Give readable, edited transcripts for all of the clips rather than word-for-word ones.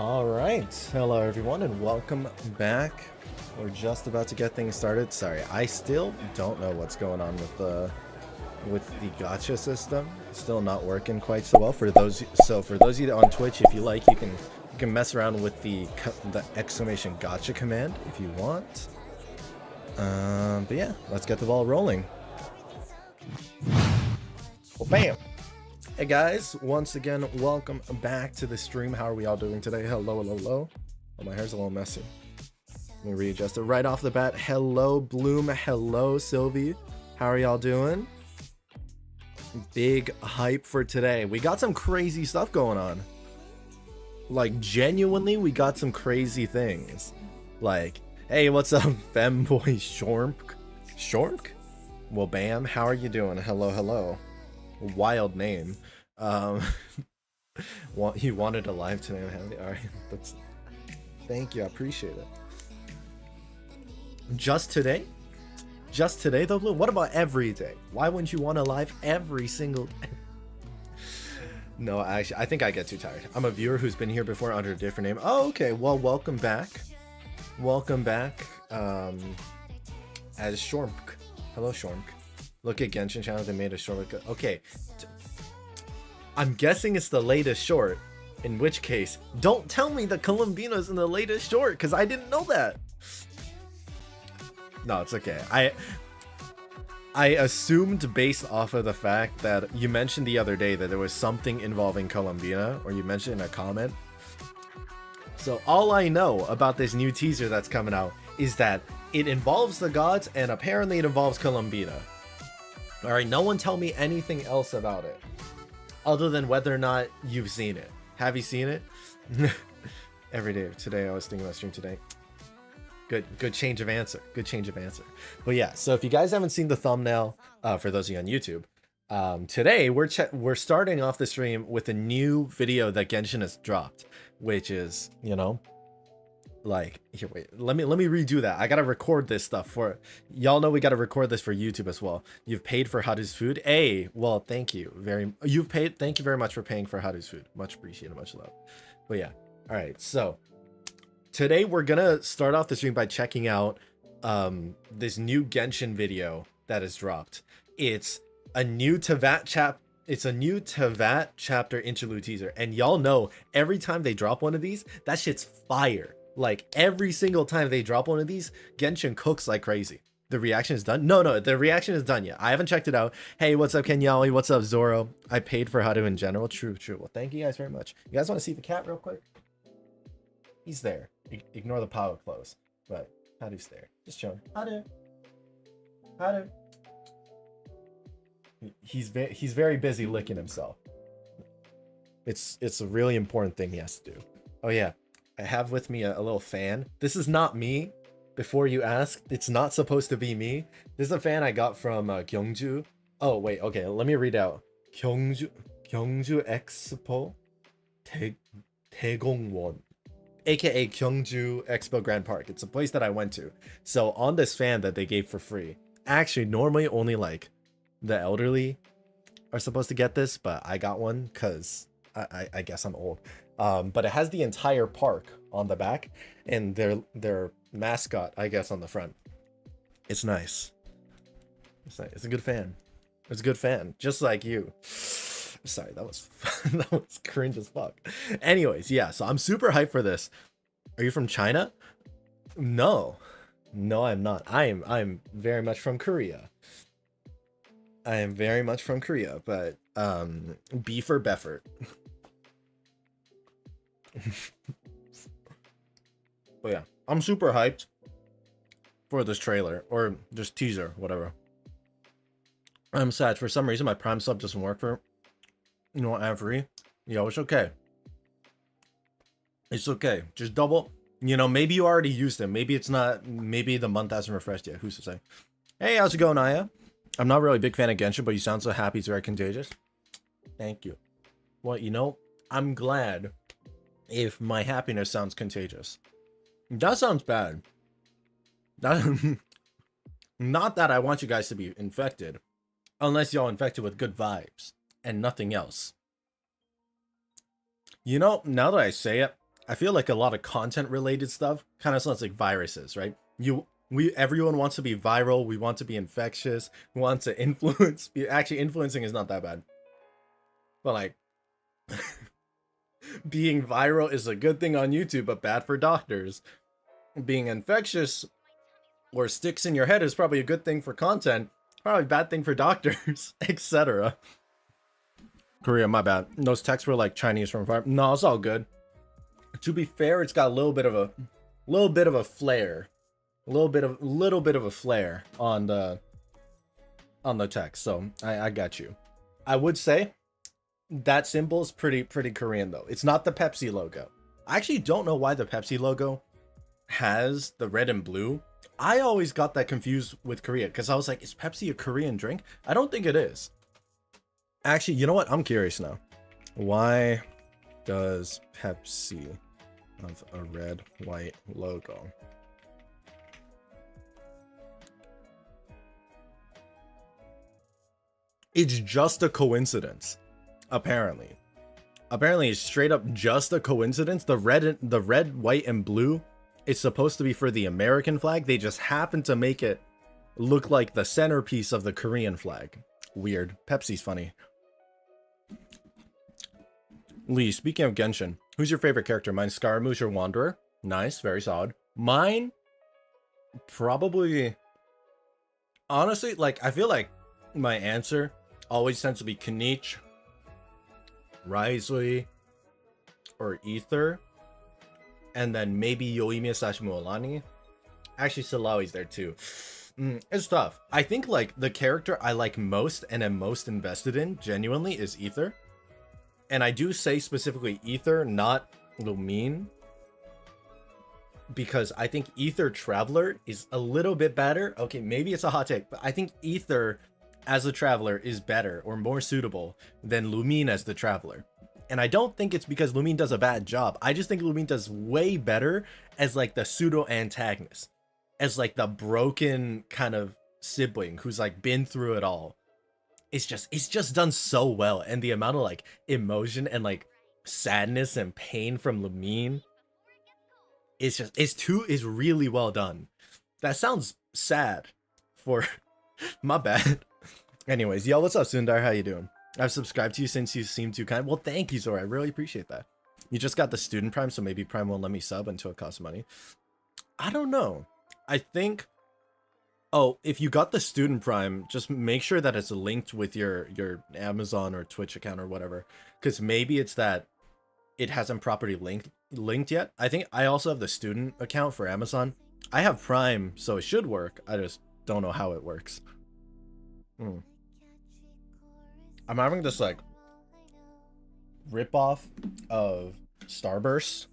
All right, hello everyone and welcome back. We're just about to get things started. Sorry, I still don't know what's going on with the gacha system. It's still not working quite so well. For those of you on Twitch, if you like, you can mess around with the exclamation gacha command if you want. But yeah, let's get the ball rolling. Well, bam. Hey guys, once again, welcome back to the stream. How are we all doing today? Hello, hello, hello. Oh, my hair's a little messy. Let me readjust it right off the bat. Hello, Bloom. Hello, Sylvie. How are y'all doing? Big hype for today. We got some crazy stuff going on. Like, genuinely, we got some crazy things. Like, hey, what's up, femboy Shormk? Shormk? Well, bam. How are you doing? Hello, hello. Wild name. You wanted a live today. All right, thank you. I appreciate it. Just today though, Blue? What about every day? Why wouldn't you want a live every single day? No, actually, I think I get too tired. I'm a viewer who's been here before under a different name. Oh, okay. Well, welcome back. Welcome back. As Shormk. Hello, Shormk. Look at Genshin channel. They made a short. Okay. I'm guessing it's the latest short. In which case, don't tell me the Colombina's in the latest short, because I didn't know that. No, it's okay. I assumed based off of the fact that you mentioned the other day that there was something involving Colombina, or you mentioned in a comment. So all I know about this new teaser that's coming out is that it involves the gods, and apparently it involves Colombina. All right, no one tell me anything else about it, other than whether or not you've seen it. Have you seen it? Every day. Today, I was thinking about stream today. Good change of answer. Good change of answer. But yeah, so if you guys haven't seen the thumbnail, for those of you on YouTube, today we're starting off the stream with a new video that Genshin has dropped, which is, you know, like, here, wait, let me redo that. I gotta record this stuff for y'all. Know we gotta record this for YouTube as well. You've paid for Haru's food. Hey, well, thank you thank you very much for paying for Haru's food. Much appreciated, much love. But yeah, all right, so today we're gonna start off the stream by checking out this new Genshin video that has dropped. It's a new Teyvat chapter interlude teaser, and y'all know every time they drop one of these, that shit's fire. Like, every single time they drop one of these, Genshin cooks like crazy. The reaction is done. No, the reaction is done yet. I haven't checked it out. Hey, what's up, Kenyali? What's up, Zoro? I paid for Haru in general. True. Well, thank you guys very much. You guys want to see the cat real quick? He's there. Ignore the power close. But Haru's there. Just chilling. Haru. He's very busy licking himself. It's a really important thing he has to do. Oh yeah. I have with me a little fan. This is not me. Before you ask, it's not supposed to be me. This is a fan I got from Gyeongju. Oh wait, okay, let me read out. Gyeongju Expo Taegongwon, aka Gyeongju Expo Grand Park. It's a place that I went to. So on this fan that they gave for free, actually normally only like the elderly are supposed to get this, but I got one because I guess I'm old. But it has the entire park on the back and their mascot, I guess, on the front. It's nice. It's nice. It's a good fan. It's a good fan, just like you. Sorry, that was that was cringe as fuck. Anyways, yeah, so I'm super hyped for this. Are you from China? No, I'm not. I'm very much from Korea. I am very much from Korea, but beef or Beffert. But yeah, I'm super hyped for this trailer, or just teaser, whatever. I'm sad for some reason my Prime sub doesn't work for, you know, ad-free. Yo, it's okay. It's okay. Just double. You know, maybe you already used them. Maybe it's not. Maybe the month hasn't refreshed yet. Who's to say? Hey, how's it going, Aya? I'm not really a big fan of Genshin, but you sound so happy. It's very contagious. Thank you. Well, you know, I'm glad if my happiness sounds contagious. That sounds bad. Not that I want you guys to be infected, unless y'all infected with good vibes and nothing else. You know, now that I say it, I feel like a lot of content related stuff kind of sounds like viruses, right? Everyone wants to be viral. We want to be infectious. We want to influence. Actually, influencing is not that bad. But like, being viral is a good thing on YouTube, but bad for doctors. Being infectious or sticks in your head is probably a good thing for content. Probably a bad thing for doctors, etc. Korea, my bad. Those texts were like Chinese from far. No, it's all good. To be fair, it's got a little bit of a flair, a little bit of a flair on the text. So I got you. I would say that symbol is pretty Korean though. It's not the Pepsi logo. I actually don't know why the Pepsi logo has the red and blue. I always got that confused with Korea because I was like, is Pepsi a Korean drink? I don't think it is. Actually, you know what? I'm curious now. Why does Pepsi have a red, white logo? It's just a coincidence, apparently. Apparently, it's straight up just a coincidence. The red, white, and blue is supposed to be for the American flag. They just happen to make it look like the centerpiece of the Korean flag. Weird. Pepsi's funny. Lee, speaking of Genshin, who's your favorite character? Mine's Scaramouche or Wanderer. Nice, very solid. Mine, probably, honestly, like, I feel like my answer always tends to be Kanich, Raizui, or Ether, and then maybe Yoimiya / Mualani. Actually, Salawi's there too. It's tough. I think like the character I like most and am most invested in, genuinely, is Ether. And I do say specifically Ether, not Lumine, because I think Ether Traveler is a little bit better. Okay, maybe it's a hot take, but I think Ether as a Traveler is better or more suitable than Lumine as the Traveler. And I don't think it's because Lumine does a bad job. I just think Lumine does way better as like the pseudo antagonist, as like the broken kind of sibling who's like been through it all. It's just done so well, and the amount of like emotion and like sadness and pain from Lumine is really well done. That sounds sad for my bad. Anyways, yo, what's up, Sundar? How you doing? I've subscribed to you since you seem too kind. Well, thank you, Zora. I really appreciate that. You just got the student Prime, so maybe Prime won't let me sub until it costs money. I don't know. I think, oh, if you got the student Prime, just make sure that it's linked with your Amazon or Twitch account or whatever, because maybe it's that it hasn't properly linked yet. I think I also have the student account for Amazon. I have Prime, so it should work. I just don't know how it works. I'm having this like ripoff of Starburst.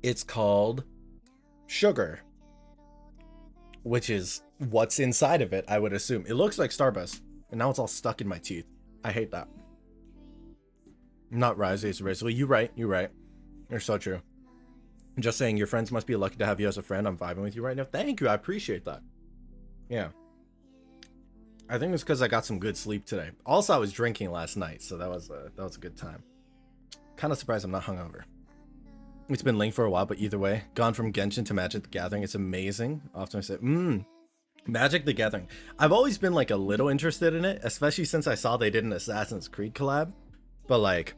It's called Sugar, which is what's inside of it, I would assume. It looks like Starburst, and now it's all stuck in my teeth. I hate that. Not Rise, it's Risley. You're right. You're so true. I'm just saying, your friends must be lucky to have you as a friend. I'm vibing with you right now. Thank you. I appreciate that. Yeah. I think it's because I got some good sleep today. Also, I was drinking last night, so that was a good time. Kind of surprised I'm not hungover. It's been linked for a while, but either way, gone from Genshin to Magic the Gathering. It's amazing. Often I say, Magic the Gathering. I've always been like a little interested in it, especially since I saw they did an Assassin's Creed collab. But like,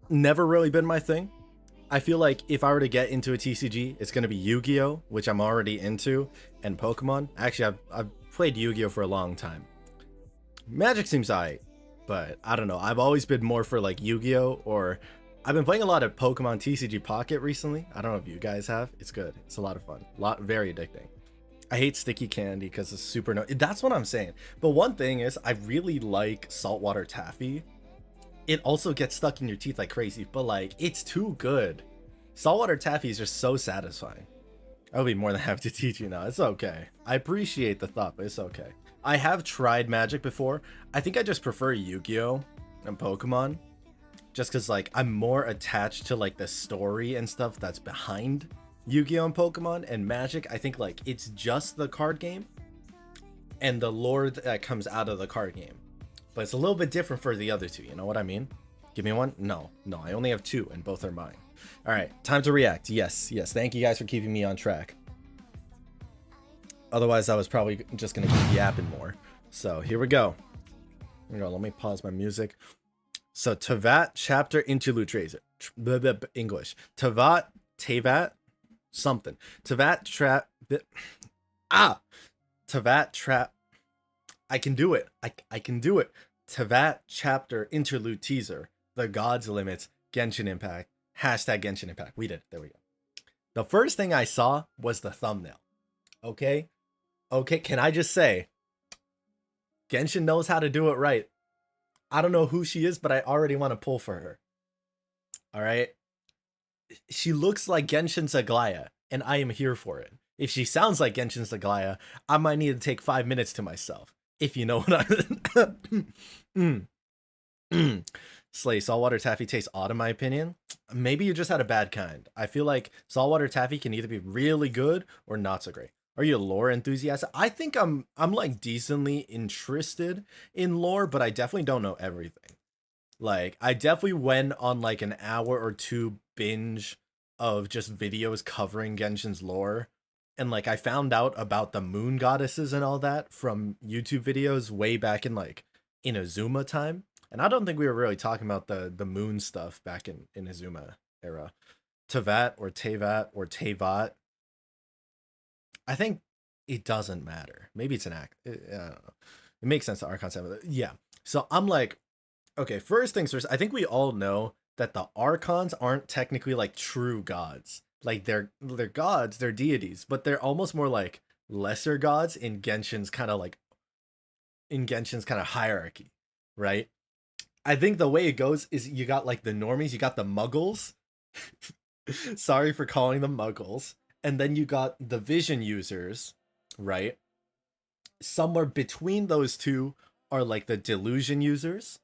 never really been my thing. I feel like if I were to get into a TCG, it's going to be Yu-Gi-Oh, which I'm already into, and Pokemon. Actually, I've played Yu-Gi-Oh for a long time. Magic seems alright, but I don't know. I've always been more for like Yu-Gi-Oh, or I've been playing a lot of Pokemon TCG Pocket recently. I don't know if you guys have. It's good. It's a lot of fun. Very addicting. I hate sticky candy because it's super that's what I'm saying. But one thing is, I really like saltwater taffy. It also gets stuck in your teeth like crazy, but like, it's too good. Saltwater taffy is just so satisfying. I'll be more than happy to teach you now. It's okay. I appreciate the thought, but it's okay. I have tried Magic before. I think I just prefer Yu-Gi-Oh and Pokemon, just because like I'm more attached to like the story and stuff that's behind Yu-Gi-Oh and Pokemon. And Magic, I think like it's just the card game and the lore that comes out of the card game but it's a little bit different for the other two. You know what I mean? Give me one. No, I only have 2, and both are mine. All right, time to react. Yes. Thank you guys for keeping me on track. Otherwise, I was probably just gonna keep yapping more. So here we go. Let me pause my music. So Teyvat chapter interlude tracer. English. Teyvat something. Teyvat trap. Teyvat trap. I can do it. I can do it. Teyvat chapter interlude teaser. The Gods Limits. Genshin Impact. Hashtag Genshin Impact. We did it. There we go. The first thing I saw was the thumbnail. Okay. Can I just say, Genshin knows how to do it right. I don't know who she is, but I already want to pull for her. All right. She looks like Genshin's Aglaya, and I am here for it. If she sounds like Genshin's Aglaya, I might need to take 5 minutes to myself. If you know what I Slay, saltwater taffy tastes odd in my opinion. Maybe you just had a bad kind. I feel like saltwater taffy can either be really good or not so great. Are you a lore enthusiast? I think I'm like decently interested in lore, but I definitely don't know everything. Like, I definitely went on like an hour or 2 binge of just videos covering Genshin's lore. And like, I found out about the moon goddesses and all that from YouTube videos way back in like Inazuma time. And I don't think we were really talking about the moon stuff back in Inazuma era. Teyvat or Teyvat. I think it doesn't matter. Maybe it's an act. I don't know. It makes sense to our concept. Yeah. So I'm like, okay, first things first, I think we all know that the Archons aren't technically like true gods. Like they're gods, they're deities, but they're almost more like lesser gods in Genshin's kind of hierarchy, right? I think the way it goes is you got like the normies, you got the muggles. Sorry for calling them muggles. And then you got the vision users, right? Somewhere between those two are like the delusion users.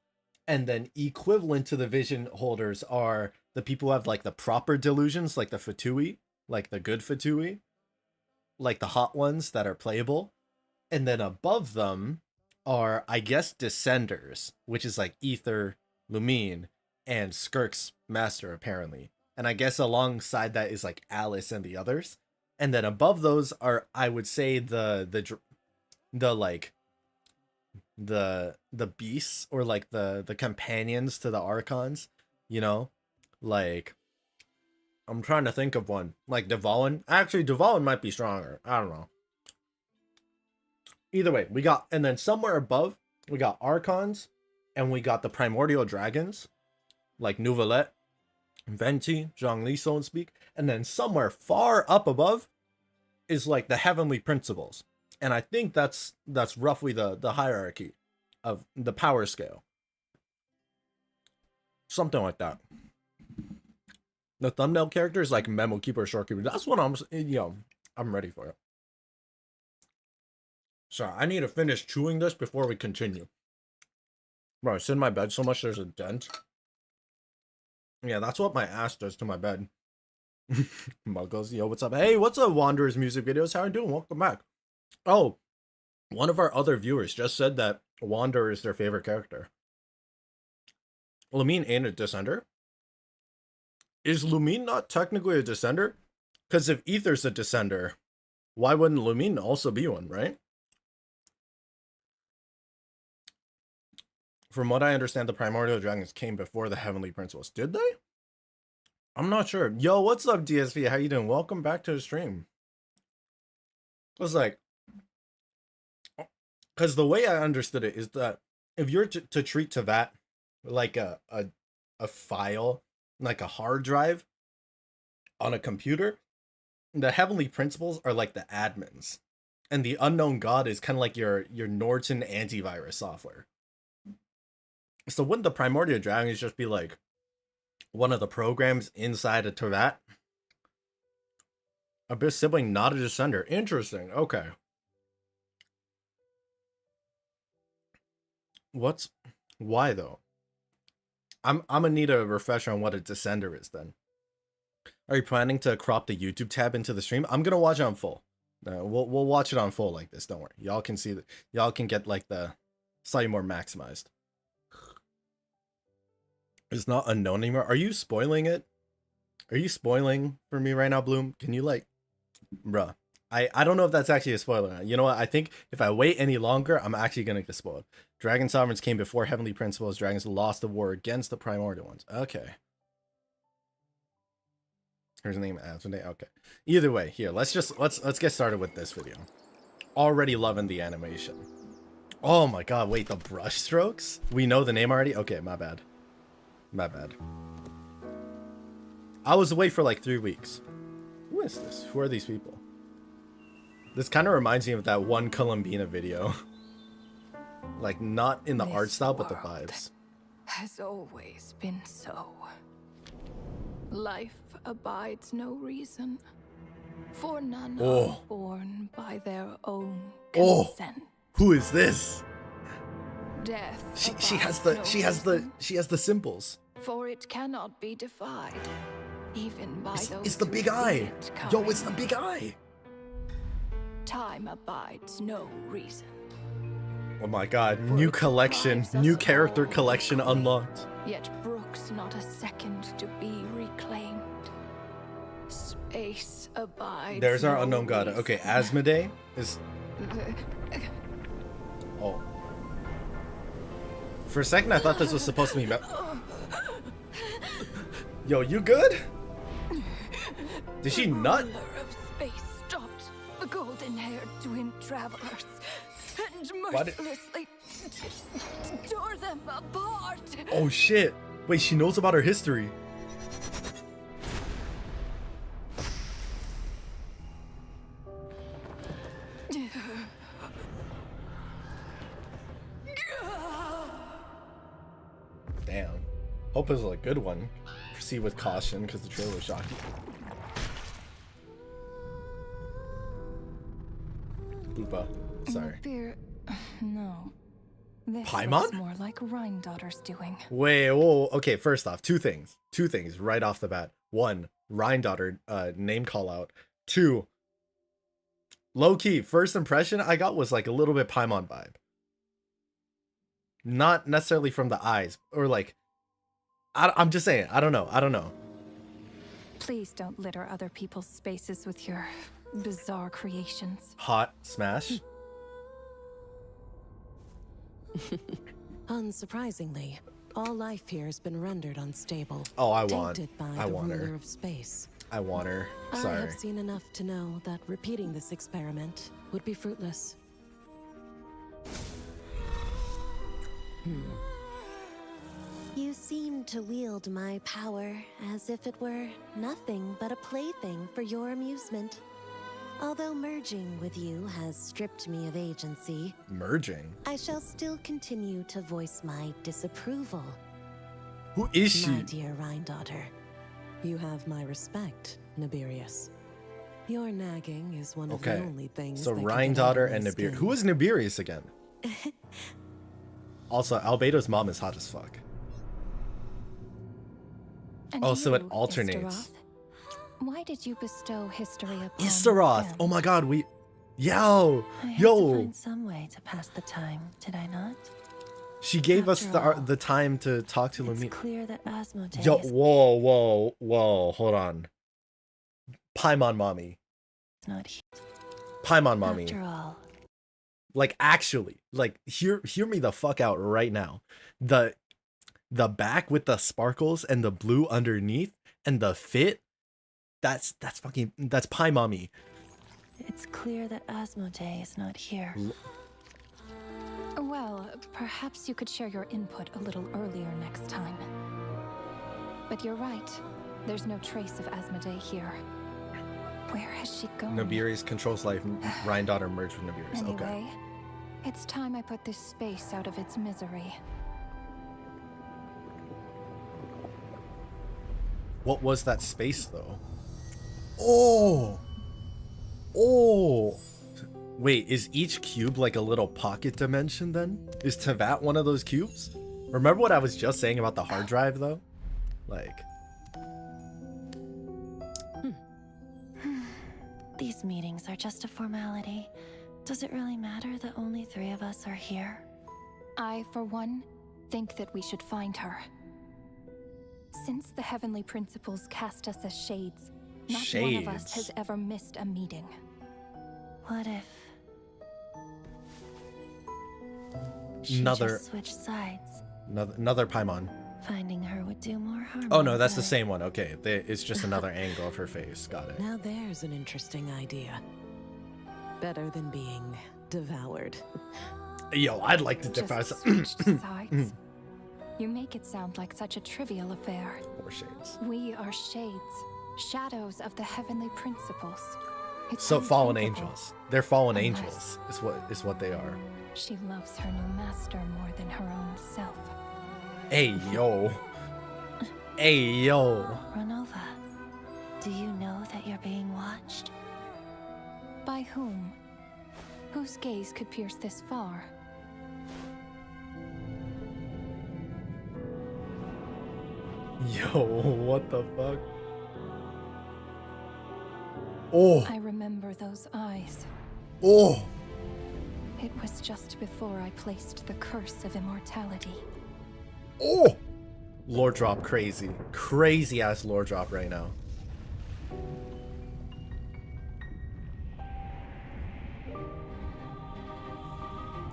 And then equivalent to the vision holders are the people who have like the proper delusions, like the Fatui, like the good Fatui, like the hot ones that are playable. And then above them are, I guess, Descenders, which is like Ether, Lumine, and Skirk's Master, apparently. And I guess alongside that is like Alice and the others. And then above those are, I would say, the beasts, or like the companions to the Archons, you know? Like, I'm trying to think of one. Like Dvalin. Actually, Dvalin might be stronger. I don't know. Either way, we got, and then somewhere above, we got Archons, and we got the primordial dragons, like Nouvelette, Venti, Zhongli, so to speak. And then somewhere far up above is like the heavenly principles. And I think that's roughly the hierarchy of the power scale. Something like that. The thumbnail character is like Memo Keeper, Short Keeper. That's what I'm ready for it. Sorry, I need to finish chewing this before we continue. Bro, I sit in my bed so much there's a dent. Yeah, that's what my ass does to my bed. Muggles, yo, what's up? Hey, what's up, Wanderers Music Videos? How are you doing? Welcome back. Oh, one of our other viewers just said that Wanderer is their favorite character. Lumine ain't a Descender? Is Lumine not technically a Descender? Because if Ether's a Descender, why wouldn't Lumine also be one, right? From what I understand, the primordial dragons came before the heavenly principles. Did they? I'm not sure. Yo, what's up, DSV? How you doing? Welcome back to the stream. It was like, because the way I understood it is that if you're to treat Teyvat like a file, like a hard drive on a computer, the heavenly principles are like the admins, and the unknown god is kind of like your Norton antivirus software. So wouldn't the primordial dragons just be like one of the programs inside of Teyvat? Abyss sibling, not a Descender. Interesting. Okay. Why though? I'm gonna need a refresher on what a Descender is then. Are you planning to crop the YouTube tab into the stream? I'm gonna watch it on full. We'll watch it on full like this. Don't worry. Y'all can see that. Y'all can get like the slightly more maximized. It's not unknown anymore. Are you spoiling it? Are you spoiling for me right now, Bloom? Can you like, bruh? I don't know if that's actually a spoiler. You know what? I think if I wait any longer, I'm actually gonna get spoiled. Dragon sovereigns came before heavenly principles. Dragons lost the war against the primordial ones. Okay. Here's the name Asmodee. Okay. Either way, here let's get started with this video. Already loving the animation. Oh my god! Wait, the brush strokes? We know the name already. Okay, my bad. My bad. I was away for like 3 weeks. Who is this? Who are these people? This kind of reminds me of that one Columbina video. Like, not in the art style, but the vibes. Has always been so. Life abides no reason, for none are born by their own consent. Who is this? Death. She has the symbols. For it cannot be defied, even by those. It's the big eye. Yo, it's the big eye. Time abides no reason. Oh my god, new collection, new character collection unlocked. Yet brooks not a second to be reclaimed. Space abides. There's our unknown god. Okay, Asmodee is. Oh. For a second, I thought this was supposed to be. Yo, you good? Did she nut? The golden-haired twin travelers and mercilessly tore them apart. Oh shit! Wait, she knows about her history. Damn. Hope this is a good one. Proceed with caution because the trailer was shocking. Oopa. Sorry. No. This Paimon? looks more like Rhine-daughter's doing. Wait, whoa. Okay, first off, two things right off the bat. One, Rhine-daughter name call out. Two, low-key, first impression I got was like a little bit Paimon vibe. Not necessarily from the eyes, or like, I'm just saying, I don't know. Please don't litter other people's spaces with your bizarre creations. Hot smash. Unsurprisingly, all life here has been rendered unstable. Oh, I want ruler of space. I want her. I Sorry. have seen enough to know that repeating this experiment would be fruitless. You seem to wield my power as if it were nothing but a plaything for your amusement. Although merging with you has stripped me of agency, Merging? I shall still continue to voice my disapproval. Who is she? My dear Rhine-daughter, you have my respect, Nibirius. Your nagging is one of the only things. So Rhine-daughter and Nibirius. Who is Nibirius again? Also, Albedo's mom is hot as fuck. And oh, so it you, alternates. Istaroth, why did you bestow history upon Istaroth. them? Oh my god, I had to find some way to pass the time, did I not? She gave us After all, the time to talk to It's Lumina. clear that Asmodee Yo, is whoa, hold on. Paimon mommy. not here. Paimon mommy. After all, Like actually, like hear me the fuck out right now. The back with the sparkles and the blue underneath and the fit, that's Paimon mommy. it's clear that Asmodee is not here. Well, perhaps you could share your input a little earlier next time. But you're right. There's no trace of Asmodee here. Where has she gone? Nibirius controls life. Rhine-daughter merged with Nibirius. Anyway, Okay. it's time I put this space out of its misery. What was that space though? Oh. Wait, is each cube like a little pocket dimension then? Is Teyvat one of those cubes? Remember what I was just saying about the hard drive though? Like, These meetings are just a formality. Does it really matter that only 3 of us are here? I, for one, think that we should find her. Since the heavenly principles cast us as shades, not one of us has ever missed a meeting. What if she just switched sides? Another Paimon. Finding her would do more harm. Oh no, that's the same one. Okay, it's just another angle of her face. Got it. Now there's an interesting idea. Better than being devoured. Yo, I'd like to devour Just switched sides. You make it sound like such a trivial affair. Four shades. We are shades, shadows of the heavenly principles. It's So fallen unthinkable. angels. They're fallen Unless- angels. Is what they are. She loves her new master more than her own self. Hey yo. Hey yo. Renova, do you know that you're being watched? By whom? Whose gaze could pierce this far? Yo, what the fuck? Oh. I remember those eyes. Oh. It was just before I placed the curse of immortality. Oh. Lore drop crazy. Crazy ass lore drop right now.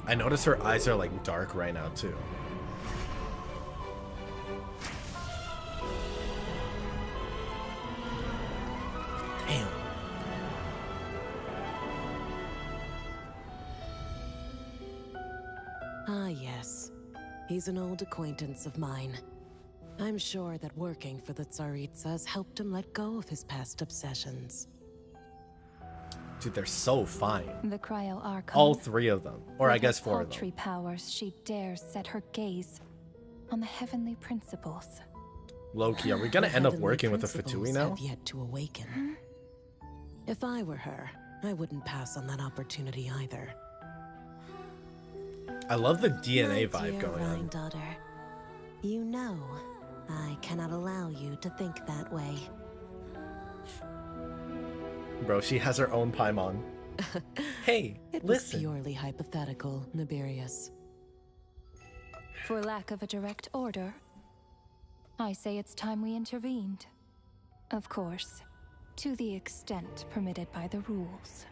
I notice her eyes are like dark right now too. Damn. Ah, yes. He's an old acquaintance of mine. I'm sure that working for the Tsaritsas helped him let go of his past obsessions. Dude, they're so fine. The Cryo Archon. All three of them. Or I With guess her four of paltry them. powers, she dares set her gaze on the heavenly principles. Low-key, are we gonna The end up heavenly working with a principles Fatui now? have yet to awaken. If I were her, I wouldn't pass on that opportunity either. I love the DNA My vibe dear going on. daughter, you know, I cannot allow you to think that way. Bro, she has her own Paimon. Hey, It was listen. purely hypothetical, Nibirius. For lack of a direct order, I say it's time we intervened. Of course, to the extent permitted by the rules.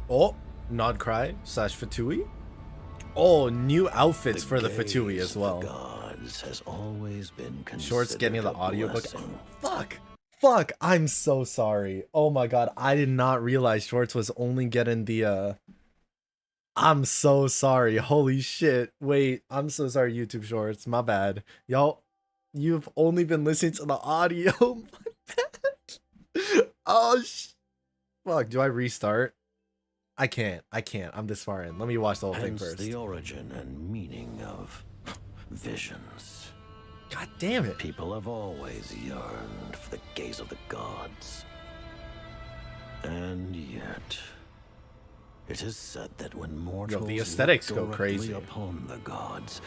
Oh, Nod Cry / Fatui. Oh, new outfits for the Fatui gaze as of well. The gods has always been Shorts getting the considered a audiobook. blessing. Fuck, I'm so sorry. Oh my god, I did not realize Shorts was only getting the I'm so sorry. Holy shit. Wait, I'm so sorry, YouTube Shorts. My bad. Y'all, you've only been listening to the audio. My bad. Oh, fuck, do I restart? I can't. I'm this far in. Let me watch the whole thing Hence first. the origin and meaning of visions. God damn it. People have always yearned for the gaze of the gods. And yet, it is said that when mortals the aesthetics look go crazy. directly upon the gods,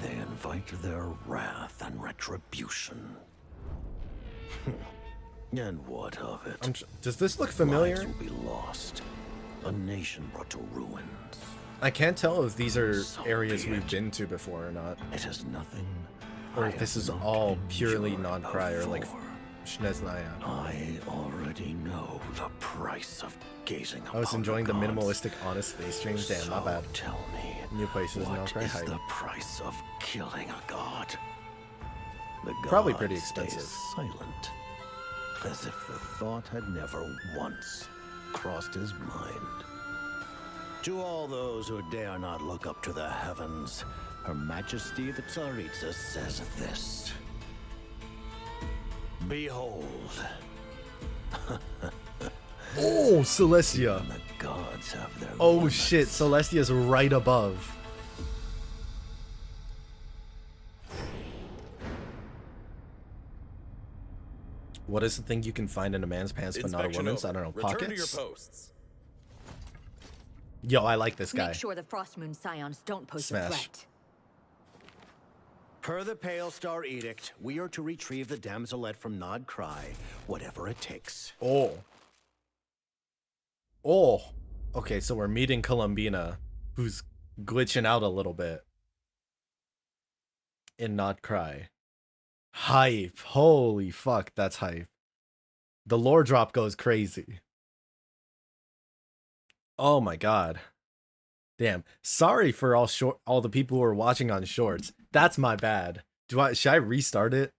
they invite their wrath and retribution. And what of it? Does this look familiar? Lives will be lost. A nation brought to ruins. I can't tell if these are So areas be we've it. been to before or not. It is nothing. Or I if this have is not all purely endured non-cry or like before. Shneznaya. I already know the price of gazing I was upon enjoying the gods. minimalistic honest face stream. Damn, my So bad. Tell me, New places, what non-cry is hype. the price of killing a god? The Probably god pretty stays expensive. silent, as if the thought had never once crossed his mind. To all those who dare not look up to the heavens, Her Majesty the Tsaritsa says this. Behold, Oh, Celestia. the gods have their Oh limits. shit, Celestia's right above. What is the thing you can find in a man's pants but not a Inspection woman's? over. I don't know, Return pockets? to your posts. Yo, I like this guy. Make sure the Frostmoon Scions don't pose Smash. a threat. Per the Pale Star Edict, we are to retrieve the damselette from Nod Cry, whatever it takes. Oh. Oh, okay, so we're meeting Columbina, who's glitching out a little bit in Not Cry. Hype. Holy fuck, that's hype. The lore drop goes crazy. Oh my god. Damn. Sorry for all the people who are watching on shorts. That's my bad. Should I restart it?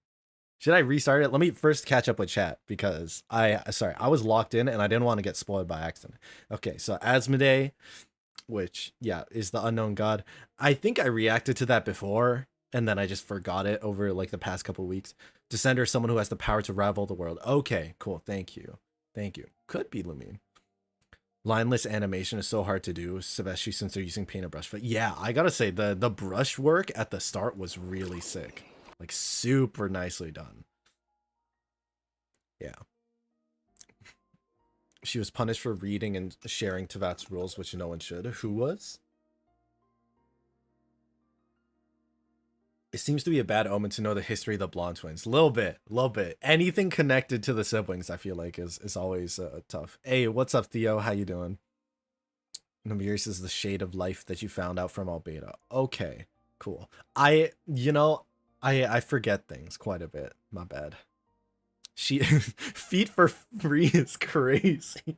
Should I restart it? Let me first catch up with chat because I was locked in and I didn't want to get spoiled by accident. Okay, so Asmodee, which yeah, is the unknown god. I think I reacted to that before and then I just forgot it over like the past couple weeks. Descender, someone who has the power to rival the world. Okay, cool. Thank you. Thank you. Could be Lumine. Lineless animation is so hard to do, especially since they're using paint and brush. But yeah, I gotta say the brush work at the start was really sick. Like super nicely done. Yeah. She was punished for reading and sharing Teyvat's rules, which no one should. Who was? It seems to be a bad omen to know the history of the blonde twins. Little bit. Anything connected to the siblings, I feel like, is always tough. Hey, what's up, Theo? How you doing? Namiris is the shade of life that you found out from Albeta. Okay, cool. I forget things quite a bit. My bad. She feet for free is crazy.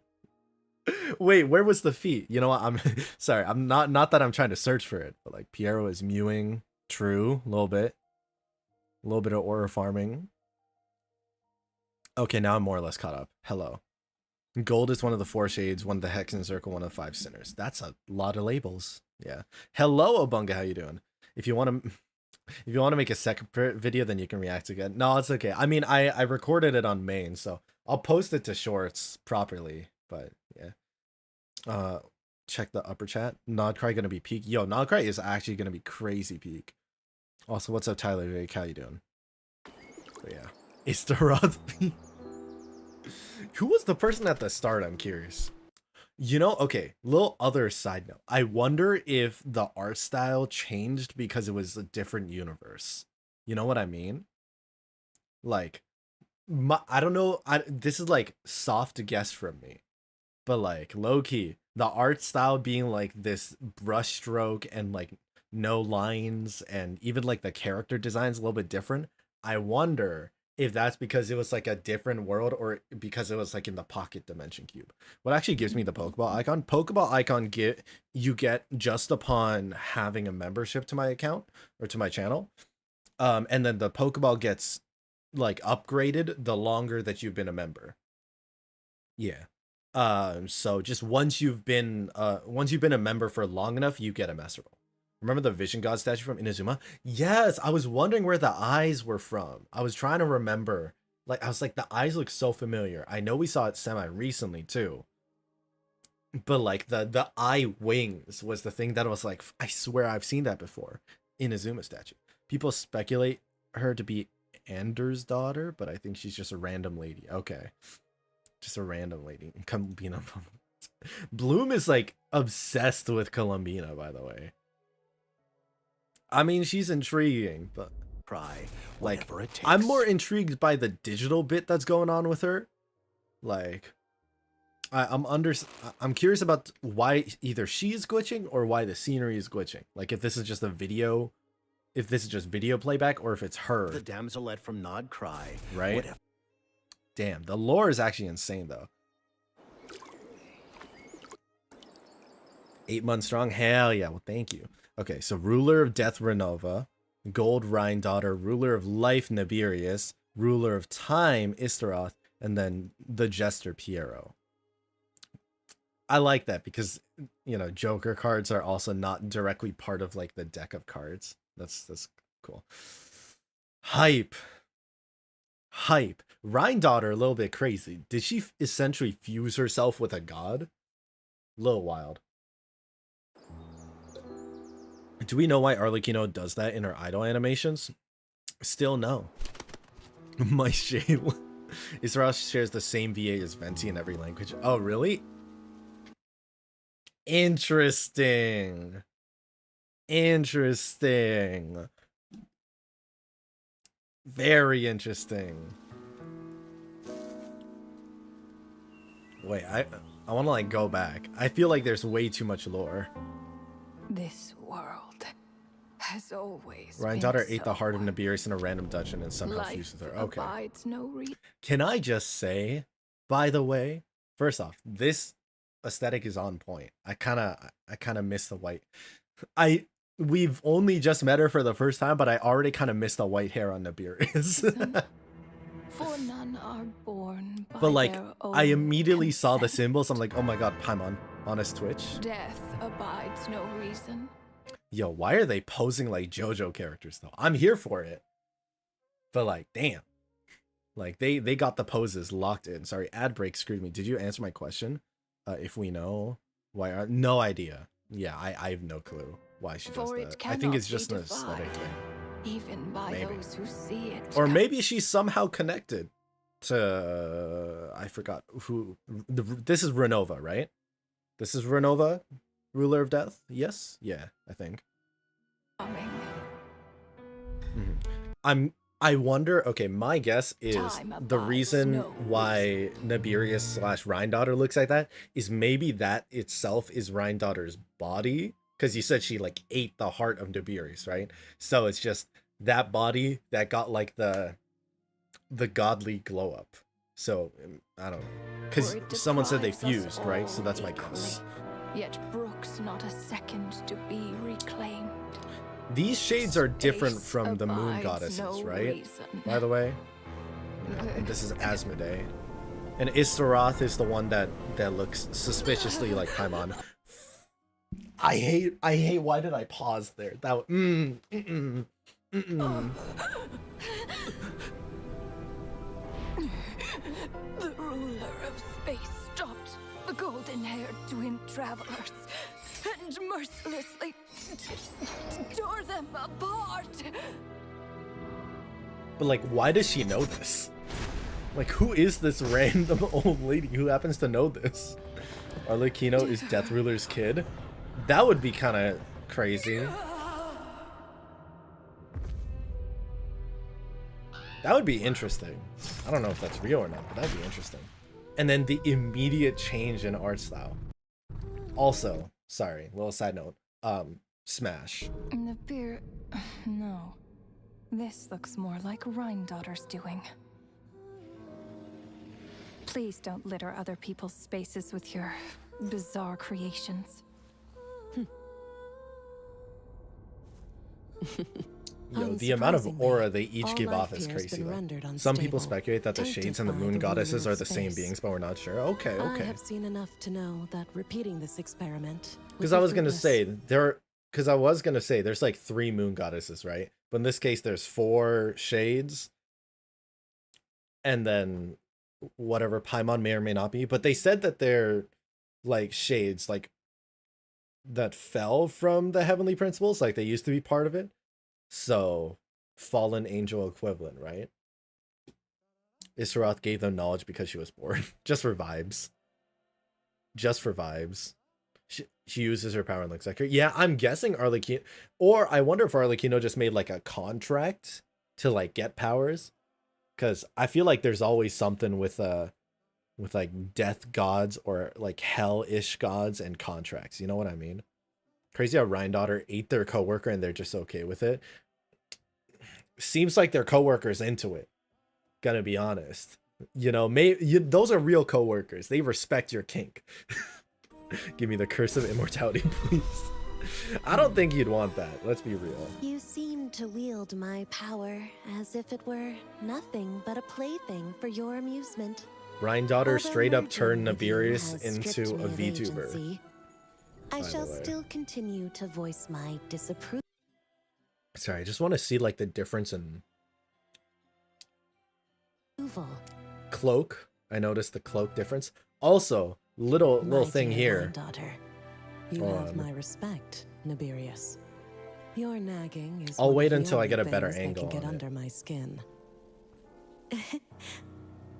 Wait, where was the feet? You know what? I'm sorry. I'm not that I'm trying to search for it, but like Piero is mewing. True, a little bit of aura farming. Okay, now I'm more or less caught up. Hello. Gold is one of the 4 shades, one of the Hexen Circle, one of the 5 sinners. That's a lot of labels. Yeah. Hello, Obunga. How you doing? If you want to make a separate video, then you can react again. No, it's okay. I mean, I recorded it on main, so I'll post it to shorts properly. But yeah. Check the upper chat. Nodcry gonna be peak. Yo, Nodcry is actually gonna be crazy peak. Also, what's up, Tyler Jake? How you doing? So yeah. Istaroth. Who was the person at the start? I'm curious. You know, okay, little other side note. I wonder if the art style changed because it was a different universe. You know what I mean? Like, I don't know. This is like soft guess from me. But like low-key, the art style being like this brush stroke and like no lines and even like the character design's a little bit different. I wonder if that's because it was like a different world or because it was like in the pocket dimension cube. What actually gives me the Pokeball icon? Pokeball icon you get just upon having a membership to my account or to my channel. And then the Pokeball gets like upgraded the longer that you've been a member. Yeah. So just once you've been a member for long enough, you get a Master Ball. Remember the Vision God statue from Inazuma? Yes, I was wondering where the eyes were from. I was trying to remember. Like I was like, the eyes look so familiar. I know we saw it semi recently too. But like the eye wings was the thing that I was like, I swear I've seen that before. Inazuma statue. People speculate her to be Anders' daughter, but I think she's just a random lady. Okay. Just a random lady. Columbina. Bloom is like obsessed with Columbina, by the way. I mean, she's intriguing, but like I'm more intrigued by the digital bit that's going on with her. Like I'm curious about why either she's glitching or why the scenery is glitching. Like if this is just a video, if this is just video playback or if it's her. The damselette from Nod Cry. Right? Whatever. Damn, the lore is actually insane, though. 8 months strong? Hell yeah. Well, thank you. Okay, so Ruler of Death, Renova. Gold, Rhine Daughter. Ruler of Life, Nabirius. Ruler of Time, Istaroth. And then the Jester, Piero. I like that because, you know, Joker cards are also not directly part of, like, the deck of cards. That's cool. Hype. Rhine Daughter, a little bit crazy. Did she essentially fuse herself with a god? A little wild. Do we know why Arlecchino does that in her idol animations? Still no. My shame. Israel shares the same VA as Venti in every language. Oh, really? Interesting. Very interesting. Wait, I want to like go back. I feel like there's way too much lore. This world has always Daughter been ate the so. heart of Nabirius in a random dungeon and somehow Life fused with her. Okay. abides no Can I just say, by the way, first off, this aesthetic is on point. I kind of miss the white. We've only just met her for the first time, but I already kind of missed the white hair on Nabirius. For none are born by But like, their own I immediately saw the consent. symbols. I'm like, oh my god, Paimon on his Twitch. Death abides no reason. Yo, why are they posing like JoJo characters though? I'm here for it. But like, damn. Like they got the poses locked in. Sorry, ad break screwed me. Did you answer my question? If we know why, no idea. Yeah, I have no clue why she does that. I think it's just an aesthetic thing. Even by Maybe. those who see it. Or maybe she's somehow connected to I forgot who. This is Renova, right? This is Renova, ruler of death. Yes, yeah, I think. Coming. I wonder. Okay, my guess is Time the abides reason no why Nabirius / Rhine looks like that is maybe that itself is Rhine body, because you said she like ate the heart of Nabirius, right? So it's just that body that got like the godly glow up. So I don't know, because someone said they fused, right? So that's my guess. Yet brooks not a second to be reclaimed. These shades are different Space from the moon abides goddesses, no right? reason. By the way, and this is Asmodee, and Istaroth is the one that looks suspiciously like Paimon. I hate. Why did I pause there? That. The ruler of space stopped the golden-haired twin travelers and mercilessly tore them apart. But like, why does she know this? Like, who is this random old lady who happens to know this? Arlecchino is Death Ruler's kid? That would be kind of crazy. That would be interesting. I don't know if that's real or not, but that'd be interesting. And then the immediate change in art style. Also, sorry, little side note. Smash. The beer... No. This looks more like Rhine-daughter's doing. Please don't litter other people's spaces with your bizarre creations. Yo, the amount of Unsurprisingly, aura they each all give life off is here has crazy. been Like, rendered some people unstable, speculate that the tainted shades and the by moon the goddesses ruler are of the same space. beings, but we're not sure. Okay, I okay. have seen enough to know that repeating this experiment would Because be I was gonna fruitless. say there's like 3 moon goddesses, right? But in this case, there's 4 shades, and then whatever Paimon may or may not be. But they said that they're like shades, like that fell from the heavenly principles, like they used to be part of it. So fallen angel equivalent, right? Issaroth gave them knowledge because she was born. Just for vibes. Just for vibes. She uses her power and looks like her. Yeah, I'm guessing Arlecchino, or I wonder if Arlecchino just made like a contract to like get powers, because I feel like there's always something with like death gods or like hell-ish gods and contracts. You know what I mean? Crazy how Rhine ate their coworker and they're just okay with it. Seems like their coworker's into it. Gonna be honest. You know, those are real coworkers. They respect your kink. Give me the curse of immortality, please. I don't think you'd want that. Let's be real. You seem to wield my power as if it were nothing but a plaything for your amusement. Rhine Although straight up merging turned with you Nabirius has into stripped me a of VTuber. agency, I by shall the way. still continue to voice my disapproval. Sorry, I just want to see like the difference in cloak. I noticed the cloak difference. Also, little My thing dear here. Granddaughter, you Hold have on. my respect, Nabirius. Your nagging is I'll one wait of the until I only get a better things that angle can get on it. under my skin.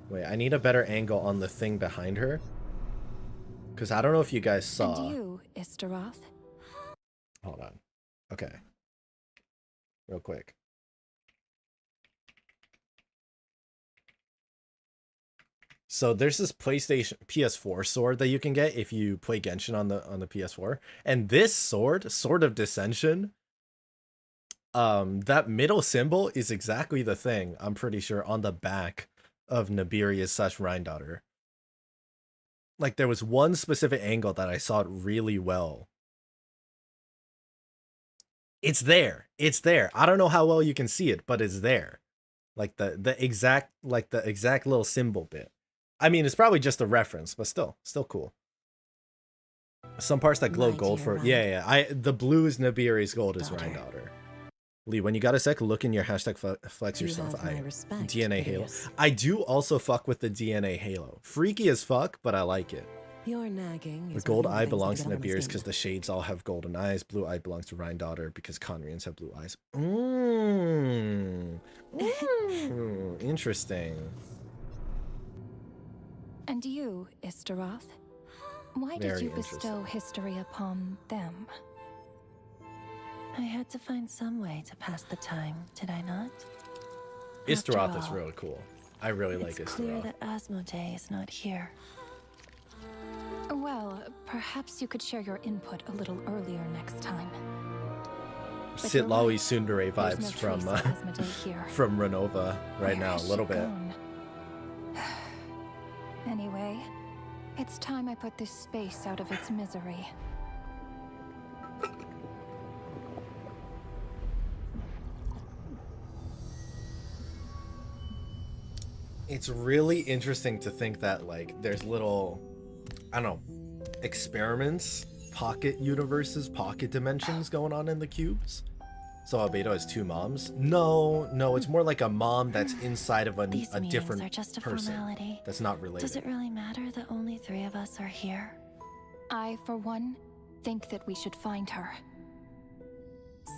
Wait, I need a better angle on the thing behind her. Because I don't know if you guys saw. And you, Istaroth? Hold on. Okay. Real quick. So there's this PlayStation PS4 sword that you can get if you play Genshin on the PS4. And this sword, Sword of Dissension, that middle symbol is exactly the thing, I'm pretty sure, on the back of Nibiria's / Rhine-Daughter. Like, there was one specific angle that I saw it really well. It's there. It's there. I don't know how well you can see it, but it's there. Like the exact little symbol bit. I mean, it's probably just a reference, but still cool. Some parts that glow gold for the blue is Nibiri's, gold is Rhine-Daughter. Lee, when you got a sec, look in your hashtag flex yourself. DNA Halo. I do also fuck with the DNA Halo. Freaky as fuck, but I like it. Your nagging The gold eye belongs to Nibiri's because the shades all have golden eyes. Blue eye belongs to Rhine-Daughter because Conrians have blue eyes. Interesting. And you, Istaroth? Why did you bestow history upon them? I had to find some way to pass the time, did I not? Istaroth is really cool. I really like Istaroth. It's clear that Asmodee is not here. Well, perhaps you could share your input a little earlier next time. Sitlawi Tsundere vibes no from from Renova right now, a little bit. Anyway, it's time I put this space out of its misery. It's really interesting to think that, like, there's little, I don't know, experiments, pocket universes, pocket dimensions going on in the cubes. So Albedo has two moms. No, it's more like a mom that's inside of a different are just a person formality. that's not related. Does it really matter that only 3 of us are here? I, for one, think that we should find her.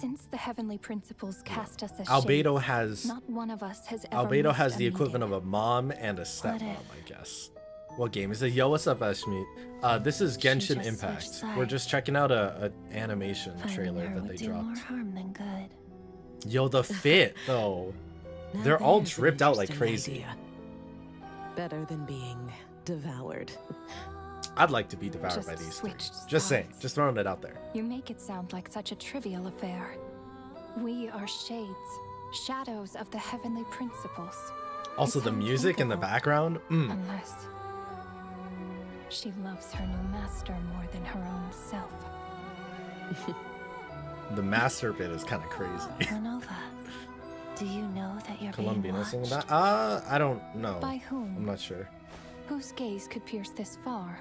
Since the heavenly principles cast us as Albedo shades, has not one of us has ever Albedo missed has a the equivalent meeting. of a mom and a stepmom, I guess. What game is it? Yo, what's up, Ashmeet? This is Genshin just Impact. switched sides. We're just checking out a animation Finding trailer her that would they do more dropped. harm than good. Yo, the fit though. Now They're all there's an dripped out like interesting crazy. idea. Better than being devoured. I'd like to be devoured Just by these switched three. Just saying, sides. just throwing it out there. You make it sound like such a trivial affair. We are shades, shadows of the heavenly principles. Also, It's the music in the unthinkable. background. Unless she loves her new master more than her own self. The master bit is kind of crazy. Renova, do you know that you're being Columbina watched? singing that? I don't know. By whom? I'm not sure. Whose gaze could pierce this far?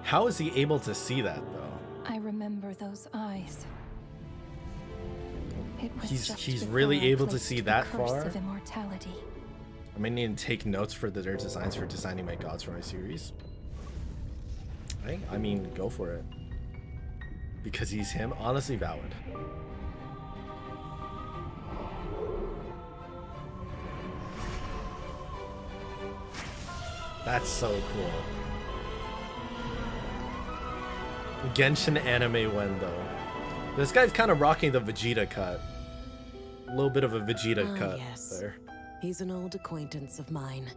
How is he able to see that though? I remember those eyes. It was He's just really before I able to placed see the that curse far? of immortality. I may need to take notes for their designs for designing my gods for my series. I mean, go for it. Because he's him, honestly valid. That's so cool. Genshin anime Wendo. This guy's kind of rocking the Vegeta cut. A little bit of a Vegeta cut Yes. there. He's an old acquaintance of mine.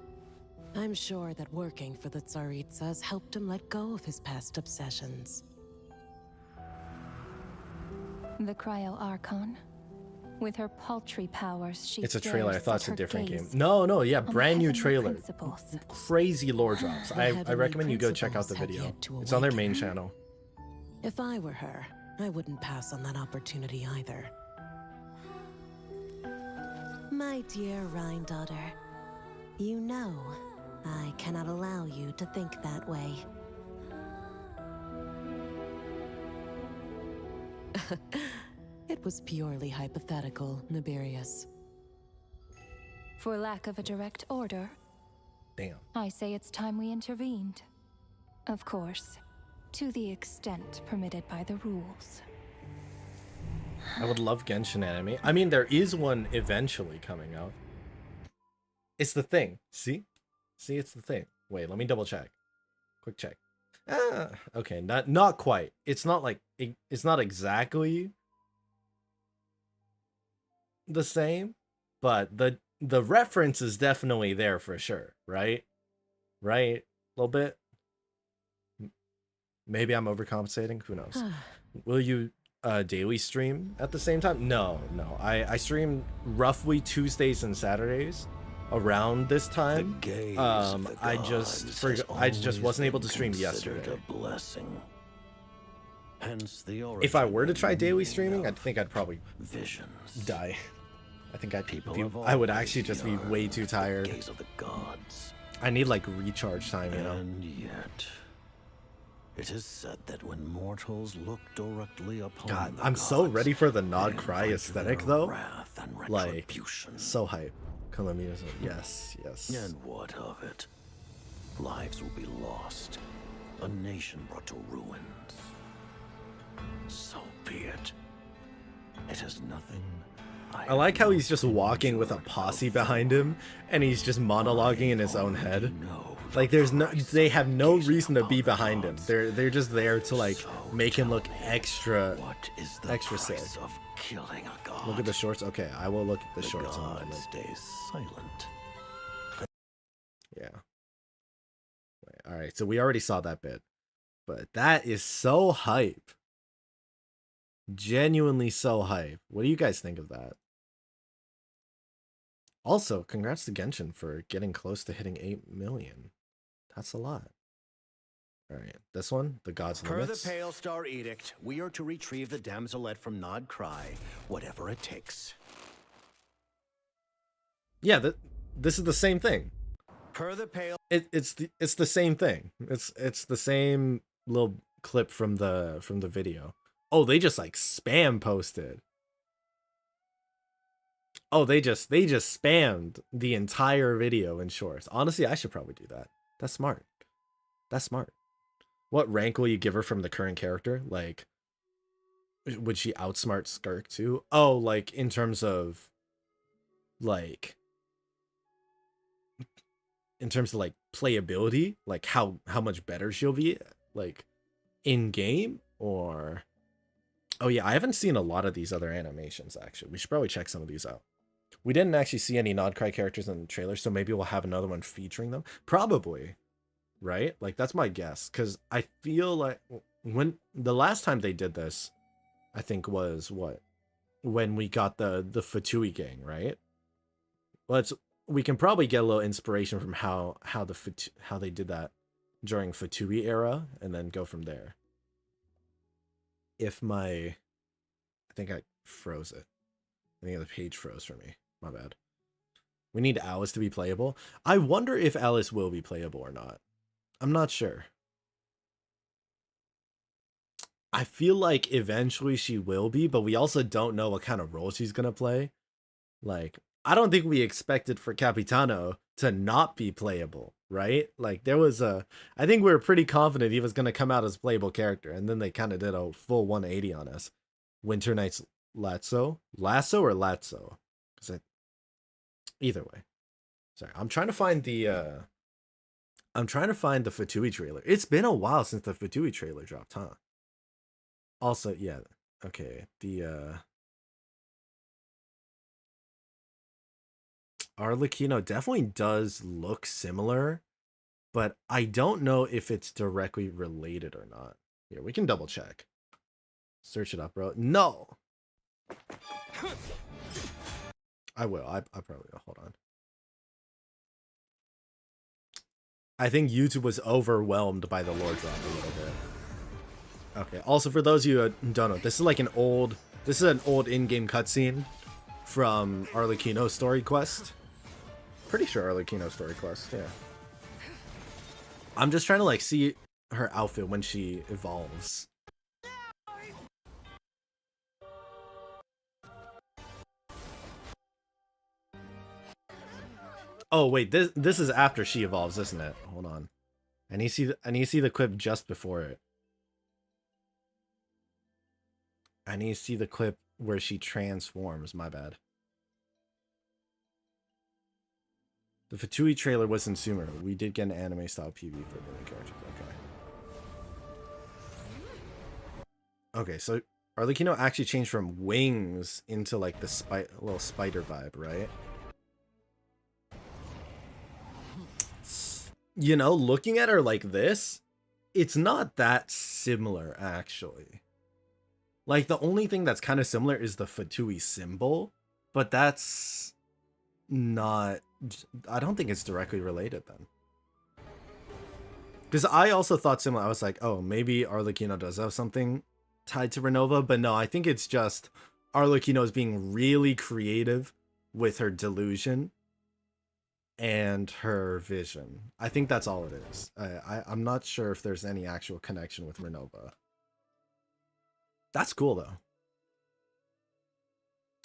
I'm sure that working for the Tsaritsas helped him let go of his past obsessions. The Cryo Archon. With her paltry powers, she It's a trailer. I dares thought it's set a her different game. gaze No, yeah, on the brand new heavenly trailer. principles. Crazy lore drops. The I heavenly recommend you go check out the principles video. have yet to It's on their awaken. main channel. If I were her, I wouldn't pass on that opportunity either. My dear Rhine-Daughter, you know I cannot allow you to think that way. It was purely hypothetical, Nibirius. For lack of a direct order, Damn. I say it's time we intervened. Of course, to the extent permitted by the rules. I would love Genshin anime. I mean, there is one eventually coming out. It's the thing. See? See, it's the thing. Wait, let me double check. Quick check. Okay, not quite. It's not like it's not exactly the same, but the reference is definitely there for sure, right? Right? A little bit. Maybe I'm overcompensating. Who knows? Will you daily stream at the same time? No. I stream roughly Tuesdays and Saturdays around this time. I just wasn't able to stream yesterday. A blessing. Hence the If I were to try daily streaming, I think I'd probably visions. die. I think I would actually just be way too tired. Gaze of the gods. I need like recharge time, you know. And yet, it is said that when mortals look directly upon God, the I'm so gods, ready for the they nod cry invite aesthetic their though. wrath and Like, retribution. so hype. Colombia's yes. And what of it? Lives will be lost. A nation brought to ruins. So be it. It is nothing. I like how he's just walking with a posse behind him, and he's just monologuing in his own head. Like they have no reason to be behind him. They're just there to like make him look extra sick. Of killing a god? Look at the shorts. Okay, I will look at the shorts in a God moment. stays silent. Yeah. All right, so we already saw that bit, but that is so hype. Genuinely so hype. What do you guys think of that? Also, congrats to Genshin for getting close to hitting 8 million. That's a lot. All right, this one, the God's Per Limits. the Pale Star Edict, we are to retrieve the damselette from Nod Cry, whatever it takes. Yeah, this is the same thing. Per the Pale... It's the same thing. It's the same little clip from the video. Oh, they just like spam posted. Oh, they just spammed the entire video in shorts. Honestly, I should probably do that. That's smart. That's smart. What rank will you give her from the current character? Like, would she outsmart Skirk too? Oh, like in terms of like playability, like how much better she'll be like in game, or oh yeah, I haven't seen a lot of these other animations actually. We should probably check some of these out. We didn't actually see any Nod Cry characters in the trailer, so maybe we'll have another one featuring them. Probably, right? Like that's my guess, because I feel like when the last time they did this, I think was when we got the Fatui gang, right? We can probably get a little inspiration from how they did that during Fatui era, and then go from there. I think I froze it. I think the page froze for me. My bad. We need Alice to be playable. I wonder if Alice will be playable or not. I'm not sure. I feel like eventually she will be, but we also don't know what kind of role she's going to play. Like, I don't think we expected for Capitano to not be playable, right? Like, I think we were pretty confident he was going to come out as a playable character, and then they kind of did a full 180 on us. Winter Knight's Lasso or Latso? Either way. Sorry, I'm trying to find the Fatui trailer. It's been a while since the Fatui trailer dropped, huh? Also, yeah, okay, the Arlecchino definitely does look similar, but I don't know if it's directly related or not. Here, we can double check. Search it up, bro. No! I will. I probably will. Hold on. I think YouTube was overwhelmed by the lore drop a little bit. Okay. Also, for those of you who don't know, this is an old in-game cutscene from Arlecchino's story quest. Pretty sure Arlecchino's story quest. Yeah. I'm just trying to see her outfit when she evolves. Oh wait, this is after she evolves, isn't it? Hold on. I need to see the clip just before it. I need to see the clip where she transforms, my bad. The Fatui trailer was in Sumer. We did get an anime style PV for the characters. Okay. Okay, so Arlecchino actually changed from wings into like the little spider vibe, right? You know, looking at her like this, it's not that similar actually. Like the only thing that's kind of similar is the Fatui symbol, but that's not, I don't think it's directly related then. Because I also thought similar. I was like, oh, maybe Arlecchino does have something tied to Renova, but no, I think it's just Arlecchino is being really creative with her delusion and her vision. I think that's all it is. I'm not sure if there's any actual connection with Renova. That's cool though.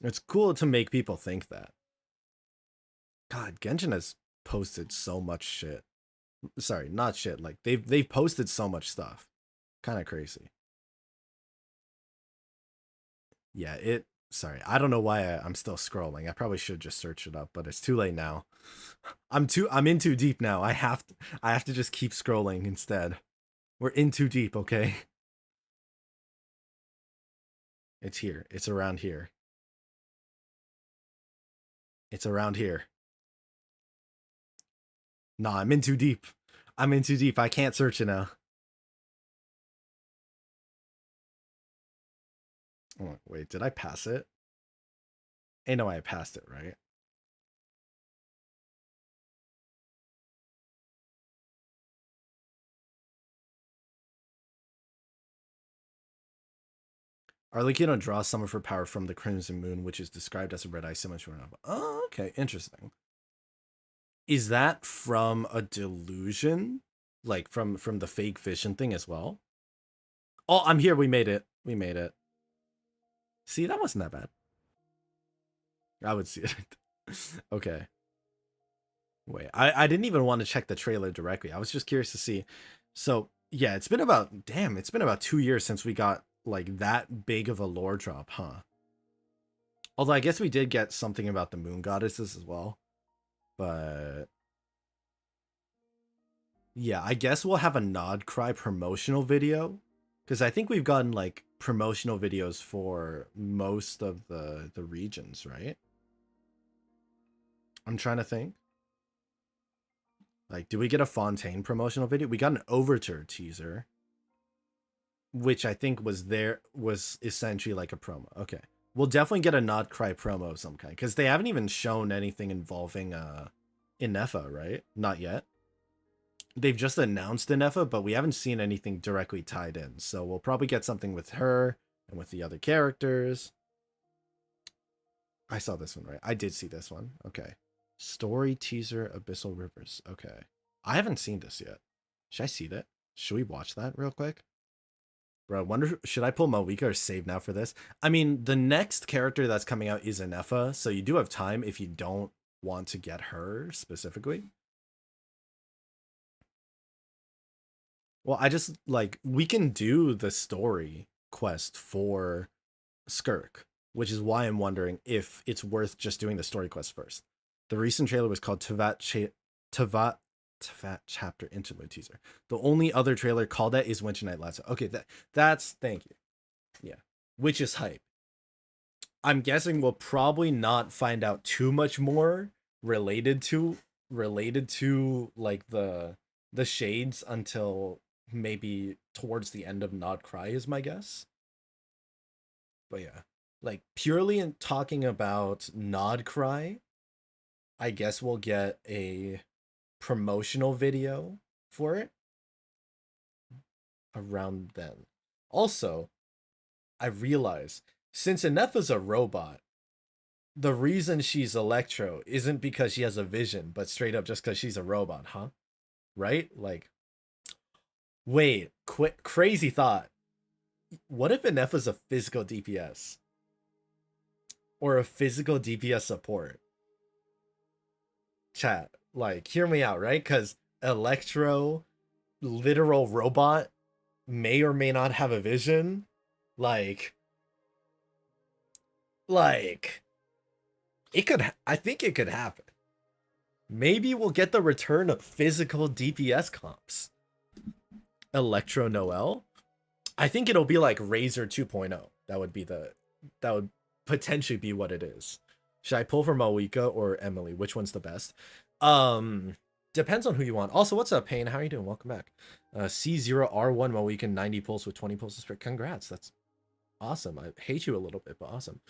It's cool to make people think that. God, Genshin has posted so much shit. Sorry, not shit. Like they've posted so much stuff. Kind of crazy. Yeah, sorry. I don't know why I'm still scrolling. I probably should just search it up, but it's too late now. I'm in too deep now. I have to just keep scrolling instead. We're in too deep, okay? It's here. It's around here. It's around here. Nah, I'm in too deep. I'm in too deep. I can't search it now. Oh, wait, did I pass it? Ain't no way I passed it, right? Arlecchino draws some of her power from the Crimson Moon, which is described as a red eye similar to Renova. Oh, okay, interesting. Is that from a delusion? Like from the fake vision thing as well? Oh, I'm here. We made it. We made it. See, that wasn't that bad. I would see it. Okay. Wait, I didn't even want to check the trailer directly. I was just curious to see. So, yeah, it's been about 2 years since we got like that big of a lore drop, huh? Although I guess we did get something about the moon goddesses as well. But yeah, I guess we'll have a Nod Cry promotional video, because I think we've gotten like promotional videos for most of the regions, right? I'm trying to think. Like, do we get a Fontaine promotional video? We got an Overture teaser, which I think was essentially like a promo. Okay. We'll definitely get a Nod Cry promo of some kind, because they haven't even shown anything involving Inefa, right? Not yet. They've just announced Inefa, but we haven't seen anything directly tied in. So we'll probably get something with her and with the other characters. I saw this one, right? I did see this one. Okay. Story teaser, Abyssal Rivers. Okay. I haven't seen this yet. Should I see that? Should we watch that real quick? Bro, I wonder, should I pull Malika or save now for this? I mean, the next character that's coming out is Inefa, so you do have time if you don't want to get her specifically. Well, I just, like, we can do the story quest for Skirk, which is why I'm wondering if it's worth just doing the story quest first. The recent trailer was called Teyvat Chapter Interlude Teaser. The only other trailer called that is Winter Night Last. Okay, that's thank you. Yeah, which is hype. I'm guessing we'll probably not find out too much more related to like the shades until maybe towards the end of Nod Cry is my guess. But yeah, like purely in talking about Nod Cry, I guess we'll get a promotional video for it around then. Also, I realize since Inefa's a robot, the reason she's Electro isn't because she has a vision, but straight up just because she's a robot, huh? Right? Like, wait, crazy thought. What if Inefa's a physical DPS? Or a physical DPS support? Chat, like, hear me out, right? Because Electro, literal robot, may or may not have a vision. Like, it could, I think it could happen. Maybe we'll get the return of physical DPS comps. Electro Noel? I think it'll be like Razor 2.0. That would potentially be what it is. Should I pull for Moika or Emily? Which one's the best? Depends on who you want. Also, what's up, Payne? How are you doing? Welcome back. C0R1 Moika 90 pulls with 20 pulls of spirit. Congrats. That's awesome. I hate you a little bit, but awesome.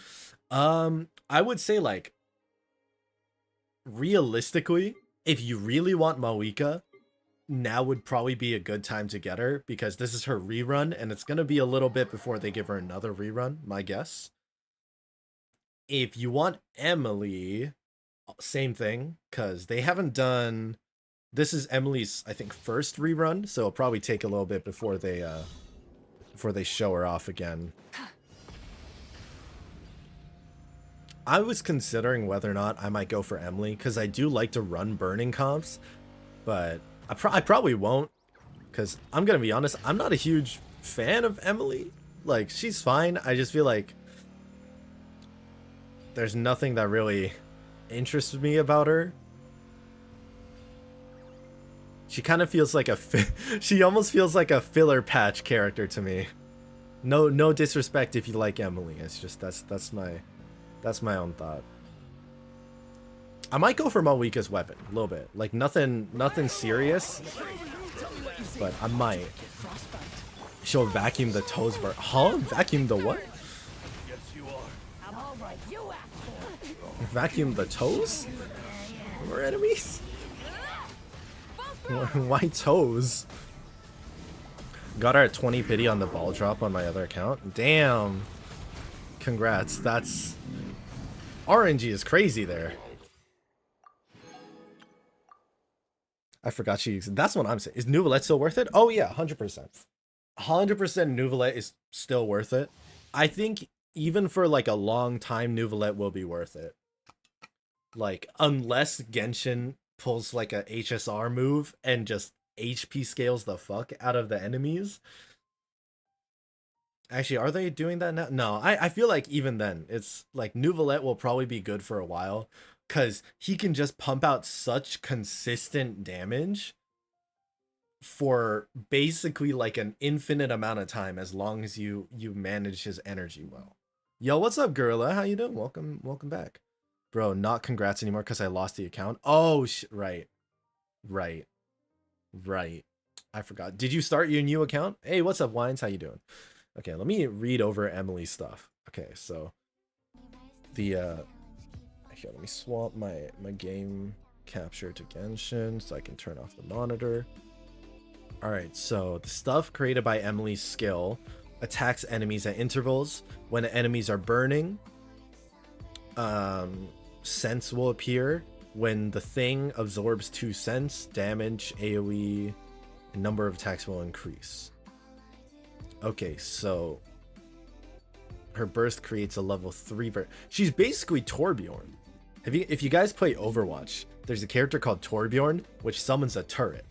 I would say, like, realistically, if you really want Moika, now would probably be a good time to get her, because this is her rerun, and it's going to be a little bit before they give her another rerun, my guess. If you want Emily, same thing, because they haven't done... This is Emily's, I think, first rerun, so it'll probably take a little bit before they show her off again. I was considering whether or not I might go for Emily, because I do like to run burning comps, but I probably won't, because I'm going to be honest, I'm not a huge fan of Emily. Like, she's fine. I just feel like there's nothing that really interests me about her. She kind of feels like she almost feels like a filler patch character to me. No disrespect if you like Emily. It's just that's my own thought. I might go for Moika's weapon a little bit. Like nothing serious, but I might. She'll vacuum the toes. Huh? Vacuum the what? Vacuum the toes? More enemies? Why toes? Got her at 20 pity on the ball drop on my other account. Damn. Congrats. That's... RNG is crazy there. I forgot she... That's what I'm saying. Is Nouvelette still worth it? Oh yeah, 100%. 100% Nouvelette is still worth it. I think even for like a long time, Nouvelette will be worth it. Like, unless Genshin pulls like a HSR move and just HP scales the fuck out of the enemies. Actually, are they doing that now? No, I feel like even then, it's like Nouvelette will probably be good for a while, because he can just pump out such consistent damage for basically like an infinite amount of time, as long as you manage his energy well. Yo, what's up, Gorilla? How you doing? Welcome back. Bro, not congrats anymore because I lost the account. Oh, right. I forgot. Did you start your new account? Hey, what's up, Wines? How you doing? Okay, let me read over Emily's stuff. Okay, so the here, let me swap my game capture to Genshin so I can turn off the monitor. All right, so the stuff created by Emily's skill attacks enemies at intervals. When enemies are burning, sense will appear. When the thing absorbs 2 sense, damage, AoE, and number of attacks will increase. Okay, so her burst creates a level 3 she's basically Torbjorn. If you guys play Overwatch, there's a character called Torbjorn which summons a turret,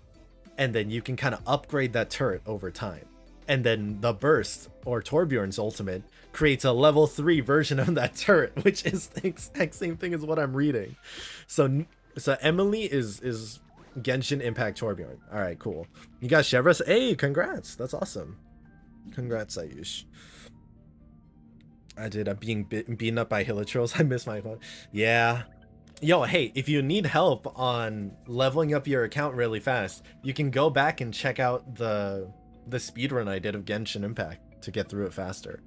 and then you can kind of upgrade that turret over time. And then the burst, or Torbjorn's ultimate, creates a level 3 version of that turret, which is the exact same thing as what I'm reading. So Emily is Genshin Impact Torbjorn. All right, cool. You got Chevrolet. Hey, congrats. That's awesome. Congrats, Ayush. I did. I'm being beaten up by Hilichurls. I missed my phone. Yeah. Yo, hey, if you need help on leveling up your account really fast, you can go back and check out the speedrun I did of Genshin Impact to get through it faster.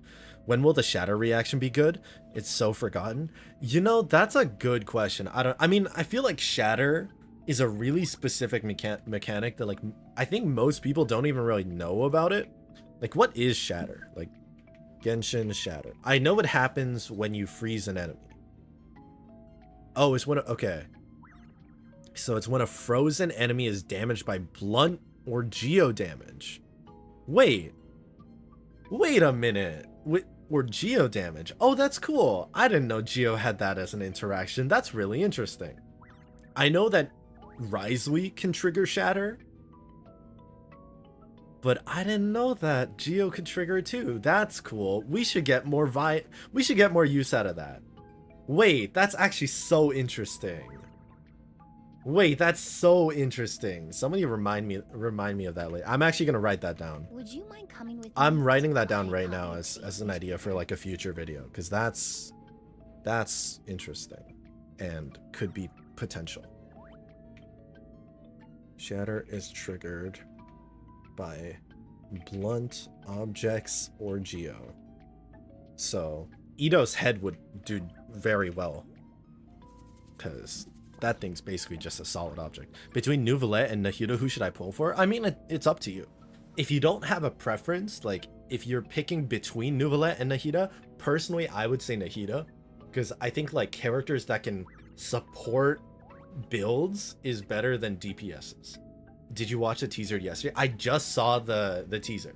When will the shatter reaction be good? It's so forgotten. You know, that's a good question. I mean, I feel like shatter is a really specific mechanic that, like, I think most people don't even really know about it. Like, what is shatter? Like, Genshin shatter. I know it happens when you freeze an enemy. Oh, it's when okay. So it's when a frozen enemy is damaged by blunt or geo damage. Wait a minute. Or geo damage. Oh, that's cool. I didn't know geo had that as an interaction. That's really interesting. I know that Rizui can trigger shatter, but I didn't know that geo could trigger it too. That's cool. We should get more use out of that. Wait, that's actually so interesting. Wait, that's so interesting. Somebody remind me of that later. I'm actually gonna write that down. Would you mind coming with I'm me writing to that down buy a right now copy of as an idea for like a future video, because that's interesting and could be potential. Shatter is triggered by blunt objects or geo. So Ito's head would do very well, because that thing's basically just a solid object. Between Neuvillette and Nahida, who should I pull for? I mean, it's up to you. If you don't have a preference, like if you're picking between Neuvillette and Nahida, personally, I would say Nahida, because I think like characters that can support builds is better than DPSs. Did you watch the teaser yesterday? I just saw the teaser.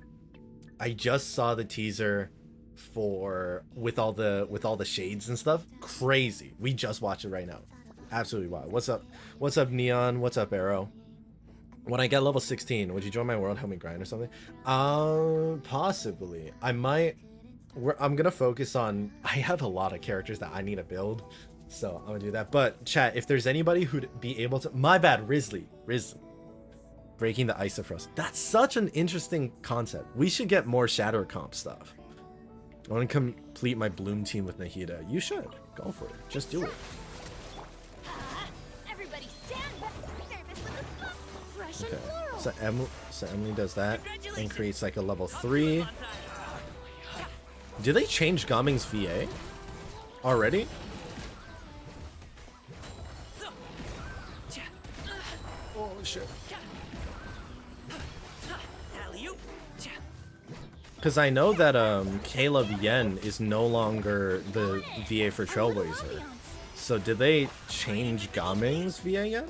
I just saw the teaser for with all the shades and stuff. Crazy. We just watched it right now. Absolutely wild. What's up Neon? What's up Arrow? When I get level 16, would you join my world, help me grind or something? Possibly. I'm gonna focus on, I have a lot of characters that I need to build, so I'm gonna do that. But chat, if there's anybody who'd be able to, my bad, Risley breaking the ice of frost. That's such an interesting concept. We should get more Shadow comp stuff. I want to complete my Bloom team with Nahida. You should go for it. Just do it. Everybody stand back. Service with a spot. Fresh Okay. and floral. So Emily does that and creates like a level 3. Did they change Gaming's VA already? Oh shit. Because I know that Caleb Yen is no longer the VA for Trailblazer. So did they change Gaming's VA yet?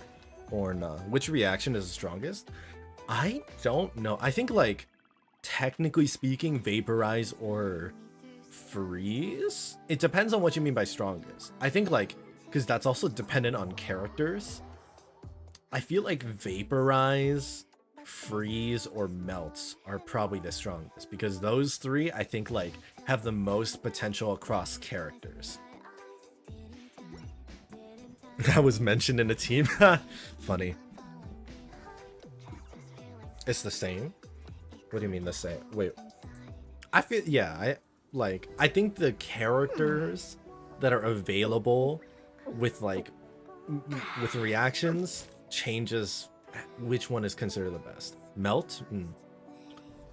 Or not? Which reaction is the strongest? I don't know. I think like technically speaking, vaporize or freeze? It depends on what you mean by strongest. I think like, because that's also dependent on characters. I feel like vaporize, freeze, or melts are probably the strongest, because those three I think like have the most potential across characters. That was mentioned in a team. Funny. It's the same. What do you mean the same? Wait, I feel, yeah, I think the characters that are available with like with reactions changes which one is considered the best. Melt?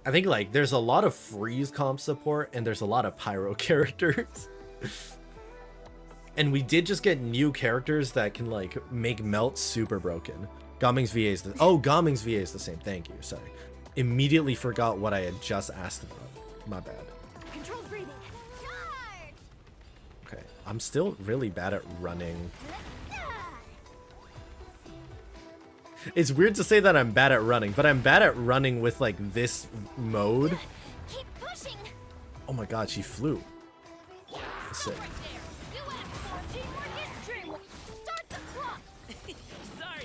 I think like there's a lot of freeze comp support and there's a lot of pyro characters. And we did just get new characters that can like make melt super broken. Gaming's VA is Gaming's VA is the same. Thank you. Sorry. Immediately forgot what I had just asked about. My bad. Controlled breathing. Charge! Okay. I'm still really bad at running. It's weird to say that I'm bad at running, but I'm bad at running with like this mode. Keep pushing. Oh my god, she flew. Sick.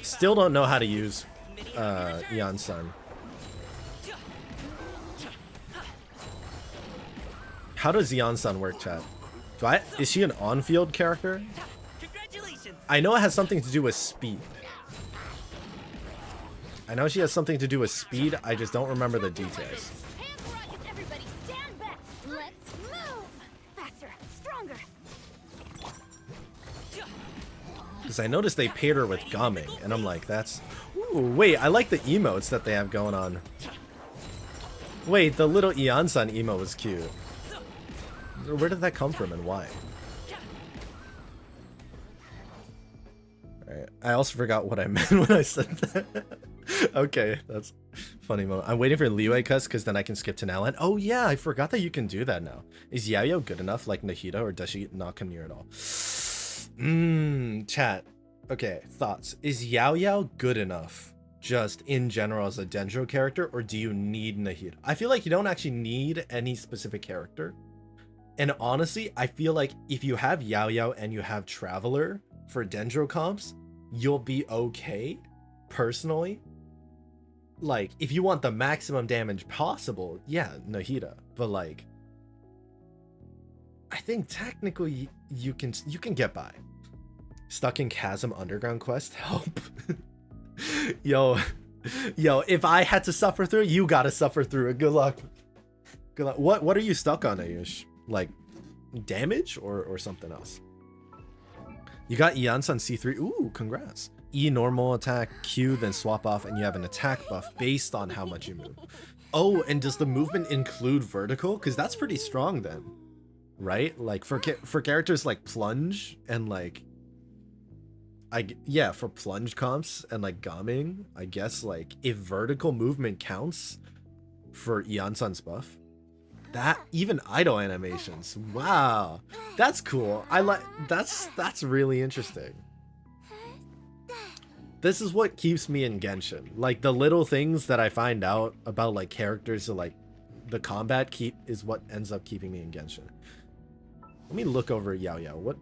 Still don't know how to use Eon's son. How does Eon's son work, chat? Is she an on-field character? I know it has something to do with speed. I know she has something to do with speed, I just don't remember the details. Everybody stand back. Let's move. Faster, stronger. Because I noticed they paired her with Gaming, and I'm like, that's... Ooh, wait, I like the emotes that they have going on. Wait, the little Eon-san emo was cute. Where did that come from and why? Alright, I also forgot what I meant when I said that. Okay, that's funny moment. I'm waiting for Leeway cuts because then I can skip to Natlan. Oh yeah, I forgot that you can do that now. Is Yaoyao good enough like Nahida, or does she not come near at all? Chat. Okay, thoughts. Is Yaoyao good enough just in general as a Dendro character, or do you need Nahida? I feel like you don't actually need any specific character. And honestly, I feel like if you have Yaoyao and you have Traveler for Dendro comps, you'll be okay, personally. Like, if you want the maximum damage possible, yeah, Nahida. But like, I think technically you can get by. Stuck in Chasm Underground quest? Help. Yo, if I had to suffer through it, you gotta suffer through it. Good luck. Good luck. What are you stuck on, Ayush? Like, damage or something else? You got Eons on C3. Ooh, congrats. E normal attack, Q, then swap off, and you have an attack buff based on how much you move. Oh, and does the movement include vertical? Because that's pretty strong then, right? Like for characters like Plunge and like, yeah, for Plunge comps and like Gaming, I guess like if vertical movement counts for Eonsun's buff, that even idle animations, wow, that's cool. I like that's really interesting. This is what keeps me in Genshin. Like the little things that I find out about like characters, so like the combat is what ends up keeping me in Genshin. Let me look over Yao Yao. What?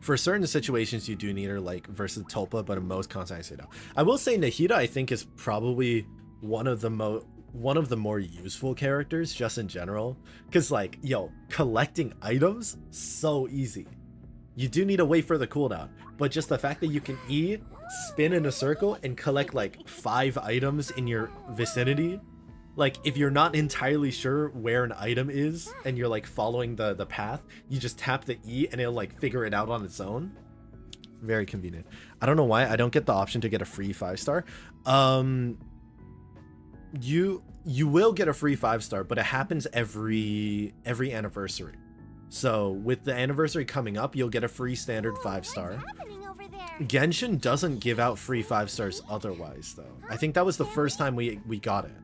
For certain situations, you do need her like versus Tulpa, but in most contexts, I say no. I will say Nahida, I think, is probably one of the more useful characters just in general. Cause like, yo, collecting items, so easy. You do need to wait for the cooldown, but just the fact that you can E, spin in a circle, and collect like 5 items in your vicinity. Like if you're not entirely sure where an item is and you're like following the path, you just tap the E and it'll like figure it out on its own. Very convenient. I don't know why I don't get the option to get a free 5-star. You will get a free 5-star, but it happens every anniversary. So with the anniversary coming up, you'll get a free standard 5-star. Genshin doesn't give out free 5-stars otherwise, though. I think that was the first time we got it,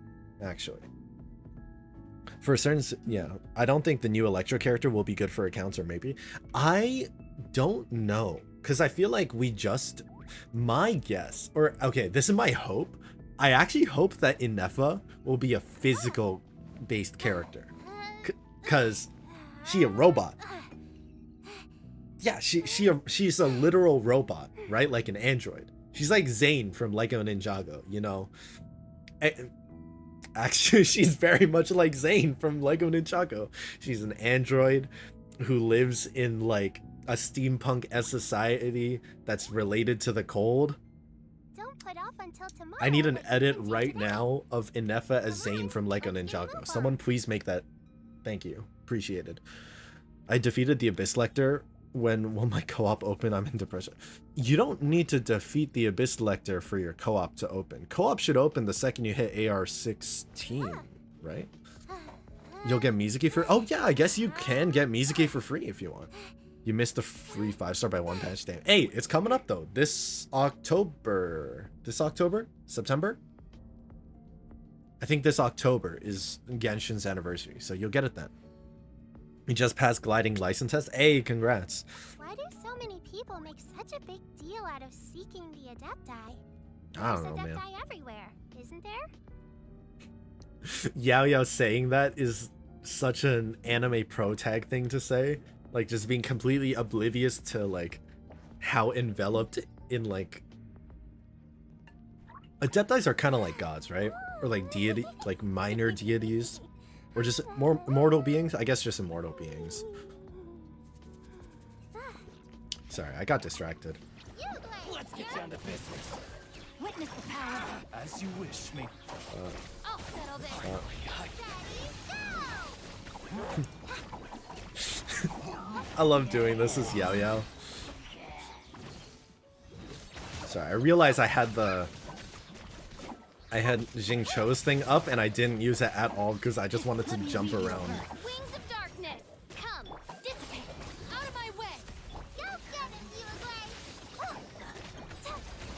actually. For certain, yeah, I don't think the new Electro character will be good for accounts, or maybe. I don't know, because I feel like my guess, or okay, this is my hope. I actually hope that Inefa will be a physical-based character, because she a robot. Yeah, she's a literal robot, right? Like an android. She's like Zane from Lego Ninjago, you know? Actually, she's very much like Zane from Lego Ninjago. She's an android who lives in like a steampunk-esque society that's related to the cold. Don't put off until tomorrow. I need an edit right now of Inefa as Zane from Lego Ninjago. Someone please make that. Thank you. Appreciated. I defeated the Abyss Lector. When will my co-op open? I'm in depression. You don't need to defeat the Abyss Lector for your co-op to open. Co-op should open the second you hit AR 16, right? You'll get Mizuki for... Oh yeah, I guess you can get Mizuki for free if you want. You missed the free 5-star by 1 patch. Damn. Hey, it's coming up though. This October? September? I think this October is Genshin's anniversary, so you'll get it then. We just passed gliding license test. Hey, congrats. Why do so many people make such a big deal out of seeking the Adepti? I don't know, There's man. Adepti everywhere, isn't there? Yao Yao saying that is such an anime pro tag thing to say. Like, just being completely oblivious to, like, how enveloped in, like... Adeptis are kind of like gods, right? Or, like, deity, like, minor deities. Or just more mortal beings? I guess just immortal beings. Sorry, I got distracted. Let's get down to business. Witness the power. As you wish, me. I'll settle this. I love doing this as Yao Yao. Sorry, I realized I had Jing Cho's thing up and I didn't use it at all because I just wanted to jump around. Wings of darkness, come, dissipate, out of my way. You'll get it, you away.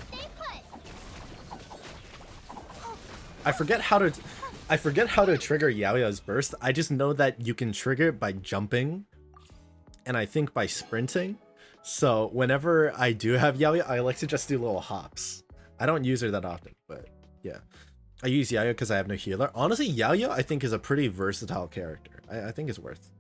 Stay put. I forget how to trigger Yao Yao's burst. I just know that you can trigger it by jumping, and I think by sprinting. So whenever I do have Yao Yao, I like to just do little hops. I don't use her that often, but yeah. I use Yao Yao because I have no healer. Honestly, Yao Yao I think is a pretty versatile character. I think it's worth.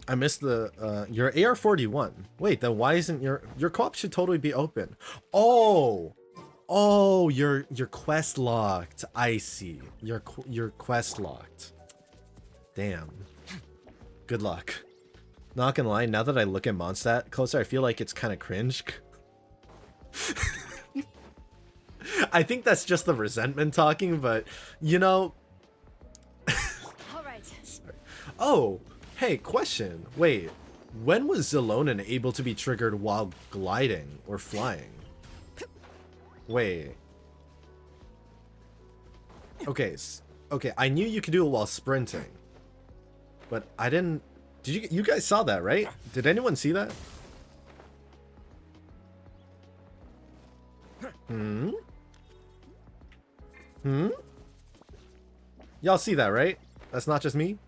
I missed the your AR-41. Wait, then why isn't your co-op should totally be open? Oh, you're quest locked. I see. You're quest locked. Damn. Good luck. Not gonna lie, now that I look at Mondstadt closer, I feel like it's kind of cringe. I think that's just the resentment talking, but you know. All right. Oh, hey, question. Wait, when was Zelonin able to be triggered while gliding or flying? Wait. Okay, okay, I knew you could do it while sprinting, but I didn't. Did you guys saw that, right? Did anyone see that? Hmm? Hmm? Y'all see that, right? That's not just me?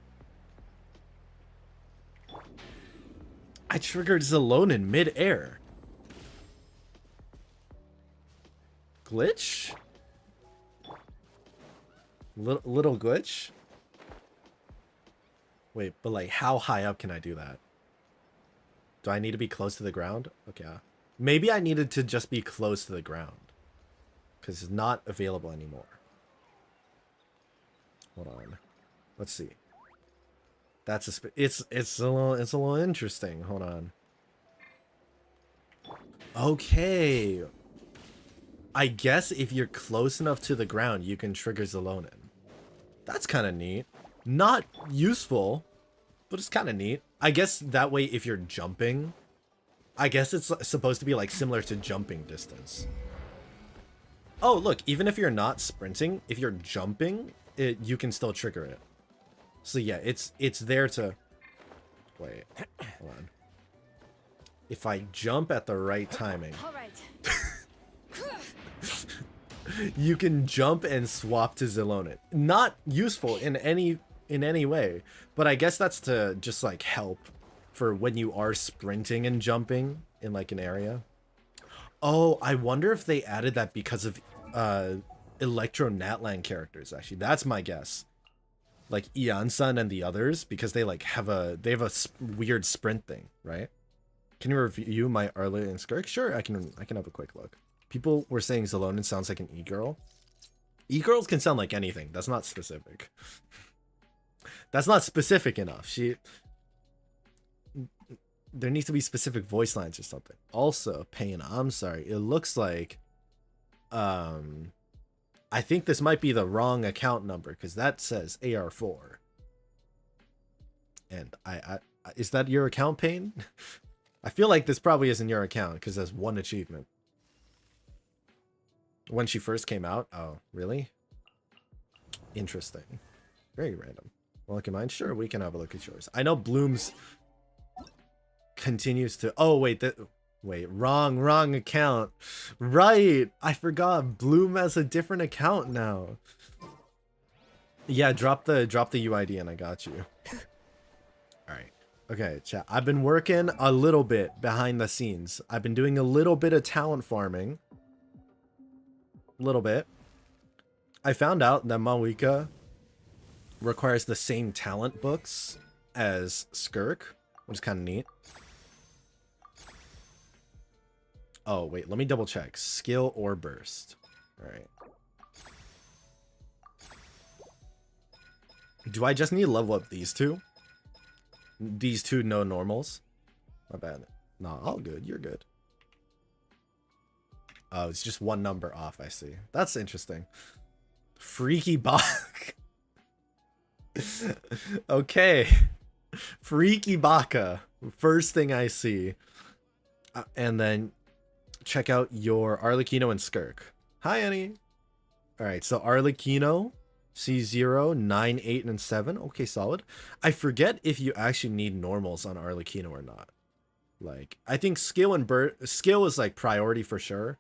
I triggered Zelonin mid-air. Glitch? Little glitch? Wait, but like, how high up can I do that? Do I need to be close to the ground? Okay. Maybe I needed to just be close to the ground. Because it's not available anymore. Hold on. Let's see. That's a it's a little interesting. Hold on. Okay. I guess if you're close enough to the ground, you can trigger Zelonin. That's kind of neat. Not useful, but it's kind of neat. I guess that way if you're jumping, I guess it's supposed to be like similar to jumping distance. Oh, look, even if you're not sprinting, if you're jumping, you can still trigger it. So yeah, it's there to... Wait, hold on. If I jump at the right timing... All right. You can jump and swap to Zelonin. Not useful in any way, but I guess that's to just like help for when you are sprinting and jumping in like an area. Oh, I wonder if they added that because of Electro Natlan characters. Actually, that's my guess. Like Ian-san and the others, because they like have a weird sprint thing, right? Can you review my Arla and Skirk? Sure, I can have a quick look. People were saying Zelonin sounds like an e-girl. E-girls can sound like anything. That's not specific. That's not specific enough. There needs to be specific voice lines or something. Also, Pain, I'm sorry. It looks like I think this might be the wrong account number because that says AR4. And I is that your account, Pain? I feel like this probably isn't your account because there's one achievement. When she first came out? Oh, really? Interesting. Very random. Well, look at mine. Sure, we can have a look at yours. I know Bloom's continues to... Oh, wait. Wait, wrong account. Right. I forgot. Bloom has a different account now. Yeah, drop the UID and I got you. All right. Okay, chat. I've been working a little bit behind the scenes. I've been doing a little bit of talent farming. Little bit. I found out that Mawika requires the same talent books as Skirk, which is kind of neat. Oh, wait, let me double check. Skill or burst. All right. Do I just need to level up these two? These two no normals? My bad. Nah, all good. You're good. Oh, it's just one number off, I see. That's interesting. Freaky Baka. Okay. Freaky Baka. First thing I see. And then check out your Arlecchino and Skirk. Hi, Annie. Alright, so Arlecchino, C0, 9, 8, and 7. Okay, solid. I forget if you actually need normals on Arlecchino or not. Like, I think skill is like priority for sure.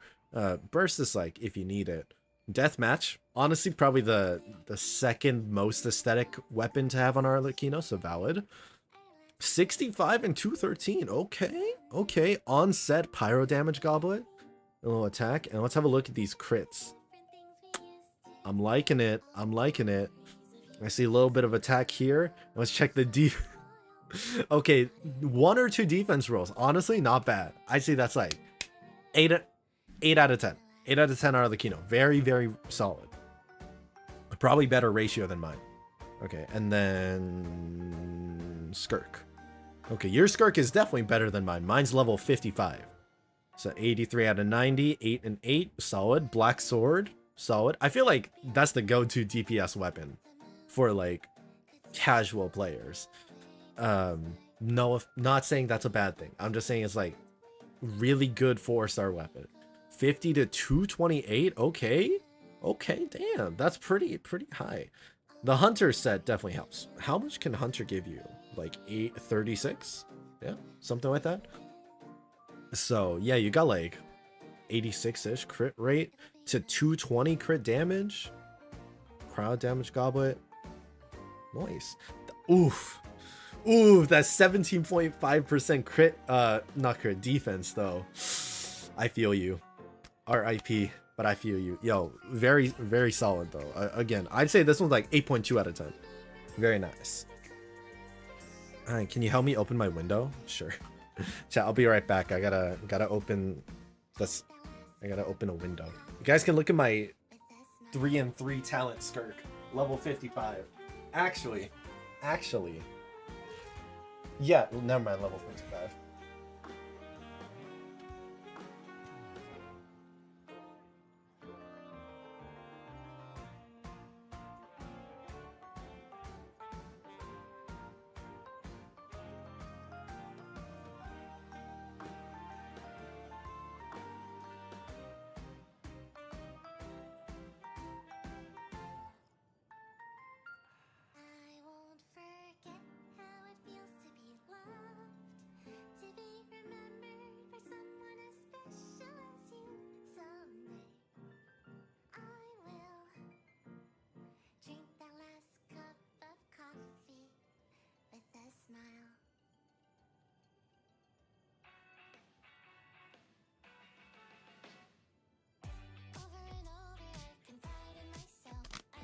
Burst is like if you need it. Deathmatch, honestly, probably the second most aesthetic weapon to have on Arlecchino, so valid. 65 and 213. Okay. On set pyro damage goblet. A little attack, and let's have a look at these crits. I'm liking it. I see a little bit of attack here. Let's check the deep. Okay, 1 or 2 defense rolls. Honestly, not bad. I'd say that's like 8 out of 10. 8 out of 10 Arlecchino. Very, very solid. Probably better ratio than mine. Okay, and then Skirk. Okay, your Skirk is definitely better than mine. Mine's level 55. So 83 out of 90, 8 and 8, solid. Black Sword, solid. I feel like that's the go-to DPS weapon for like casual players. No, not saying that's a bad thing. I'm just saying it's like really good 4-star weapon. 50 to 228, okay. Okay, damn, that's pretty high. The Hunter set definitely helps. How much can Hunter give you? Like 836? Yeah, something like that. So yeah, you got like 86-ish crit rate to 220 crit damage. Crowd damage goblet. Nice. Oof. Ooh, that's 17.5% crit, not crit, defense though. I feel you. RIP, but I feel you. Yo, very, very solid though. Again, I'd say this one's like 8.2 out of 10. Very nice. All right, can you help me open my window? Sure. Chat, I'll be right back. I gotta open this. I gotta open a window. You guys can look at my 3 and 3 talent Skirk, level 55. Actually. Yeah, never mind, level 55.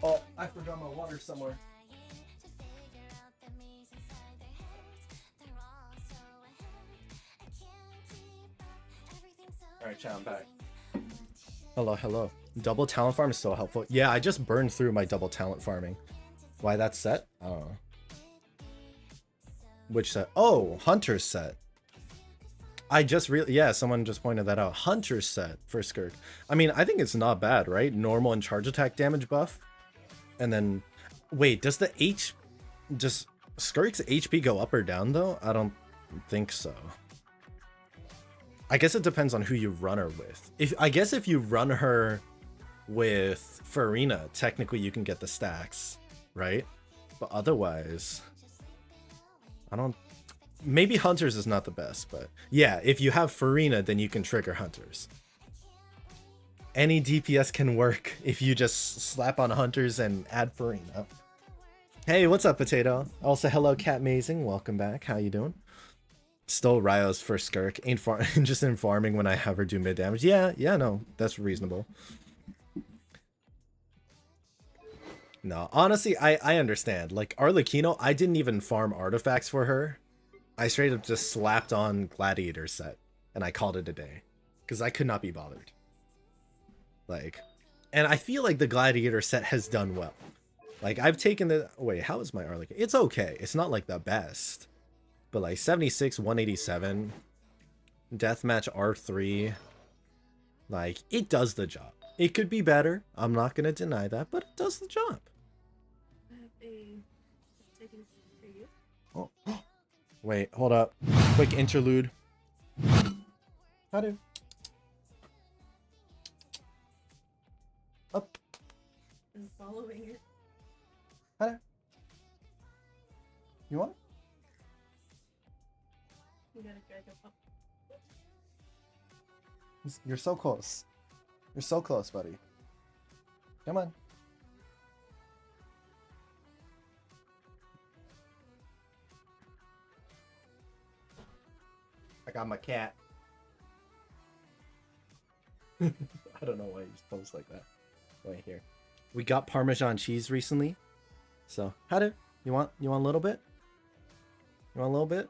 Oh, I forgot my water somewhere. Alright, chat, I'm back. Hello. Double talent farm is so helpful. Yeah, I just burned through my double talent farming. Why that's set? I don't know. Which set? Oh, Hunter's set. Yeah, someone just pointed that out. Hunter's set for Skirk. I mean, I think it's not bad, right? Normal and charge attack damage buff. And then, wait, does Skirk's HP go up or down though? I don't think so. I guess it depends on who you run her with. I guess if you run her with Farina, technically you can get the stacks, right? But otherwise, maybe Hunters is not the best, but yeah, if you have Farina, then you can trigger Hunters. Any DPS can work if you just slap on Hunters and add Farina. Hey, what's up, Potato? Also, hello, Cat Mazing. Welcome back. How you doing? Stole Ryo's for Skirk. Ain't just in farming when I have her do mid damage. Yeah, no, that's reasonable. No, honestly, I understand. Like, Arlecchino, I didn't even farm artifacts for her. I straight up just slapped on Gladiator set, and I called it a day. Because I could not be bothered. Like, and I feel like the Gladiator set has done well. Like, I've taken the... Wait, how is my Arlecchino? It's okay. It's not, like, the best. But, like, 76, 187. Deathmatch R3. Like, it does the job. It could be better. I'm not going to deny that, but it does the job. Oh. Wait, hold up. Quick interlude. How do? Up. I'm following it. How do? You want it? You gotta drag him up. You're so close. You're so close, buddy. Come on. I got my cat. I don't know why he just posed like that. Right here. We got Parmesan cheese recently. So, how do you want a little bit? You want a little bit?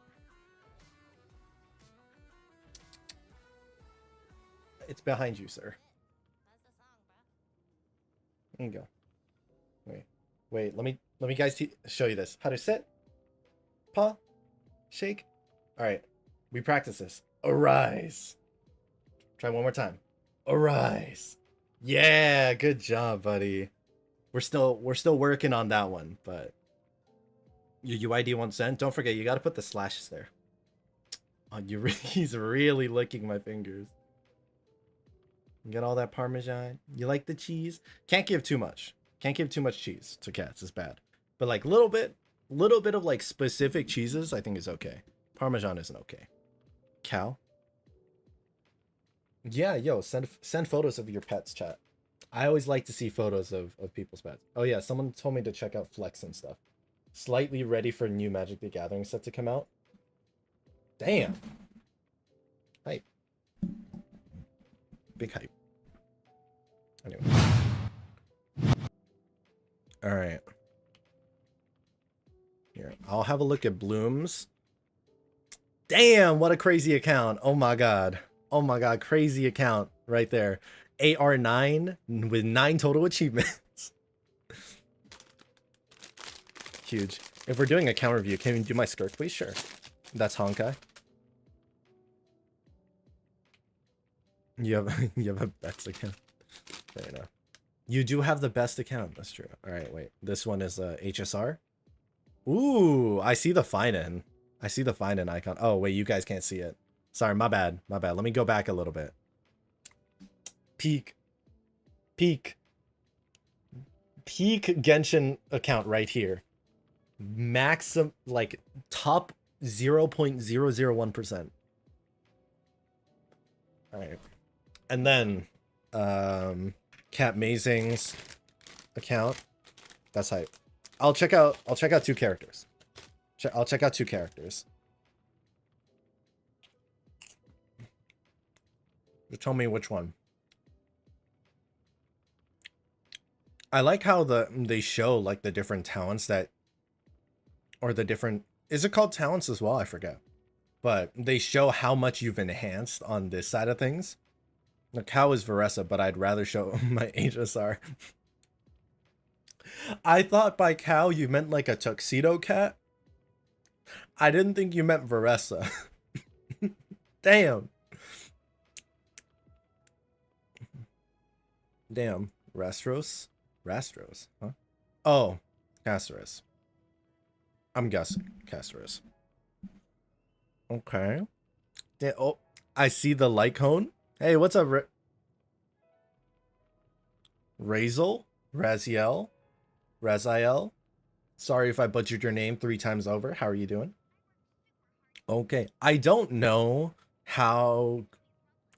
It's behind you, sir. There you go. Wait, let me guys show you this. How to sit, paw, shake, All right, we practice this. Arise. Try one more time. Arise. Yeah, good job, buddy. We're still working on that one, but your UID 1 cent. Don't forget, you got to put the slashes there. Oh, he's really licking my fingers. Get all that Parmesan. You like the cheese? Can't give too much. Can't give too much cheese to cats. It's bad. But like little bit of like specific cheeses, I think is okay. Parmesan isn't okay. Cow. Yeah, yo, send photos of your pets, chat. I always like to see photos of people's pets. Oh yeah, someone told me to check out Flex and stuff. Slightly ready for new Magic the Gathering set to come out. Damn. Hype. Big hype. Anyway. All right. Here, I'll have a look at Bloom's. Damn, what a crazy account. Oh my god. Oh my god, crazy account right there. AR9 with 9 total achievements. Huge. If we're doing a account review, can you do my skirt, please? Sure. That's Honkai. You have a best account. Fair enough. You do have the best account. That's true. All right, wait. This one is HSR. Ooh, I see the fine-in. I see the fine-in icon. Oh, wait, you guys can't see it. Sorry, my bad. My bad. Let me go back a little bit. Peak Genshin account right here. Maximum, like, top 0.001%. All right. And then, Cat Mazing's account. That's hype. I'll check out 2 characters. I'll check out 2 characters. Just tell me which one. I like how they show like the different talents that, or the different, is it called talents as well? I forget. But they show how much you've enhanced on this side of things. The cow is Varessa, but I'd rather show my HSR. I thought by cow you meant like a tuxedo cat. I didn't think you meant Varessa. Damn. Damn. Rastros? Rastros, huh? Oh, Caceres. I'm guessing Caceres. Okay. Oh, I see the light cone. Hey, what's up, Razel? Raziel? Raziel? Sorry if I butchered your name 3 times over. How are you doing? Okay. I don't know how,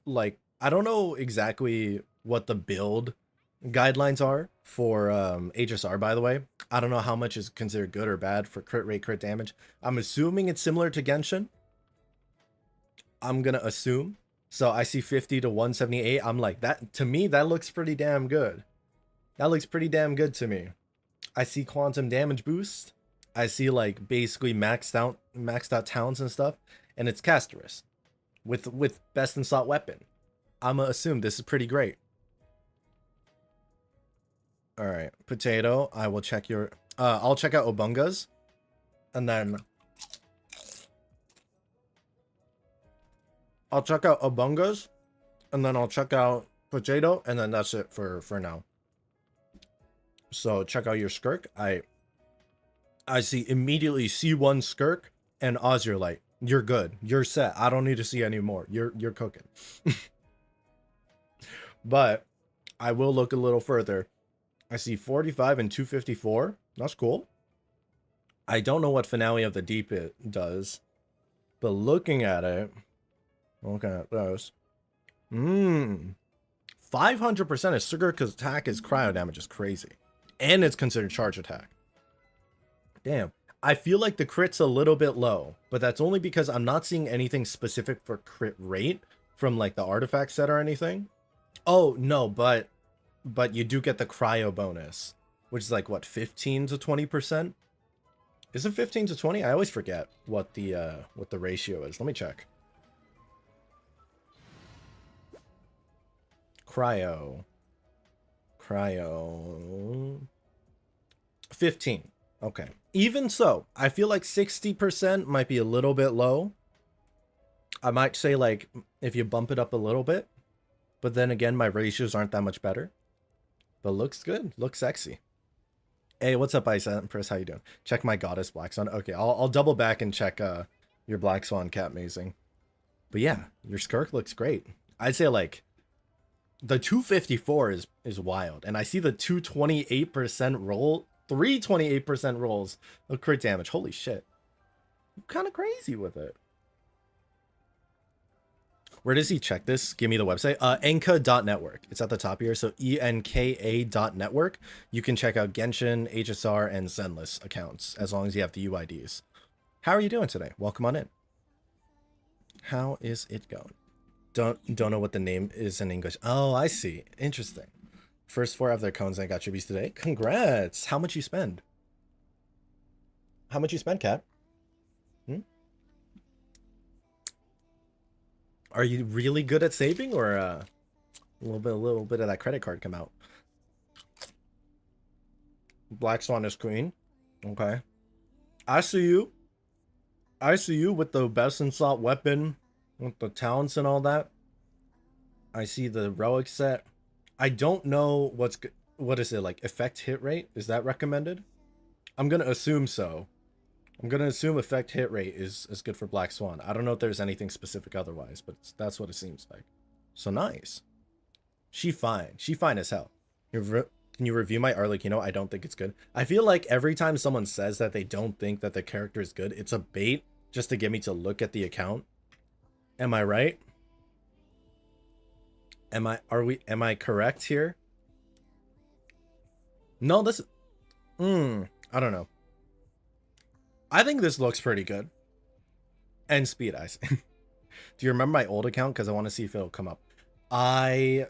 like, I don't know exactly what the build guidelines are for HSR, by the way. I don't know how much is considered good or bad for crit rate, crit damage. I'm assuming it's similar to Genshin. I'm gonna assume. So I see 50 to 178. I'm like, that to me, that looks pretty damn good. That looks pretty damn good to me. I see quantum damage boost. I see like basically maxed out talents and stuff, and it's Caceres with best in slot weapon. I'ma assume this is pretty great. All right, Potato. I will check your. I'll check out Obunga's, and then I'll check out Obunga's, and then I'll check out Potato, and then that's it for now. So check out your Skirk. I see immediately C1 Skirk and Ozurlite. You're good. You're set. I don't need to see any more. You're cooking. But I will look a little further. I see 45 and 254. That's cool. I don't know what Finale of the Deep it does, but looking at it, looking at those, 500% of Skirk's attack is cryo damage is crazy, and it's considered charge attack. Damn. I feel like the crit's a little bit low, but that's only because I'm not seeing anything specific for crit rate from like the artifact set or anything. Oh, no, but you do get the cryo bonus, which is like what, 15 to 20%? Is it 15 to 20? I always forget what the ratio is. Let me check. Cryo 15. Okay. Even so, I feel like 60% might be a little bit low I might say like if you bump it up a little bit, but then again, my ratios aren't that much better. But looks good, looks sexy. Hey, what's up, Ice Empress? How you doing? Check my Goddess Black Swan. Okay, I'll double back and check your Black Swan cat mazing. But yeah, your Skirk looks great. I'd say like the 254 is wild, and I see the 228% roll, 328% rolls of crit damage. Holy shit, I'm kind of crazy with it. Where does he check this? Give me the website. Enka.network. It's at the top here. So ENKA.network. You can check out Genshin, HSR, and Zenless accounts as long as you have the UIDs. How are you doing today? Welcome on in. How is it going? Don't know what the name is in English. Oh, I see. Interesting. First 4 of their cones I got tributes today. Congrats. How much you spend? How much you spend, Cat? Are you really good at saving, or a little bit of that credit card come out? Black Swan is queen. Okay. I see you. I see you with the best assault weapon, with the talents and all that. I see the relic set. I don't know what is it like, effect hit rate? Is that recommended? I'm gonna assume so. I'm gonna assume effect hit rate is good for Black Swan. I don't know if there's anything specific otherwise, but that's what it seems like. So nice. She fine. She fine as hell. Can you review my Arlecchino? I don't think it's good. I feel like every time someone says that they don't think that the character is good, it's a bait just to get me to look at the account. Am I right? Am I correct here? No, this I don't know. I think this looks pretty good. And speed eyes. Do you remember my old account? Because I want to see if it'll come up. I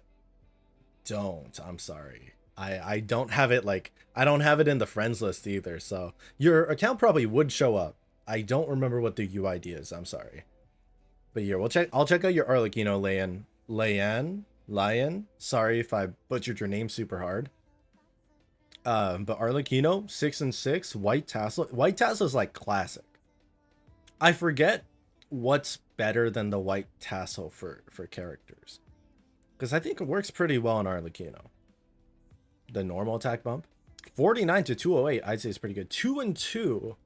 don't. I'm sorry. I don't have it like, I don't have it in the friends list either. So your account probably would show up. I don't remember what the UID is. I'm sorry. But yeah, I'll check out your Arlecchino, Lion. Sorry if I butchered your name super hard. But Arlecchino, 6 and 6, white tassel. White tassel is like classic. I forget what's better than the white tassel for characters, because I think it works pretty well on Arlecchino. The normal attack bump, 49 to 208, I'd say is pretty good. 2 and 2,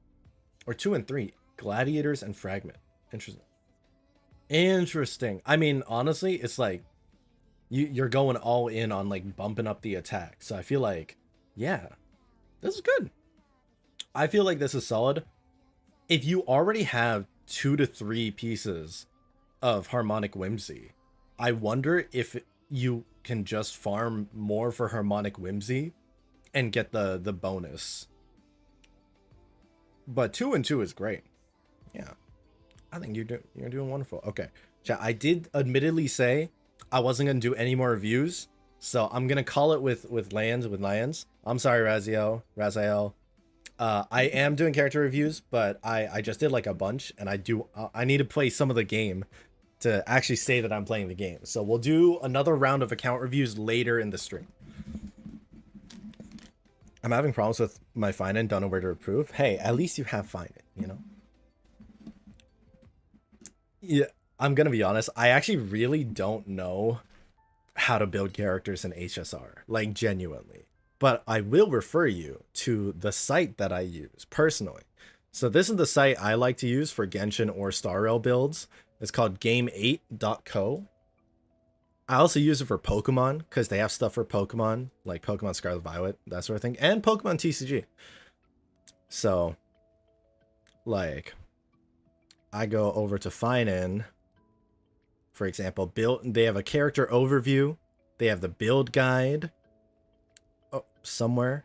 or 2 and 3, gladiators and fragment. Interesting. I mean, honestly, it's like you're going all in on like bumping up the attack. So I feel like, yeah, this is good. I feel like this is solid. If you already have 2 to 3 pieces of Harmonic Whimsy, I wonder if you can just farm more for Harmonic Whimsy and get the bonus. But 2 and 2 is great. Yeah, I think you're doing wonderful. Okay, chat, I did admittedly say I wasn't gonna do any more reviews, so I'm gonna call it with Lions. I'm sorry, Raziel. I am doing character reviews, but I just did like a bunch, and I need to play some of the game to actually say that I'm playing the game. So we'll do another round of account reviews later in the stream. I'm having problems with my Finan, don't know where to approve. Hey, at least you have Finan, you know? Yeah, I'm gonna be honest, I actually really don't know how to build characters in HSR, like genuinely. But I will refer you to the site that I use personally. So this is the site I like to use for Genshin or Star Rail builds. It's called game8.co. I also use it for Pokemon because they have stuff for Pokemon, like Pokemon Scarlet Violet, that sort of thing, and Pokemon TCG. So, like, I go over to Finan, for example, they have a character overview, they have the build guide. Oh, somewhere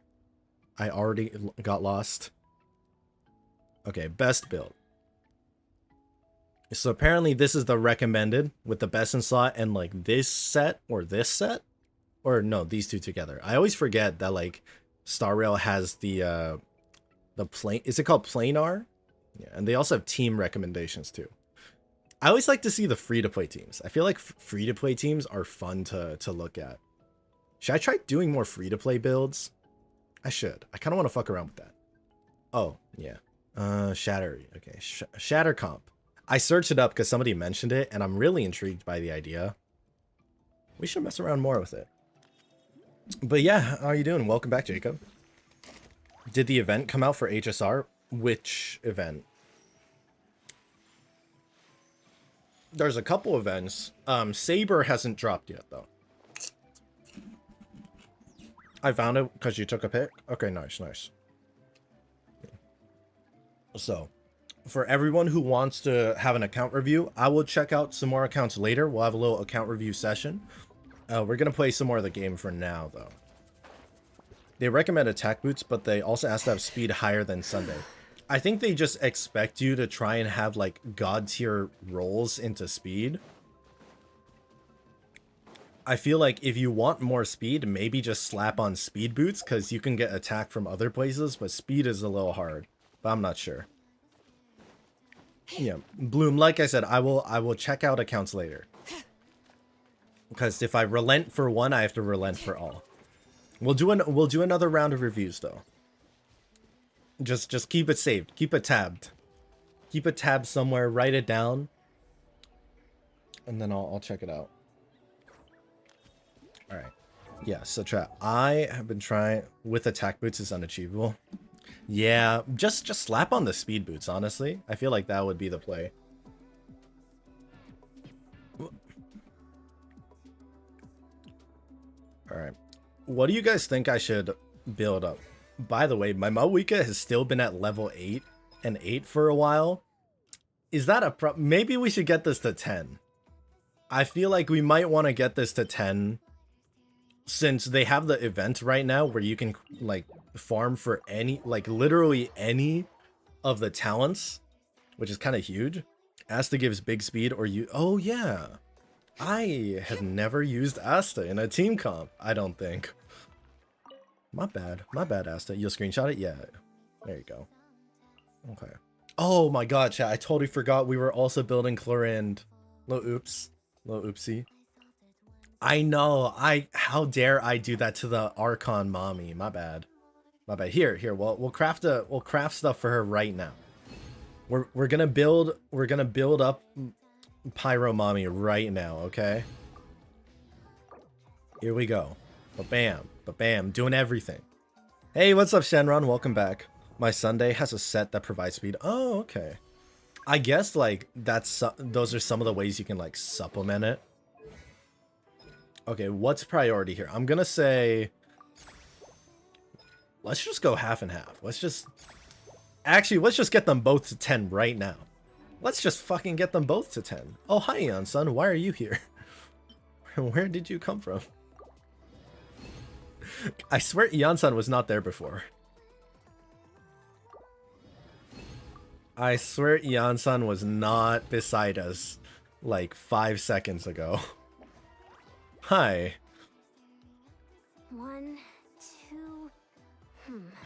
I already got lost. Okay, best build. So apparently this is the recommended with the best in slot and like this set, or no, these two together. I always forget that like Star Rail has the plane, is it called planar? Yeah, and they also have team recommendations too. I always like to see the free-to-play teams. I feel like free-to-play teams are fun to look at. Should I try doing more free-to-play builds? I should. I kind of want to fuck around with that. Oh, yeah. Shatter. Okay. Shatter comp. I searched it up because somebody mentioned it, and I'm really intrigued by the idea. We should mess around more with it. But yeah, how are you doing? Welcome back, Jacob. Did the event come out for HSR? Which event? There's a couple events. Saber hasn't dropped yet, though. I found it because you took a pic? Okay, nice, nice. So, for everyone who wants to have an account review, I will check out some more accounts later. We'll have a little account review session. We're going to play some more of the game for now, though. They recommend attack boots, but they also ask to have speed higher than Sunday. I think they just expect you to try and have, like, god tier rolls into speed. I feel like if you want more speed, maybe just slap on speed boots, because you can get attack from other places, but speed is a little hard. But I'm not sure. Yeah, Bloom, like I said, I will check out accounts later. Because if I relent for one, I have to relent for all. We'll do another round of reviews though. Just keep it saved. Keep it tabbed. Keep it tabbed somewhere, write it down. And then I'll check it out. Alright. Yeah, so chat. I have been trying with attack boots is unachievable. Yeah, just slap on the speed boots, honestly. I feel like that would be the play. Alright. What do you guys think I should build up? By the way, my Mawika has still been at level 8 and 8 for a while. Is that a maybe we should get this to 10. I feel like we might want to get this to 10 since they have the event right now where you can like farm for any, like literally any of the talents, which is kind of huge. Asta gives big speed or you, oh yeah. I have never used Asta in a team comp, I don't think. My bad, Asta. You'll screenshot it? Yeah, there you go. Okay. Oh my god, chat, I totally forgot we were also building Chlorinde. Little oops. Little oopsie. I know, how dare I do that to the Archon mommy, my bad. My bad. Here, we'll craft stuff for her right now. We're gonna build up Pyro mommy right now, okay? Here we go. Ba-bam, ba-bam, doing everything. Hey, what's up, Shenron? Welcome back. My Sunday has a set that provides speed. Oh, okay. I guess like those are some of the ways you can like supplement it. Okay, what's priority here? I'm gonna say let's just go half and half. Let's just get them both to 10 right now. Let's just fucking get them both to 10. Oh, hi, Yansun. Why are you here? Where did you come from? I swear Yansun was not there before. I swear Yansun was not beside us like 5 seconds ago. Hi. 1, 2.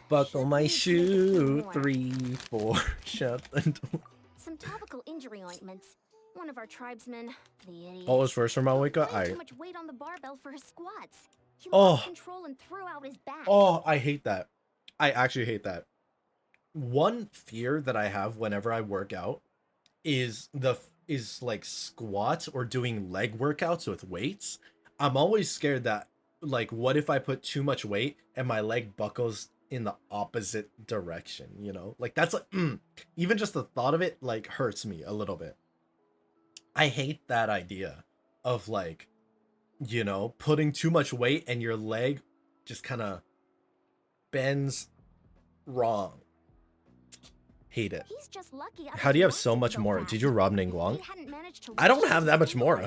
Buckle my shoe. 3, 4. Shut the door. Some topical injury ointments. One of our tribesmen, the idiot. What was first from Mawika? Too much weight on the barbell for his squats. He Oh. lost control and threw out his back. Oh, I hate that. I actually hate that. One fear that I have whenever I work out is like squats or doing leg workouts with weights. I'm always scared that like what if I put too much weight and my leg buckles in the opposite direction, you know? Like that's like even just the thought of it like hurts me a little bit. I hate that idea of like, you know, putting too much weight and your leg just kind of bends wrong. Hate it. He's just lucky. How do you have so much more? Did you rob Ningguang? I don't have that much more.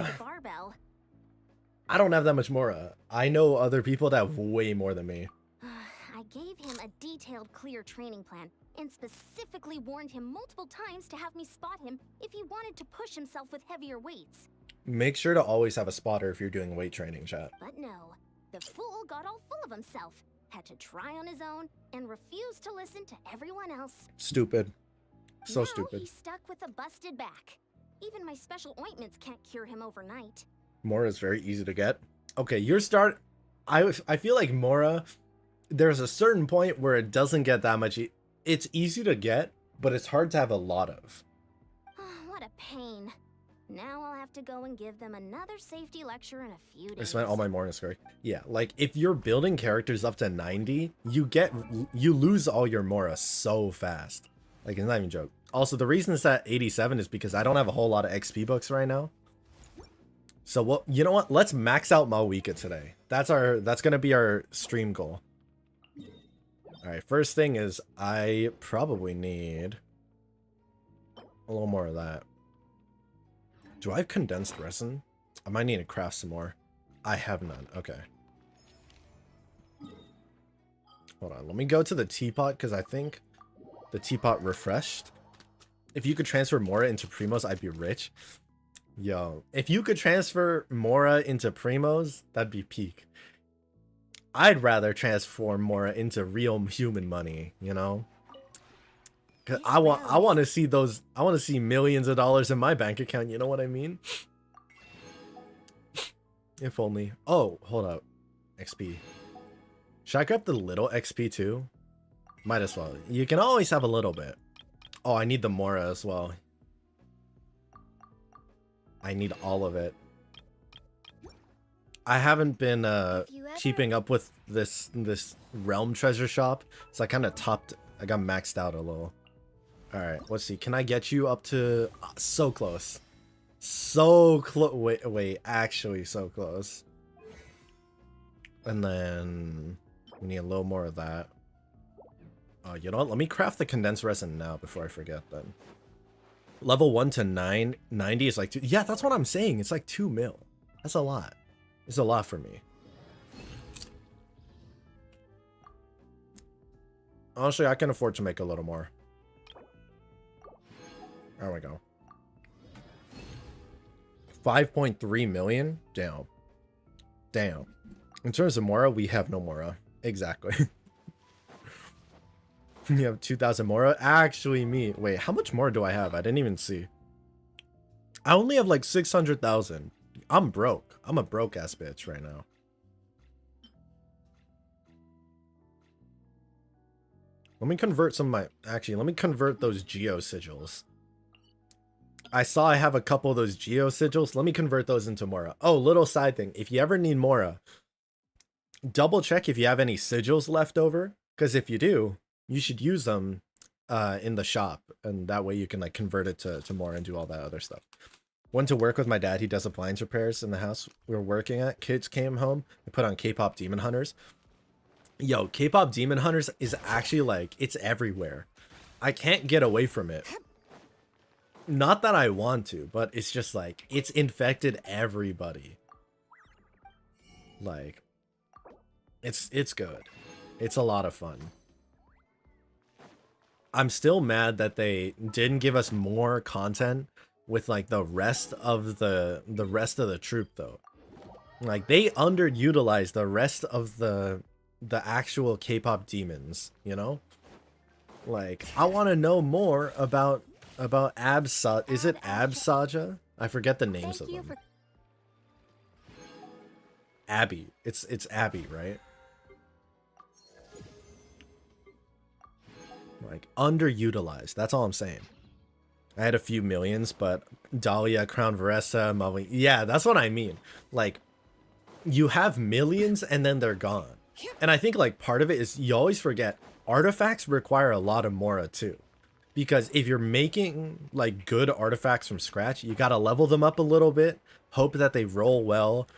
I don't have that much more. I know other people that have way more than me. I gave him a detailed, clear training plan and specifically warned him multiple times to have me spot him if he wanted to push himself with heavier weights. Make sure to always have a spotter if you're doing weight training, chat. But no, the fool got all full of himself, had to try on his own, and refused to listen to everyone else. Stupid. So now stupid. He's stuck with a busted back. Even my special ointments can't cure him overnight. Mora is very easy to get. Okay, your start. I feel like Mora, there's a certain point where it doesn't get that much. It's easy to get, but it's hard to have a lot of. What a pain. Now I'll have to go and give them another safety lecture in a few days. I spent all my morning scoring. Yeah, like if you're building characters up to 90, you lose all your Mora so fast. Like it's not even a joke. Also, the reason it's at 87 is because I don't have a whole lot of XP books right now. So what? You know what? Let's max out Malwika today. That's gonna be our stream goal. All right. First thing is I probably need a little more of that. Do I have condensed resin? I might need to craft some more. I have none. Okay. Hold on. Let me go to the teapot because I think the teapot refreshed. If you could transfer Mora into Primos, I'd be rich. Yo, if you could transfer Mora into Primos, that'd be peak. I'd rather transform Mora into real human money, you know? Cause I want to see those. I want to see millions of dollars in my bank account. You know what I mean? If only. Oh, hold up. XP. Should I grab the little XP too? Might as well. You can always have a little bit. Oh, I need the Mora as well. I need all of it. I haven't been keeping up with this realm treasure shop, so I kind of I got maxed out a little. All right, let's see. Can I get you up to so close? So close. Wait, actually so close. And then we need a little more of that. Oh, you know what? Let me craft the condensed resin now before I forget then. Level 1 to 90 is like 2. Yeah, that's what I'm saying. It's like 2 mil. That's a lot. It's a lot for me. Honestly, I can afford to make a little more. There we go. 5.3 million? Damn. Damn. In terms of Mora, we have no Mora. Exactly. You have 2,000 Mora? Actually, me. Wait, how much more do I have? I didn't even see. I only have like 600,000. I'm broke. I'm a broke ass bitch right now. Let me convert some of my... Actually, let me convert those geo sigils. I saw I have a couple of those geo sigils. Let me convert those into Mora. Oh, little side thing. If you ever need Mora, double check if you have any sigils left over. Because if you do, you should use them in the shop. And that way you can like convert it to Mora and do all that other stuff. Went to work with my dad. He does appliance repairs in the house we were working at. Kids came home. They put on K-pop Demon Hunters. Yo, K-pop Demon Hunters is actually like, it's everywhere. I can't get away from it. Not that I want to, but it's just like, it's infected everybody. Like, it's good. It's a lot of fun. I'm still mad that they didn't give us more content with like the rest of the troop though. Like they underutilized the rest of the actual K-pop demons, you know? Like I want to know more about is it Absaja? I forget the names of them. Abby. It's Abby, right? Like underutilized. That's all I'm saying. I had a few millions, but Dahlia, Crown Varessa, Maui. Yeah, that's what I mean. Like you have millions and then they're gone. And I think like part of it is you always forget artifacts require a lot of Mora too. Because if you're making like good artifacts from scratch, you got to level them up a little bit, hope that they roll well.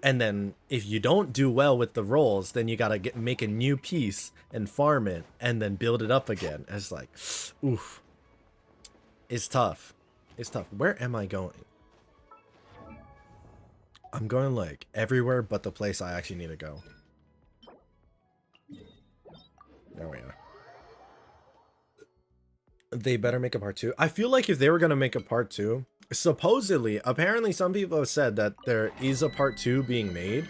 And then if you don't do well with the rolls, then you got to make a new piece and farm it and then build it up again. It's like, oof. It's tough. It's tough. Where am I going? I'm going like everywhere but the place I actually need to go. There we are. They better make a part 2. I feel like if they were going to make a part 2, supposedly, apparently some people have said that there is a part 2 being made.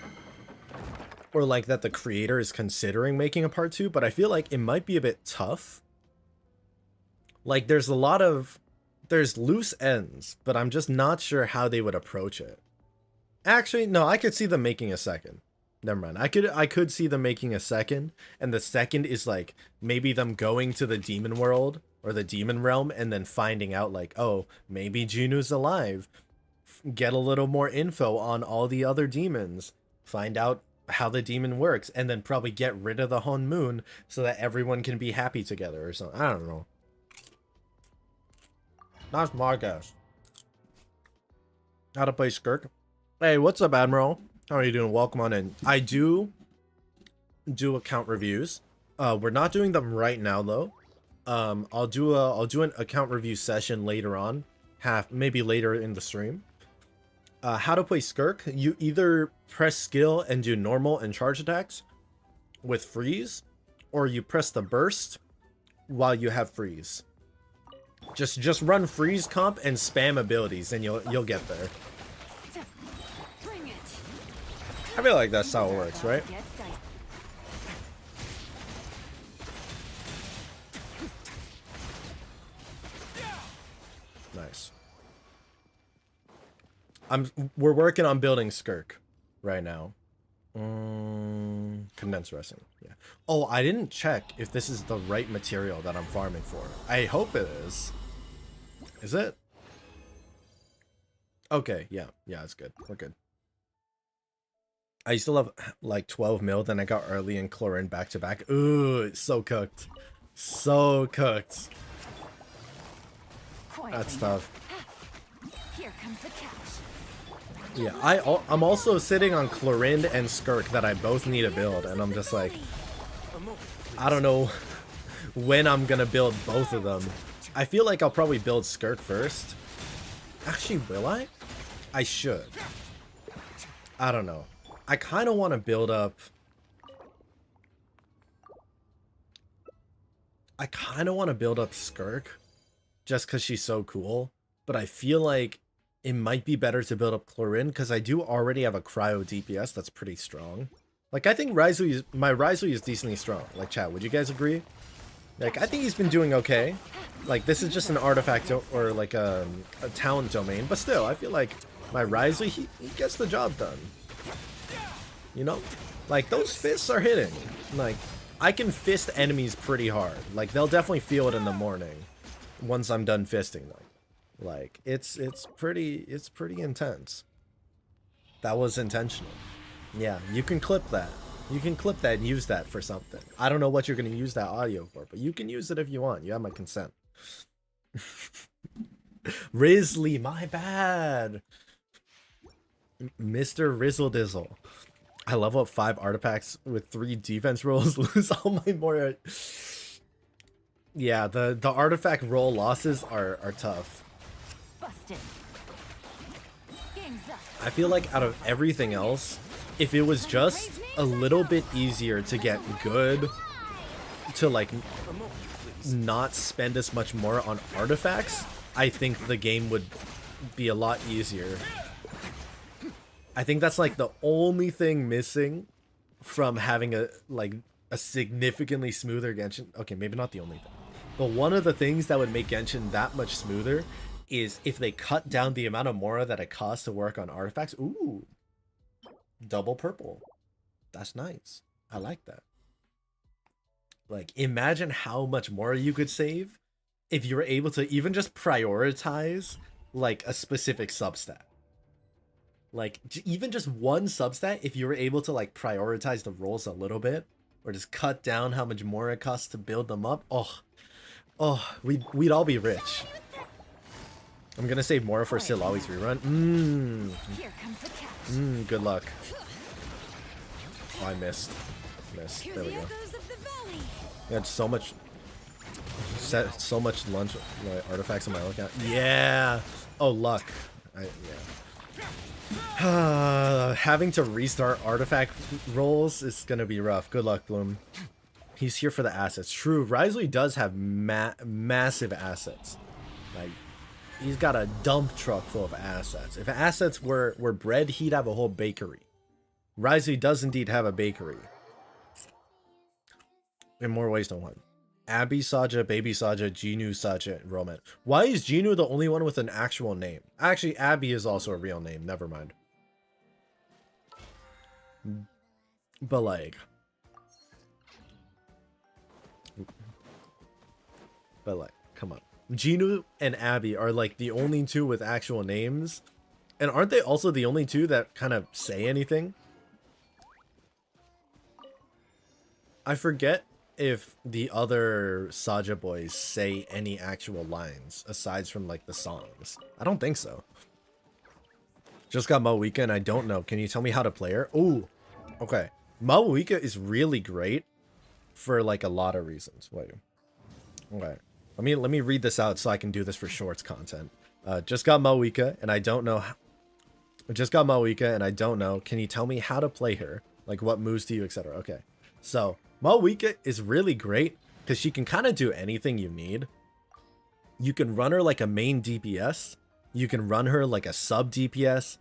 Or like that the creator is considering making a part 2, but I feel like it might be a bit tough. Like there's loose ends, but I'm just not sure how they would approach it. Actually, no, I could see them making a second. Never mind. I could see them making a second, and the second is like maybe them going to the demon world or the demon realm, and then finding out like, oh, maybe Junu's alive. Get a little more info on all the other demons. Find out how the demon works, and then probably get rid of the Hun Moon so that everyone can be happy together or something. I don't know. That's my guess. How to play Skirk. Hey, what's up, Admiral? How are you doing? Welcome on in. I do account reviews. We're not doing them right now though. I'll do an account review session later on, maybe later in the stream. How to play Skirk. You either press skill and do normal and charge attacks with freeze, or you press the burst while you have freeze. Just run freeze comp and spam abilities, and you'll get there. I feel like that's how it works, right? Nice. We're working on building Skirk right now. Condensed resin. Yeah. Oh, I didn't check if this is the right material that I'm farming for. I hope it is. Is it? Okay, yeah, it's good. We're good. I used to love like 12 mil, then I got early and chlorine back to back. Ooh, it's so cooked. So cooked. That's tough. Here comes the couch. Yeah, I'm also sitting on Chlorinde and Skirk that I both need to build, and I'm just like, I don't know when I'm gonna build both of them. I feel like I'll probably build Skirk first. Actually, will I? I should. I don't know. I kind of want to build up... Skirk, just because she's so cool, but I feel like it might be better to build up Chlorinde, because I do already have a cryo DPS that's pretty strong. Like, I think my Raizu is decently strong. Like, chat, would you guys agree? Like, I think he's been doing okay. Like, this is just an artifact or like a talent domain, but still, I feel like my Raizu, he gets the job done. You know? Like, those fists are hitting. Like, I can fist enemies pretty hard. Like, they'll definitely feel it in the morning once I'm done fisting them. Like, it's pretty intense. That was intentional. Yeah, you can clip that. You can clip that and use that for something. I don't know what you're going to use that audio for, but you can use it if you want. You have my consent. Risley, my bad. Mr. Rizzle Dizzle. I level up 5 artifacts with 3 defense rolls, lose all my more. Yeah, the artifact roll losses are tough. Busted. Game's up. I feel like out of everything else, if it was just a little bit easier to get good, to like not spend as much more on artifacts, I think the game would be a lot easier. I think that's like the only thing missing from having a significantly smoother Genshin. Okay, maybe not the only thing, but one of the things that would make Genshin that much smoother is if they cut down the amount of Mora that it costs to work on artifacts. Ooh, double purple. That's nice. I like that. Like, imagine how much more you could save if you were able to even just prioritize like a specific substat. Like, even just one substat, if you were able to like prioritize the rolls a little bit, or just cut down how much more it costs to build them up. Oh, we'd all be rich. I'm gonna save Mora for still always rerun. Here comes the couch. Good luck. Oh, I missed. There we go. I had so much lunch artifacts on my lookout. Yeah. Oh, luck. Yeah. Having to restart artifact rolls is gonna be rough. Good luck, Bloom. He's here for the assets. True, Risley does have massive assets. Like, he's got a dump truck full of assets. If assets were bread, he'd have a whole bakery. Risley does indeed have a bakery. In more ways than one. Abby Saja, Baby Saja, Genu Saja, Roman. Why is Genu the only one with an actual name? Actually, Abby is also a real name. Never mind. But like... Come on. Genu and Abby are like the only two with actual names. And aren't they also the only two that kind of say anything? I forget if the other Saja boys say any actual lines aside from like the songs. I don't think so. Just got Moika and I don't know. Can you tell me how to play her? Ooh, okay. Moika is really great for like a lot of reasons. Wait, okay. Let me read this out so I can do this for shorts content. Just got Moika and I don't know. Just got Moika and I don't know. Can you tell me how to play her? Like what moves do you, etc. Okay. So Moika is really great because she can kind of do anything you need. You can run her like a main DPS. You can run her like a sub DPS.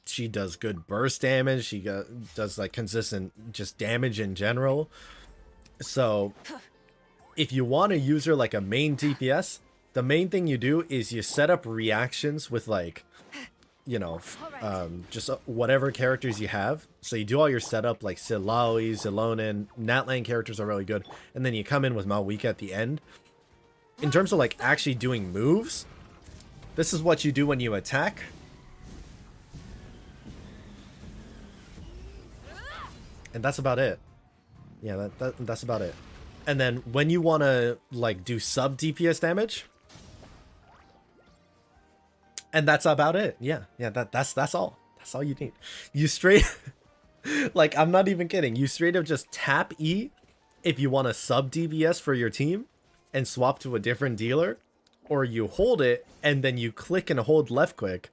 She does good burst damage. She does like consistent just damage in general. So if you want to use her like a main DPS, the main thing you do is you set up reactions with like, you know, just whatever characters you have. So you do all your setup like Silawi, Zilonin, Natlan characters are really good. And then you come in with Malwika at the end. In terms of like actually doing moves, this is what you do when you attack. And that's about it. Yeah, that's about it. And then when you want to like do sub DPS damage, and that's about it. Yeah, that's all. That's all you need. You straight like I'm not even kidding. You straight up just tap E if you want to sub DPS for your team and swap to a different dealer, or you hold it and then you click and hold left click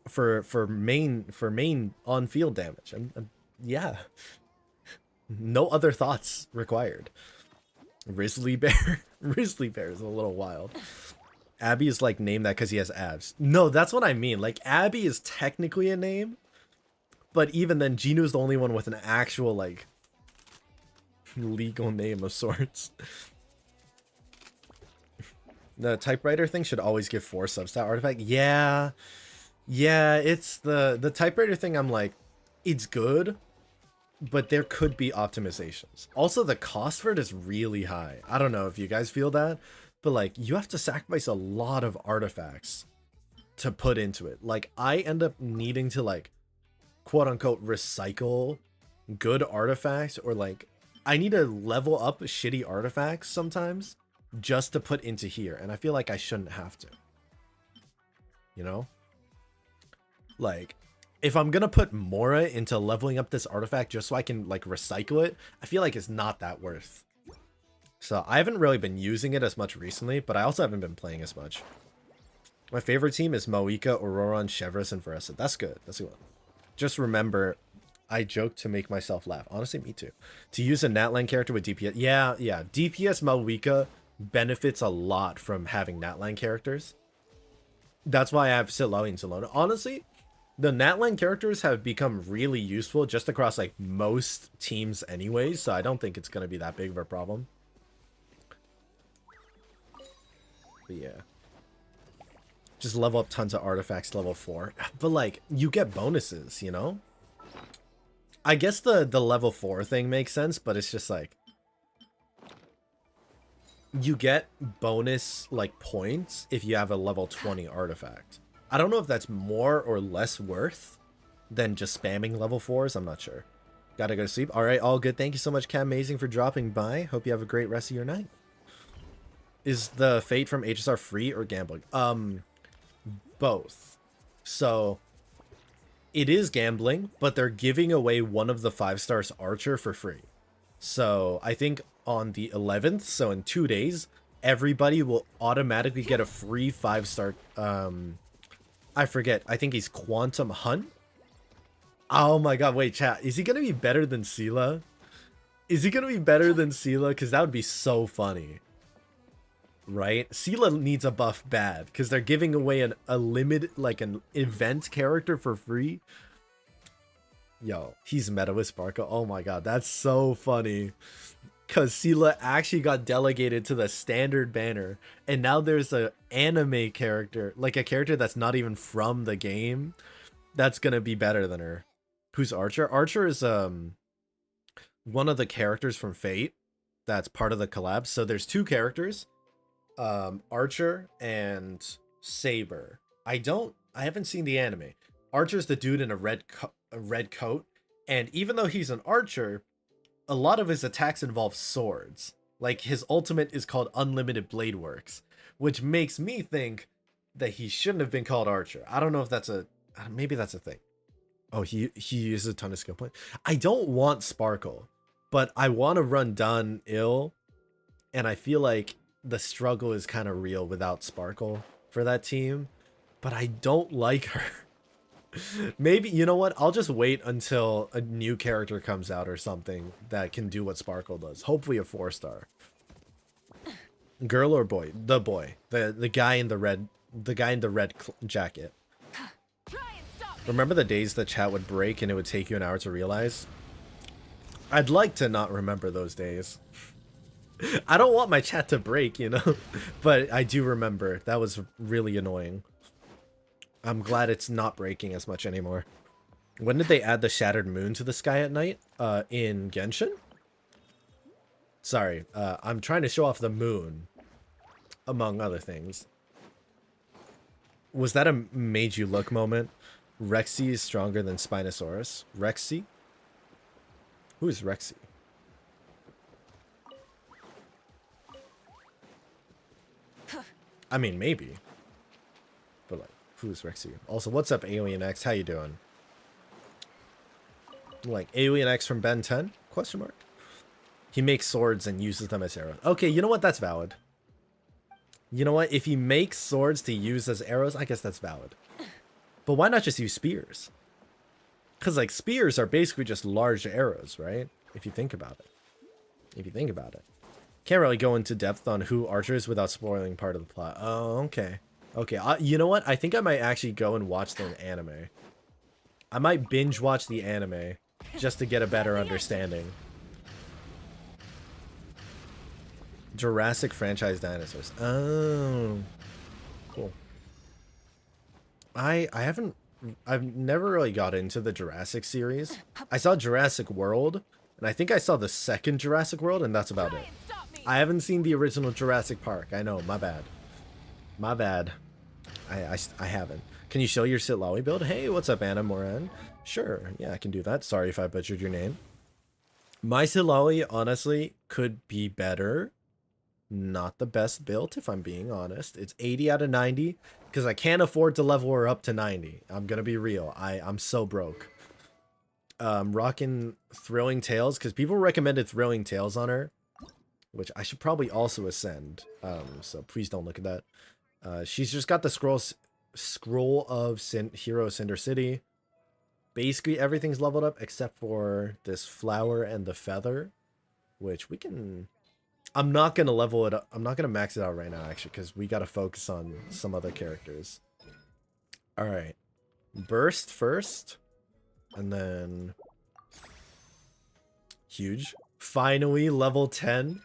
for main on field damage. And yeah. No other thoughts required. Grizzly Bear. Grizzly Bear is a little wild. Abby is like named that because he has abs. No, that's what I mean. Like Abby is technically a name, but even then Genu is the only one with an actual like legal name of sorts. The typewriter thing should always give 4 substat artifact. Yeah, it's the typewriter thing. I'm like, it's good, but there could be optimizations. Also, the cost for it is really high. I don't know if you guys feel that, but like you have to sacrifice a lot of artifacts to put into it. Like I end up needing to like quote unquote recycle good artifacts, or like I need to level up shitty artifacts sometimes just to put into here. And I feel like I shouldn't have to, you know, like if I'm gonna put Mora into leveling up this artifact just so I can like recycle it, I feel like it's not that worth. So I haven't really been using it as much recently, but I also haven't been playing as much. My favorite team is Moika, Auroron, Chevron, and Veresa. That's good. That's good. Just remember, I joke to make myself laugh. Honestly, me too. To use a Natlan character with DPS. Yeah. DPS Moika benefits a lot from having Natlan characters. That's why I have Silawi and Zilona. Honestly, the Natlan characters have become really useful just across like most teams anyways, so I don't think it's going to be that big of a problem. But yeah. Just level up tons of artifacts level 4. But like, you get bonuses, you know? I guess the level 4 thing makes sense, but it's just like, you get bonus like points if you have a level 20 artifact. I don't know if that's more or less worth than just spamming level 4s. I'm not sure. Gotta go to sleep. All right, all good. Thank you so much, Cam Amazing, for dropping by. Hope you have a great rest of your night. Is the Fate from HSR free or gambling? Both. So it is gambling, but they're giving away one of the 5-stars Archer for free. So I think on the 11th, so in 2 days, everybody will automatically get a free 5-star. I forget. I think he's Quantum Hunt. Oh my god, wait, chat. Is he going to be better than Sela? Is he going to be better than Sela? Because that would be so funny. Right? Sela needs a buff bad because they're giving away a limited, like an event character for free. Yo, he's meta with Sparkle. Oh my god, that's so funny. Because Sela actually got delegated to the standard banner. And now there's an anime character, like a character that's not even from the game, that's going to be better than her. Who's Archer? Archer is one of the characters from Fate. that's part of the collab. So there's two characters, Archer and Saber. I haven't seen the anime. Archer's the dude in a red coat, and even though he's an archer, a lot of his attacks involve swords. Like his ultimate is called Unlimited Blade Works, which makes me think that he shouldn't have been called Archer. I don't know if that's maybe that's a thing. Oh, he uses a ton of skill points. I don't want Sparkle, but I want to run Dun Ill, and I feel like the struggle is kind of real without Sparkle for that team, but I don't like her. Maybe, you know what? I'll just wait until a new character comes out or something that can do what Sparkle does. Hopefully a 4-star. Girl or boy? The boy. The guy in the red jacket. Remember the days that chat would break and it would take you an hour to realize? I'd like to not remember those days. I don't want my chat to break, you know? But I do remember. That was really annoying. I'm glad it's not breaking as much anymore. When did they add the shattered moon to the sky at night? In Genshin? Sorry, I'm trying to show off the moon, among other things. Was that a made you look moment? Rexy is stronger than Spinosaurus. Rexy? Who is Rexy? I mean, maybe. But like, who's Rexy? Also, what's up, Alien X? How you doing? Like, Alien X from Ben 10? Question mark. He makes swords and uses them as arrows. Okay, you know what? That's valid. You know what? If he makes swords to use as arrows, I guess that's valid. But why not just use spears? Because, like, spears are basically just large arrows, right? If you think about it. Can't really go into depth on who Archer is without spoiling part of the plot. Oh, okay. Okay, you know what? I think I might actually go and watch the anime. I might binge watch the anime just to get a better understanding. Jurassic franchise dinosaurs. Oh, cool. I've never really got into the Jurassic series. I saw Jurassic World, and I think I saw the second Jurassic World, and that's about it. I haven't seen the original Jurassic Park. I know, my bad. My bad. I haven't. Can you show your Sitlawi build? Hey, what's up, Anna Moran? Sure, yeah, I can do that. Sorry if I butchered your name. My Sitlawi, honestly, could be better. Not the best built, if I'm being honest. It's 80 out of 90 because I can't afford to level her up to 90. I'm gonna be real. I'm so broke. Rocking Thrilling Tales because people recommended Thrilling Tales on her, which I should probably also ascend. So please don't look at that. She's just got the scroll of Hero Cinder City. Basically everything's leveled up except for this flower and the feather, which we can. I'm not gonna level it up. I'm not gonna max it out right now, actually, because we gotta focus on some other characters. All right, burst first, and then huge. Finally, level 10.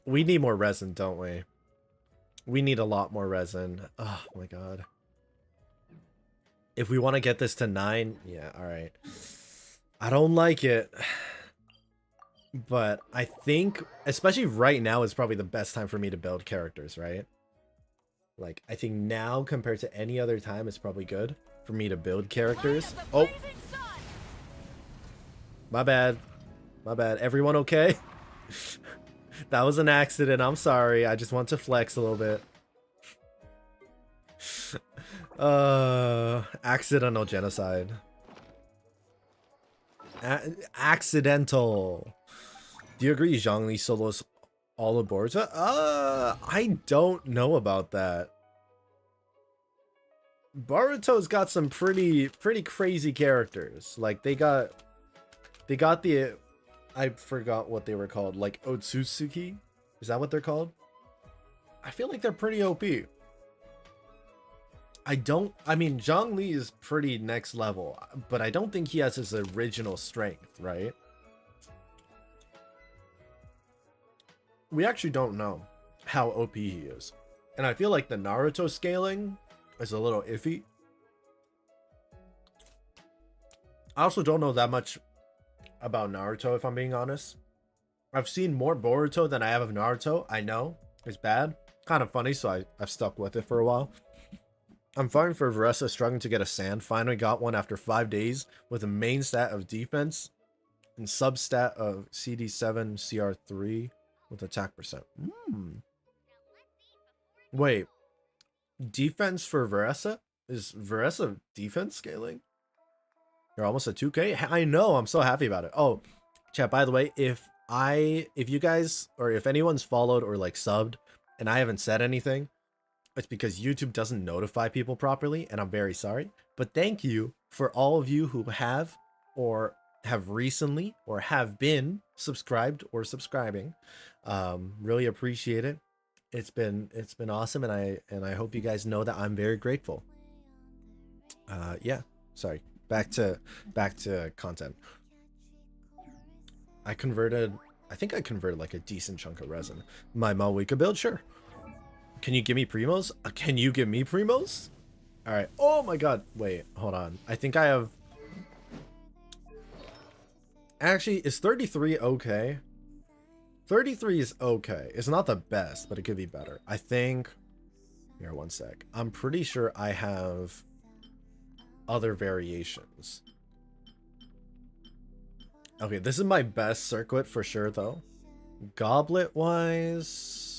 We need more resin, don't we? We need a lot more resin. Oh my god. If we want to get this to 9, yeah, all right. I don't like it. But I think, especially right now, is probably the best time for me to build characters, right? Like, I think now, compared to any other time, it's probably good for me to build characters. Oh! My bad. My bad. Everyone okay? That was an accident. I'm sorry. I just want to flex a little bit. Accidental genocide. Accidental. Do you agree Zhongli solos all aboard? I don't know about that. Boruto's got some pretty crazy characters. Like they got the I forgot what they were called, like Otsutsuki? Is that what they're called? I feel like they're pretty OP. I mean, Zhongli is pretty next level, but I don't think he has his original strength, right? We actually don't know how OP he is. And I feel like the Naruto scaling is a little iffy. I also don't know that much about Naruto, if I'm being honest. I've seen more Boruto than I have of Naruto. I know it's bad, kind of funny, so I've stuck with it for a while. I'm fine for Varessa struggling to get a sand. Finally got one after 5 days with a main stat of defense and substat of CD7 CR3 with attack percent. Wait, defense for Varessa? Is Varessa defense scaling? You're almost at 2K? I know, I'm so happy about it. Oh, chat, by the way, if you guys, or if anyone's followed or like subbed and I haven't said anything, it's because YouTube doesn't notify people properly, and I'm very sorry. But thank you for all of you who have or have recently or have been subscribed or subscribing. Really appreciate it. It's been awesome, and I hope you guys know that I'm very grateful. Yeah, sorry. Back to content. I think I converted like a decent chunk of resin. My Malwika build, sure. Can you give me primos? Can you give me primos? All right. Oh my god. Wait, hold on. I think I have... Actually, is 33 okay? 33 is okay. It's not the best, but it could be better. I think... Here, one sec. I'm pretty sure I have other variations. Okay, this is my best circuit for sure, though. Goblet-wise...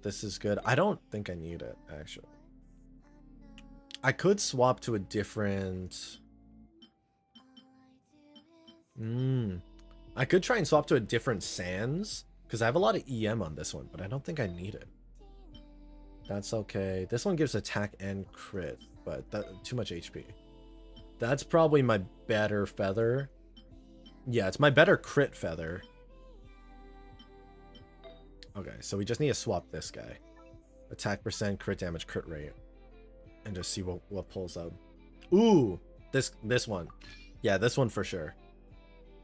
This is good. I don't think I need it, actually. I could swap to a different... I could try and swap to a different Sans, because I have a lot of EM on this one, but I don't think I need it. That's okay. This one gives attack and crit, but too much HP. That's probably my better feather. Yeah, it's my better crit feather. Okay, so we just need to swap this guy. Attack percent, crit damage, crit rate. And just see what pulls up. Ooh, this one. Yeah, this one for sure.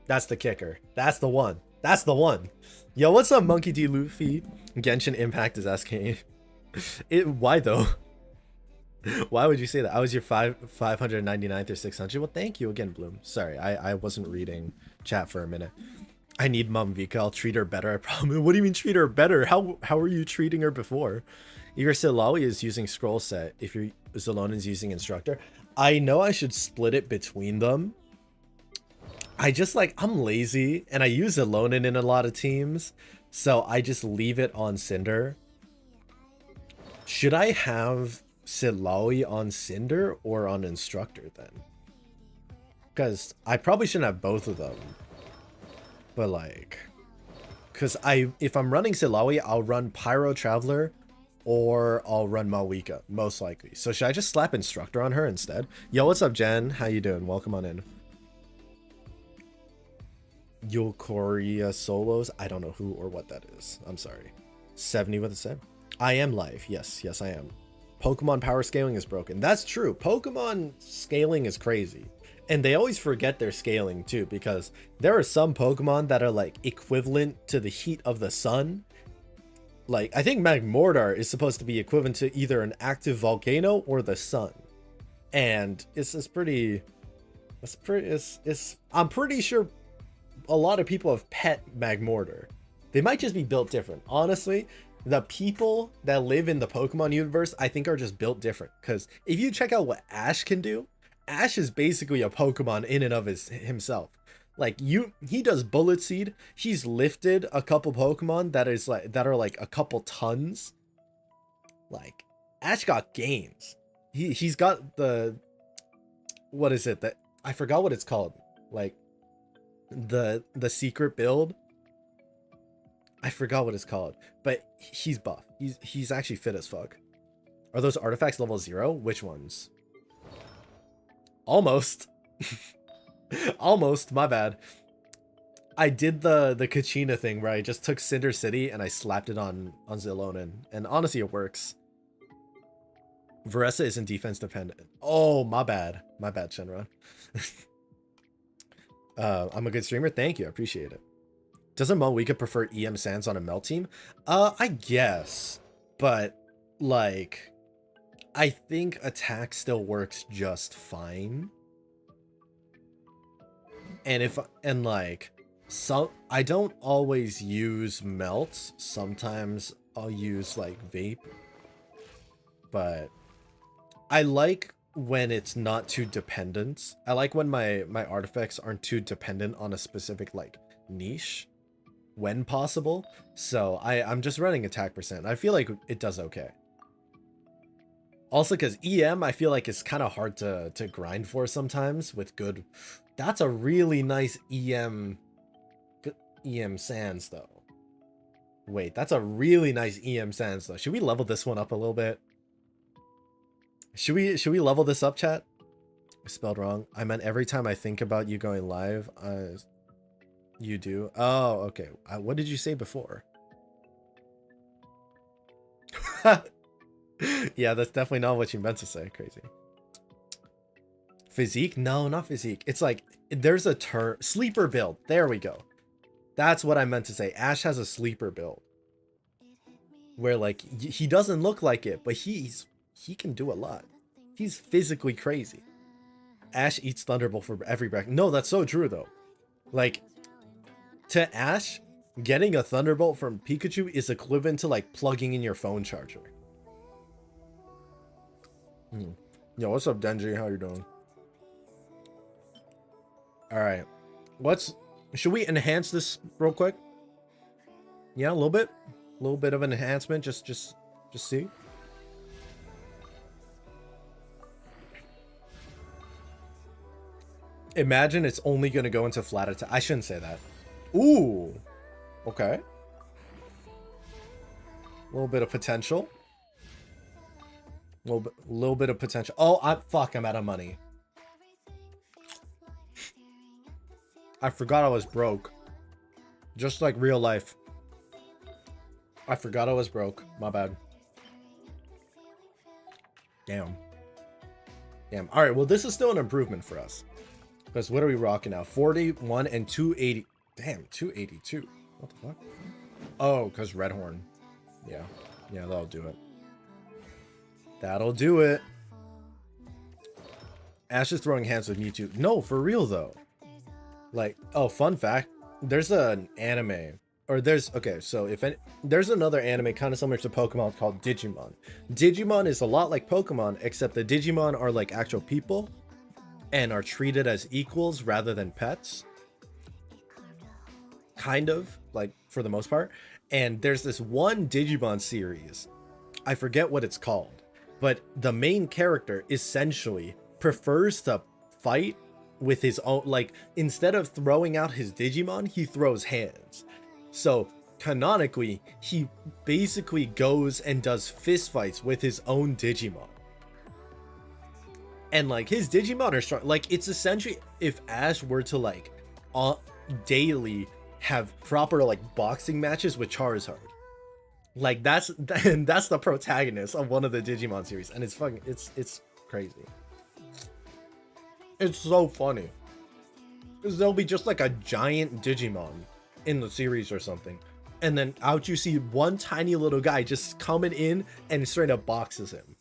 That's the kicker. That's the one. That's the one. Yo, what's up, Monkey D. Luffy? Genshin Impact is SK. Why though? Why would you say that? I was your 599th or 600. Well, thank you again, Bloom. Sorry, I wasn't reading chat for a minute. I need Mom Vika. I'll treat her better, I promise. What do you mean treat her better? How were you treating her before? Your Silawi is using scroll set. If your Zalonin's using instructor. I know I should split it between them. I'm lazy and I use Zalonin in a lot of teams. So I just leave it on Cinder. Should I have Silawi on Cinder or on instructor then? Because I probably shouldn't have both of them. But like, because if I'm running Silawi, I'll run Pyro Traveler or I'll run Malwika, most likely. So should I just slap Instructor on her instead? Yo, what's up, Jen? How you doing? Welcome on in. Yo Korea solos? I don't know who or what that is. I'm sorry. 70 with a set. I am live. Yes, I am. Pokemon power scaling is broken. That's true. Pokemon scaling is crazy. And they always forget their scaling too, because there are some Pokemon that are like equivalent to the heat of the sun. Like, I think Magmortar is supposed to be equivalent to either an active volcano or the sun. And I'm pretty sure a lot of people have pet Magmortar. They might just be built different. Honestly, the people that live in the Pokemon universe, I think are just built different. Because if you check out what Ash can do, Ash is basically a Pokemon in and of himself. Like he does Bullet Seed. He's lifted a couple Pokemon that are like a couple tons. Like Ash got gains. He's got the, what is it that I forgot what it's called? Like the secret build. I forgot what it's called, but he's buff. He's actually fit as fuck. Are those artifacts level 0? Which ones? Almost. Almost, my bad. I did the Kachina thing where I just took Cinder City and I slapped it on Zalonin, and honestly it works. Varessa isn't defense dependent. Oh, my bad Shenron. I'm a good streamer, thank you, I appreciate it. Doesn't Malwika prefer EM Sans on a melt team? I guess, but like I think attack still works just fine. And I don't always use melt. Sometimes I'll use like vape. But I like when it's not too dependent. I like when my artifacts aren't too dependent on a specific like niche when possible. So I'm just running attack percent. I feel like it does okay. Also because EM I feel like it's kind of hard to grind for sometimes with good. That's a really nice EM Sans though. Wait, that's a really nice EM Sans though. Should we level this one up a little bit? Should we level this up, chat? I spelled wrong. I meant every time I think about you going live, you do. Oh, okay. What did you say before? Yeah, that's definitely not what you meant to say. Crazy. Physique? No, not physique. It's like there's a term. Sleeper build. There we go. That's what I meant to say. Ash has a sleeper build where like he doesn't look like it, but he can do a lot. He's physically crazy. Ash eats Thunderbolt for every breath. No, that's so true though. Like to Ash, getting a Thunderbolt from Pikachu is equivalent to like plugging in your phone charger. Yo, what's up, Denji? How you doing? All right, should we enhance this real quick? Yeah, a little bit of an enhancement. Just see. Imagine it's only gonna go into flat attack. I shouldn't say that. Ooh, okay. A little bit of potential. Little bit of potential. Oh, I'm out of money. I forgot I was broke. Just like real life. I forgot I was broke. My bad. Damn. All right, well, this is still an improvement for us. Because what are we rocking now? 41 and 280. Damn, 282. What the fuck? Oh, because Red Horn. Yeah, that'll do it. That'll do it. Ash is throwing hands with Mewtwo. No, for real though. Like, oh, fun fact. There's an anime. There's another anime kind of similar to Pokemon called Digimon. Digimon is a lot like Pokemon, except the Digimon are like actual people and are treated as equals rather than pets. Kind of, like, for the most part. And there's this one Digimon series. I forget what it's called. But the main character essentially prefers to fight with his own, like, instead of throwing out his Digimon, he throws hands. So canonically, he basically goes and does fist fights with his own Digimon. And like his Digimon are strong. Like it's essentially if Ash were to like daily have proper like boxing matches with Charizard. Like that's the protagonist of one of the Digimon series, and it's crazy. It's so funny because there'll be just like a giant Digimon in the series or something, and then out you see one tiny little guy just coming in and straight up boxes him.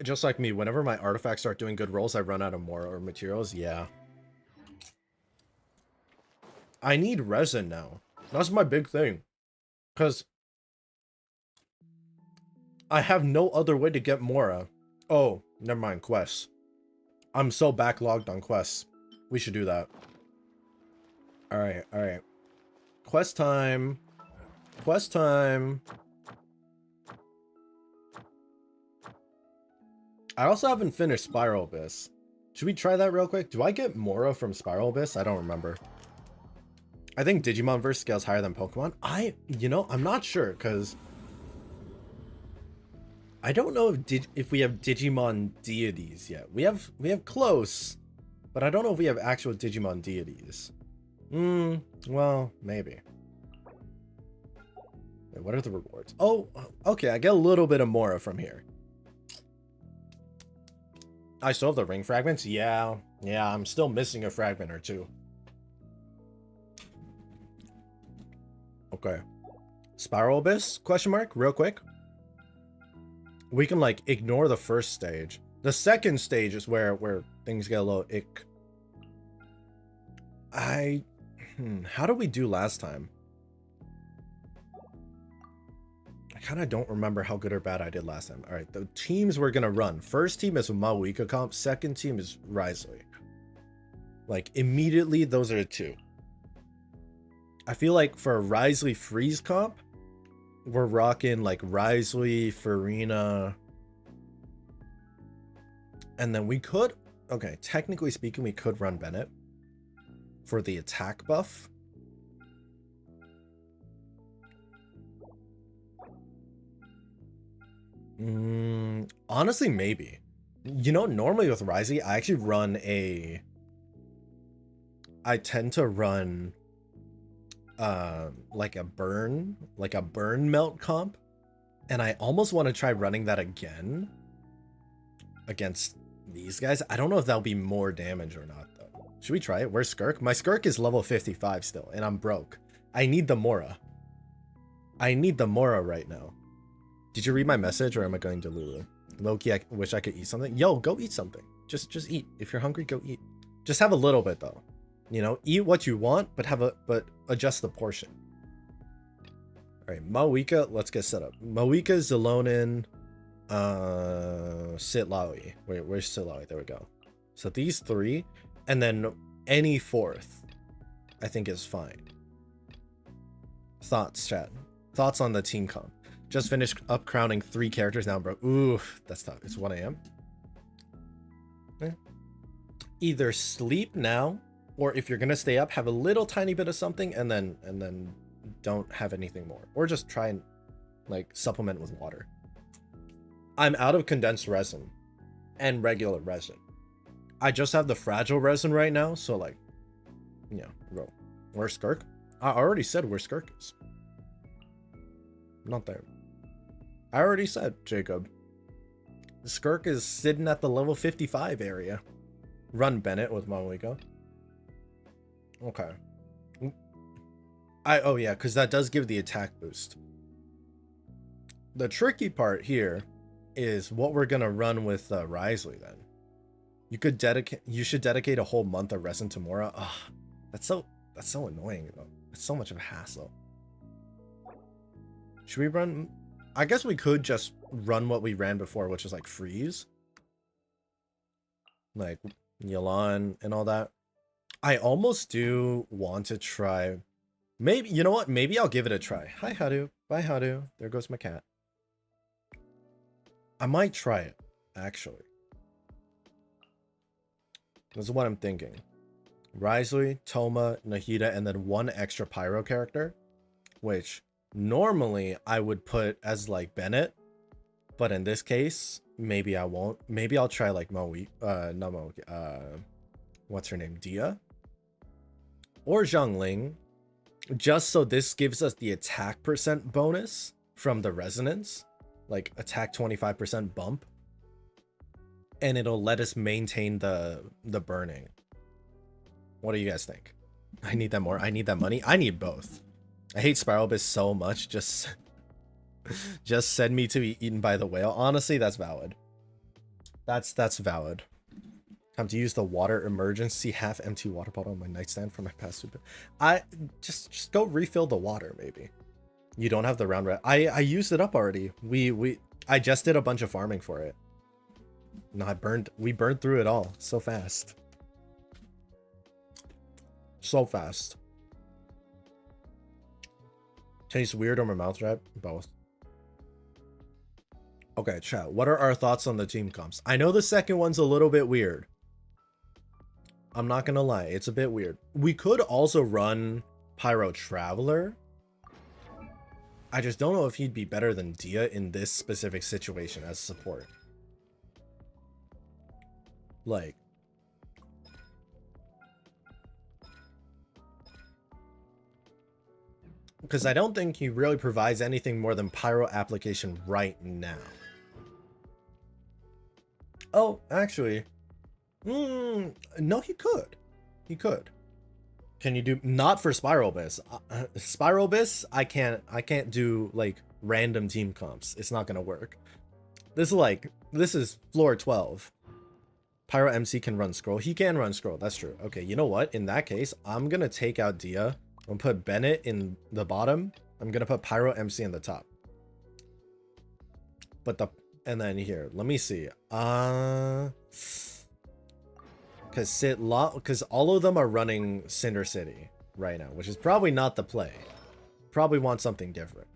Just like me, whenever my artifacts start doing good rolls, I run out of more materials. Yeah. I need resin now. That's my big thing. Because I have no other way to get Mora. Oh, never mind, quests. I'm so backlogged on quests. We should do that. Alright. Quest time. I also haven't finished Spiral Abyss. Should we try that real quick? Do I get Mora from Spiral Abyss? I don't remember. I think Digimon verse scales higher than Pokemon. I'm not sure because I don't know if we have Digimon deities yet. We have close, but I don't know if we have actual Digimon deities. Well, maybe. Wait, what are the rewards? Oh, okay, I get a little bit of Mora from here. I still have the ring fragments? Yeah, I'm still missing a fragment or two. Okay. Spiral Abyss? Question mark? Real quick. We can, like, ignore the first stage. The second stage is where things get a little ick. How did we do last time? I kind of don't remember how good or bad I did last time. All right, the teams we're gonna run. First team is Maoika comp. Second team is Risley. Like immediately, those are the two. I feel like for a Risley freeze comp, we're rocking like Risley, Farina, and then we could. Okay, technically speaking, we could run Bennett for the attack buff. Honestly, maybe. You know, normally with Risley, I actually run a... I tend to run like a burn melt comp. And I almost want to try running that again against these guys. I don't know if that'll be more damage or not, though. Should we try it? Where's Skirk? My Skirk is level 55 still, and I'm broke. I need the Mora. I need the Mora right now. Did you read my message, or am I going to Lulu? Loki, I wish I could eat something. Yo, go eat something. Just eat. If you're hungry, go eat. Just have a little bit, though. You know, eat what you want, but adjust the portion. All right, Maoika, let's get set up. Maoika, Zelonin, Sitlawi. Wait, where's Sitlawi? There we go. So these three, and then any fourth, I think is fine. Thoughts, chat. Thoughts on the team comp. Just finished up crowning 3 characters now, bro. Ooh, that's tough. It's 1 a.m. Either sleep now, or if you're gonna stay up, have a little tiny bit of something, and then don't have anything more, or just try and like supplement with water. I'm out of condensed resin and regular resin. I just have the fragile resin right now, so like, yeah, bro. Where's Skirk? I already said where Skirk is. Not there. I already said, Jacob. Skirk is sitting at the level 55 area. Run Bennett with Maoika. Okay. Oh yeah, because that does give the attack boost. The tricky part here is what we're gonna run with Risley then. You should dedicate a whole month of resin to Mora. Ugh, that's so annoying though. It's so much of a hassle. Should we run? I guess we could just run what we ran before, which is like freeze. Like Yelan and all that. I almost do want to try. Maybe, you know what? Maybe I'll give it a try. Hi, Hadu. Bye, Hadu. There goes my cat. I might try it, actually. This is what I'm thinking. Risley, Toma, Nahida, and then 1 extra Pyro character, which normally I would put as like Bennett, but in this case, maybe I won't. Maybe I'll try like what's her name? Dia? Or Zhongling, just so this gives us the attack percent bonus from the resonance, like attack 25% bump, and it'll let us maintain the burning. What do you guys think? I need that more. I need that money. I need both. I hate Spiral Abyss so much. Just send me to be eaten by the whale. Honestly, that's valid. That's valid. Time to use the water emergency half empty water bottle on my nightstand for my past food. I just go refill the water. Maybe you don't have the round rat. I used it up already. I just did a bunch of farming for it. No, we burned through it all so fast. So fast. Tastes weird on my mouth dry. Both. Okay, chat. What are our thoughts on the team comps? I know the second one's a little bit weird. I'm not gonna lie, it's a bit weird. We could also run Pyro Traveler. I just don't know if he'd be better than Dia in this specific situation as support. Like, because I don't think he really provides anything more than Pyro application right now. Oh, actually, no, he could. He could. Can you do not for Spiral Abyss? Spiral Abyss, I can't do like random team comps. It's not gonna work. This is floor 12. Pyro MC can run scroll. He can run scroll. That's true. Okay, you know what? In that case, I'm gonna take out Dia. I'm gonna put Bennett in the bottom. I'm gonna put Pyro MC in the top. But and then here, let me see. Because all of them are running Cinder City right now, which is probably not the play. Probably want something different.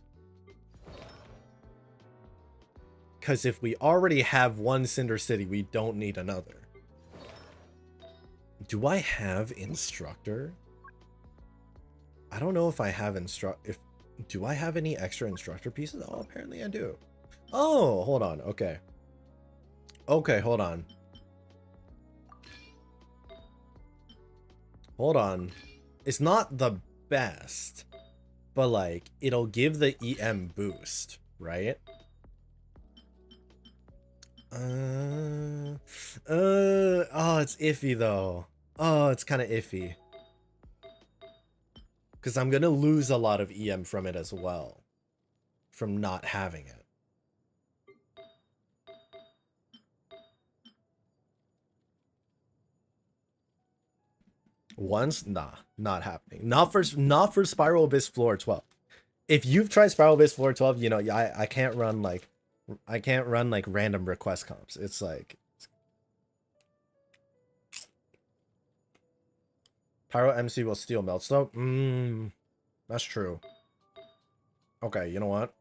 Because if we already have one Cinder City, we don't need another. Do I have Instructor? I don't know if I have do I have any extra Instructor pieces? Oh, apparently I do. Oh, hold on. Okay. Okay, hold on. Hold on. It's not the best, but like it'll give the EM boost, right? Oh, it's iffy though. Oh, it's kind of iffy. Because I'm gonna lose a lot of EM from it as well. From not having it. Once? Nah, not happening. Not for Spiral Abyss floor 12. If you've tried Spiral Abyss floor 12, you know, I can't run like random request comps. It's like Pyro MC will steal Meltstone. That's true. Okay, you know what?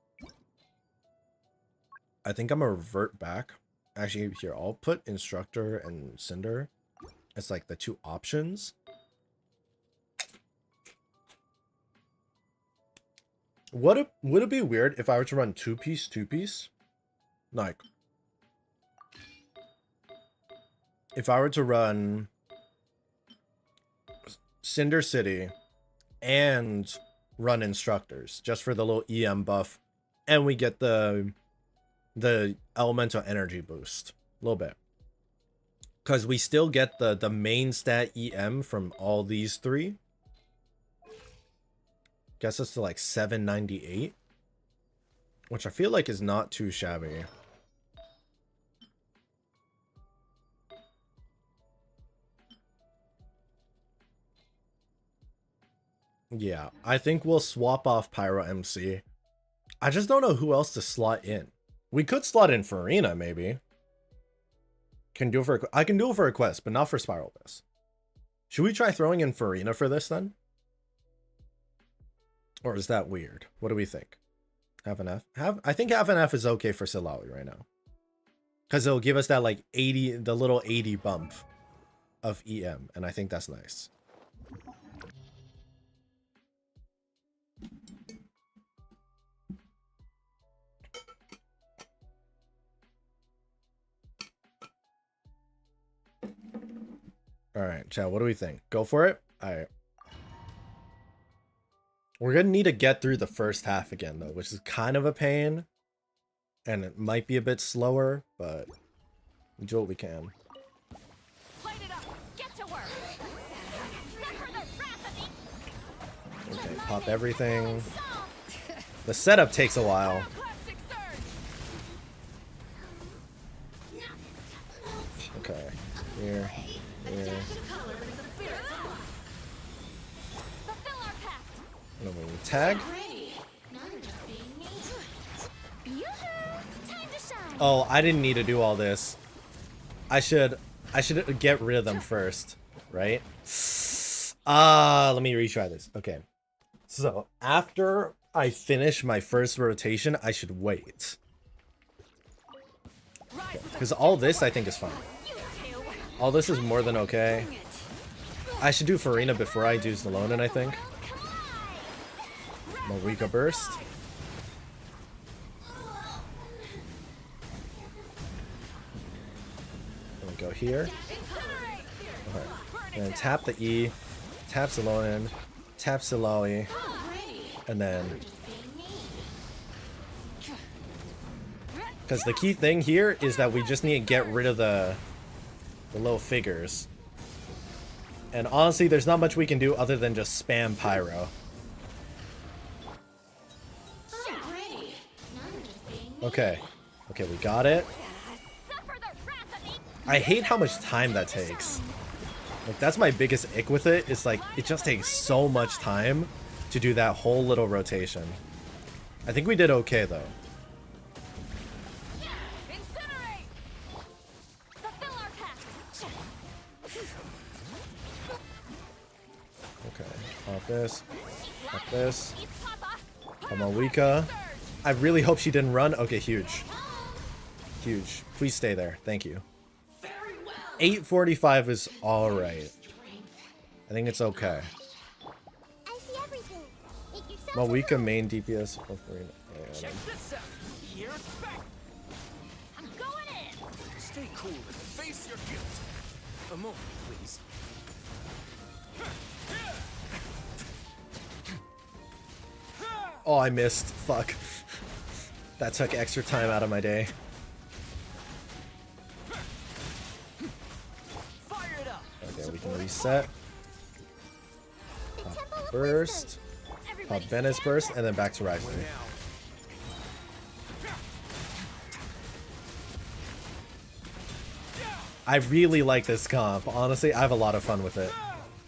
I think I'm gonna revert back. Actually, here, I'll put Instructor and Cinder. It's like the two options. Would it be weird if I were to run two-piece? Like, if I were to run Cinder City and run Instructors just for the little EM buff, and we get the elemental energy boost a little bit, because we still get the main stat EM from all these three. Gets us to like 798, which I feel like is not too shabby. Yeah, I think we'll swap off Pyro MC. I just don't know who else to slot in. We could slot in Farina, maybe. I can do it for a quest, but not for Spiral Abyss. Should we try throwing in Farina for this then? Or is that weird? What do we think? Half an F? I think half an F is okay for Silawi right now. Because it'll give us that like 80, the little 80 bump of EM. And I think that's nice. Alright, chat, what do we think? Go for it? Alright. We're going to need to get through the first half again, though, which is kind of a pain. And it might be a bit slower, but we'll do what we can. Okay, pop everything. The setup takes a while. Okay, here. And then we tag. Oh, I didn't need to do all this. I should get rid of them first, right? Let me retry this. Okay. So, after I finish my first rotation, I should wait. Because all this I think is fine. All this is more than okay. I should do Farina before I do Zalonin, I think. Marika Burst. And we go here. Okay. And then tap the E. Tap Zalonin. Tap Silawi. And then... Because the key thing here is that we just need to get rid of the little figures. And honestly, there's not much we can do other than just spam Pyro. Okay. Okay, we got it. I hate how much time that takes. Like, that's my biggest ick with it. It's like, it just takes so much time to do that whole little rotation. I think we did okay, though. Okay, pop this. Pop this. Kamawika. I really hope she didn't run. Okay, huge. Huge. Please stay there. Thank you. 845 is alright. I think it's okay. Mawika main DPS. Oh, Check this out. Here's back. I'm going in. Stay cool and face your guilt. A moment, please. Oh, I missed. Fuck. That took extra time out of my day. Okay, we can reset. Pop burst. Pop Venice burst, and then back to Rising. I really like this comp. Honestly, I have a lot of fun with it.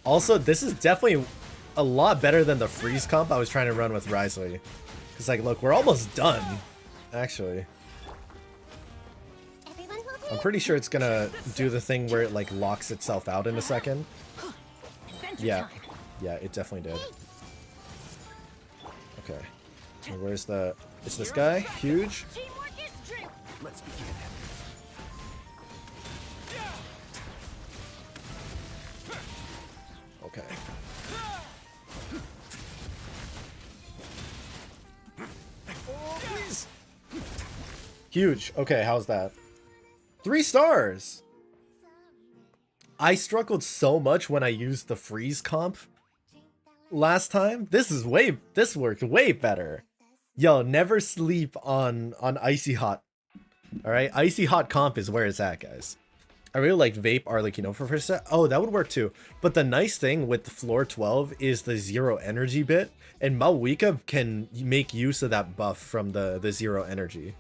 Also, this is definitely a lot better than the freeze comp I was trying to run with Risley. Because, like, look, we're almost done, actually. I'm pretty sure it's gonna do the thing where it, like, locks itself out in a second. Yeah. Yeah, it definitely did. Okay. And where's the... It's this guy? Huge? Let's begin. Okay. Oh, please. Huge. Okay, how's that? 3 stars! I struggled so much when I used the freeze comp last time. This worked way better. Yo, never sleep on Icy Hot. Alright, Icy Hot comp is where it's at, guys. I really liked Vape Arlecchino for first set. Oh, that would work too. But the nice thing with the floor 12 is the 0 energy bit, and Mawika can make use of that buff from the 0 energy.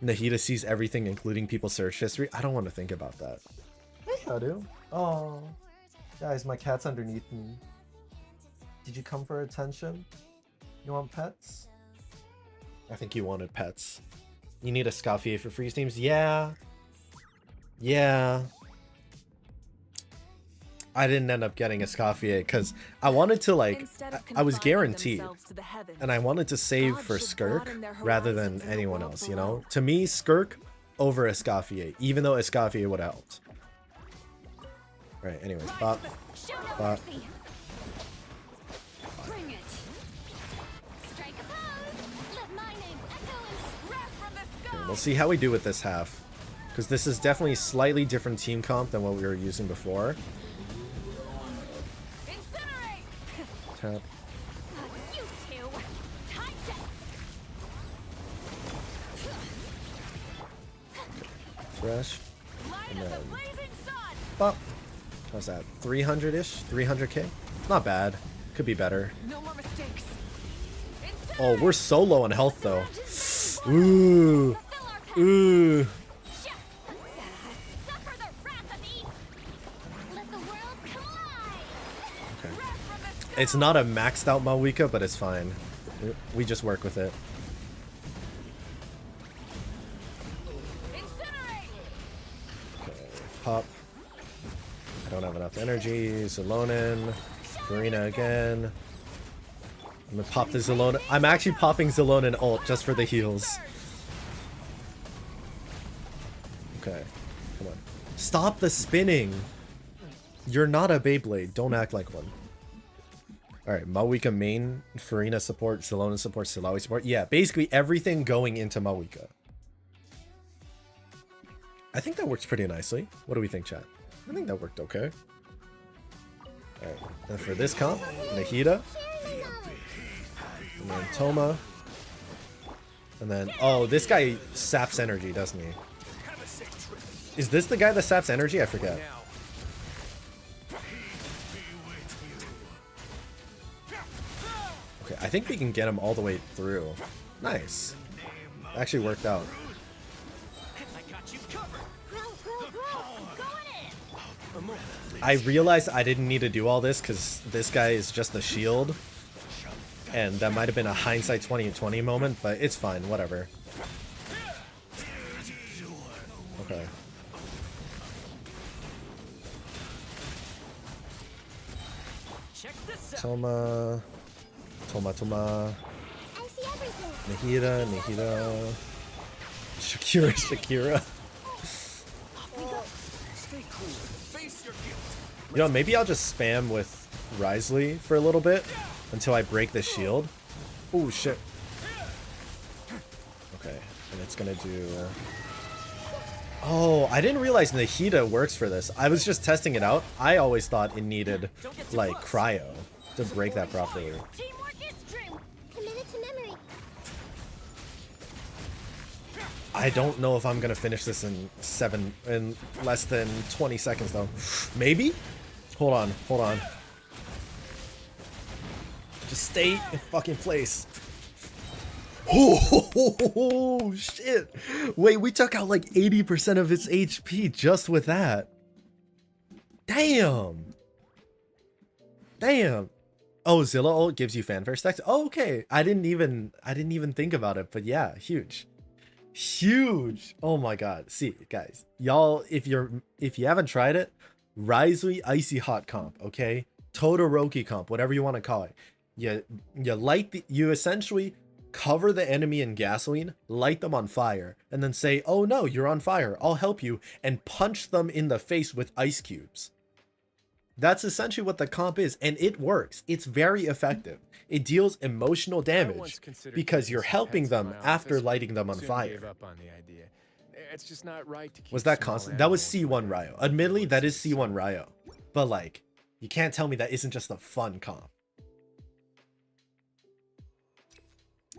Nahida sees everything, including people's search history. I don't want to think about that. Hey, I do. Oh, guys, my cat's underneath me. Did you come for attention? You want pets? I think you wanted pets. You need a Scaffier for freeze teams? Yeah. Yeah. I didn't end up getting a Scaffier because I wanted to, like, I was guaranteed. And I wanted to save for Skirk rather than anyone else, you know? To me, Skirk over a Scaffier, even though a Scaffier would have helped. Alright, anyways, pop. Pop. Okay, we'll see how we do with this half. Because this is definitely a slightly different team comp than what we were using before. Tap. Fresh. And then pop. How's that? 300-ish? 300k? Not bad. Could be better. Oh, we're so low on health though. Ooh. Ooh. Okay. It's not a maxed out Mawika, but it's fine. We just work with it. Okay, pop. I don't have enough energy. Zelonin. Farina again. I'm gonna pop the Zelonin. I'm actually popping Zelonin ult just for the heals. Okay, come on. Stop the spinning! You're not a Beyblade. Don't act like one. Alright, Mawika main, Farina support, Zelonin support, Silawi support. Yeah, basically everything going into Mawika. I think that works pretty nicely. What do we think, chat? I think that worked okay. Alright, and for this comp, Nahida. And then Toma. And then, oh, this guy saps energy, doesn't he? Is this the guy that saps energy? I forget. Okay, I think we can get him all the way through. Nice. Actually worked out. I realized I didn't need to do all this because this guy is just a shield. And that might have been a hindsight 2020 moment, but it's fine, whatever. Okay. Toma. Toma. Nihira. Shakira. You know, maybe I'll just spam with Risley for a little bit until I break the shield. Oh shit. Okay, and it's gonna do... Oh, I didn't realize Nihida works for this. I was just testing it out. I always thought it needed, like, cryo to break that properly. I don't know if I'm gonna finish this in less than 20 seconds though. Maybe? Hold on. Just stay in fucking place. Oh shit. Wait, we took out like 80% of its HP just with that. Damn. Oh, Zilla ult gives you fanfare stacks. Oh, okay. I didn't even think about it, but yeah, huge. Oh my god. See, guys, y'all, if you haven't tried it, Risley Icy Hot comp, okay? Todoroki comp, whatever you want to call it. You essentially cover the enemy in gasoline, light them on fire, and then say, "Oh no, you're on fire. I'll help you," and punch them in the face with ice cubes. That's essentially what the comp is, and it works. It's very effective. It deals emotional damage because you're helping them after lighting them on fire. It's just not right to keep Was that constant? That was C1 Ryo. Admittedly, that is C1 Ryo. But like, you can't tell me that isn't just a fun comp.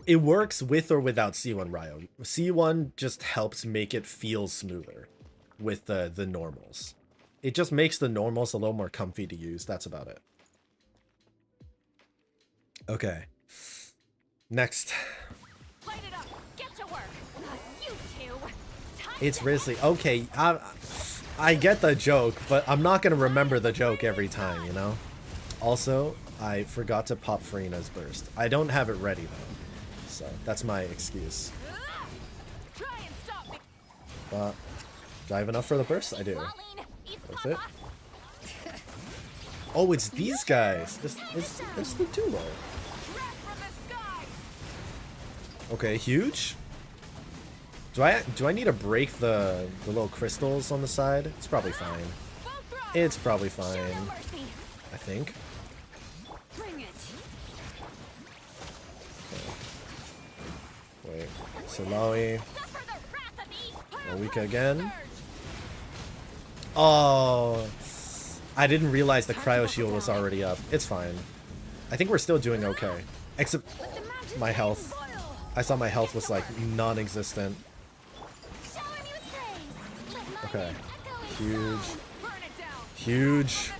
It works with or without C1 Ryo. C1 just helps make it feel smoother with the normals. It just makes the normals a little more comfy to use. That's about it. Okay. Next. Light it up. Get to work. You two. It's Risley. Okay, I get the joke, but I'm not going to remember the joke every time, you know? Also, I forgot to pop Farina's burst. I don't have it ready, though. So, that's my excuse. Try and stop me. Do I have enough for the burst? I do. Worth it. Oh, it's these guys. It's the duo. Okay, huge. Do I need to break the little crystals on the side? It's probably fine. It's probably fine. I think. Okay. Wait. Silawi. Awika again. Oh, I didn't realize the cryo shield was already up. It's fine. I think we're still doing okay. Except my health. I saw my health was like non-existent. Okay. Huge.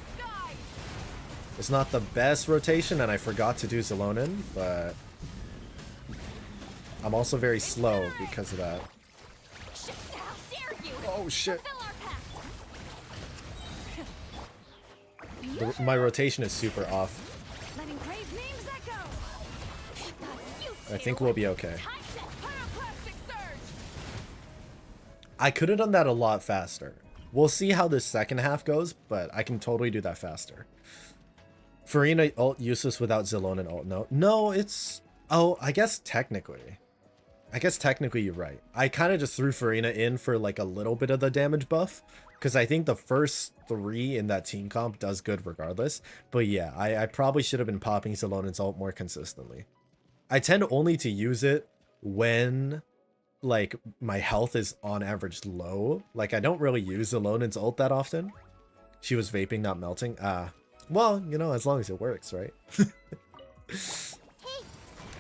It's not the best rotation, and I forgot to do Zalonin, but I'm also very slow because of that. Oh shit. My rotation is super off. I think we'll be okay. I could have done that a lot faster. We'll see how the second half goes, but I can totally do that faster. Farina ult useless without Zalonin ult. No, it's... Oh, I guess technically you're right. I kind of just threw Farina in for like a little bit of the damage buff, because I think the first 3 in that team comp does good regardless. But yeah, I probably should have been popping Zalonin's ult more consistently. I tend only to use it when like my health is on average low. Like I don't really use Zalonin's ult that often. She was vaping, not melting. Well, you know, as long as it works, right?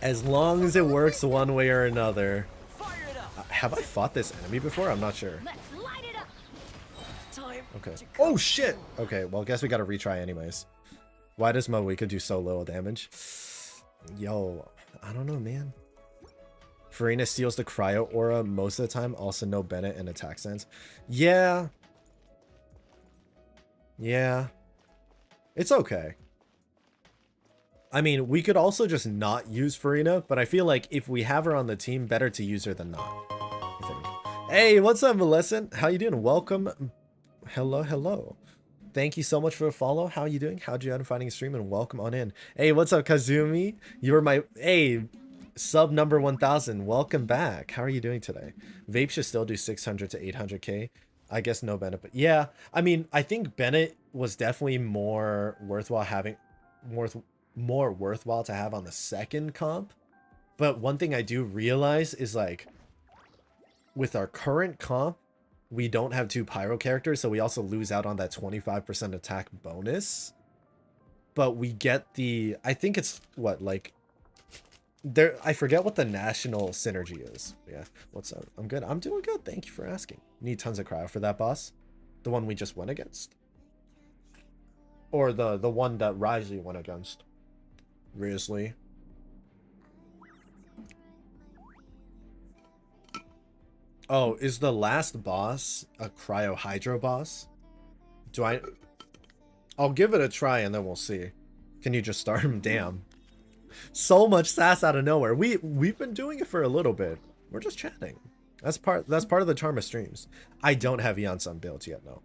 As long as it works one way or another. Have I fought this enemy before? I'm not sure. Okay. Oh shit! Okay, well, guess we gotta retry anyways. Why does Moika do so little damage? Yo, I don't know, man. Farina steals the cryo aura most of the time. Also, no Bennett and attack sense. Yeah. Yeah. It's okay. I mean, we could also just not use Farina, but I feel like if we have her on the team, better to use her than not. Hey, what's up, Millicent? How you doing? Welcome. Hello, hello. Thank you so much for a follow. How you doing? How'd you end up finding a stream? And welcome on in. Hey, what's up, Kazumi? You were my... Hey, sub number 1000. Welcome back. How are you doing today? Vape should still do 600 to 800k. I guess no benefit. Yeah, I mean, I think Bennett was definitely more worthwhile having... more worthwhile to have on the second comp. But one thing I do realize is, like, with our current comp, we don't have 2 pyro characters, so we also lose out on that 25% attack bonus. But we get the... I think it's, what, like... there. I forget what the national synergy is. Yeah, what's up? I'm good. I'm doing good. Thank you for asking. Need tons of cryo for that boss? The one we just went against? Or the one that Risley went against? Risley. Oh, is the last boss a cryo hydro boss? Do I... I'll give it a try and then we'll see. Can you just start him? Damn. So much sass out of nowhere. We've been doing it for a little bit. We're just chatting. That's part of the charm of streams. I don't have Yansan built yet, no.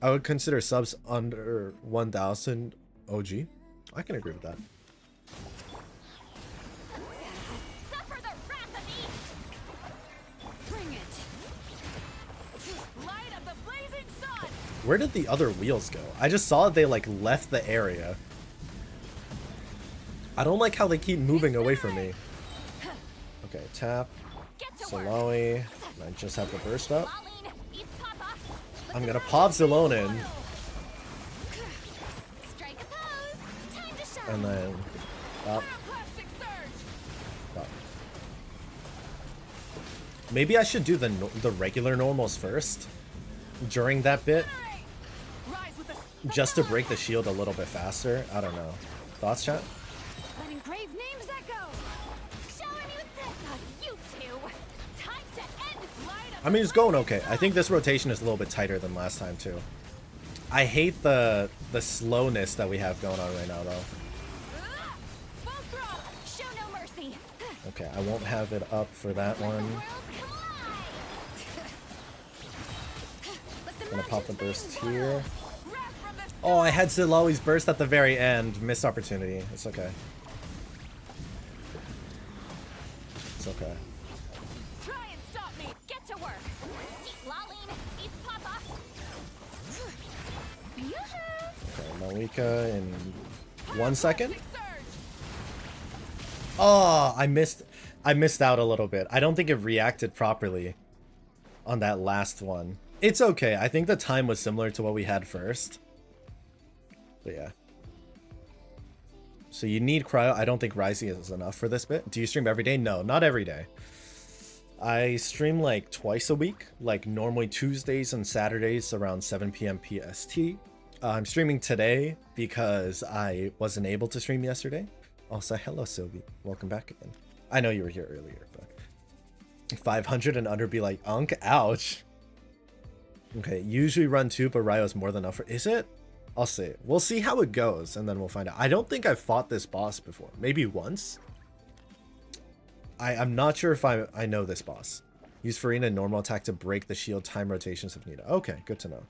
I would consider subs under 1000 OG. I can agree with that. Suffer the wrath of me. Bring it. Light up the blazing sun. Where did the other wheels go? I just saw they like left the area. I don't like how they keep moving away from me. Okay, tap. Saloe. I just have to burst up. I'm gonna pop Zalone in. And then up. Up. Maybe I should do the regular normals first during that bit, just to break the shield a little bit faster. I don't know. Thoughts, chat? Letting grave names echo. Showing you this, you two. Time to end. I mean, it's going okay. I think this rotation is a little bit tighter than last time too. I hate the slowness that we have going on right now, though. Show no mercy. Okay, I won't have it up for that one. Gonna pop the burst here. Oh, I had Siloe's burst at the very end. Missed opportunity. It's okay. It's okay. Try and stop me. Get to work. Eat Laline, eat Papa. Okay, Malika in 1 second. Oh, I missed out a little bit. I don't think it reacted properly on that last one. It's okay. I think the time was similar to what we had first. But yeah. So you need cryo. I don't think Rising is enough for this bit. Do you stream every day? No, not every day. I stream like twice a week, like normally Tuesdays and Saturdays around 7 p.m. PST. I'm streaming today because I wasn't able to stream yesterday. Also, hello, Sylvie. Welcome back again. I know you were here earlier, but 500 and under be like, Unk, ouch. Okay, usually run 2, but Ryo's more than enough for... Is it? I'll see. We'll see how it goes, and then we'll find out. I don't think I've fought this boss before. Maybe once? I'm not sure if I know this boss. Use Farina and normal attack to break the shield time rotations if needed. Okay, good to know.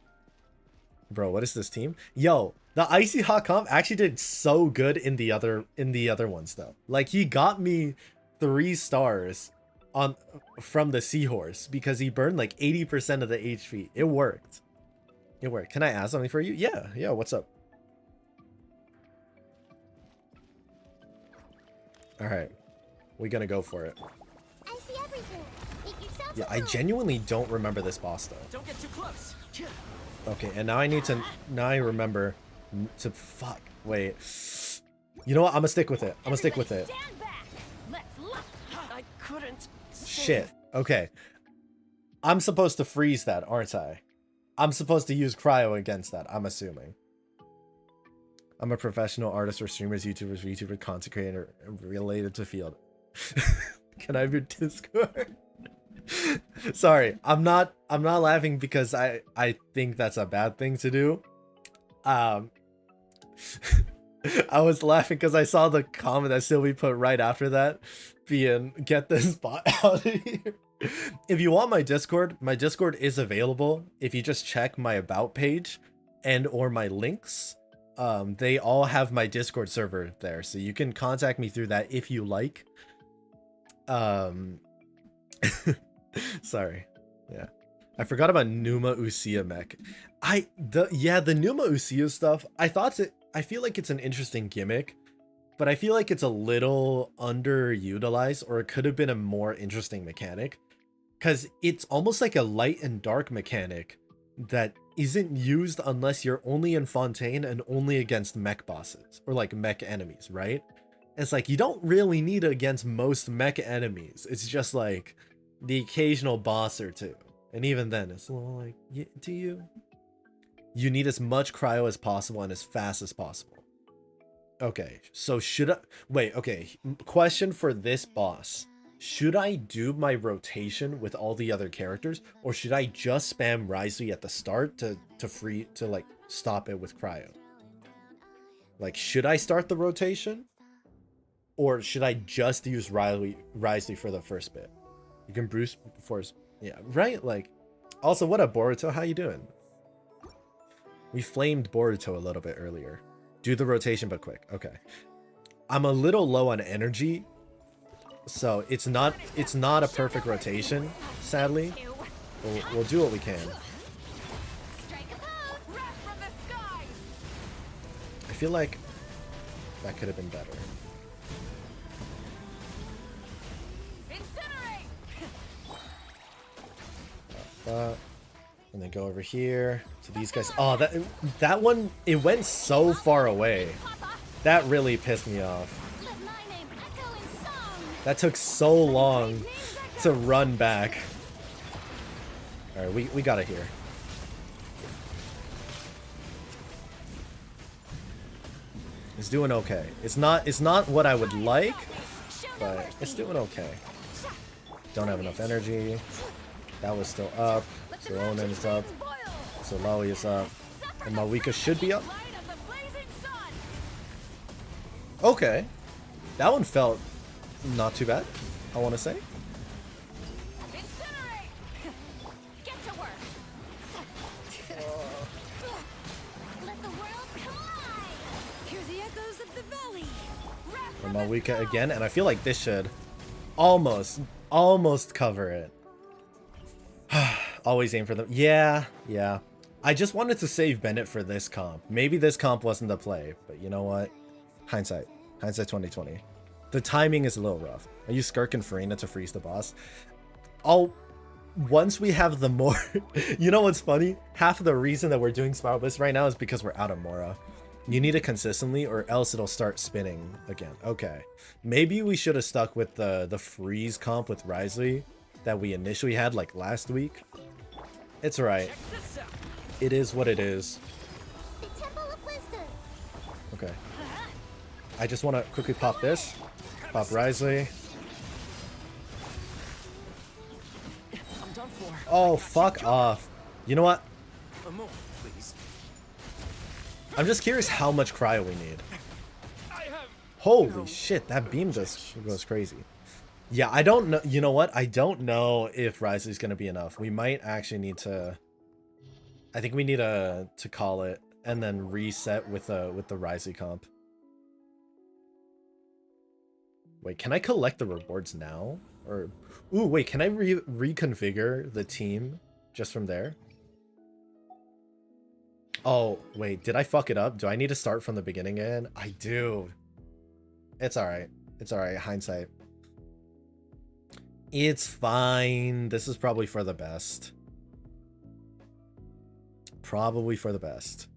Bro, what is this team? Yo, the Icy Hot comp actually did so good in the other ones, though. Like, he got me 3 stars from the Seahorse because he burned like 80% of the HP. It worked. It worked. Can I ask something for you? Yeah, what's up? Alright. We're gonna go for it. I see everything. Make yourself Yeah, I genuinely don't remember this boss though. Don't get too close. Okay, and now I need to... Now I remember to... Fuck. Wait. You know what? I'm gonna stick with it. I'm gonna stick with it. I couldn't. Shit. Okay. I'm supposed to freeze that, aren't I? I'm supposed to use cryo against that, I'm assuming. I'm a professional artist or streamers, YouTuber, content creator related to field. Can I have your Discord? Sorry, I'm not laughing because I think that's a bad thing to do. Um, I was laughing because I saw the comment that Sylvie put right after that, being "Get this bot out of here." If you want my Discord is available. If you just check my about page and or my links, they all have my Discord server there, so you can contact me through that if you like. Sorry, yeah, I forgot about Numa Usia mech. The Numa Usia stuff, I feel like it's an interesting gimmick, but I feel like it's a little underutilized, or it could have been a more interesting mechanic, because it's almost like a light and dark mechanic that isn't used unless you're only in Fontaine and only against mech bosses or like mech enemies, right? It's like you don't really need it against most mech enemies. It's just like the occasional boss or two, and even then it's a little like, do you need as much cryo as possible and as fast as possible. Okay, so question for this boss. Should I do my rotation with all the other characters, or should I just spam Risley at the start to like stop it with cryo? Like, should I start the rotation, or should I just use Risley for the first bit? You can Bruce before, yeah, right? Like, also, what up, Boruto? How you doing? We flamed Boruto a little bit earlier. Do the rotation, but quick. Okay. I'm a little low on energy, so it's not a perfect rotation, sadly. We'll do what we can. I feel like that could have been better. And then go over here to these guys. Oh, that one, it went so far away. That really pissed me off. That took so long to run back. All right, we got it here. It's doing okay. It's not what I would like, but it's doing okay. Don't have enough energy. That was still up. So Onan is up. So Lawi is up. And Malwika should be up. Okay. That one felt not too bad, I want to say. And Malwika again, and I feel like this should almost cover it. Always aim for them. Yeah. I just wanted to save Bennett for this comp. Maybe this comp wasn't the play, but you know what? Hindsight 2020. The timing is a little rough. I use Skirk and Farina to freeze the boss. Once we have the more, you know what's funny? Half of the reason that we're doing Spiral Bliss right now is because we're out of Mora. You need it consistently, or else it'll start spinning again. Okay, maybe we should have stuck with the freeze comp with Risley that we initially had like last week. It's alright. It is what it is. Okay. I just want to quickly pop this. Pop Risley. Oh, fuck off. You know what? I'm just curious how much cryo we need. Holy shit, that beam just goes crazy. Yeah, I don't know. You know what? I don't know if Risley's going to be enough. We might actually need to... I think we need to call it and then reset with the Risley comp. Wait, can I collect the rewards now? Or... Ooh, wait, can I reconfigure the team just from there? Oh, wait, did I fuck it up? Do I need to start from the beginning again? I do. It's alright. It's alright. Hindsight. It's fine. This is probably for the best. Probably for the best.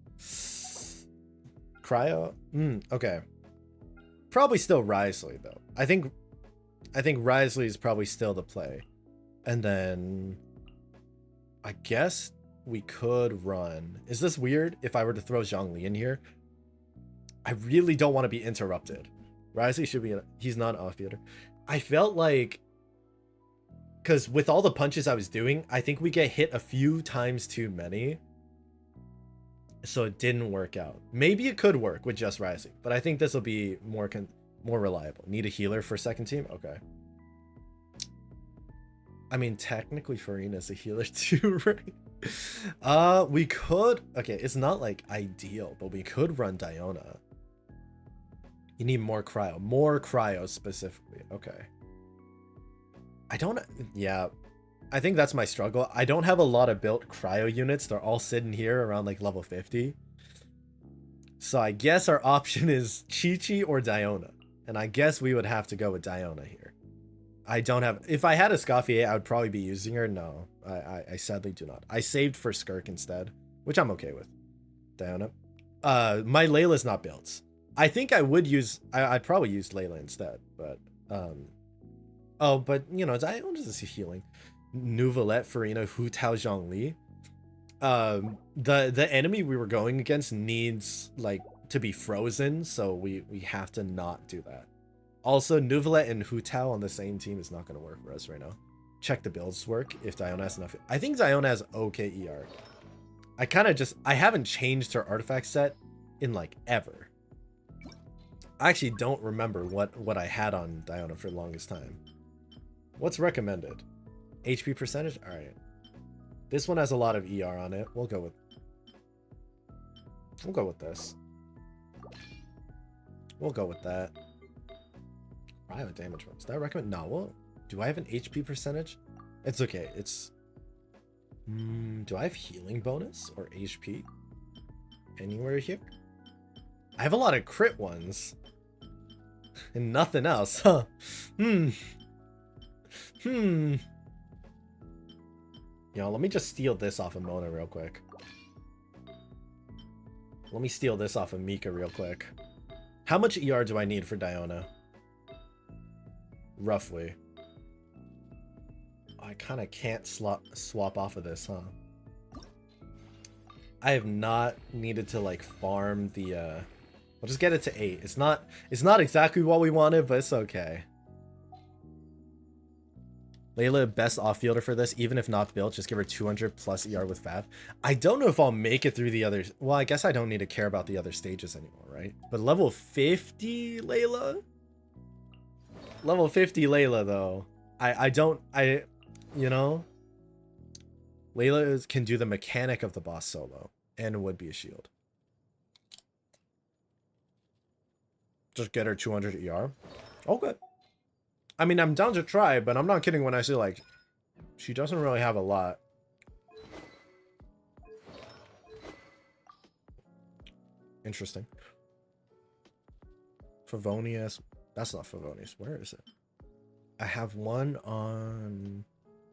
Cryo? Okay. Probably still Risley, though. I think Risley is probably still the play. And then... I guess we could run. Is this weird if I were to throw Zhongli in here? I really don't want to be interrupted. Risley should be... He's not an off-beater. I felt like... Because with all the punches I was doing, I think we get hit a few times too many. So it didn't work out. Maybe it could work with just rising, but I think this will be more reliable. Need a healer for second team? Okay. I mean, technically Farina's a healer too, right? We could, okay, it's not like ideal, but we could run Diona. You need more cryo specifically. Okay. Yeah, I think that's my struggle. I don't have a lot of built cryo units. They're all sitting here around like level 50. So I guess our option is Chi-Chi or Diona. And I guess we would have to go with Diona here. I don't have... If I had a Scoffier, I would probably be using her. No, I sadly do not. I saved for Skirk instead, which I'm okay with. Diona. My Layla's not built. I think I would use... I'd probably use Layla instead, but... Oh, but, you know, Diona's is healing. Nouvelette, Farina, Hu Tao, Zhongli. The enemy we were going against needs, like, to be frozen, so we have to not do that. Also, Nouvelette and Hu Tao on the same team is not going to work for us right now. Check the builds work if Diona has enough. I think Diona has okay ER. I haven't changed her artifact set in, like, ever. I actually don't remember what I had on Diona for the longest time. What's recommended? HP percentage? Alright. This one has a lot of ER on it. We'll go with this. We'll go with that. I have a damage bonus. Did I recommend? No. Well, do I have an HP percentage? It's okay. It's... do I have healing bonus or HP? Anywhere here? I have a lot of crit ones. And nothing else, huh? Yo, let me just steal this off of Mona real quick. Let me steal this off of Mika real quick. How much ER do I need for Diona? Roughly. I kind of can't swap off of this, huh? I have not needed to, like, farm the, We'll just get it to 8. It's not exactly what we wanted, but it's okay. Layla, best off-fielder for this, even if not built, just give her 200 plus ER with Fav. I don't know if I'll make it through the others. Well, I guess I don't need to care about the other stages anymore, right? But level 50 Layla? Level 50 Layla, though. You know? Layla can do the mechanic of the boss solo, and would be a shield. Just get her 200 ER. Okay. I mean, I'm down to try, but I'm not kidding when I say, like, she doesn't really have a lot. Interesting. Favonius. That's not Favonius. Where is it? I have one on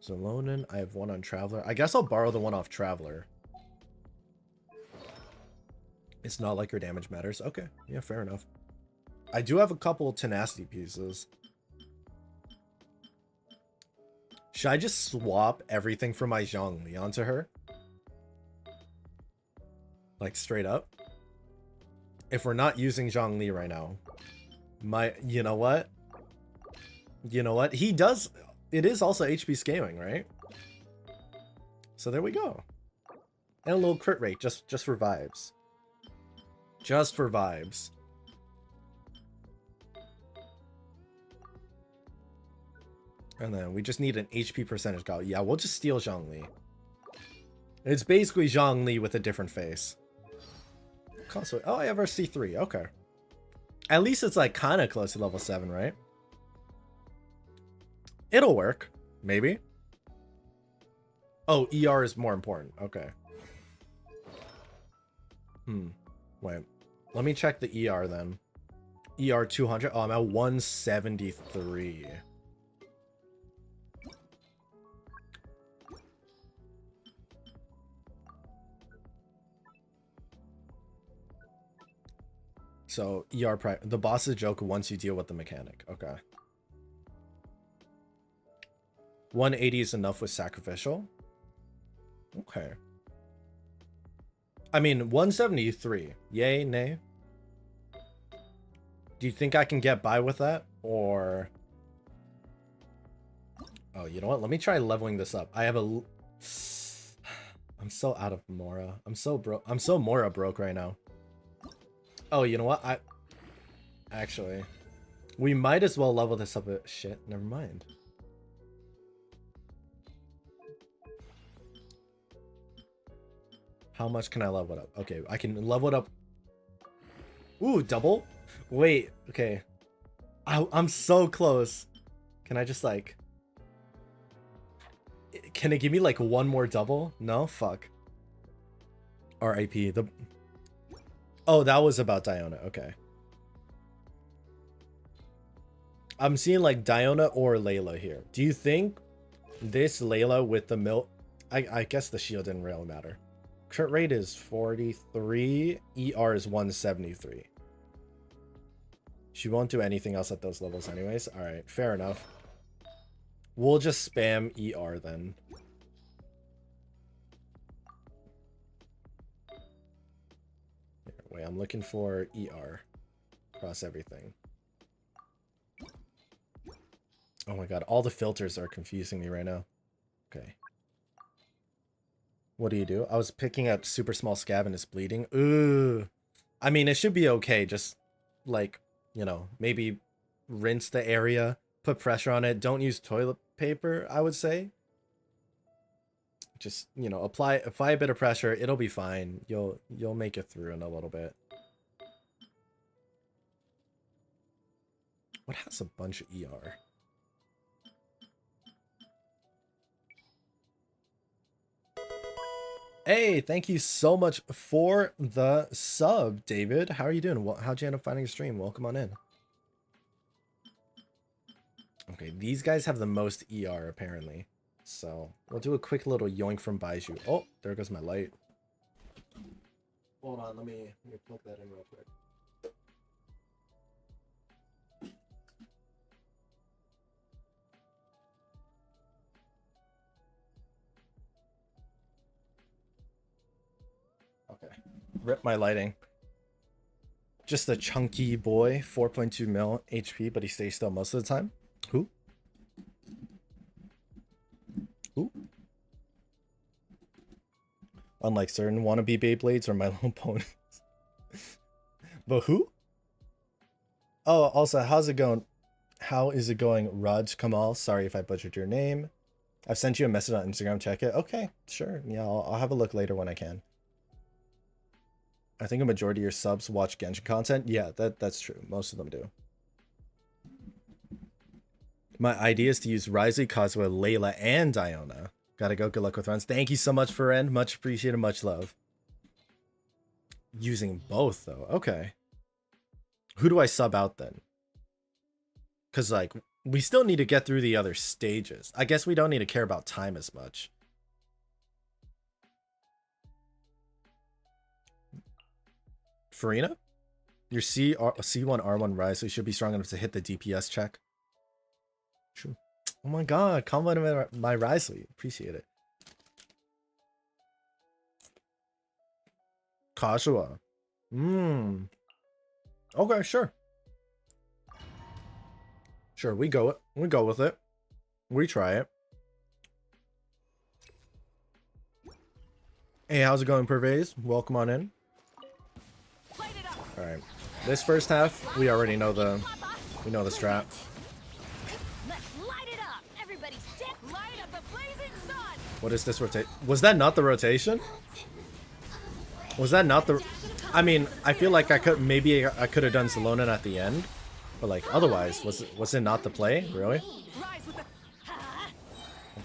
Zalonin. I have one on Traveler. I guess I'll borrow the one off Traveler. It's not like your damage matters. Okay. Yeah, fair enough. I do have a couple of tenacity pieces. Should I just swap everything from my Zhongli onto her? Like, straight up? If we're not using Zhongli right now. You know what? You know what? He does... It is also HP scaling, right? So there we go. And a little crit rate, just for vibes. Just for vibes. And then we just need an HP percentage guy. Yeah, we'll just steal Zhongli. It's basically Zhongli with a different face. Oh, I have our C3. Okay. At least it's like kind of close to level 7, right? It'll work. Maybe. Oh, ER is more important. Okay. Wait. Let me check the ER then. ER 200. Oh, I'm at 173. So, ER the boss is a joke once you deal with the mechanic. Okay. 180 is enough with sacrificial. Okay. I mean, 173. Yay, nay? Do you think I can get by with that? Or... Oh, you know what? Let me try leveling this up. I have a I'm so out of Mora. I'm so broke. I'm so Mora broke right now. Oh, you know what? Actually, we might as well level this up. Shit, never mind. How much can I level it up? Okay, I can level it up. Ooh, double? Wait, okay. I'm so close. Can I just like... Can it give me like one more double? No? Fuck. RIP. Oh, that was about Diona. Okay. I'm seeing like Diona or Layla here. Do you think this Layla with the milk... I guess the shield didn't really matter. Crit rate is 43. ER is 173. She won't do anything else at those levels anyways. Alright, fair enough. We'll just spam ER then. Wait, I'm looking for ER across everything. Oh my god, all the filters are confusing me right now. Okay. What do? I was picking up super small scab and it's bleeding. Ooh. I mean, it should be okay. Just like, you know, maybe rinse the area, put pressure on it. Don't use toilet paper, I would say. Just, you know, apply a bit of pressure. It'll be fine. You'll make it through in a little bit. What has a bunch of ER? Hey, thank you so much for the sub, David. How are you doing? How'd you end up finding a stream? Welcome on in. Okay, these guys have the most ER, apparently. So, we'll do a quick little yoink from Baiju. Oh, there goes my light. Hold on, let me plug that in real quick. Okay, rip my lighting. Just a chunky boy, 4.2 mil HP, but he stays still most of the time. Who? Who? Unlike certain wannabe Beyblades or My Little Ponies. But who? Oh, also, how's it going? How is it going, Raj Kamal? Sorry if I butchered your name. I've sent you a message on Instagram. Check it. Okay, sure. Yeah, I'll have a look later when I can. I think a majority of your subs watch Genshin content. Yeah, that's true. Most of them do. My idea is to use Risley, Kazuha, Layla, and Diona. Gotta go. Good luck with runs. Thank you so much, friend. Much appreciated. Much love. Using both, though. Okay. Who do I sub out, then? Because, like, we still need to get through the other stages. I guess we don't need to care about time as much. Farina? Your C1 R1 Risley should be strong enough to hit the DPS check. True. Oh my god, compliment my Risley. Appreciate it. Kazuha. Okay, sure. Sure, we go with it. We try it. Hey, how's it going, Pervez? Welcome on in. Alright. This first half, we already know the strat. What is this rotate? Was that not the rotation? Was that not the... I mean, I feel like I could have done Zelonin at the end, but like otherwise, was it not the play? Really?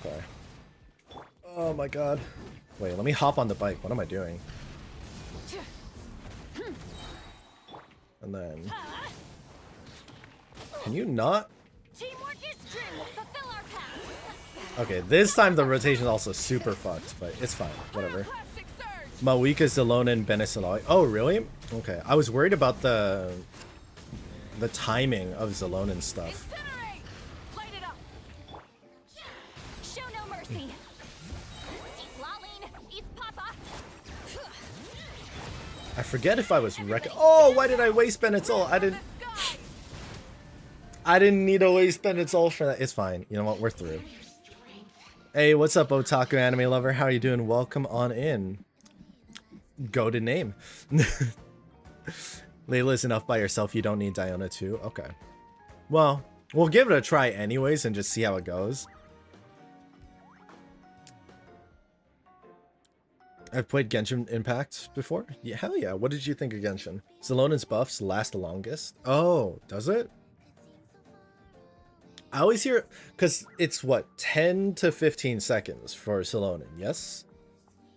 Okay. Oh my god. Wait, let me hop on the bike. What am I doing? And then... Can you not? Okay, this time the rotation is also super fucked, but it's fine. Whatever. Mawika, Zelonin, Benesalai. Oh, really? Okay. I was worried about the timing of Zelonin stuff. Show no mercy. I forget if I was Oh, why did I waste Benetol? I didn't need to waste Benetol for that. It's fine. You know what? We're through. Hey, what's up, otaku anime lover? How are you doing? Welcome on in. Go to name. Layla's enough by yourself. You don't need Diona too. Okay. Well, we'll give it a try anyways and just see how it goes. I've played Genshin Impact before. Yeah, hell yeah. What did you think of Genshin? Salonin's buffs last the longest. Oh, does it? I always hear, because it's what, 10 to 15 seconds for Salonin, yes?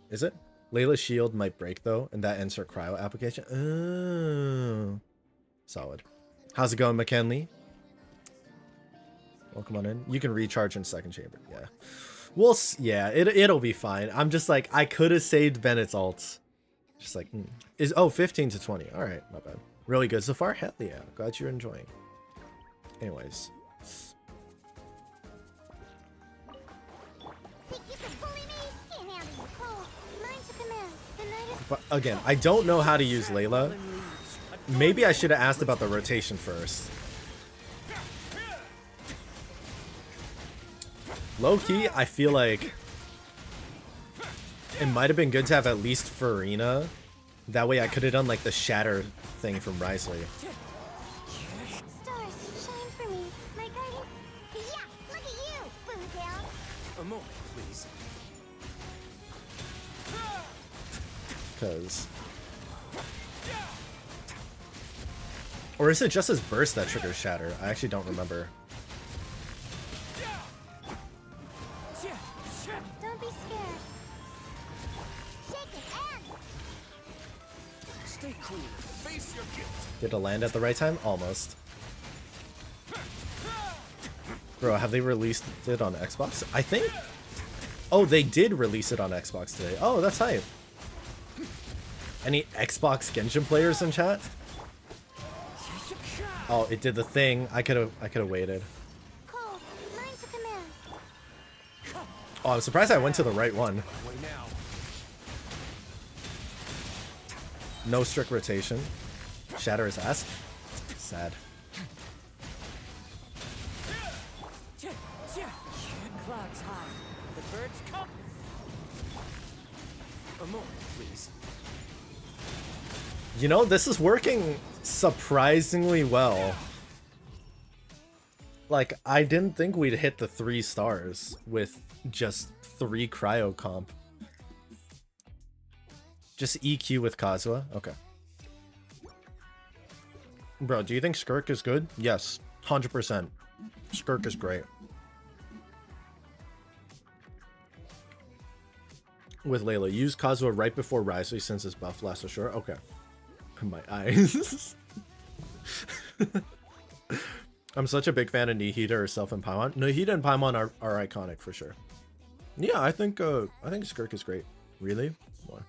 Is it? Layla's shield might break though, and that ends her cryo application. Oh, solid. How's it going, McKinley? Welcome on in. You can recharge in second chamber. Yeah. We'll yeah, it'll be fine. I'm just like, I could have saved Bennett's ults. Just like, oh, 15 to 20. All right, not bad. Really good so far. Hell yeah. Glad you're enjoying. Anyways. But again, I don't know how to use Layla. Maybe I should have asked about the rotation first. Low-key, I feel like it might have been good to have at least Farina. That way I could have done like the shatter thing from Risley. Stars, shine for me, my guardian. Yeah, look at you, boo down. A moment, please. Because... Or is it just his burst that triggers shatter? I actually don't remember. Don't be scared. Shake it and stay cool. Face your guilt. Did it land at the right time? Almost. Bro, have they released it on Xbox? I think... Oh, they did release it on Xbox today. Oh, that's hype. Any Xbox Genshin players in chat? Oh, it did the thing. I could have waited. Cole, mine's a command. Oh, I'm surprised I went to the right one. No strict rotation. Shatter his ass. Sad. Clouds high. The birds come. A moment, please. You know, this is working surprisingly well. Like, I didn't think we'd hit the 3 stars with just 3 cryo comp. Just EQ with Kazuha? Okay. Bro, do you think Skirk is good? Yes, 100%. Skirk is great. With Layla, use Kazuha right before Risley since his buff lasts so short. Okay. My eyes. I'm such a big fan of Nihida herself and Paimon. Nihida and Paimon are iconic for sure. Yeah, I think Skirk is great. Really? More.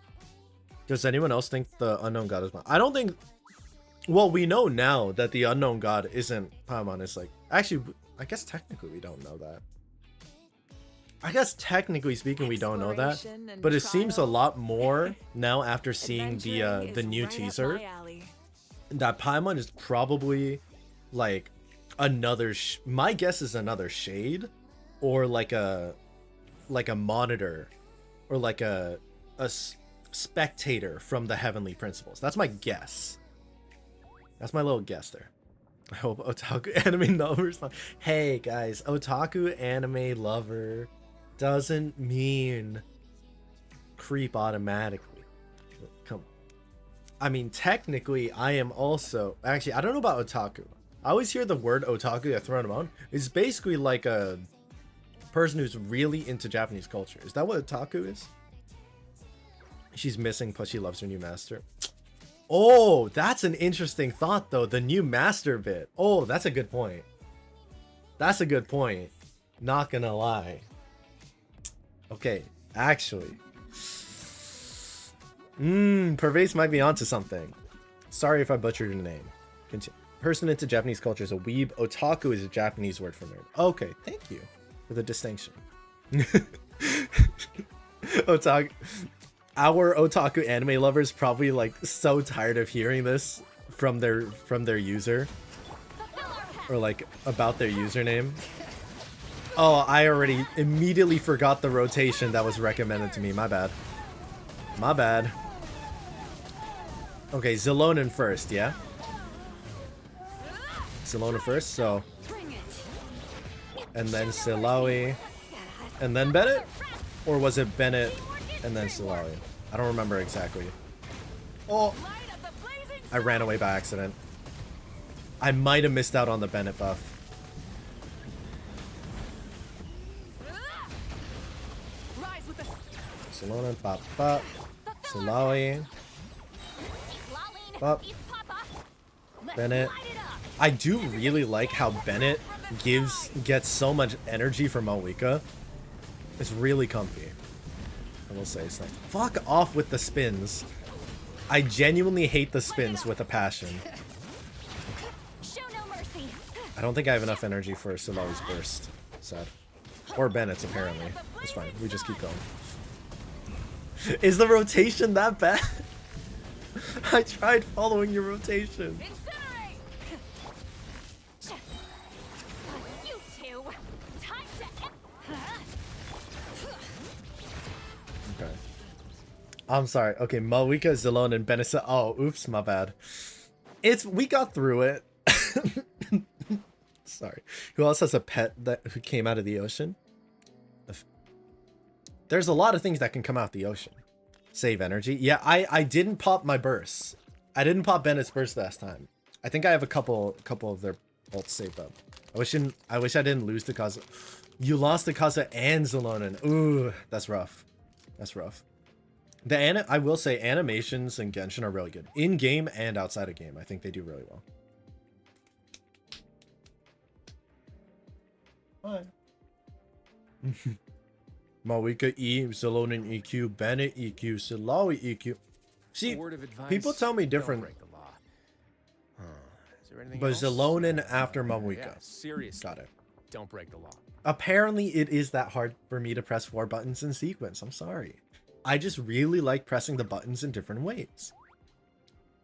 Does anyone else think the Unknown God is Paimon? I don't think... Well, we know now that the Unknown God isn't Paimon. It's like... Actually, I guess technically we don't know that. I guess technically speaking we don't know that. But it seems a lot more now after seeing the new teaser. That Paimon is probably like another... My guess is another shade. Or like a monitor. Or like a spectator from the Heavenly Principles. That's my guess. That's my little guess there. I hope otaku anime lovers. Hey guys, otaku anime lover doesn't mean creep automatically. Come. I mean, technically, I am also... Actually, I don't know about otaku. I always hear the word otaku thrown around. It's basically like a person who's really into Japanese culture. Is that what otaku is? She's missing, plus she loves her new master. Oh, that's an interesting thought, though. The new master bit. Oh, that's a good point. That's a good point. Not gonna lie. Okay, actually. Pervase might be onto something. Sorry if I butchered your name. Person into Japanese culture is a weeb. Otaku is a Japanese word for nerd. Okay, thank you for the distinction. Otaku. Our otaku anime lovers probably like so tired of hearing this from their user, or like about their username. Oh, I already immediately forgot the rotation that was recommended to me. My bad. My bad. Okay, Zelonin first, yeah? Zelonin first, so... And then Silawi. And then Bennett? Or was it Bennett and then Silawi? I don't remember exactly. Oh! I ran away by accident. I might have missed out on the Bennett buff. Zelonin, pop, pop. Silawi. Pop. Bennett. I do really like how Bennett gets so much energy from Malika. It's really comfy. I will say it's nice. Fuck off with the spins. I genuinely hate the spins with a passion. I don't think I have enough energy for Silawi's burst. Sad. Or Bennett's apparently. It's fine. We just keep going. Is the rotation that bad? I tried following your rotation. Okay. I'm sorry. Okay, Malika, Zelon, and Benessa. Oh, oops, my bad. We got through it. Sorry. Who else has a pet who came out of the ocean? There's a lot of things that can come out the ocean. Save energy. Yeah, I didn't pop my bursts. I didn't pop Bennett's burst last time. I think I have a couple of their ults saved up. I wish I didn't lose to Kaza. You lost to Kaza and Zelonin. Ooh, that's rough. That's rough. I will say animations in Genshin are really good. In game and outside of game. I think they do really well. Fine. Malika E, Zelonin EQ, Bennett EQ, Silawi EQ. See, people tell me different. But Zelonin after Malika. Yeah, seriously. Got it. Don't break the law. Apparently, it is that hard for me to press 4 buttons in sequence. I'm sorry. I just really like pressing the buttons in different ways.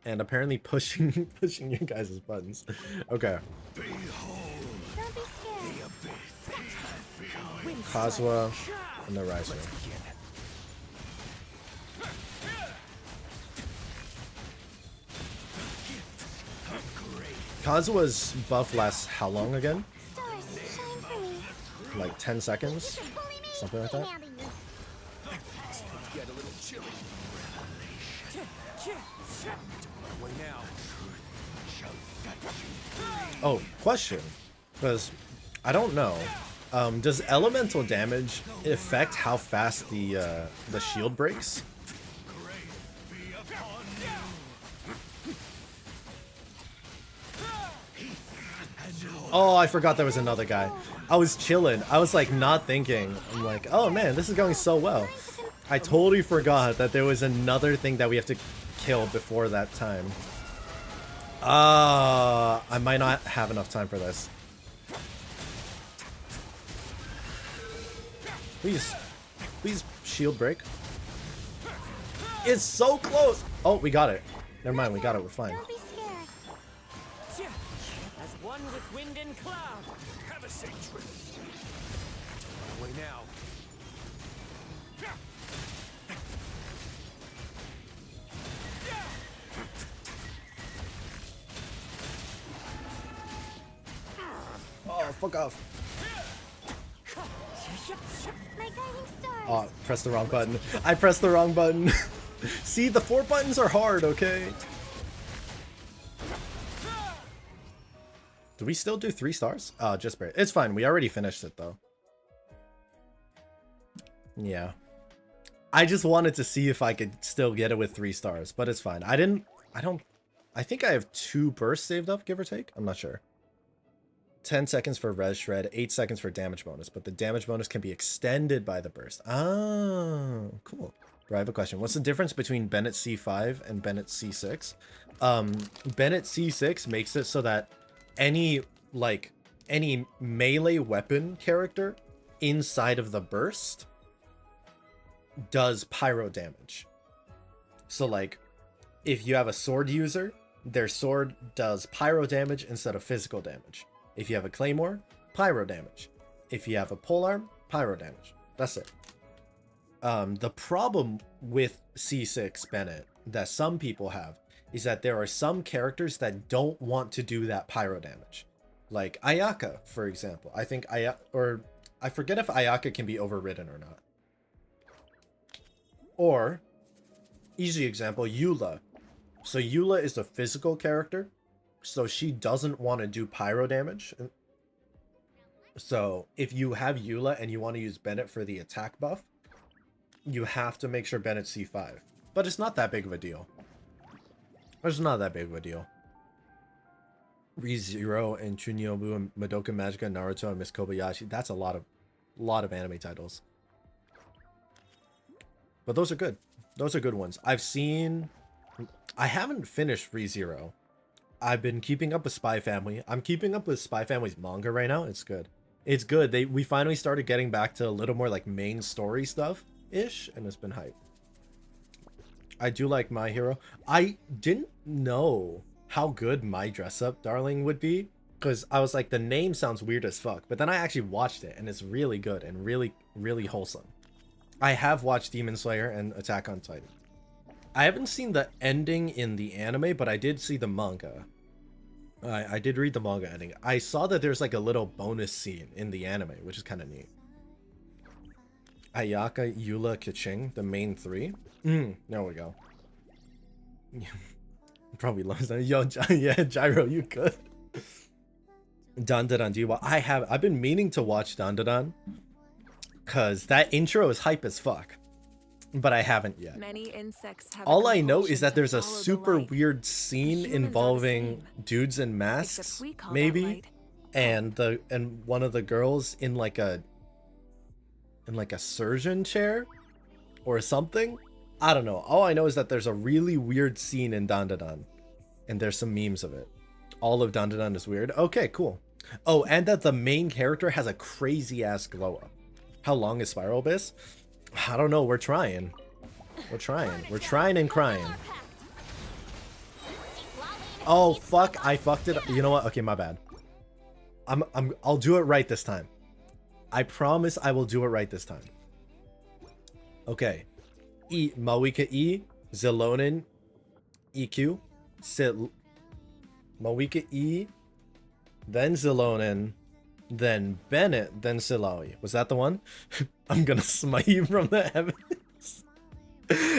And apparently pushing your guys' buttons. Okay. Kazuha and the Riser. Kazuha's buff lasts how long again? Like 10 seconds? Something like that? Oh, question. Because I don't know. Does elemental damage affect how fast the shield breaks? Oh, I forgot there was another guy. I was chilling. I was like not thinking. I'm like, oh man, this is going so well. I totally forgot that there was another thing that we have to kill before that time. I might not have enough time for this. Please. Please shield break. It's so close. Oh, we got it. Never mind, we got it. We're fine. Don't be scared. As one with wind and cloud. Have a safe trip. Away now. Oh, fuck off. My guiding stars. Oh, press the wrong button. I pressed the wrong button. See, the 4 buttons are hard, okay? Do we still do 3 stars? Oh, just barely. It's fine. We already finished it, though. Yeah. I just wanted to see if I could still get it with 3 stars, but it's fine. I think I have 2 bursts saved up, give or take. I'm not sure. 10 seconds for res shred, 8 seconds for damage bonus, but the damage bonus can be extended by the burst. Oh, cool. Bro, I have a question. What's the difference between Bennett C5 and Bennett C6? Bennett C6 makes it so that any melee weapon character inside of the burst does pyro damage. So like, if you have a sword user, their sword does pyro damage instead of physical damage. If you have a claymore, pyro damage. If you have a polearm, pyro damage. That's it. The problem with C6 Bennett that some people have is that there are some characters that don't want to do that pyro damage. Like Ayaka, for example. I think I forget if Ayaka can be overridden or not. Or, easy example, Eula. So Eula is a physical character, so she doesn't want to do pyro damage. So if you have Eula and you want to use Bennett for the attack buff, you have to make sure Bennett's C5. But it's not that big of a deal. It's not that big of a deal. ReZero and Chunyobu and Madoka Magica, Naruto and Miss Kobayashi. That's a lot of anime titles. But those are good. Those are good ones. I haven't finished ReZero. I've been keeping up with Spy Family. I'm keeping up with Spy Family's manga right now. It's good. It's good. We finally started getting back to a little more like main story stuff-ish, and it's been hype. I do like My Hero. I didn't know how good My Dress Up Darling would be, because I was like, the name sounds weird as fuck. But then I actually watched it, and it's really good and really, really wholesome. I have watched Demon Slayer and Attack on Titan. I haven't seen the ending in the anime, but I did see the manga. I did read the manga ending. I saw that there's like a little bonus scene in the anime, which is kind of neat. Ayaka, Eula, Keqing, the main three. There we go. Probably loves that. Yo, yeah, Gyro, you good. Dandadan, do you watch? I've been meaning to watch Dandadan, because that intro is hype as fuck. But I haven't yet. Many insects have all I know is that there's a super weird scene involving dudes in masks, maybe, and one of the girls in like a surgeon chair or something. I don't know. All I know is that there's a really weird scene in Dandadan, and there's some memes of it. All of Dandadan is weird. Okay, cool. Oh, and that the main character has a crazy ass glow up. How long is Spiral Abyss? I don't know. We're trying. We're trying. We're trying and crying. Oh fuck! I fucked it up. You know what? Okay, my bad. I'll do it right this time. I promise I will do it right this time. Okay. Mawika E, Zelonin, EQ, Mawika E, then Zelonin, then Bennett, then Silawi. Was that the one? I'm gonna smite you from the heavens.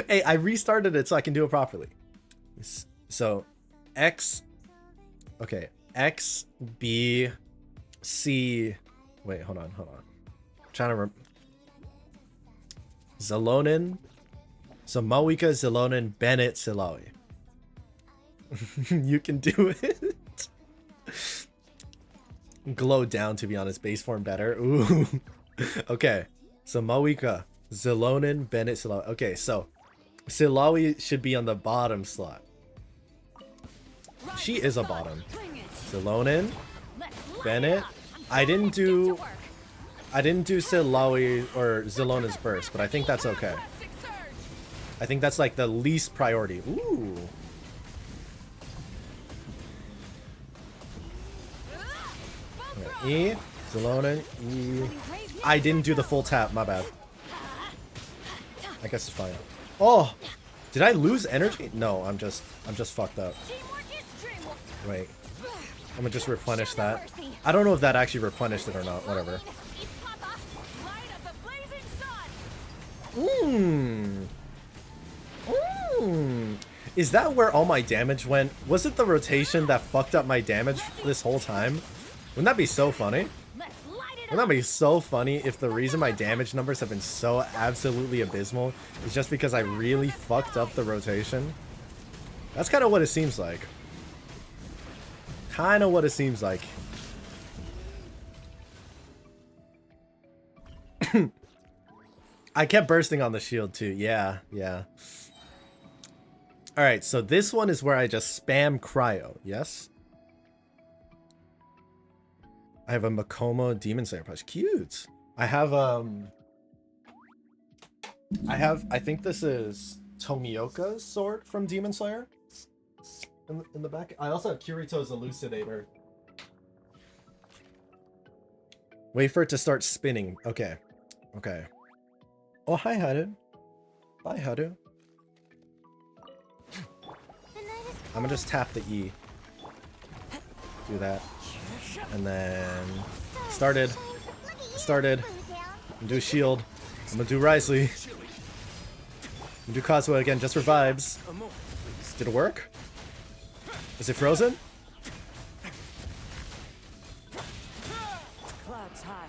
Hey, I restarted it so I can do it properly. So, X. Okay, X, B, C. Wait, hold on. I'm trying to remember. Zelonin. So Mawika, Zelonin, Bennett, Silawi. You can do it. Glow down, to be honest. Base form better. Ooh. Okay. So Mawika, Zelonin, Bennett, Silawi. Okay, so Silawi should be on the bottom slot. She is a bottom. Zelonin, Bennett. I didn't do Silawi or Zelonin's burst, but I think that's okay. I think that's like the least priority. Ooh. Okay, E, Zelonin, E. I didn't do the full tap, my bad. I guess it's fine. Oh, did I lose energy? No, I'm just fucked up. Wait, I'm gonna just replenish that. I don't know if that actually replenished it or not. Whatever. Is that where all my damage went? Was it the rotation that fucked up my damage this whole time? Wouldn't that be so funny? Wouldn't that be so funny if the reason my damage numbers have been so absolutely abysmal is just because I really fucked up the rotation? That's kind of what it seems like. Kind of what it seems like. I kept bursting on the shield too. Yeah. Alright, so this one is where I just spam cryo. Yes? I have a Makoma Demon Slayer plush. Cute. I think this is Tomioka's sword from Demon Slayer. In the back. I also have Kirito's Elucidator. Wait for it to start spinning. Okay. Okay. Oh, hi, Haru. Bye, Haru. I'm gonna just tap the E. Do that. And then... Started. Started. I'm gonna do shield. I'm gonna do Risley. I'm gonna do Kazuha again just for vibes. Did it work? Is it frozen? Clouds high.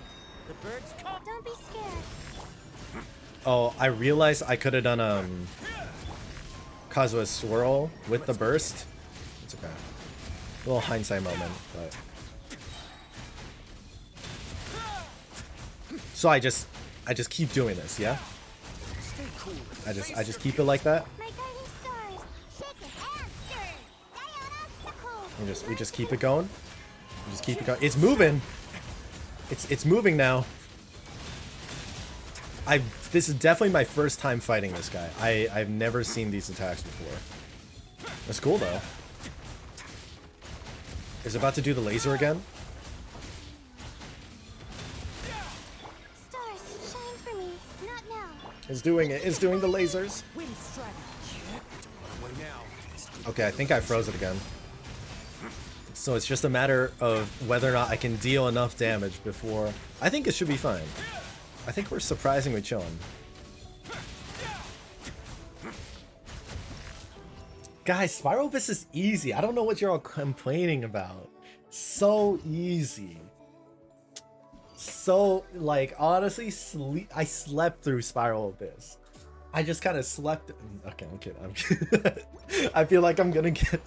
The birds come. Don't be scared. Oh, I realized I could have done Kazuha's swirl with the burst. It's okay. A little hindsight moment, but so I just keep doing this, yeah? I just keep it like that. My guiding stars, shake it and stir. Diana, We just keep it going. We just keep it going. It's moving. It's moving now. This is definitely my first time fighting this guy. I've never seen these attacks before. That's cool though. Is it about to do the laser again? stars, shine for me. Not now. It's doing it. It's doing the lasers. Okay, I think I froze it again. So it's just a matter of whether or not I can deal enough damage before... I think it should be fine. I think we're surprisingly chilling. Guys, Spiral Abyss is easy. I don't know what you're all complaining about. So easy. So, like, honestly, I slept through Spiral Abyss. I just kind of slept... Okay, I'm kidding. I'm kidding. I feel like I'm gonna get...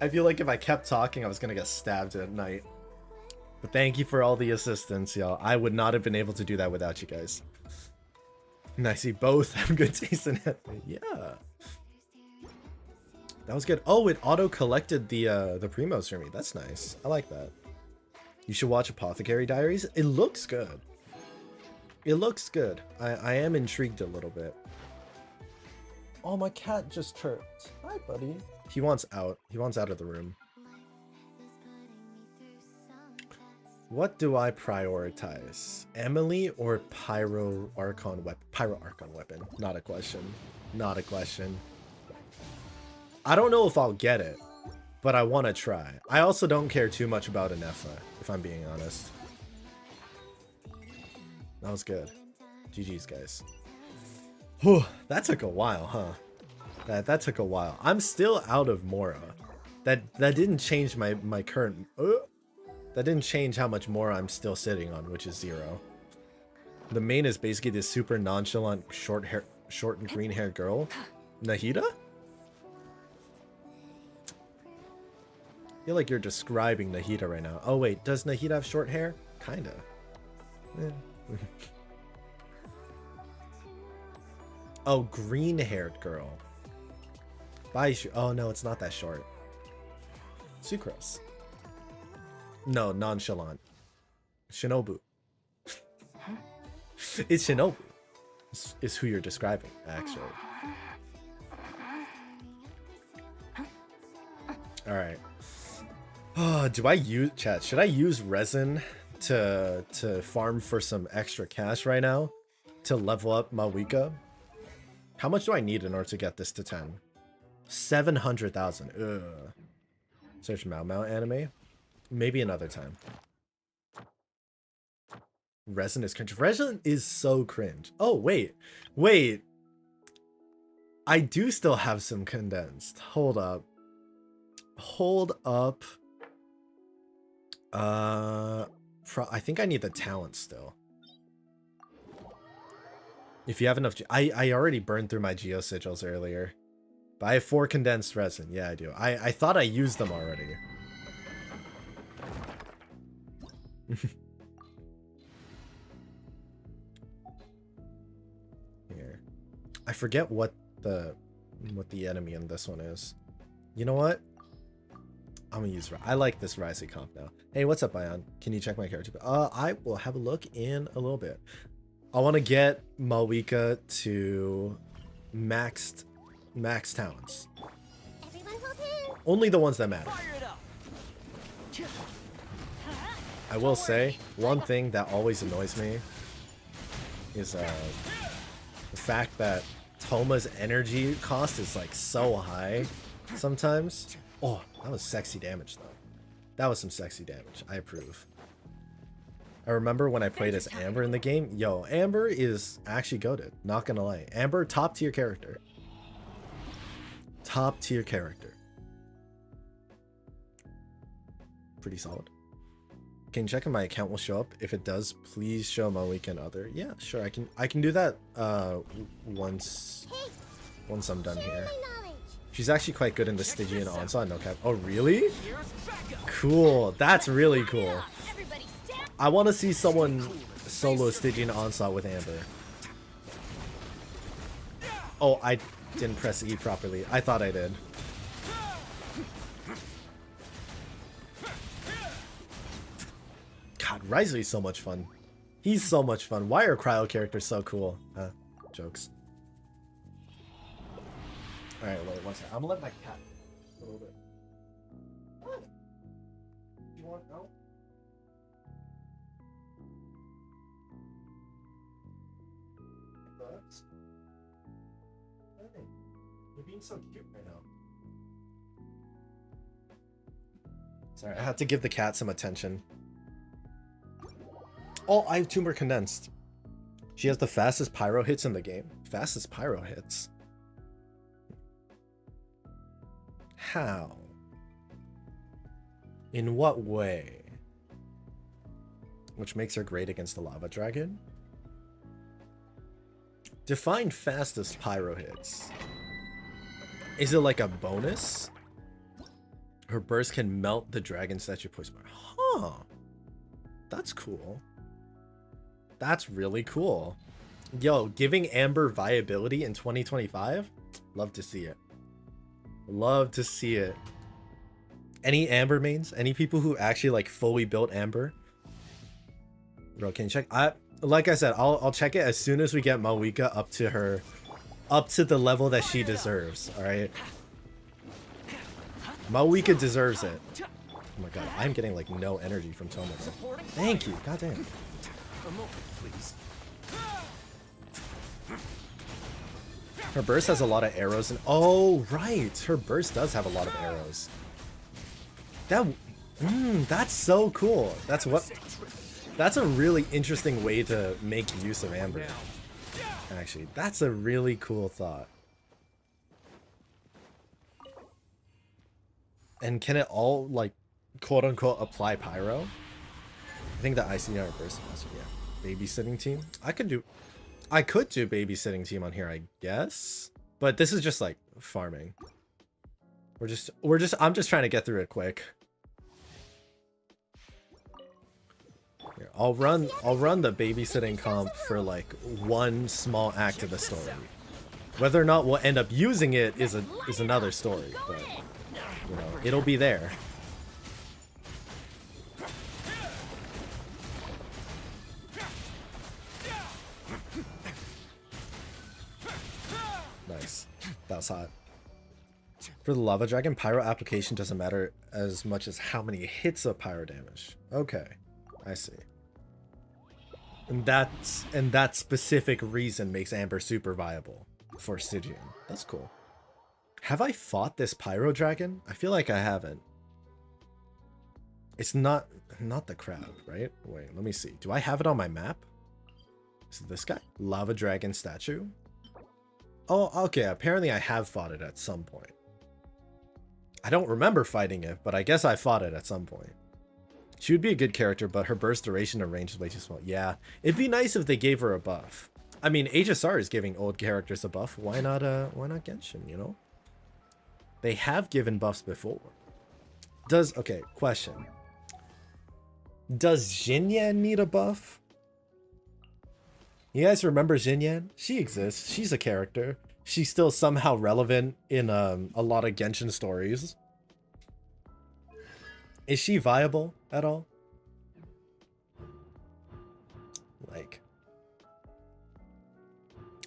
I feel like if I kept talking, I was gonna get stabbed at night. But thank you for all the assistance, y'all. I would not have been able to do that without you guys. And I see both have good taste in it. Yeah. That was good. Oh, it auto-collected the Primos for me. That's nice. I like that. You should watch Apothecary Diaries. It looks good. It looks good. I am intrigued a little bit. Oh, my cat just chirped. Hi, buddy. He wants out. He wants out of the room. What do I prioritize? Emily or Pyro Archon weapon? Pyro Archon weapon. Not a question. Not a question. I don't know if I'll get it, but I want to try. I also don't care too much about Anefa, if I'm being honest. That was good. GG's, guys. Whew, that took a while, huh? That took a while. I'm still out of Mora. That didn't change my current... that didn't change how much Mora I'm still sitting on, which is 0. The main is basically this super nonchalant, short and green-haired girl. Nahida? I feel like you're describing Nahida right now. Oh wait, does Nahida have short hair? Kinda. Oh, green-haired girl. Oh no, it's not that short. Sucrose. No, nonchalant. Shinobu. It's Shinobu. Is who you're describing, actually. Alright. Oh, do I use... Chat, should I use resin to farm for some extra cash right now? To level up Mawika? How much do I need in order to get this to 10? 700,000. Ugh. Search Mao Mao anime. Maybe another time. Resin is cringe. Resin is so cringe. Oh, wait. Wait. I do still have some condensed. Hold up. Hold up. I think I need the talent still. If you have enough... I already burned through my Geo Sigils earlier. But I have 4 condensed resin. Yeah, I do. I thought I used them already. Here. I forget what the enemy in this one is. You know what? I'm gonna use... I like this Rising comp now. Hey, what's up, Ion? Can you check my character? I will have a look in a little bit. I want to get Mawika to max talents. Only the ones that matter. I will say, one thing that always annoys me is the fact that Toma's energy cost is like so high sometimes. Oh, that was sexy damage though. That was some sexy damage. I approve. I remember when I played as Amber in the game. Yo, Amber is actually goated. Not gonna lie. Amber, top tier character. Top tier character. Pretty solid. Can you check if my account will show up? If it does, please show my weekend other. Yeah, sure. I can do that once I'm done here. She's actually quite good in the Stygian onslaught, no cap. Oh really? Cool. That's really cool. I want to see someone solo Stygian onslaught with Amber. Oh, I didn't press E properly. I thought I did. God, Risley's so much fun. He's so much fun. Why are cryo characters so cool? Jokes. Alright, wait, one second. I'm gonna let my cat a little bit. What? You want to go? Bugs? Hey, you're being so cute right now. Sorry, I had to give the cat some attention. Oh, I have Tumor Condensed. She has the fastest pyro hits in the game. Fastest pyro hits. How? In what way? Which makes her great against the lava dragon? Define fastest pyro hits. Is it like a bonus? Her burst can melt the dragon statue poison bar. Huh. That's cool. That's really cool. Yo, giving Amber viability in 2025? Love to see it. Love to see it. Any Amber mains? Any people who actually like fully built Amber? Bro, can you check? Like I said, I'll check it as soon as we get Malwika up to the level that she deserves. All right. Malwika deserves it. Oh my god, I'm getting like no energy from Toma. Thank you. God damn. Her burst has a lot of arrows and oh right, her burst does have a lot of arrows. That's so cool. That's a really interesting way to make use of Amber. Actually, that's a really cool thought. And can it all like quote unquote apply pyro? I think the ICR burst is yeah. Babysitting team. I could do babysitting team on here, I guess. But this is just like farming. I'm just trying to get through it quick. Here, I'll run the babysitting comp for like one small act of the story. Whether or not we'll end up using it is another story, but you know, it'll be there. Nice. That was hot. For the lava dragon, pyro application doesn't matter as much as how many hits of pyro damage. Okay, I see. And that specific reason makes Amber super viable for Stygian. That's cool. Have I fought this pyro dragon? I feel like I haven't. It's not the crab, right? Wait, let me see. Do I have it on my map? Is it this guy? Lava dragon statue? Oh, okay. Apparently I have fought it at some point. I don't remember fighting it, but I guess I fought it at some point. She would be a good character, but her burst duration and range is way too small. Yeah, it'd be nice if they gave her a buff. I mean, HSR is giving old characters a buff. Why not Genshin, you know? They have given buffs before. Okay, question. Does Xinyan need a buff? You guys remember Xinyan? She exists. She's a character. She's still somehow relevant in a lot of Genshin stories. Is she viable at all? Like,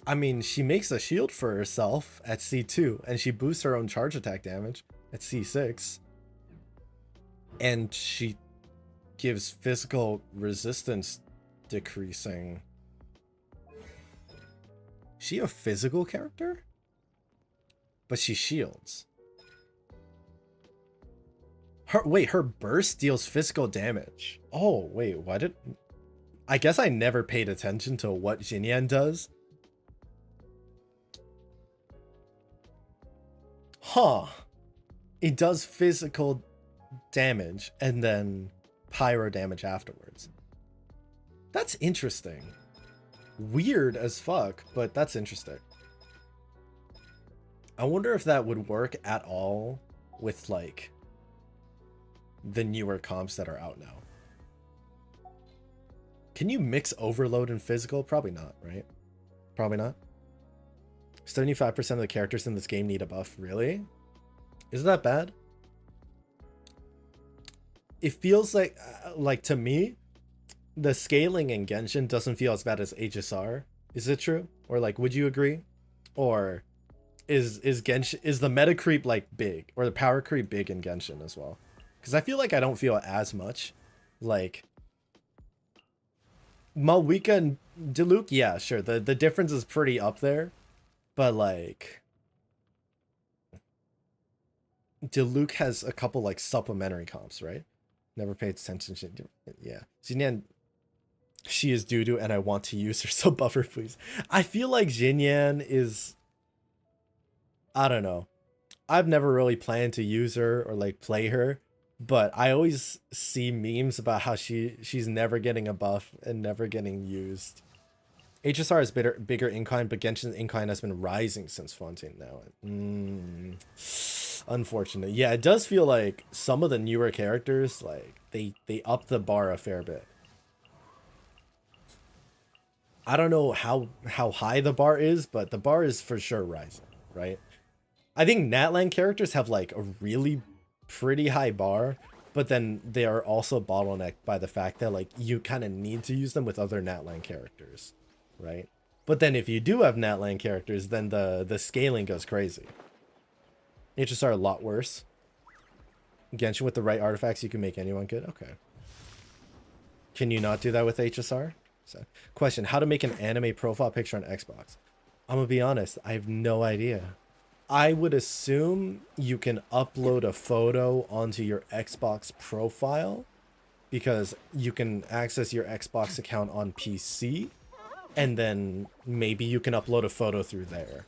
I mean, she makes a shield for herself at C2, and she boosts her own charge attack damage at C6. And she gives physical resistance decreasing. She a physical character? But she shields. Her burst deals physical damage. Oh, wait, what did... I guess I never paid attention to what Xinyan does. Huh. It does physical damage and then pyro damage afterwards. That's interesting. Weird as fuck, but that's interesting. I wonder if that would work at all with, like, the newer comps that are out now. Can you mix overload and physical? Probably not, right? Probably not. 75% of the characters in this game need a buff. Really? Isn't that bad? It feels like to me, the scaling in Genshin doesn't feel as bad as HSR. Is it true? Or like, would you agree? Or is Genshin, is the meta creep like big, or the power creep big in Genshin as well? Because I feel like I don't feel as much. Like Malwika and Diluc, yeah, sure. The difference is pretty up there. But like Diluc has a couple like supplementary comps, right? Never paid attention to, yeah. Xinyan, she is doo-doo and I want to use her, so buffer please. I feel like Xinyan is, I don't know. I've never really planned to use her or like play her, but I always see memes about how she's never getting a buff and never getting used. HSR is bigger incline, but Genshin's incline has been rising since Fontaine now. Unfortunate. Yeah, it does feel like some of the newer characters, like they up the bar a fair bit. I don't know how high the bar is, but the bar is for sure rising, right? I think natlan characters have like a really pretty high bar, but then they are also bottlenecked by the fact that like you kind of need to use them with other natlan characters, right? But then if you do have natlan characters, then the scaling goes crazy. HSR a lot worse. Genshin with the right artifacts, you can make anyone good. Okay. Can you not do that with HSR? So, question, how to make an anime profile picture on Xbox? I'm gonna be honest, I have no idea. I would assume you can upload a photo onto your Xbox profile because you can access your Xbox account on PC, and then maybe you can upload a photo through there.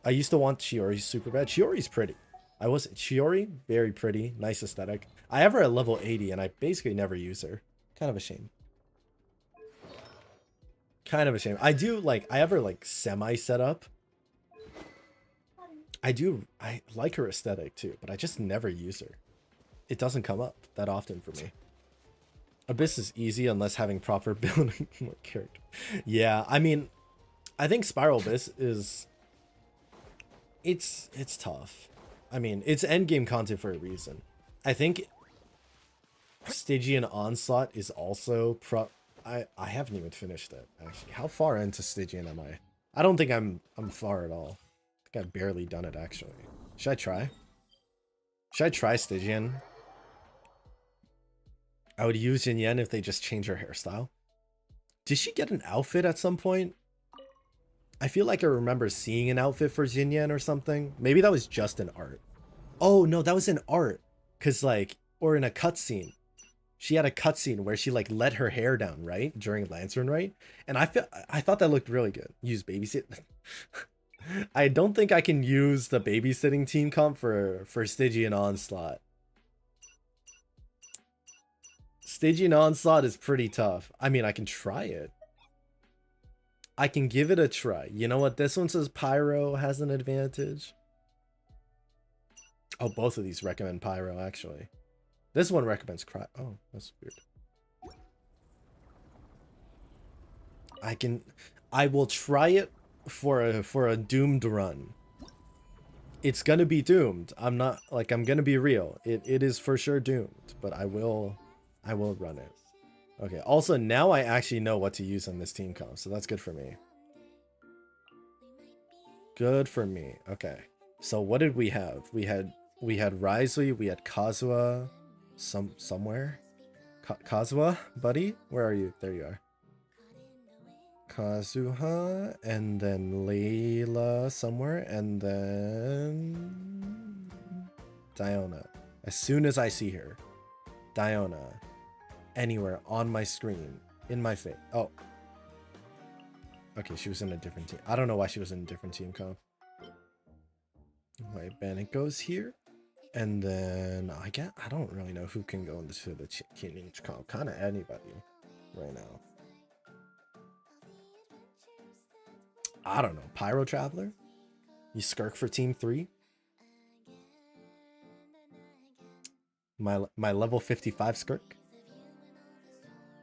I used to want Chiori super bad. Chiori's pretty. Chiori, very pretty, nice aesthetic. I have her at level 80 and I basically never use her. Kind of a shame. Kind of a shame. I have her like semi set up. I like her aesthetic too, but I just never use her. It doesn't come up that often for me. Abyss is easy unless having proper building character. Yeah, I mean, I think Spiral Abyss is... It's tough. I mean, it's endgame content for a reason. I think Stygian Onslaught is also I haven't even finished it, actually. How far into Stygian am I? I don't think I'm far at all. I think I've barely done it, actually. Should I try? Should I try Stygian? I would use Xinyan if they just change her hairstyle. Did she get an outfit at some point? I feel like I remember seeing an outfit for Xinyan or something. Maybe that was just an art. Oh, no, that was an art. Because, like, or in a cutscene. She had a cutscene where she, like, let her hair down, right? During Lantern, right? And I thought that looked really good. Use babysit. I don't think I can use the babysitting team comp for Stygian Onslaught. Stygian Onslaught is pretty tough. I mean, I can try it. I can give it a try. You know what? This one says Pyro has an advantage. Oh, both of these recommend Pyro, actually. This one recommends Cry. Oh, that's weird. I will try it for a doomed run. It's gonna be doomed. I'm gonna be real. It is for sure doomed, but I will run it. Okay, also now I actually know what to use on this team comp, so that's good for me. Good for me. Okay. So what did we have? We had Raisley, we had Kazuha somewhere. Kazuha, buddy? Where are you? There you are. Kazuha, and then Layla somewhere, and then Diona. As soon as I see her, Diona, anywhere on my screen, in my face. Oh. Okay, she was in a different team. I don't know why she was in a different team comp. Wait, Bennett goes here. And then I don't really know who can go into the teenage comp. Kind of anybody right now. I don't know. Pyro Traveler? You skirk for team 3? My level 55 skirk?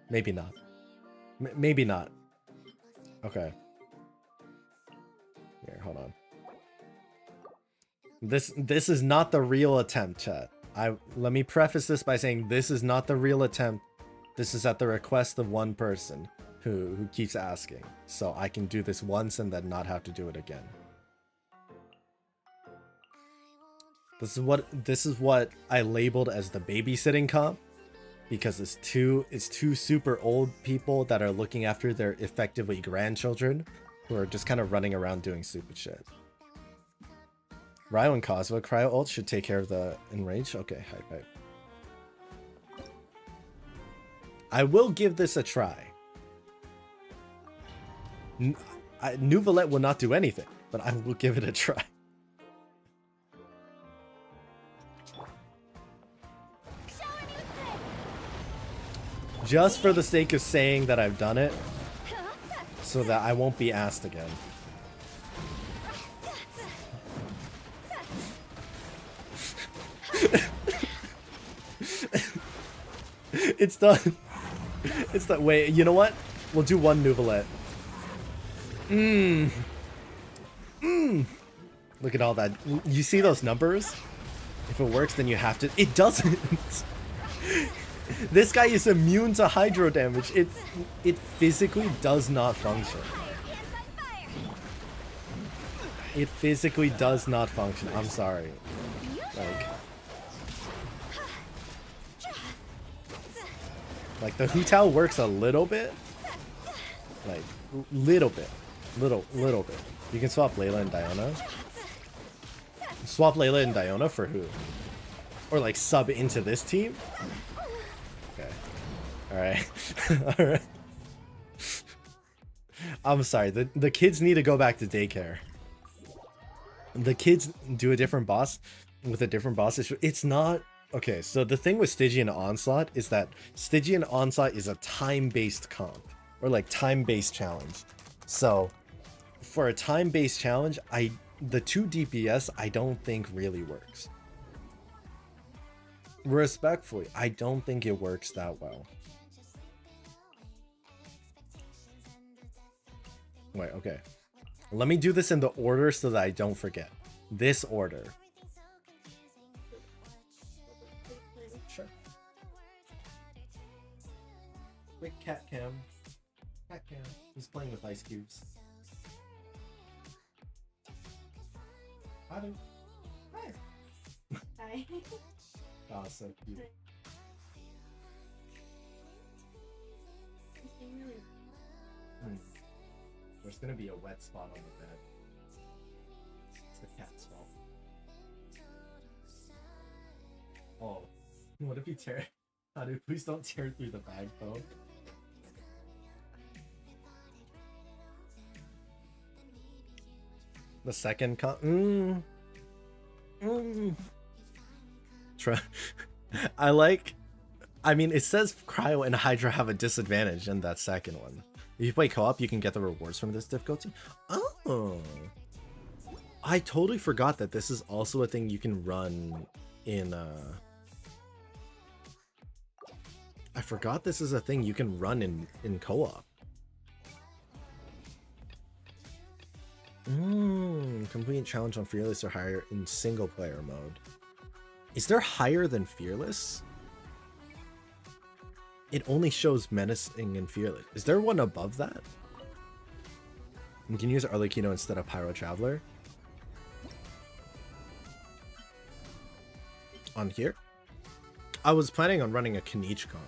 Maybe not. Maybe not. Okay. Here, hold on. This is not the real attempt, chat. Let me preface this by saying this is not the real attempt. This is at the request of one person who keeps asking. So I can do this once and then not have to do it again. This is what I labeled as the babysitting comp, because it's two super old people that are looking after their effectively grandchildren who are just kind of running around doing stupid shit. Ryo and Kazuha cryo ult should take care of the enrage. Okay, hype. I will give this a try. Nuvalette will not do anything, but I will give it a try. Just for the sake of saying that I've done it, so that I won't be asked again. It's done. It's done. Wait, you know what? We'll do one Nuvalette. Look at all that. You see those numbers? If it works, then you have to. It doesn't. This guy is immune to hydro damage. It physically does not function. It physically does not function. I'm sorry. Like the Hu Tao works a little bit. Like little bit. Little bit. You can swap Layla and Diona. Swap Layla and Diona for who? Or like sub into this team? Okay. Alright. Alright. I'm sorry. The kids need to go back to daycare. The kids do a different boss with a different boss. It's not... Okay, so the thing with Stygian Onslaught is that Stygian Onslaught is a time-based comp. Or like time-based challenge. So for a time-based challenge, the 2 DPS I don't think really works. Respectfully, I don't think it works that well. Wait, okay. Let me do this in the order so that I don't forget. This order. Sure. Quick cat cam. Cat cam. He's playing with ice cubes. Hi. Hi. Hi. Oh, so cute. There's gonna be a wet spot on the bed. It's the cat's fault. Oh, what if you tear? Dude, please don't tear through the bag, though. The second I mean, it says Cryo and Hydra have a disadvantage in that second one. If you play co-op, you can get the rewards from this difficulty. Oh. I totally forgot that this is also a thing you can run in, I forgot this is a thing you can run in co-op. Complete challenge on Fearless or higher in single player mode. Is there higher than Fearless? It only shows Menacing and Fearless. Is there one above that? You can use Arlecchino instead of Pyro Traveler. On here? I was planning on running a Kenichi comp.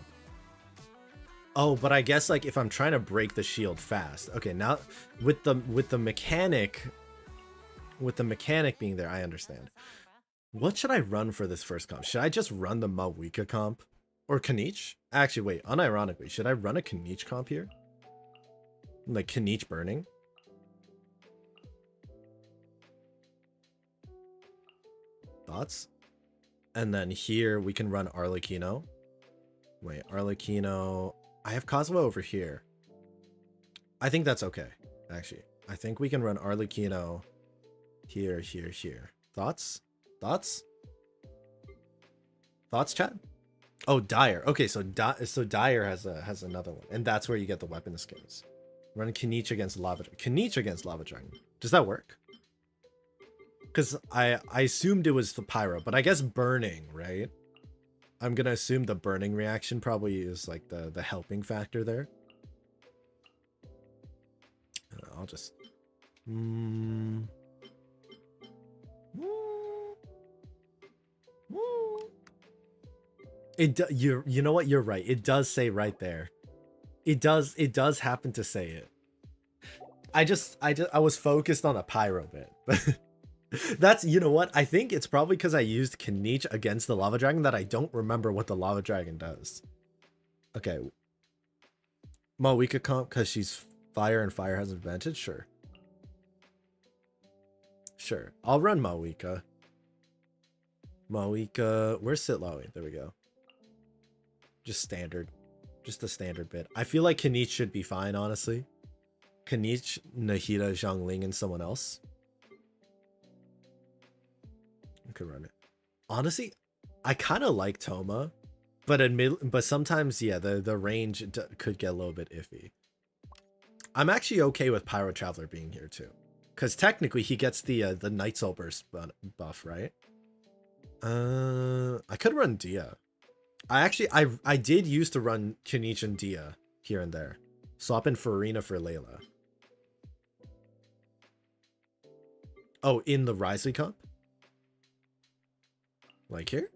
Oh, but I guess like if I'm trying to break the shield fast. Okay, now with the mechanic being there, I understand. What should I run for this first comp? Should I just run the Mawika comp? Or Kanich? Actually, wait, unironically, should I run a Kanich comp here? Like Kanich burning? Thoughts? And then here we can run Arlecchino. Wait, Arlecchino. I have Kazuha over here. I think that's okay, actually. I think we can run Arlecchino here, here, here. Thoughts? Thoughts? Thoughts, chat? Oh, Dire. Okay, so Dire has another one, and that's where you get the weapon skins. Run Kanich against Lava. Kanich against Lava Dragon. Does that work? Because I assumed it was the Pyro, but I guess burning, right? I'm gonna assume the burning reaction probably is like the helping factor there. I'll just. You know what? You're right. It does say right there. It does happen to say it. I was focused on a Pyro bit, but that's, you know what? I think it's probably because I used Kanich against the Lava Dragon that I don't remember what the Lava Dragon does. Okay. Mawika comp because she's fire and fire has advantage? Sure. Sure. I'll run Mawika. Mawika. Where's Sitlawi? There we go. Just standard. Just the standard bit. I feel like Kanich should be fine, honestly. Kanich, Nahida, Zhongling, and someone else. I could run it. Honestly, I kind of like Toma, but sometimes, yeah, the range could get a little bit iffy. I'm actually okay with Pyro Traveler being here too, because technically he gets the Night Soul Burst buff, right? I could run Dia. I did used to run Kanich and Dia here and there. Swap in Farina for Layla. Oh, in the Risley comp? Like here?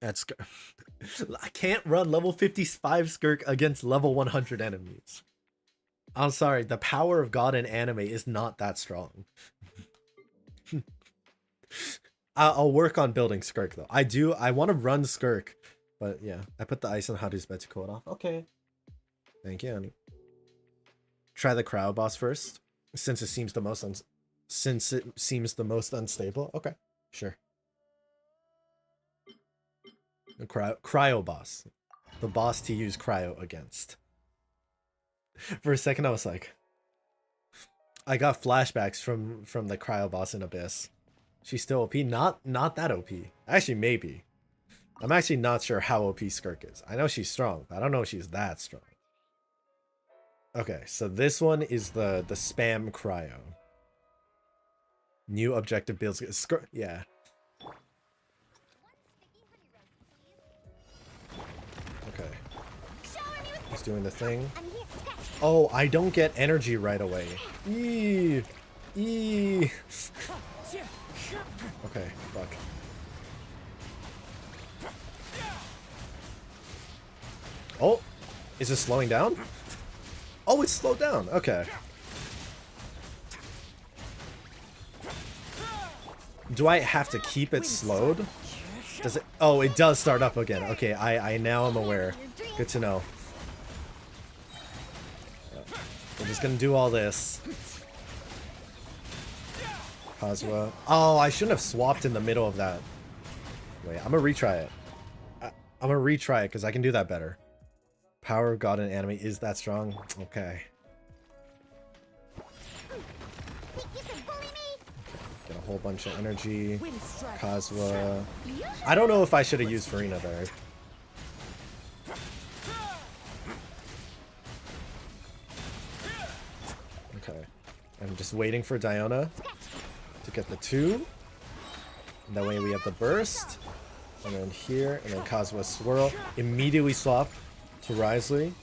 That's I can't run level 55 Skirk against level 100 enemies. I'm sorry, the power of God in anime is not that strong. I'll work on building Skirk though. I want to run Skirk, but yeah, I put the ice on Haru's bed to cool it off. Okay. Thank you, honey. Try the cryo boss first, since it seems the most unstable. Okay, sure. The cryo boss, the boss to use cryo against. For a second, I was like, I got flashbacks from the cryo boss in Abyss. She's still OP, not that OP. Actually, maybe. I'm actually not sure how OP Skirk is. I know she's strong, but I don't know if she's that strong. Okay, so this one is the spam cryo. New objective builds. Yeah. Okay. He's doing the thing. Oh, I don't get energy right away. Eee. Eee. Okay, fuck. Oh, is it slowing down? Oh, it's slowed down. Okay. Do I have to keep it slowed? Does it? Oh, it does start up again. Okay, I now am aware. Good to know. We're just gonna do all this. Kazuha. Oh, I shouldn't have swapped in the middle of that. Wait, I'm gonna retry it. I'm gonna retry it because I can do that better. Power of God in anime is that strong? Okay. Get a whole bunch of energy. Kazuha. I don't know if I should have used Farina there. Okay. I'm just waiting for Diona to get the 2. And that way we have the burst. And then here, and then Kazuha swirl. Immediately swap to Risley.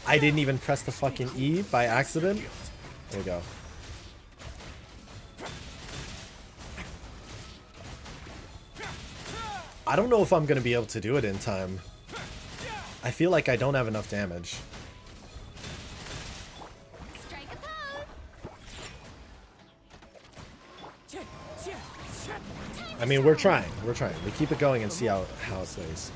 I didn't even press the fucking E by accident. There we go. I don't know if I'm gonna be able to do it in time. I feel like I don't have enough damage. Strike a pose. I mean, we're trying. We're trying. We keep it going and see how it plays.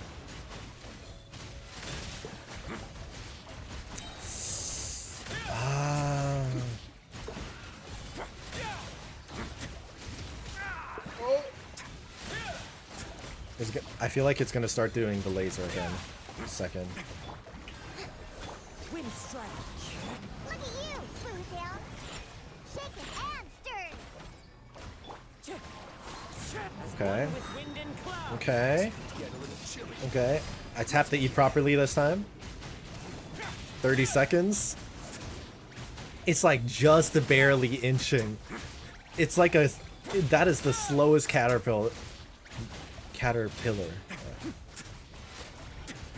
I feel like it's gonna start doing the laser again. Second. Wind strike. Look at you, Blue Tail. Shaken and stirred. Okay. Okay. Okay. I tapped the E properly this time. 30 seconds. It's like just barely inching. It's like a... That is the slowest caterpillar.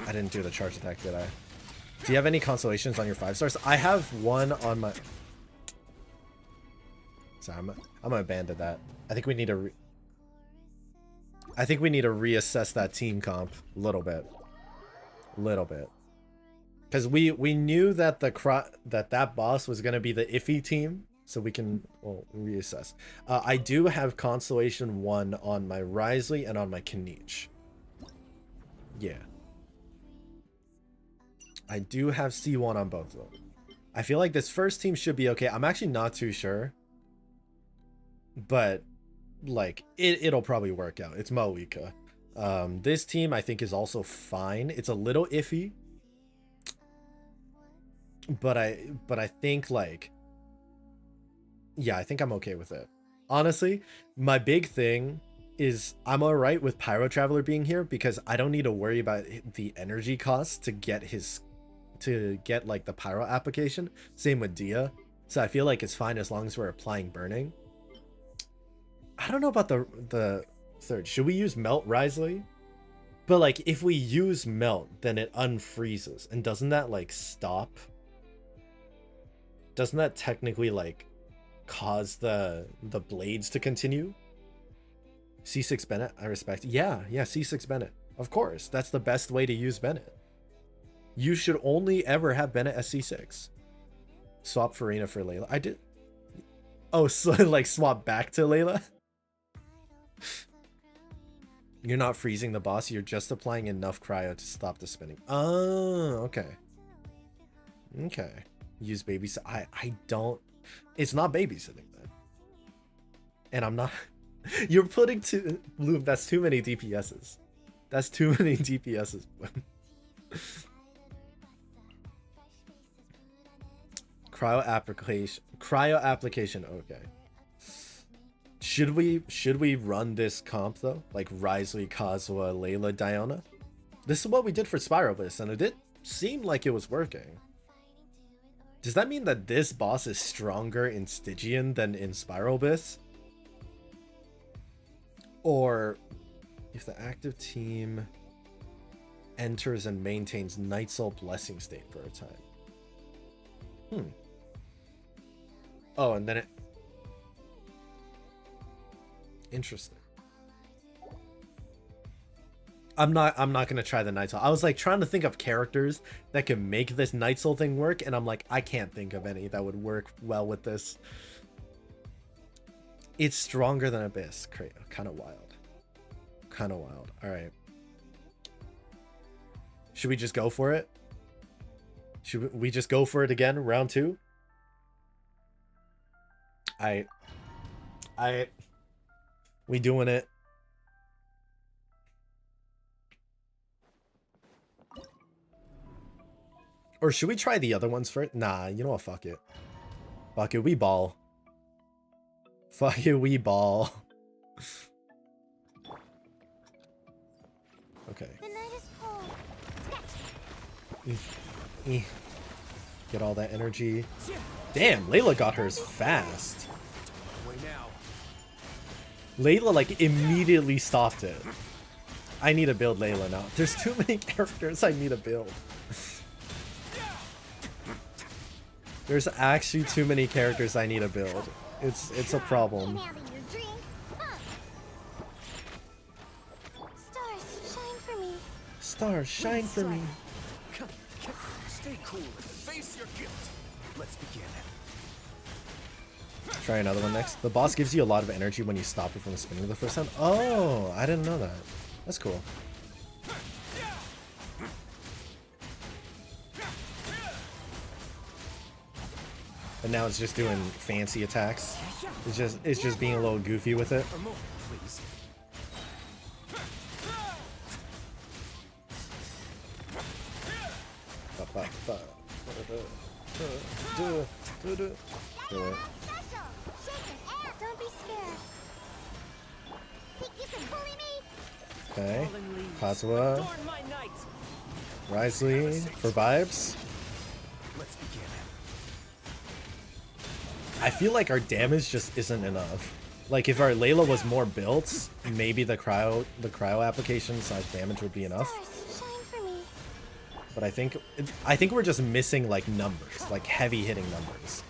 I didn't do the charge attack, did I? Do you have any consolations on your 5 stars? I have one on my... Sorry, I'm gonna abandon that. I think we need to reassess that team comp a little bit. Because we knew that that boss was gonna be the iffy team, so we can reassess. I do have consolation 1 on my Risley and on my Kniech. Yeah. I do have C1 on both of them. I feel like this first team should be okay. I'm actually not too sure. But, like, it'll probably work out. It's Moika. This team, I think, is also fine. It's a little iffy. But I think, like... Yeah, I think I'm okay with it. Honestly, my big thing is I'm alright with Pyro Traveler being here because I don't need to worry about the energy cost to get like the Pyro application. Same with Dia. So I feel like it's fine as long as we're applying burning. I don't know about the third. Should we use Melt Risley? But like if we use Melt, then it unfreezes. And doesn't that like stop? Doesn't that technically like cause the blades to continue? C6 Bennett, I respect. Yeah, C6 Bennett. Of course, that's the best way to use Bennett. You should only ever have Bennett as C6. Swap Farina for Layla. I did. Oh, so like swap back to Layla? You're not freezing the boss, you're just applying enough cryo to stop the spinning. Oh, okay. Okay. Use babysitting. I don't... It's not babysitting then. And I'm not... You're putting two... Bloom, that's too many DPSs. That's too many DPSs. Cryo application, okay. Should we run this comp though? Like Risley, Kazuha, Layla, Diona? This is what we did for Spirobus, and it did seem like it was working. Does that mean that this boss is stronger in Stygian than in Spirobus? Or if the active team enters and maintains Night Soul Blessing state for a time. Oh, and then it... Interesting. I'm not gonna try the Night Soul. I was like trying to think of characters that can make this Night Soul thing work, and I'm like, I can't think of any that would work well with this. It's stronger than Abyss. Kind of wild. Kind of wild. All right. Should we just go for it? Should we just go for it again? Round 2? We doing it. Or should we try the other ones first? Nah, you know what? Fuck it. Fuck it, we ball. Fuck it, we ball. Okay. The night is cold. Get all that energy. Damn, Layla got hers fast. Layla like immediately stopped it. I need to build Layla now. There's too many characters I need to build. There's actually too many characters I need to build. It's a problem. Stars, shine for me. Stars, shine for me. cool and face your guilt. Let's begin. Try another one next. The boss gives you a lot of energy when you stop it from spinning the first time. Oh, I didn't know that. That's cool. And now it's just doing fancy attacks. It's just being a little goofy with it. A moment, please. Do it. Don't be scared. You can bully me. Okay. Kazuha. Risley for vibes. Let's begin. I feel like our damage just isn't enough. Like if our Layla was more built, maybe the cryo application / damage would be enough. Shine for me. But I think we're just missing like numbers, like heavy hitting numbers.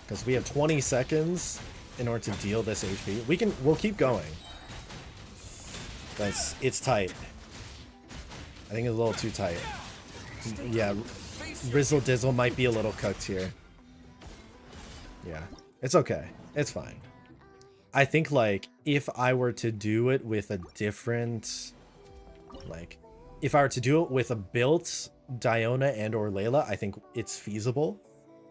Because we have 20 seconds in order to deal this HP. We'll keep going. But it's tight. I think it's a little too tight. Yeah, Rizzle Dizzle might be a little cooked here. Yeah, it's okay. It's fine. I think like if I were to do it with a different, like if I were to do it with a built Diona and or Layla, I think it's feasible.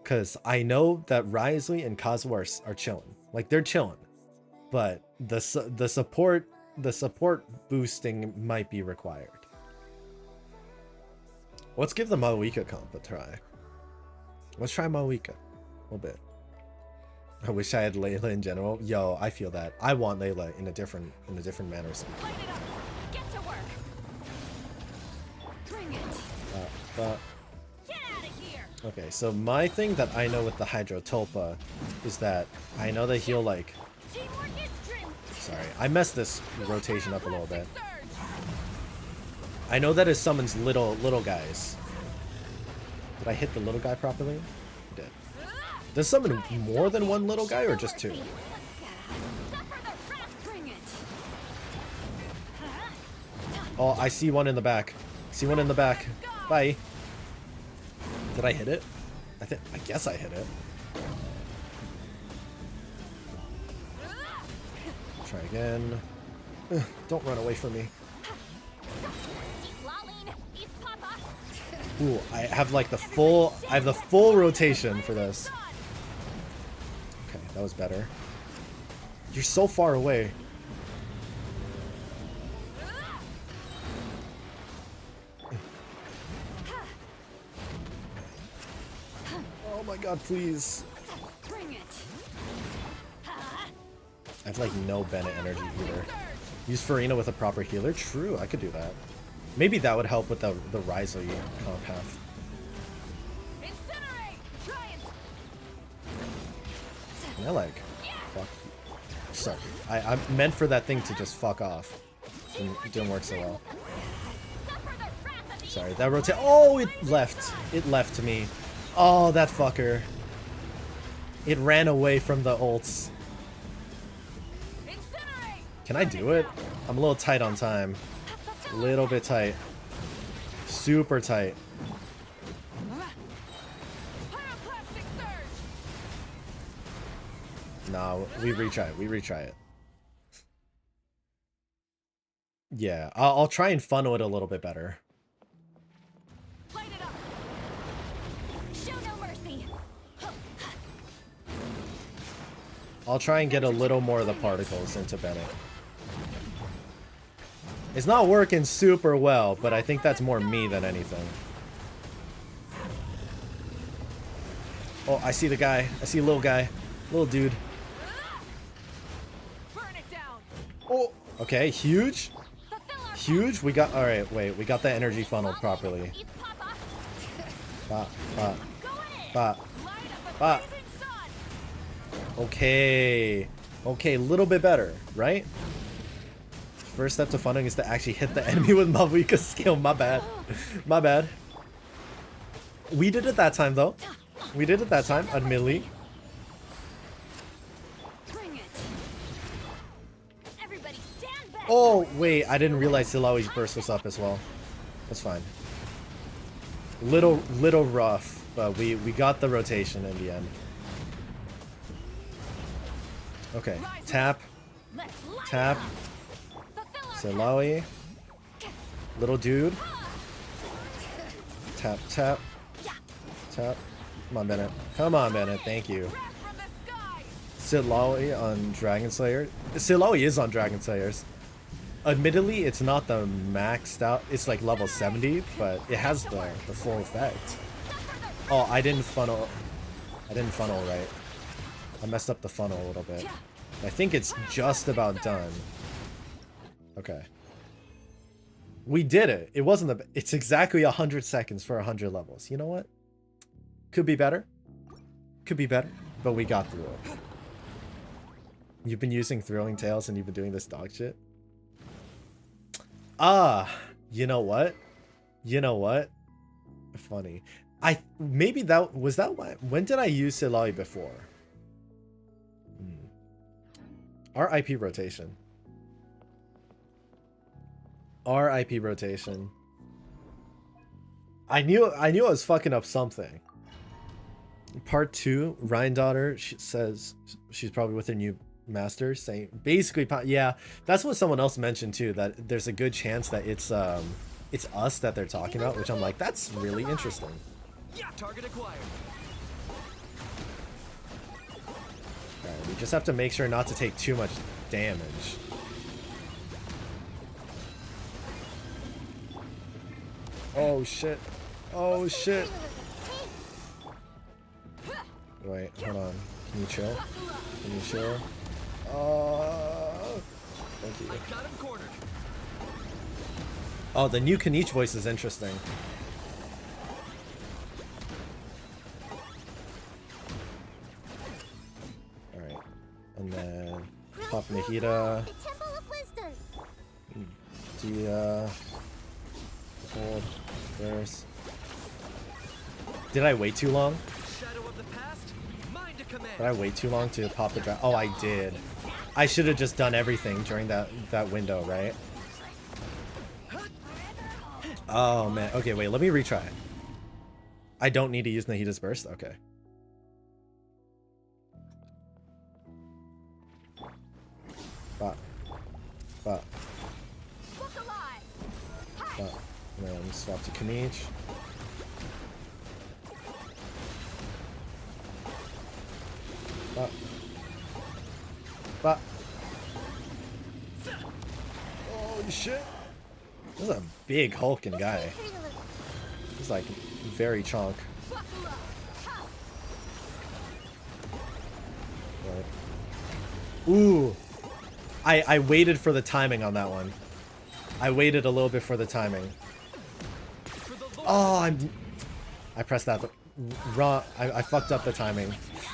Because I know that Risley and Kazuha are chilling. Like they're chilling. But the support boosting might be required. Let's give the Maoika comp a try. Let's try Maoika a little bit. I wish I had Layla in general. Yo, I feel that. I want Layla in a different manner. Light it up. Get to work. Bring it. Get out of here. Okay, so my thing that I know with the Hydro Tulpa is that I know that he'll like. Teamwork is trim. Sorry, I messed this rotation up a little bit. I know that it summons little guys. Did I hit the little guy properly? I did. Does it summon more than one little guy or just two? Oh, I see one in the back. See one in the back. Bye. Did I hit it? I guess I hit it. Try again. Ugh, don't run away from me. Ooh, I have like the full rotation for this. Okay, that was better. You're so far away. Oh my god, please. I have like no Bennett energy either. Use Farina with a proper healer? True, I could do that. Maybe that would help with the Risley comp path. Can I like fuck? Sorry, I meant for that thing to just fuck off. It didn't work so well. Sorry, that rotate. Oh, it left. It left to me. Oh, that fucker. It ran away from the ults. Can I do it? I'm a little tight on time. Little bit tight. Super tight. No, we retry it. We retry it. Yeah, I'll try and funnel it a little bit better. Light it up. Show no mercy. I'll try and get a little more of the particles into Bennett. It's not working super well, but I think that's more me than anything. Oh, I see the guy. I see a little guy. Little dude. Oh, okay, huge. Huge. We got, all right, wait, we got the energy funneled properly. Okay. Okay, a little bit better, right? First step to funneling is to actually hit the enemy with Mavuika's skill. My bad. My bad. We did it that time, though. We did it that time, admittedly. Oh, wait. I didn't realize Silawi's burst was up as well. That's fine. Little rough, but we got the rotation in the end. Okay, tap, tap, Silawi, little dude, tap, tap, tap. Come on, Bennett. Come on, Bennett. Thank you. Silawi on Dragon Slayer. Silawi is on Dragon Slayers. Admittedly, it's not the maxed out. It's like level 70, but it has the full effect. Oh, I didn't funnel right. I messed up the funnel a little bit. I think it's just about done. Okay. We did it. It wasn't the... It's exactly 100 seconds for 100 levels. You know what? Could be better. Could be better. But we got through it. You've been using Thrilling Tales and you've been doing this dog shit? Ah, you know what? You know what? Funny. Maybe that was that one. When did I use Silawi before? RIP rotation. RIP rotation. I knew I was fucking up something. Part 2, Ryan daughter, she says she's probably with her new master, saying basically, yeah, that's what someone else mentioned too, that there's a good chance that it's us that they're talking about, which I'm like, that's really interesting. Target acquired. Alright, we just have to make sure not to take too much damage. Oh shit. Oh shit. Wait, hold on. Can you chill? Can you chill? Thank you. Oh, the new Kanichi voice is interesting. Alright. And then pop Nahida. Dia. Hold. There's. Did I wait too long? Did I wait too long to pop the dragon? Oh, I did. I should have just done everything during that window, right? Oh, man. Okay, wait. Let me retry. I don't need to use Nahida's burst? Okay. Bop. Bop. Bop. And then swap to Kanichi. Bop. Bop. Holy shit. This is a big hulking guy. He's like very chonk. Right. Ooh. I waited for the timing on that one. I waited a little bit for the timing. Oh, I pressed that wrong. I fucked up the timing.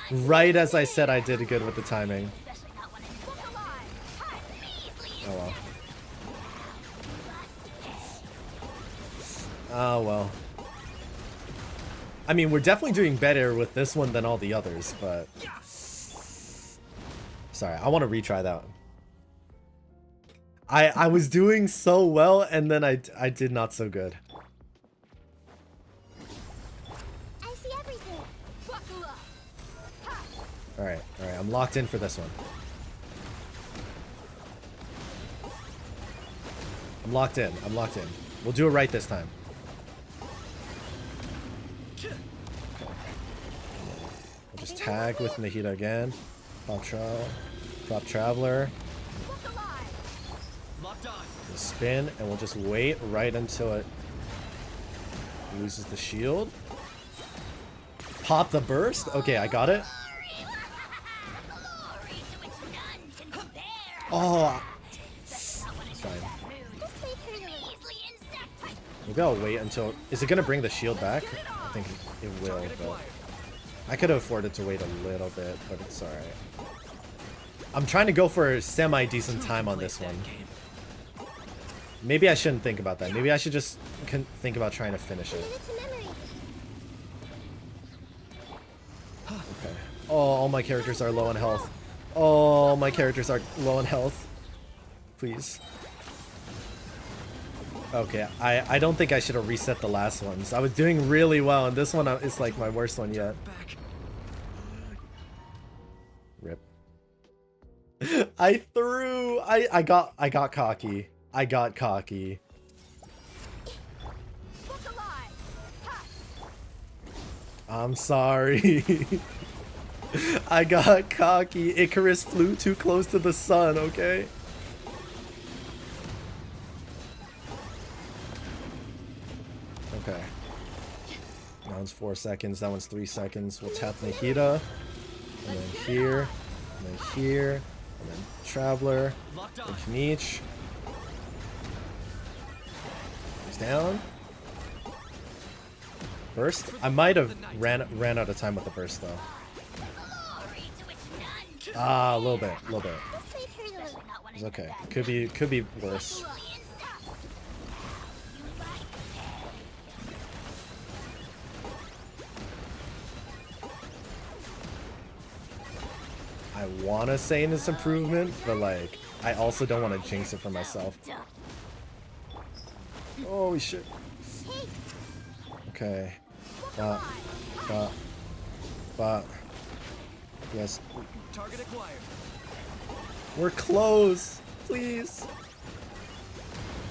Right as I said I did good with the timing. Oh well. Oh well. I mean, we're definitely doing better with this one than all the others, but... Sorry, I want to retry that one. I was doing so well, and then I did not so good. Alright, I'm locked in for this one. I'm locked in. We'll do it right this time. Okay. We'll just tag with Nahida again. Pop Traveler. We'll spin, and we'll just wait right until it loses the shield. Pop the burst. Okay, I got it. Oh, it's fine. Maybe I'll wait until... Is it going to bring the shield back? I think it will, but... I could have afforded to wait a little bit, but it's alright. I'm trying to go for a semi-decent time on this one. Maybe I shouldn't think about that. Maybe I should just think about trying to finish it. Okay. Oh, all my characters are low on health. Oh, my characters are low on health. Please. Okay, I don't think I should have reset the last ones. I was doing really well, and this one is like my worst one yet. Rip. I got cocky. I got cocky. I'm sorry. I got cocky. Icarus flew too close to the sun, okay? Okay. That one's 4 seconds. That one's 3 seconds. We'll tap Nahida. And then here. And then here. And then Traveler. And Kanich. He's down. Burst? I might have ran out of time with the burst though. Ah, a little bit. It's okay. Could be worse. I want to say it's improvement, but like, I also don't want to jinx it for myself. Holy shit. Okay. But. Yes. Target acquired. We're close. Please.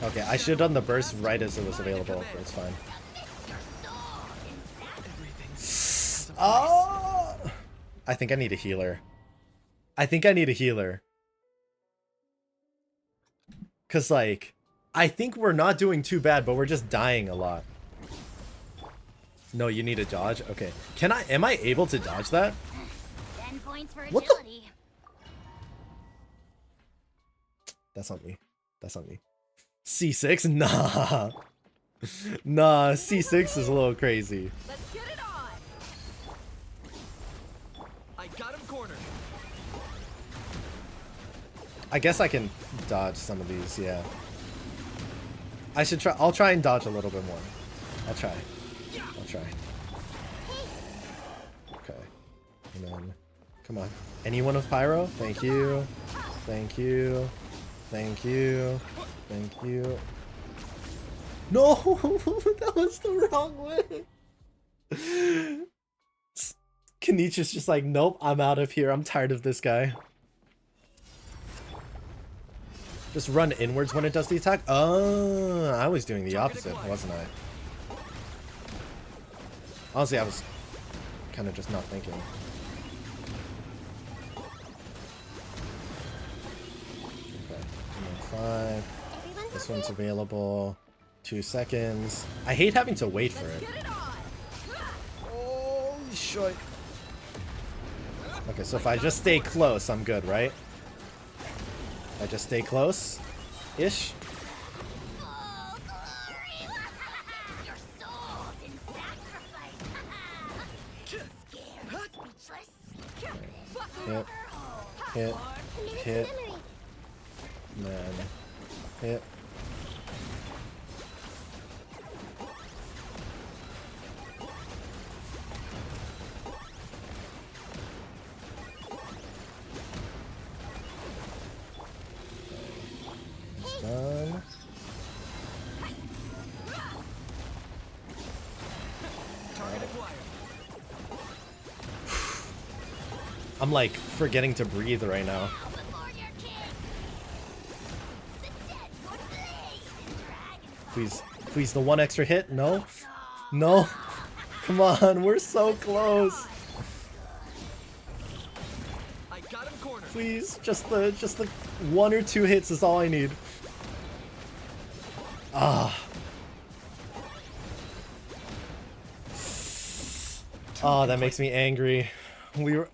Okay, I should have done the burst right as it was available, but it's fine. Oh! I think I need a healer. Cause like, I think we're not doing too bad, but we're just dying a lot. No, you need a dodge? Okay. Am I able to dodge that? 10 points for What the? agility. That's not me. C6? Nah. Nah, C6 is a little crazy. Let's get it on. I got him cornered. I guess I can dodge some of these, yeah. I'll try and dodge a little bit more. I'll try. Okay. And then, come on. Anyone with pyro? Thank you. No! That was the wrong way. Kanich is just like, nope, I'm out of here. I'm tired of this guy. Just run inwards when it does the attack? Oh, I was doing the opposite, wasn't I? Honestly, I was kind of just not thinking. Okay, 5. This one's available. 2 seconds. I hate having to wait for it. Oh, shit. Okay, so if I just stay close, I'm good, right? I just stay close-ish. Hit. And then hit. Done. I'm like forgetting to breathe right now. Please, the one extra hit? No? No? Come on, we're so close. Please, just the 1 or 2 hits is all I need. Ah. Oh, that makes me angry. We were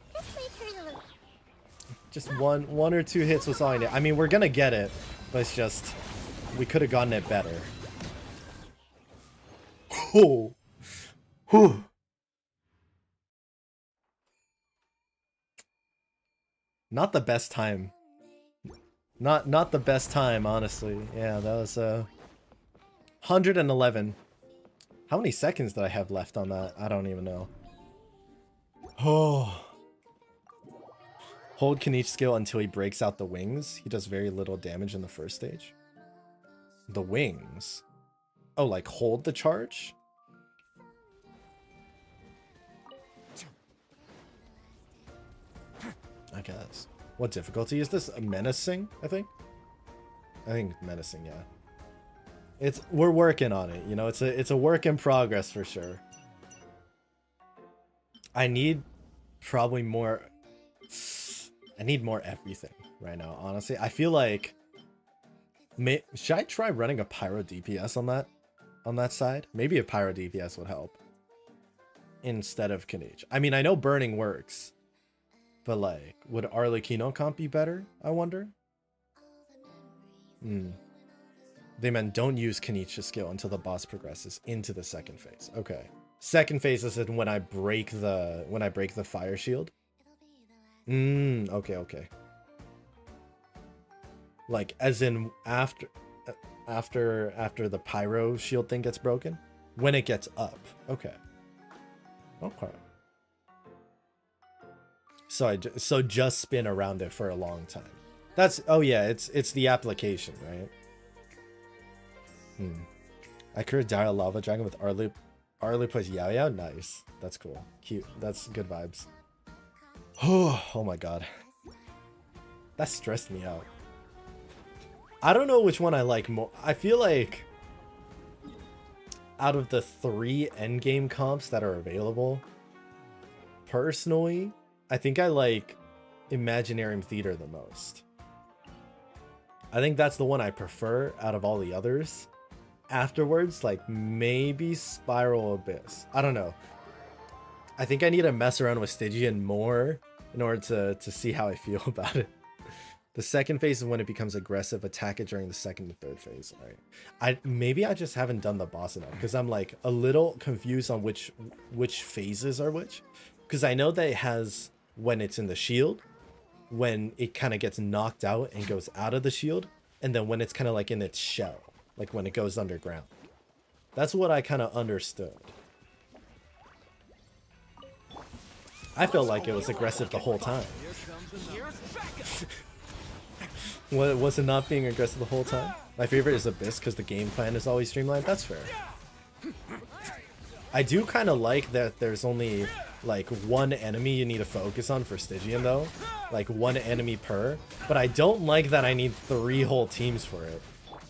just one or 2 hits was all I need. I mean, we're gonna get it, but it's just we could have gotten it better. Oh. Whew. Not the best time. Not the best time, honestly. Yeah, that was 111. How many seconds did I have left on that? I don't even know. Oh. Hold Kanich skill until he breaks out the wings. He does very little damage in the first stage. The wings? Oh, like hold the charge? I guess. What difficulty is this? Menacing, I think? I think menacing, yeah. We're working on it, you know, it's a work in progress for sure. I need probably more. I need more everything right now, honestly. I feel like should I try running a pyro DPS on that side? Maybe a pyro DPS would help instead of Knight. I mean, I know burning works, but like, would Arlecchino comp be better? I wonder. They meant don't use Knight skill until the boss progresses into the second phase. Okay. Second phase is when I break the fire shield. Okay. Like as in after the pyro shield thing gets broken, when it gets up. Okay. So just spin around it for a long time. That's yeah, it's the application, right? I created Dire Lava Dragon with Arlie plays Yao Yao. Nice. That's cool. Cute. That's good vibes. Oh my god. That stressed me out. I don't know which one I like more. I feel like out of the 3 endgame comps that are available, personally, I think I like Imaginarium Theater the most. I think that's the one I prefer out of all the others. Afterwards, like maybe Spiral Abyss. I don't know. I think I need to mess around with Stygian more in order to see how I feel about it. The second phase is when it becomes aggressive. Attack it during the second and third phase. All right. Maybe I just haven't done the boss enough because I'm like a little confused on which phases are which. Because I know that it has when it's in the shield, when it kind of gets knocked out and goes out of the shield, and then when it's kind of like in its shell, like when it goes underground. That's what I kind of understood. I felt like it was aggressive the whole time. Was it not being aggressive the whole time? My favorite is Abyss because the game plan is always streamlined. That's fair. I do kind of like that there's only like one enemy you need to focus on for Stygian though. Like one enemy per. But I don't like that I need 3 whole teams for it.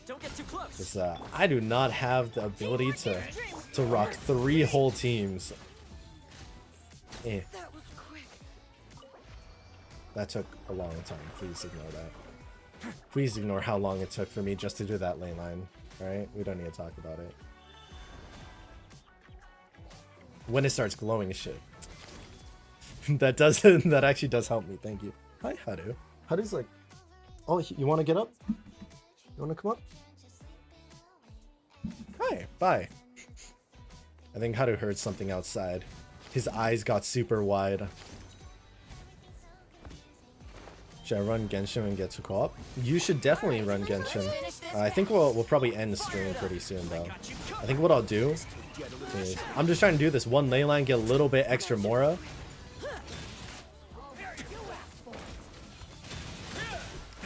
Because I do not have the ability to rock 3 whole teams. That took a long time. Please ignore that. Please ignore how long it took for me just to do that lane line. Alright? We don't need to talk about it. When it starts glowing shit. That actually does help me. Thank you. Hi, Haru. Haru's like, oh, you want to get up? You want to come up? Hi, bye. I think Haru heard something outside. His eyes got super wide. Should I run Genshin and get to co-op? You should definitely run Genshin. I think we'll probably end the stream pretty soon though. I think what I'll do is I'm just trying to do this one ley line, get a little bit extra Mora.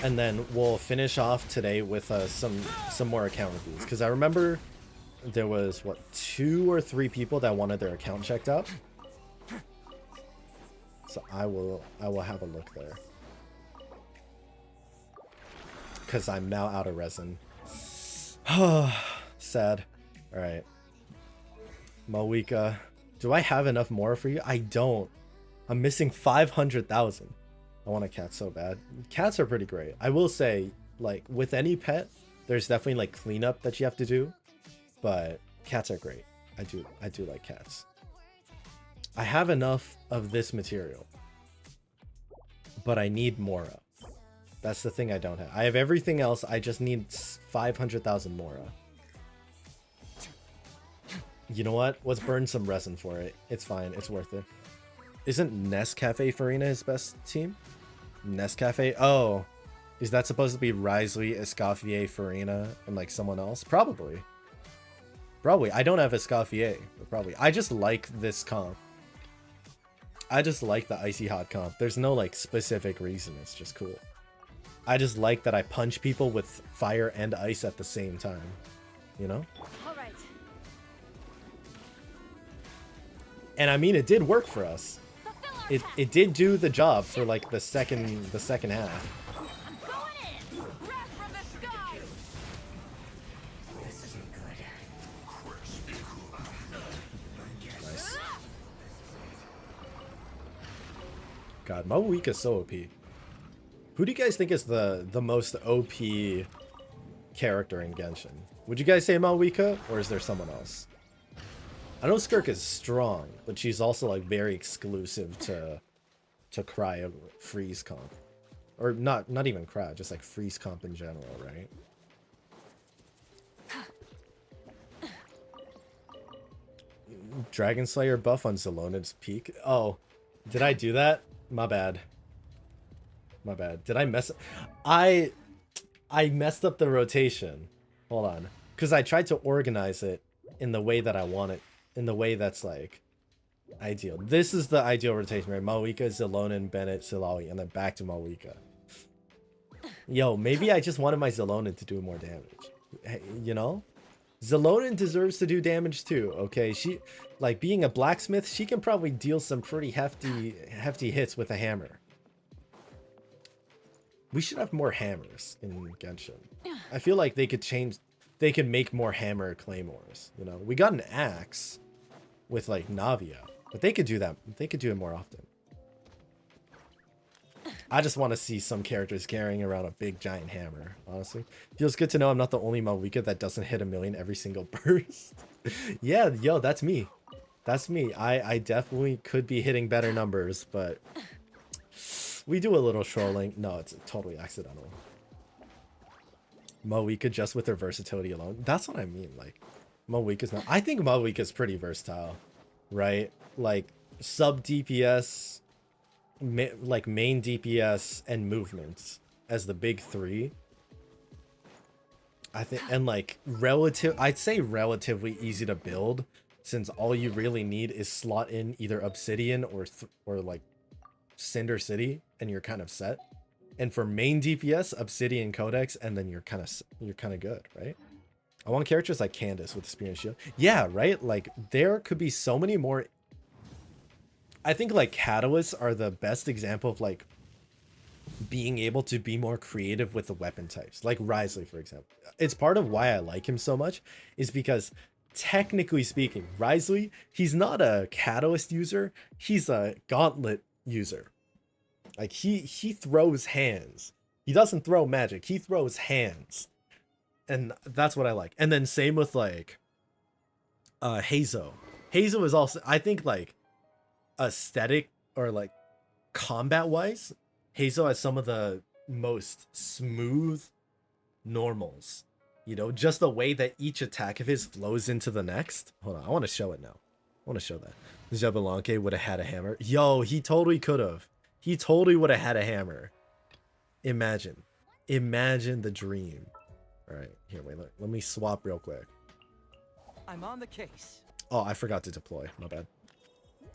And then we'll finish off today with some more account reviews. Because I remember there was, what, 2 or 3 people that wanted their account checked out. So I will have a look there. Because I'm now out of resin. Sad. Alright. Malwika. Do I have enough more for you? I don't. I'm missing 500,000. I want a cat so bad. Cats are pretty great. I will say, like, with any pet, there's definitely, like, cleanup that you have to do. But cats are great. I do like cats. I have enough of this material. But I need Mora. That's the thing I don't have. I have everything else. I just need 500,000 Mora. You know what? Let's burn some resin for it. It's fine. It's worth it. Isn't Nescafe Farina his best team? Nescafe? Oh. Is that supposed to be Risley, Escoffier, Farina, and like someone else? Probably. Probably. I don't have Escoffier, but probably. I just like this comp. I just like the Icy Hot comp. There's no like specific reason. It's just cool. I just like that I punch people with fire and ice at the same time. You know? All right. And I mean, it did work for us. It did do the job for like the second half. I'm going in. Wrath from the sky. This isn't good. Nice. God, Maoika's so OP. Who do you guys think is the most OP character in Genshin? Would you guys say Maoika, or is there someone else? I know Skirk is strong, but she's also like very exclusive to Cryo freeze comp. Or not even Cryo, just like freeze comp in general, right? Dragon Slayer buff on Zelona's peak. Oh, did I do that? My bad. My bad. Did I mess up? I messed up the rotation. Hold on. Because I tried to organize it in the way that I want it. In the way that's like ideal. This is the ideal rotation, right? Maoika, Zelonan, Bennett, Silawi, and then back to Maoika. Yo, maybe I just wanted my Zelonan to do more damage. Hey, you know? Zelonan deserves to do damage too, okay? She, like, being a blacksmith, she can probably deal some pretty hefty hits with a hammer. We should have more hammers in Genshin. I feel like they could make more hammer claymores, you know? We got an axe with, like, Navia, but they could do that. They could do it more often. I just want to see some characters carrying around a big giant hammer, honestly. Feels good to know I'm not the only Maoika that doesn't hit 1,000,000 every single burst. Yeah, yo, that's me. That's me. I definitely could be hitting better numbers, but we do a little trolling. No, it's totally accidental. Maoika just with her versatility alone. That's what I mean. Like, Maoika's not... I think Maoika's pretty versatile, right? Like, sub DPS... like main DPS and movements as the big three. I think, and like I'd say relatively easy to build, since all you really need is slot in either Obsidian or like Cinder City and you're kind of set. And for main DPS, Obsidian Codex, and then you're kind of good, right? I want characters like Candace with Spear and Shield. Yeah, right? Like there could be so many more. I think like Catalysts are the best example of like being able to be more creative with the weapon types. Like Risley, for example. It's part of why I like him so much, is because technically speaking, Risley, he's not a Catalyst user, he's a Gauntlet user. Like he throws hands. He doesn't throw magic, he throws hands. And that's what I like. And then same with like Hazo. Hazo is also, I think, like aesthetic or like combat wise, Hazo has some of the most smooth normals, you know, just the way that each attack of his flows into the next. Hold on, I want to show it now. I want to show that Jabalanque would have had a hammer. Yo, he totally could have. He totally would have had a hammer. Imagine the dream. All right, here, wait, let me swap real quick. I'm on the case. Oh, I forgot to deploy, my bad.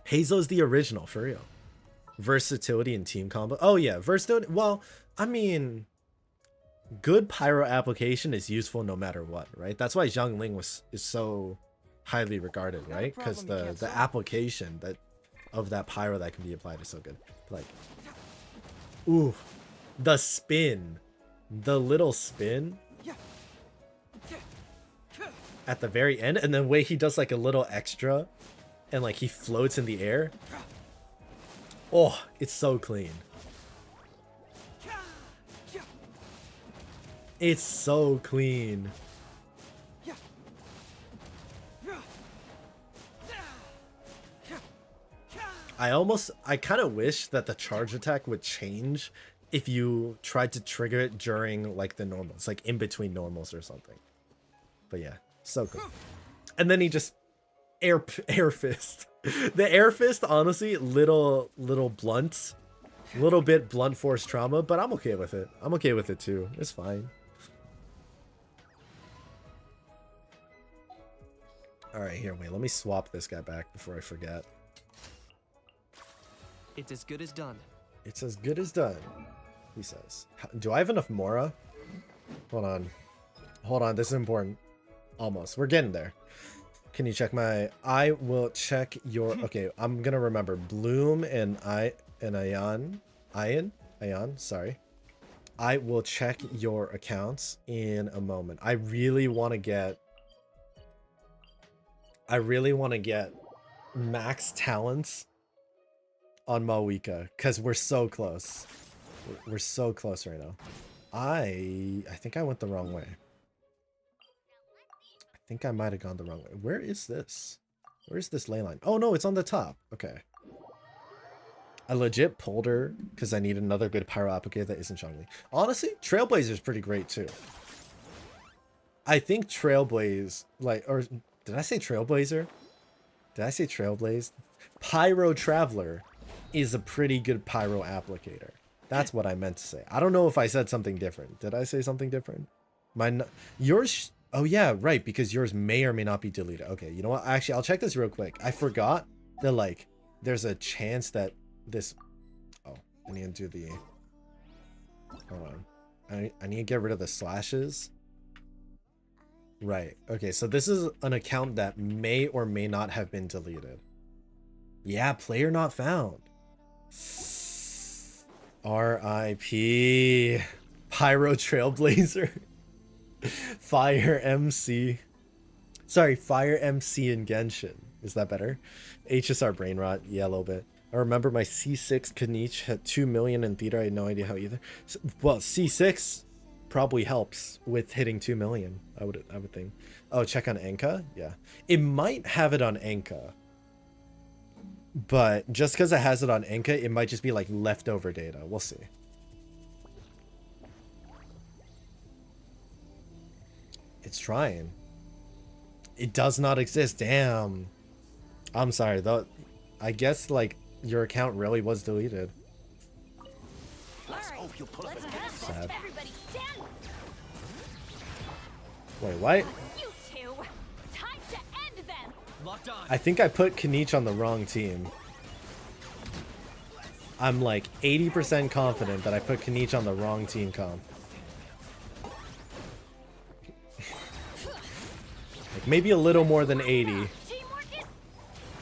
Hazo's the original, for real. Versatility and team combo. Oh yeah, versatility. Well, I mean, good pyro application is useful no matter what, right? That's why Zhang Ling is so highly regarded, right? Because the application of that pyro that can be applied is so good. Like, ooh, the spin, the little spin at the very end, and then way he does like a little extra. And like he floats in the air. Oh, it's so clean. It's so clean. I kind of wish that the charge attack would change if you tried to trigger it during like the normals, like in between normals or something. But yeah, so cool. And then he just air fist. The air fist, honestly, little blunt, little bit blunt force trauma, but I'm okay with it. I'm okay with it too. It's fine. All right, here, wait, let me swap this guy back before I forget. It's as good as done. It's as good as done, he says. Do I have enough Mora? Hold on, this is important. Almost, we're getting there. Can you check my... I will check your... Okay, I'm gonna remember. Bloom and Ion, sorry. I will check your accounts in a moment. I really want to get max talents on Mawika because we're so close. We're so close right now. I think I went the wrong way. I think I might have gone the wrong way. Where is this? Where's this ley line? Oh no, it's on the top. Okay. I legit pulled her because I need another good pyro applicator that isn't Zhongli. Honestly, Trailblazer is pretty great too. I think Trailblaze, like, or did I say Trailblazer? Did I say Trailblaze? Pyro Traveler is a pretty good pyro applicator. That's what I meant to say. I don't know if I said something different. Did I say something different? Yours, oh yeah, right, because yours may or may not be deleted. Okay, you know what? Actually, I'll check this real quick. I forgot that, like, there's a chance that this... Oh, I need to do the... Hold on. I need to get rid of the slashes. Right. Okay, so this is an account that may or may not have been deleted. Yeah, player not found. R.I.P. Pyro Trailblazer. Fire MC. Sorry, Fire MC in Genshin. Is that better? HSR brain rot. Yeah, a little bit. I remember my C6 Kanich had 2 million in theater. I had no idea how either. So, well, C6 probably helps with hitting 2 million. I would think. Oh, check on Enka. Yeah, it might have it on Enka, but just because it has it on Enka, it might just be like leftover data. We'll see. It's trying. It does not exist. Damn. I'm sorry though. I guess like your account really was deleted. Sad. Wait, what? I think I put Kanich on the wrong team. I'm like 80% confident that I put Kanich on the wrong team comp. Like maybe a little more than 80.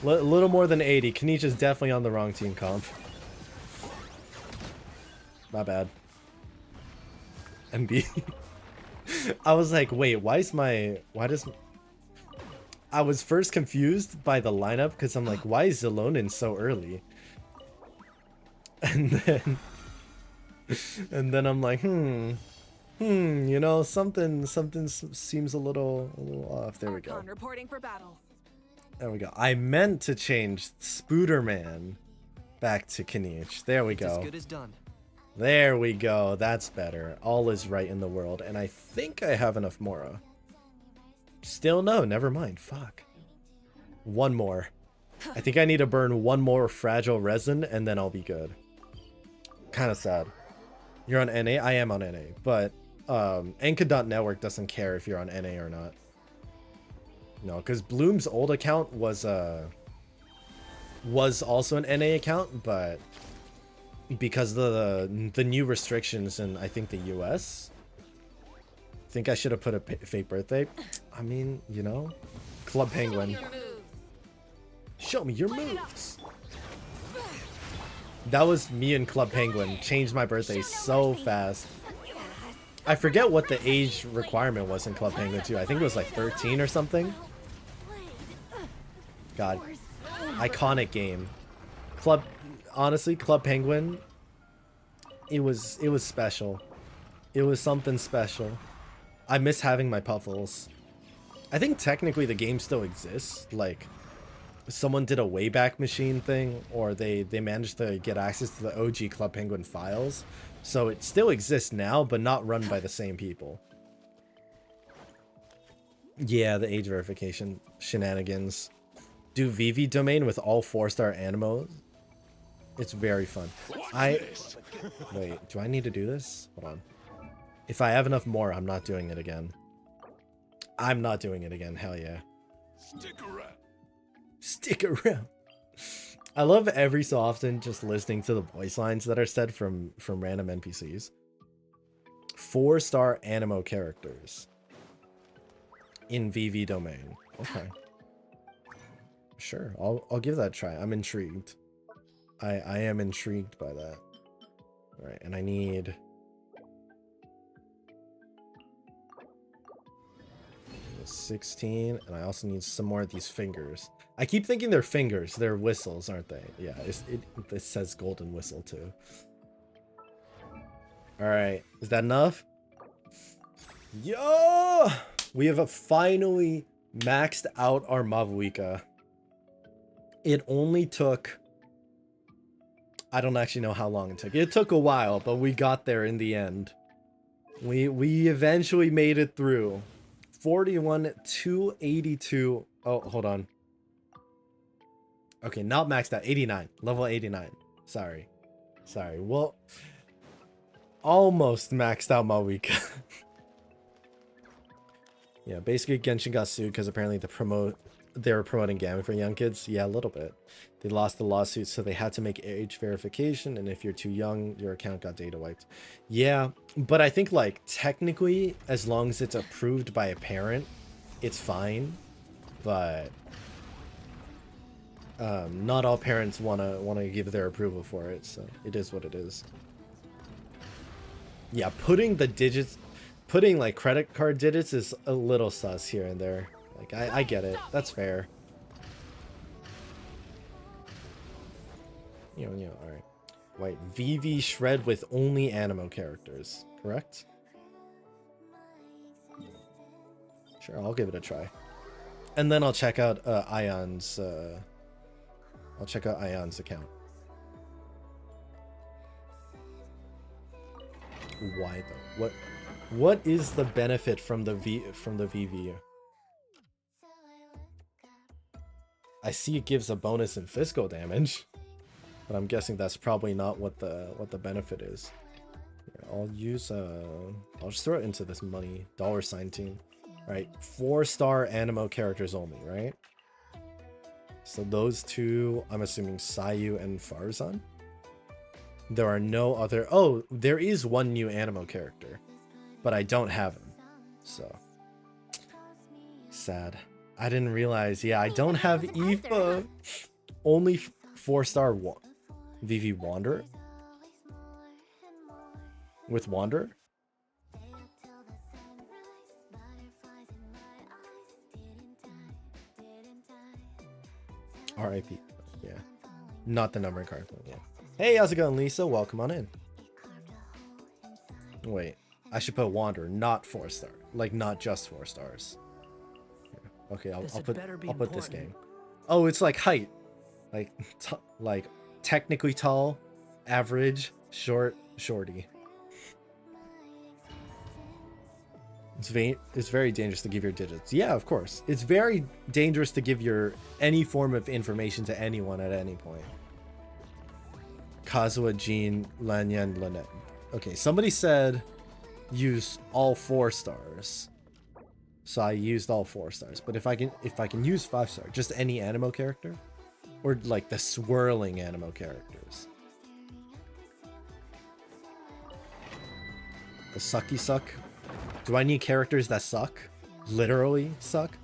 A little more than 80. Kanich is definitely on the wrong team comp. My bad. MB. I was like, wait, why does... I was first confused by the lineup because I'm like, why is Zelonin so early? And then I'm like, you know, something seems a little off. There we go. Reporting for battle. There we go. I meant to change Spooderman back to Kanich. There we go. As good as done. There we go. That's better. All is right in the world. And I think I have enough Mora. Still no. Never mind. Fuck. One more. I think I need to burn one more fragile resin and then I'll be good. Kind of sad. You're on NA? I am on NA. But Enka.network doesn't care if you're on NA or not. No, because Bloom's old account was also an NA account, but because of the new restrictions in I think the US, I think I should have put a fake birthday. I mean, you know, Club Penguin. Show me your moves. That was me and Club Penguin. Changed my birthday so fast. I forget what the age requirement was in Club Penguin too. I think it was like 13 or something. God, iconic game. Honestly, Club Penguin. It was special. It was something special. I miss having my Puffles. I think technically the game still exists. Like, someone did a Wayback Machine thing, or they managed to get access to the OG Club Penguin files. So it still exists now, but not run by the same people. Yeah, the age verification shenanigans. Do VV domain with all 4-star animals. It's very fun. Wait, do I need to do this? Hold on. If I have enough more, I'm not doing it again. I'm not doing it again. Hell yeah. Stick around. Stick around. I love every so often just listening to the voice lines that are said from random NPCs. 4-star animo characters in VV domain. Okay. Sure, I'll give that a try. I'm intrigued. I am intrigued by that. All right, and I need 16, and I also need some more of these fingers. I keep thinking they're fingers. They're whistles, aren't they? Yeah, it says golden whistle too. All right, is that enough? Yo! We have finally maxed out our Mavuika. It only took... I don't actually know how long it took. It took a while, but we got there in the end. We eventually made it through. 41, 282. Oh, hold on. Okay, not maxed out. 89. Level 89. Sorry. Well, almost maxed out Mavuika. Yeah, basically Genshin got sued because apparently they were promoting gaming for young kids. Yeah, a little bit. They lost the lawsuit, so they had to make age verification, and if you're too young, your account got data wiped. Yeah, but I think, like, technically, as long as it's approved by a parent, it's fine. But not all parents wanna give their approval for it, so it is what it is. Yeah, putting like credit card digits is a little sus here and there. Like, I get it. That's fair. You know, all right. Wait, VV shred with only animo characters, correct? Sure, I'll give it a try. And then I'll check out Ion's account. Why though? What is the benefit from the VV? I see it gives a bonus in physical damage, but I'm guessing that's probably not what the benefit is. Here, I'll just throw it into this money $ team. All right, 4-star animo characters only, right? So those two, I'm assuming Sayu and Farzan. There are no other. Oh, there is one new animo character, but I don't have him, so sad. I didn't realize. Yeah, I don't have Aoife. Only 4-star VV Wanderer. With Wanderer? RIP. Yeah. Not the numbering card. Yeah. Hey, how's it going, Lisa? Welcome on in. Wait. I should put Wanderer, not 4-star. Like, not just 4 stars. Okay, I'll put this game. Oh, it's like height. Like technically tall, average, short, shorty. It's very dangerous to give your digits. Yeah, of course. It's very dangerous to give your any form of information to anyone at any point. Kazuha, Jean, Lanyan, Lynette. Okay, somebody said use all 4 stars. So I used all 4 stars. But if I can use 5-star, just any animo character? Or like the swirling animo characters. The sucky suck. Do I need characters that suck? Literally suck?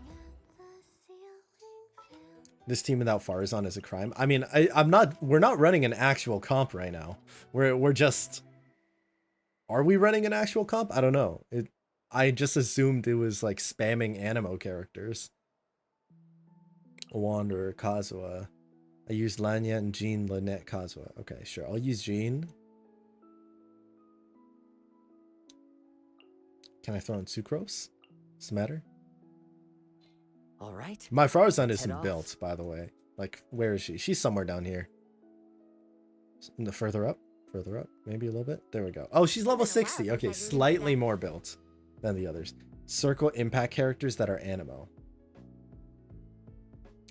This team without Farzan is a crime. I mean, we're not running an actual comp right now. We're just... Are we running an actual comp? I don't know. I just assumed it was like spamming animo characters. Wanderer, Kazuha. I used Lanya and Jean, Lynette, Kazuha. Okay, sure. I'll use Jean. Can I throw in Sucrose? Does it matter? All right. My Farzan isn't built, by the way. Like, where is she? She's somewhere down here. Further up? Further up? Maybe a little bit? There we go. Oh, she's level 60. Okay, slightly more built than the others. Circle impact characters that are animo.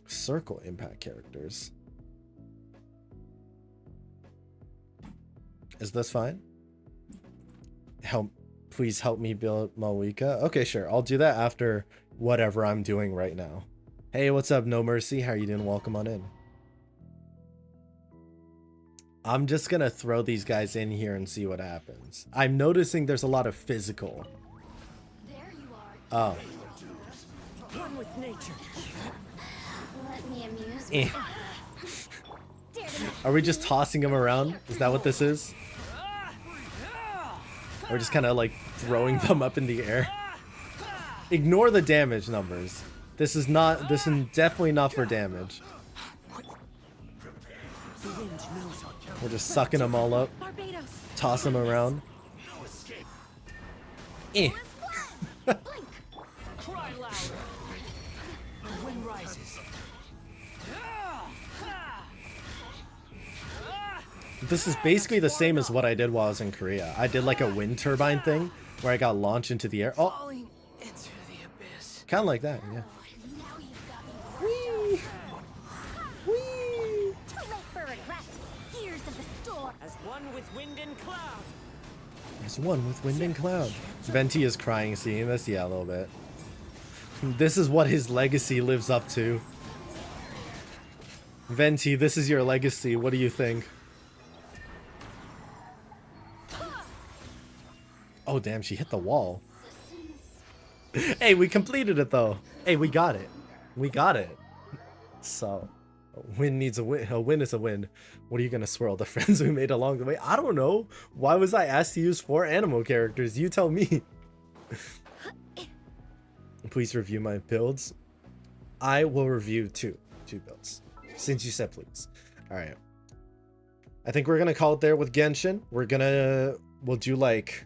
Circle impact characters. Is this fine? Please help me build Mavuika. Okay, sure. I'll do that after whatever I'm doing right now. Hey, what's up, No Mercy? How are you doing? Welcome on in. I'm just gonna throw these guys in here and see what happens. I'm noticing there's a lot of physical. There you are. Oh. One with nature. Let me amuse Eh. Are we just tossing him around? Is that what this is? Or just kind of like throwing them up in the air? Ignore the damage numbers. This is definitely not for damage. We're just sucking them all up. Toss them around. Eh. Cry louder. The wind rises. This is basically the same as what I did while I was in Korea. I did like a wind turbine thing where I got launched into the air. Oh, Falling into the abyss. kind of like that, yeah. Whee! Whee! Too late for regrets. Gears of the storm. As one with wind and cloud. There's one with wind and cloud. Venti is crying seeing this, yeah, a little bit. This is what his legacy lives up to. Venti, this is your legacy. What do you think? Oh, damn, she hit the wall. Hey, we completed it, though. Hey, we got it. We got it. So, a win needs a win. A win is a win. What are you going to swirl? The friends we made along the way? I don't know. Why was I asked to use 4 animal characters? You tell me. Please review my builds. I will review two builds. Since you said please. Alright. I think we're going to call it there with Genshin. We'll do like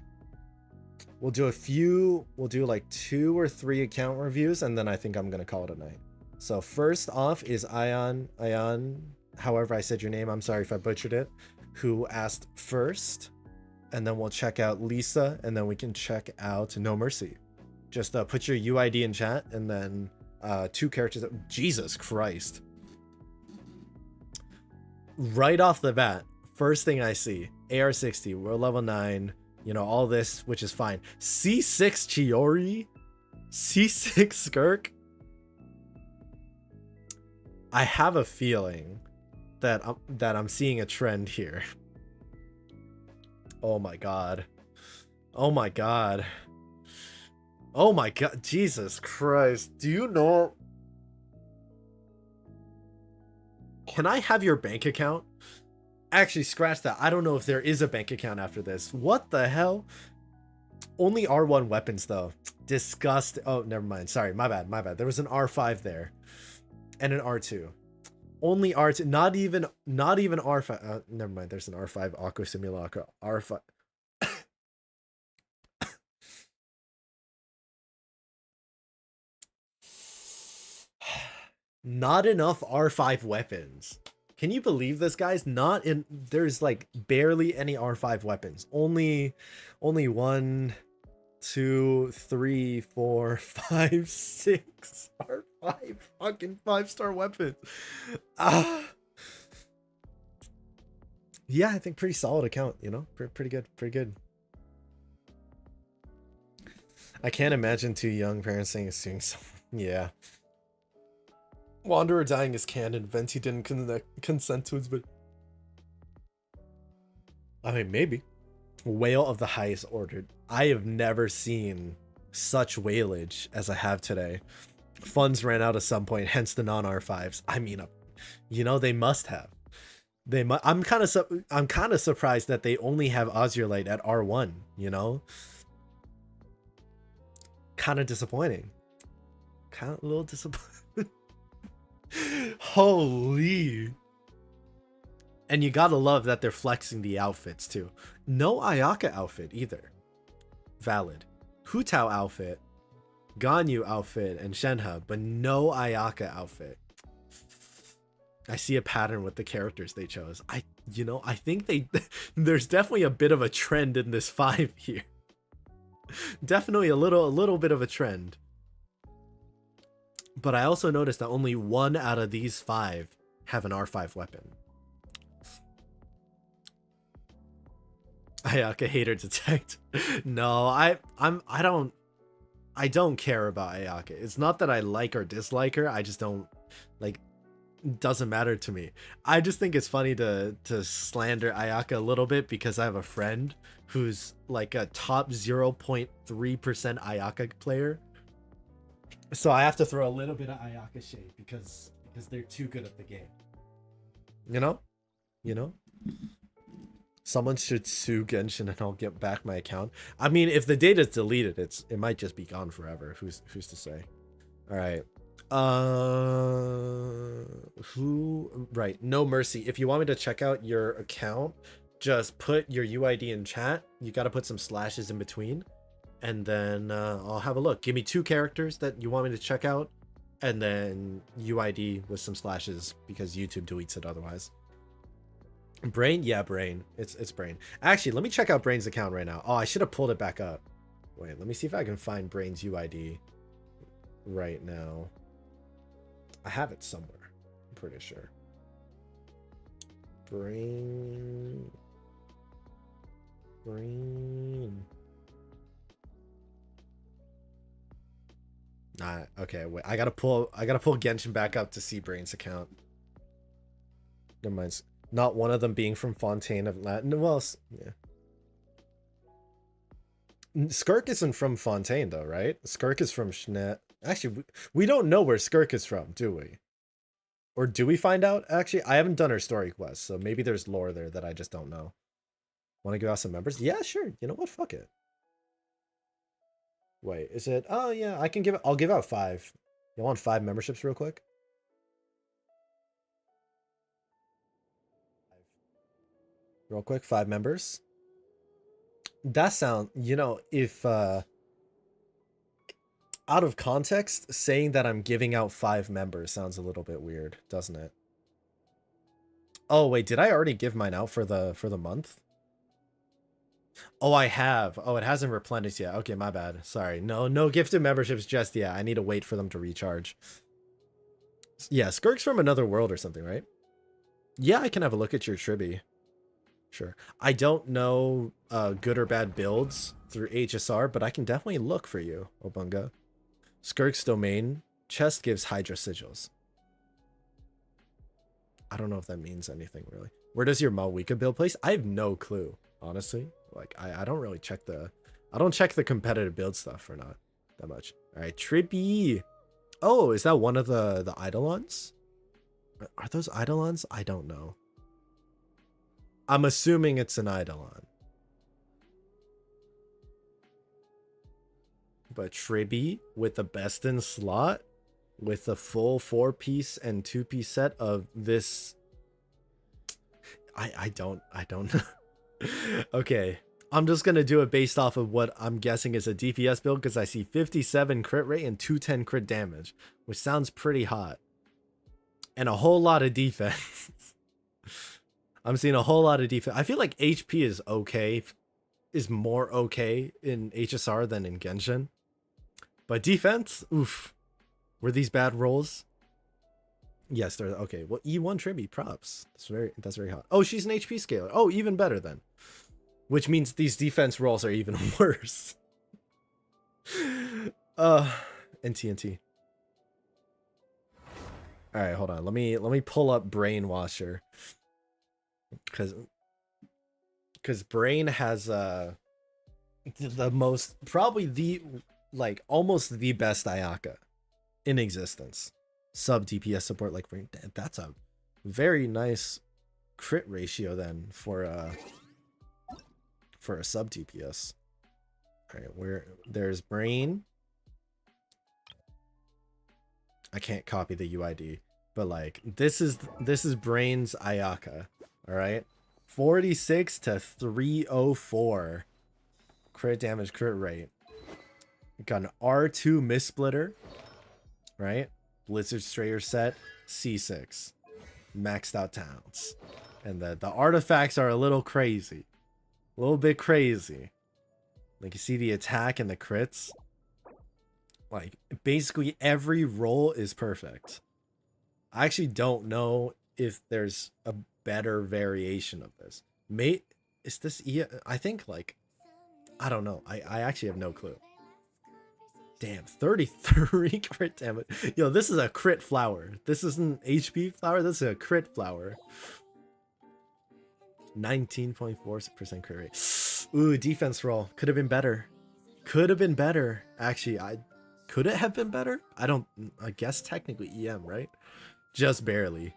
2 or 3 account reviews, and then I think I'm gonna call it a night. So first off is Ion, however I said your name, I'm sorry if I butchered it, who asked first, and then we'll check out Lisa, and then we can check out No Mercy. Just put your UID in chat, and then 2 characters. Jesus Christ. Right off the bat, first thing I see, AR60, we're level 9, you know, all this, which is fine. C6 Chiori? C6 Skirk? I have a feeling that I'm seeing a trend here. Oh my god. Oh my god. Oh my god. Jesus Christ. Do you know? Can I have your bank account? Actually, scratch that. I don't know if there is a bank account after this. What the hell? Only R1 weapons, though. Disgust. Oh, never mind. Sorry, my bad. There was an R5 there. And an R2. Only R2. Not even R5. Never mind. There's an R5 Aqua Simulacra. R5. Not enough R5 weapons. Can you believe this, guys? There's like barely any R5 weapons. Only 1, 2, 3, 4, 5, 6 R5 fucking 5-star weapons. Yeah, I think pretty solid account, you know? Pretty good. I can't imagine 2 young parents saying so. Yeah. Wanderer dying is canon. Venti didn't consent to it, but I mean, maybe. Whale of the highest order. I have never seen such whalage as I have today. Funds ran out at some point, hence the non-R5s. I mean, you know, they must have. I'm kind of surprised that they only have Ozurlite at R1. You know, kind of disappointing. Kind of a little disappointing. Holy. And you gotta love that they're flexing the outfits too. No Ayaka outfit either. Valid. Hu Tao outfit, Ganyu outfit, and Shenhe, but no Ayaka outfit. I see a pattern with the characters they chose. I think there's definitely a bit of a trend in this 5 here. Definitely a little bit of a trend. But I also noticed that only 1 out of these 5 have an R5 weapon. Ayaka hater detect. No, I don't care about Ayaka. It's not that I like or dislike her. I just don't like. Doesn't matter to me. I just think it's funny to slander Ayaka a little bit because I have a friend who's like a top 0.3% Ayaka player. So I have to throw a little bit of Ayaka shade because because they're too good at the game. You know? You know? Someone should sue Genshin and I'll get back my account. I mean, if the data's deleted, it might just be gone forever. Who's to say? All right. Right, no mercy. If you want me to check out your account, just put your UID in chat. You got to put some slashes in between, and then I'll have a look. Give me 2 characters that you want me to check out, and then UID with some slashes because YouTube deletes it otherwise. Brain? Yeah, Brain. It's Brain. Actually, let me check out Brain's account right now. Oh, I should have pulled it back up. Wait, let me see if I can find Brain's UID right now. I have it somewhere, I'm pretty sure. Brain. Okay, wait. I gotta pull Genshin back up to see Brain's account. Never mind. Not one of them being from Fontaine of Latin. Well, yeah. Skirk isn't from Fontaine though, right? Skirk is from Schnet. Actually, we don't know where Skirk is from, do we? Or do we find out? Actually, I haven't done her story quest, so maybe there's lore there that I just don't know. Want to give out some members? Yeah, sure. You know what? Fuck it. Wait, is it? Oh, yeah, I can give it. I'll give out 5. You want 5 memberships real quick? Real quick, 5 members. That sound, you know, if out of context, saying that I'm giving out 5 members sounds a little bit weird, doesn't it? Oh, wait, did I already give mine out for the month? Oh, I have. Oh, it hasn't replenished yet. Okay, my bad. Sorry. No gifted memberships just yet. I need to wait for them to recharge. Yeah, Skirk's from another world or something, right? Yeah, I can have a look at your Tribby. Sure. I don't know good or bad builds through HSR, but I can definitely look for you, Obunga. Skirk's domain chest gives Hydra sigils. I don't know if that means anything really. Where does your Malwika build place? I have no clue, honestly. Like I don't really check the competitive build stuff or not that much. All right, Trippy. Oh, is that one of the Eidolons? Are those Eidolons? I don't know. I'm assuming it's an Eidolon. But Tribby with the best in slot with a full 4-piece and 2-piece set of this. I don't know. Okay. I'm just going to do it based off of what I'm guessing is a DPS build because I see 57 crit rate and 210 crit damage, which sounds pretty hot. And a whole lot of defense. I'm seeing a whole lot of defense. I feel like HP is okay, is more okay in HSR than in Genshin. But defense, oof. Were these bad rolls? Yes, they're okay. Well, E1 Tribby, props. That's very hot. Oh, she's an HP scaler. Oh, even better then. Which means these defense rolls are even worse. And TNT. All right, hold on. Let me pull up Brainwasher. Because Brain has the most, probably the, like, almost the best Ayaka in existence. Sub DPS support like Brain. That's a very nice crit ratio then for a sub DPS. All right, there's Brain. I can't copy the UID, but like this is Brain's Ayaka. All right, 46 to 304 crit damage, crit rate. Got an R2 Mistsplitter, right? Blizzard Strayer set, C6, maxed out talents, and the artifacts are a little crazy, a little bit crazy. Like you see the attack and the crits. Like basically every roll is perfect. I actually don't know if there's a better variation of this. Is this I think like, I don't know. I actually have no clue. Damn, 33 crit damage. Yo, this is a crit flower. This isn't HP flower. This is a crit flower. 19.4% crit rate. Ooh, defense roll. Could have been better. Could have been better. Actually, could it have been better? I guess technically EM, right? Just barely.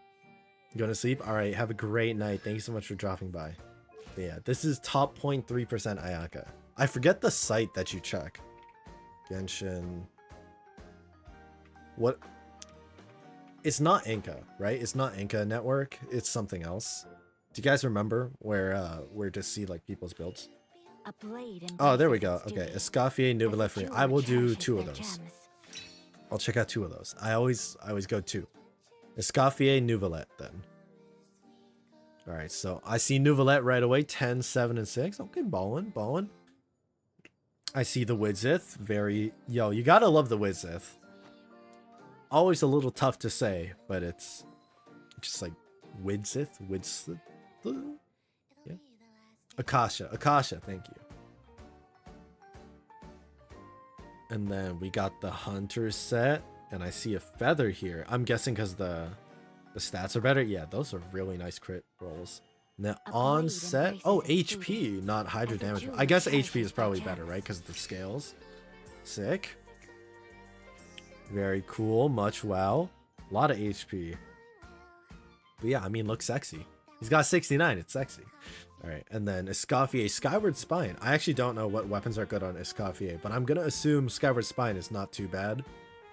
Going to sleep? Alright, have a great night. Thank you so much for dropping by. But yeah, this is top 0.3% Ayaka. I forget the site that you check. Genshin. What? It's not Inca, right? It's not Inca Network. It's something else. Do you guys remember where to see like people's builds? A blade Oh, there we go. Okay, Escoffier, Nouvelle Free. I will do 2 of those. I'll check out 2 of those. I always go 2. Escoffier, Nouvelle then. All right, so I see Nouvelle right away. 10, 7, and 6. Okay, ballin'. I see the Widzith. Yo, you gotta love the Widzith. Always a little tough to say, but it's just like Widzith. Yeah. Akasha, thank you. And then we got the Hunter set, and I see a feather here. I'm guessing because the stats are better. Yeah, those are really nice crit rolls. Now on set, oh, HP, not Hydra damage. I guess HP is probably better, right? Because of the scales. Sick. Very cool. Much wow. A lot of HP. But yeah, I mean, looks sexy. He's got 69. It's sexy. All right, and then Escoffier, Skyward Spine. I actually don't know what weapons are good on Escoffier, but I'm gonna assume Skyward Spine is not too bad,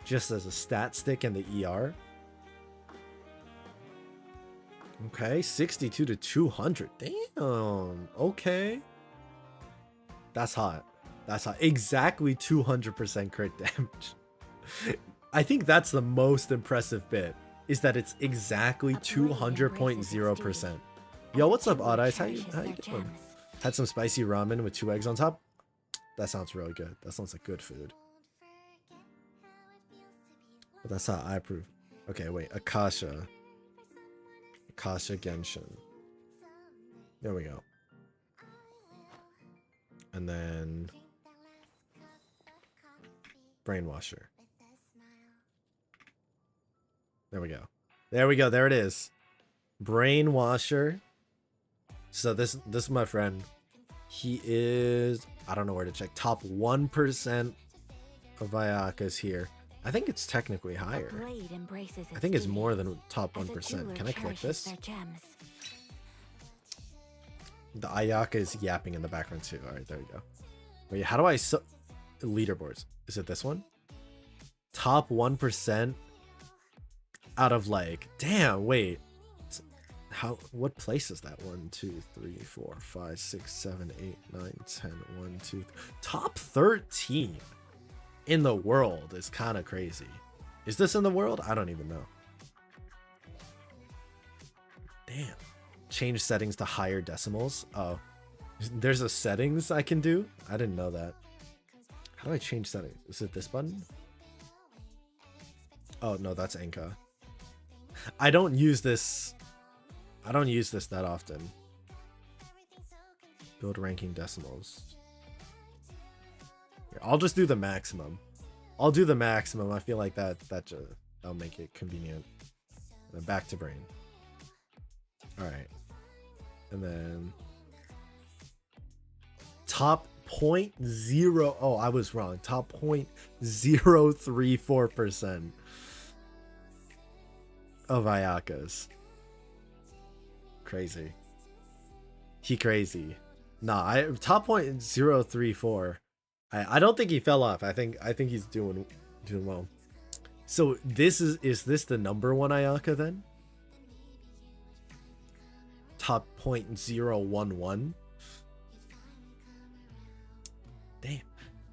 just as a stat stick in the ER. Okay, 62 to 200. Damn. Okay. That's hot. That's hot. Exactly 200% crit damage. I think that's the most impressive bit, is that it's exactly 200.0%. Yo, what's up, Odd Eyes? How you doing? Had some spicy ramen with 2 eggs on top. That sounds really good. That sounds like good food. But that's how I approve. Okay, wait. Akasha Genshin. There we go. And then Brainwasher. There we go. There it is. Brainwasher. So this is my friend. He is, I don't know where to check, top 1% of Ayaka's here. I think it's technically higher. I think it's more than top 1%. Can I click this? The Ayaka is yapping in the background too. All right, there we go. Wait, how do I leaderboards? Is it this one? Top 1% out of like, damn, wait. What place is that? 1, 2, 3, 4, 5, 6, 7, 8, 9, 10, 1, 2, top 13 in the world is kind of crazy. Is this in the world? I don't even know. Damn. Change settings to higher decimals. Oh, there's a settings I can do. I didn't know that. How do I change settings? Is it this button? Oh no, that's Enka. I don't use this that often. Build ranking decimals. Here, I'll just do the maximum. I'll do the maximum. I feel like that'll make it convenient. And then back to brain. All right. And then top 0.0. Oh, I was wrong. Top 0.034% of Ayaka's. Crazy. He crazy. Nah, top 0.034. I don't think he fell off. I think he's doing well. So this is this the number 1 Ayaka then? Top 0.011. Damn.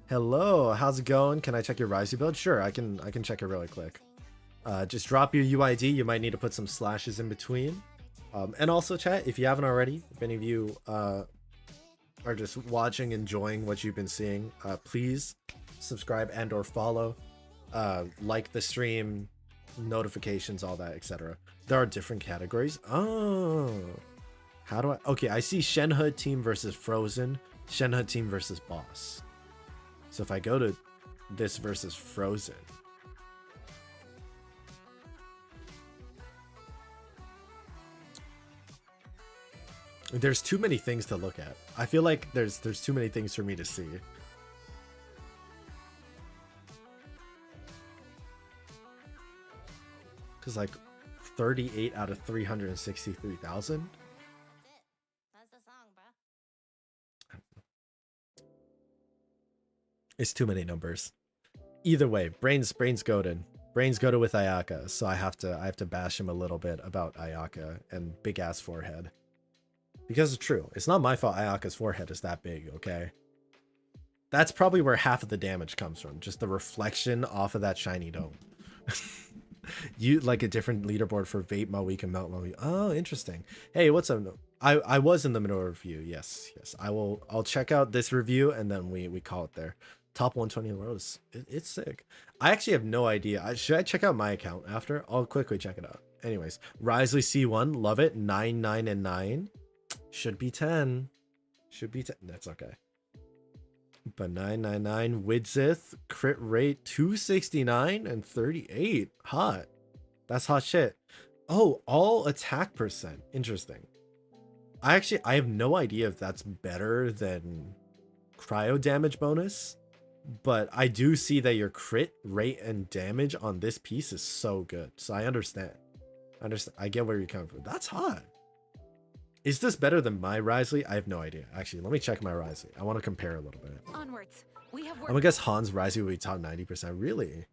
Hello, how's it going? Can I check your Ryzen build? Sure, I can check it really quick. Just drop your UID. You might need to put some slashes in between. And also chat, if you haven't already, if any of you are just watching, enjoying what you've been seeing, please subscribe and or follow, like the stream, notifications, all that, etc. There are different categories. Oh, how do I? Okay, I see Shenhe team versus Frozen, Shenhe team versus Boss. So if I go to this versus Frozen, there's too many things to look at. I feel like there's too many things for me to see. Cause like 38 out of 363,000. That's the song, bro. It's too many numbers. Either way, brains goated. Brains goated with Ayaka, so I have to bash him a little bit about Ayaka and big ass forehead. Because it's true. It's not my fault Ayaka's forehead is that big, okay? That's probably where half of the damage comes from. Just the reflection off of that shiny dome. You like a different leaderboard for Vape Maweek and Melt Maweek. Oh, interesting. Hey, what's up? I was in the middle of a review. Yes. I'll check out this review and then we call it there. Top 120 in the world is it's sick. I actually have no idea. Should I check out my account after? I'll quickly check it out. Anyways, Risley C1, love it. 9, 9, and 9. Should be 10. Should be 10. That's okay. But 999 Widzith, crit rate 269 and 38. Hot. That's hot shit. Oh, all attack percent. Interesting. I have no idea if that's better than cryo damage bonus, but I do see that your crit rate and damage on this piece is so good. So I understand. I get where you're coming from. That's hot. Is this better than my Risley? I have no idea. Actually, let me check my Risley. I want to compare a little bit. Onwards. We have I'm gonna guess Han's Risley will be top 90%. Really?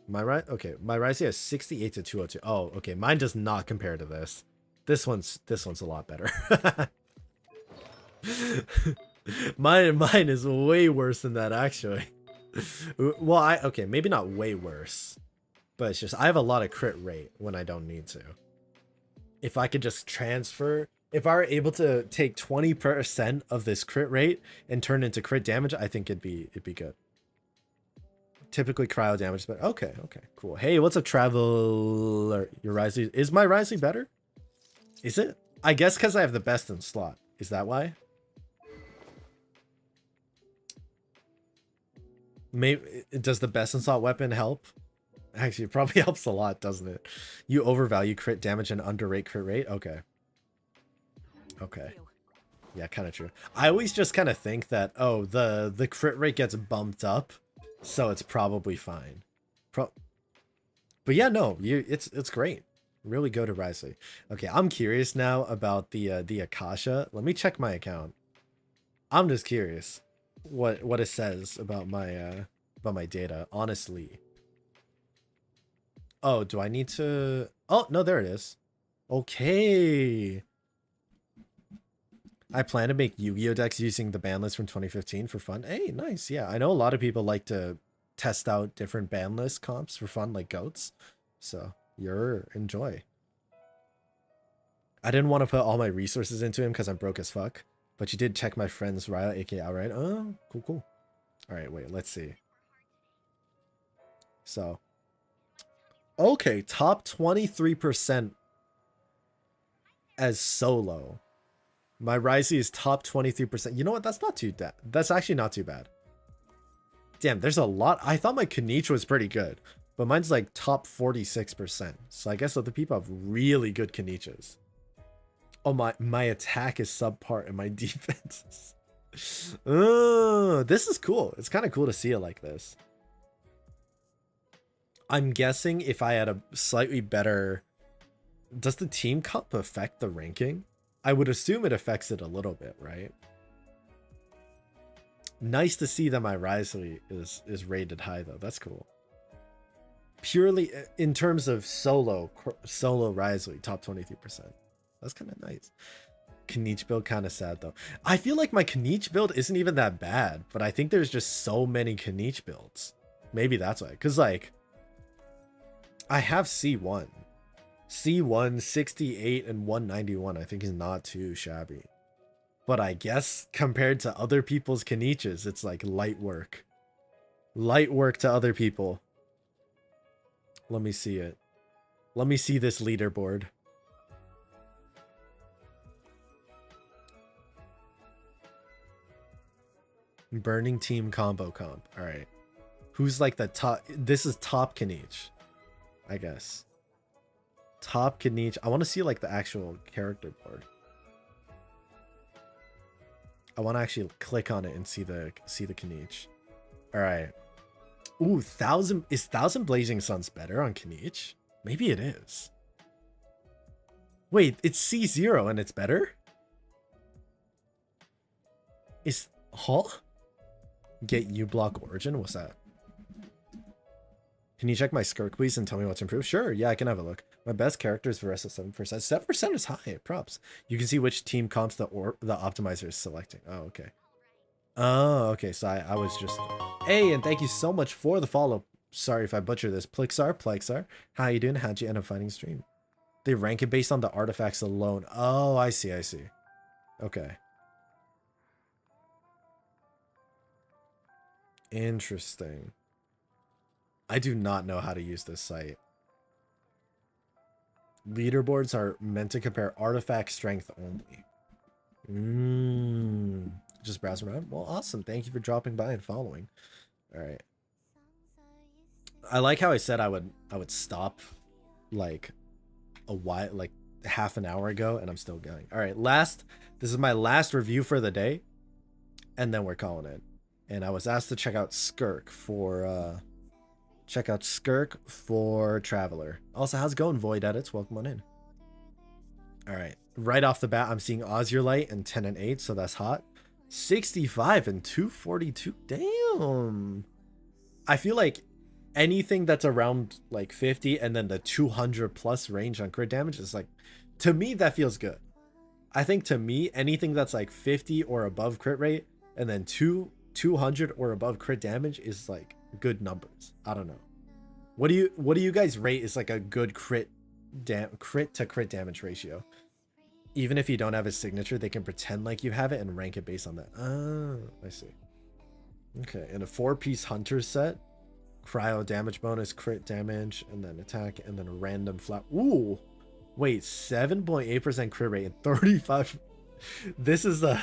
My Risley has 68 to 202. Oh, okay. Mine does not compare to this. This one's a lot better. mine is way worse than that actually. Well, okay, maybe not way worse. But it's just, I have a lot of crit rate when I don't need to. If I could just transfer, if I were able to take 20% of this crit rate and turn it into crit damage, I think it'd be good. Typically cryo damage, but okay, cool. Hey, what's up, Traveler? Your Risley, is my Risley better? Is it? I guess because I have the best in slot. Is that why? Maybe, does the best in slot weapon help? Actually, it probably helps a lot, doesn't it? You overvalue crit damage and underrate crit rate? Okay. Yeah, kind of true. I always just kind of think that, oh, the crit rate gets bumped up, so it's probably fine. But yeah, no, it's great. Really go to Risley. Okay, I'm curious now about the Akasha. Let me check my account. I'm just curious what it says about my data, honestly. Oh, do I need to... Oh, no, there it is. Okay. I plan to make Yu-Gi-Oh decks using the ban list from 2015 for fun. Hey, nice. Yeah, I know a lot of people like to test out different ban list comps for fun, like goats. So, enjoy. I didn't want to put all my resources into him because I'm broke as fuck. But you did check my friend's Ryla, aka Outright. Oh, cool. Alright, wait, let's see. So... Okay, top 23% as solo. My Risley is top 23%. You know what? That's not too bad. That's actually not too bad. Damn, there's a lot. I thought my Kanichi was pretty good, but mine's like top 46%. So I guess other people have really good Kanichis. Oh, my attack is subpar and my defense. This is cool. It's kind of cool to see it like this. I'm guessing if I had a slightly better... Does the team cup affect the ranking? I would assume it affects it a little bit, right? Nice to see that my Risley is rated high, though. That's cool. Purely in terms of solo Risley, top 23%. That's kind of nice. Kanichi build kind of sad, though. I feel like my Kanichi build isn't even that bad, but I think there's just so many Kanichi builds. Maybe that's why. Because, like... I have C1. C1, 68, and 191 I think is not too shabby. But I guess compared to other people's Kanichis, it's like light work. Light work to other people. Let me see it. Let me see this leaderboard. Burning Team combo comp. Alright. Who's like the top? This is top Kanichi, I guess. Top Kanichi. I want to see like the actual character board. I want to actually click on it and see the Kanichi. All right. Ooh, Thousand Blazing Suns better on Kanich? Maybe it is. Wait, it's C0 and it's better? Huh? Get you block origin? What's that? Can you check my skirk, please, and tell me what's improved? Sure, yeah, I can have a look. My best character is Varessa 7%. 7% is high, props. You can see which team comps the optimizer is selecting. Oh, okay. Oh, okay, so I was just... Hey, and thank you so much for the follow. Sorry if I butcher this. Plexar. How you doing? How'd you end up finding stream? They rank it based on the artifacts alone. Oh, I see. Okay. Interesting. I do not know how to use this site. Leaderboards are meant to compare artifact strength only. Just browsing around. Well, awesome. Thank you for dropping by and following. All right. I like how I said I would stop like a while, like half an hour ago, and I'm still going. All right, this is my last review for the day, and then we're calling it. And I was asked to check out Skirk for Traveler. Also, how's it going, Void Edits? Welcome on in. All right, right off the bat, I'm seeing Ozurlite and 10 and 8, so that's hot. 65 and 242. Damn. I feel like anything that's around like 50 and then the 200 plus range on crit damage is like, to me, that feels good. I think to me, anything that's like 50 or above crit rate and then 200 or above crit damage is like good numbers. I don't know. What do you guys rate is like a good crit to crit damage ratio? Even if you don't have a signature, they can pretend like you have it and rank it based on that. Oh, I see. Okay, in a 4-piece hunter set, cryo damage bonus, crit damage, and then attack, and then a random flat. Ooh, wait, 7.8% crit rate and 35. This is a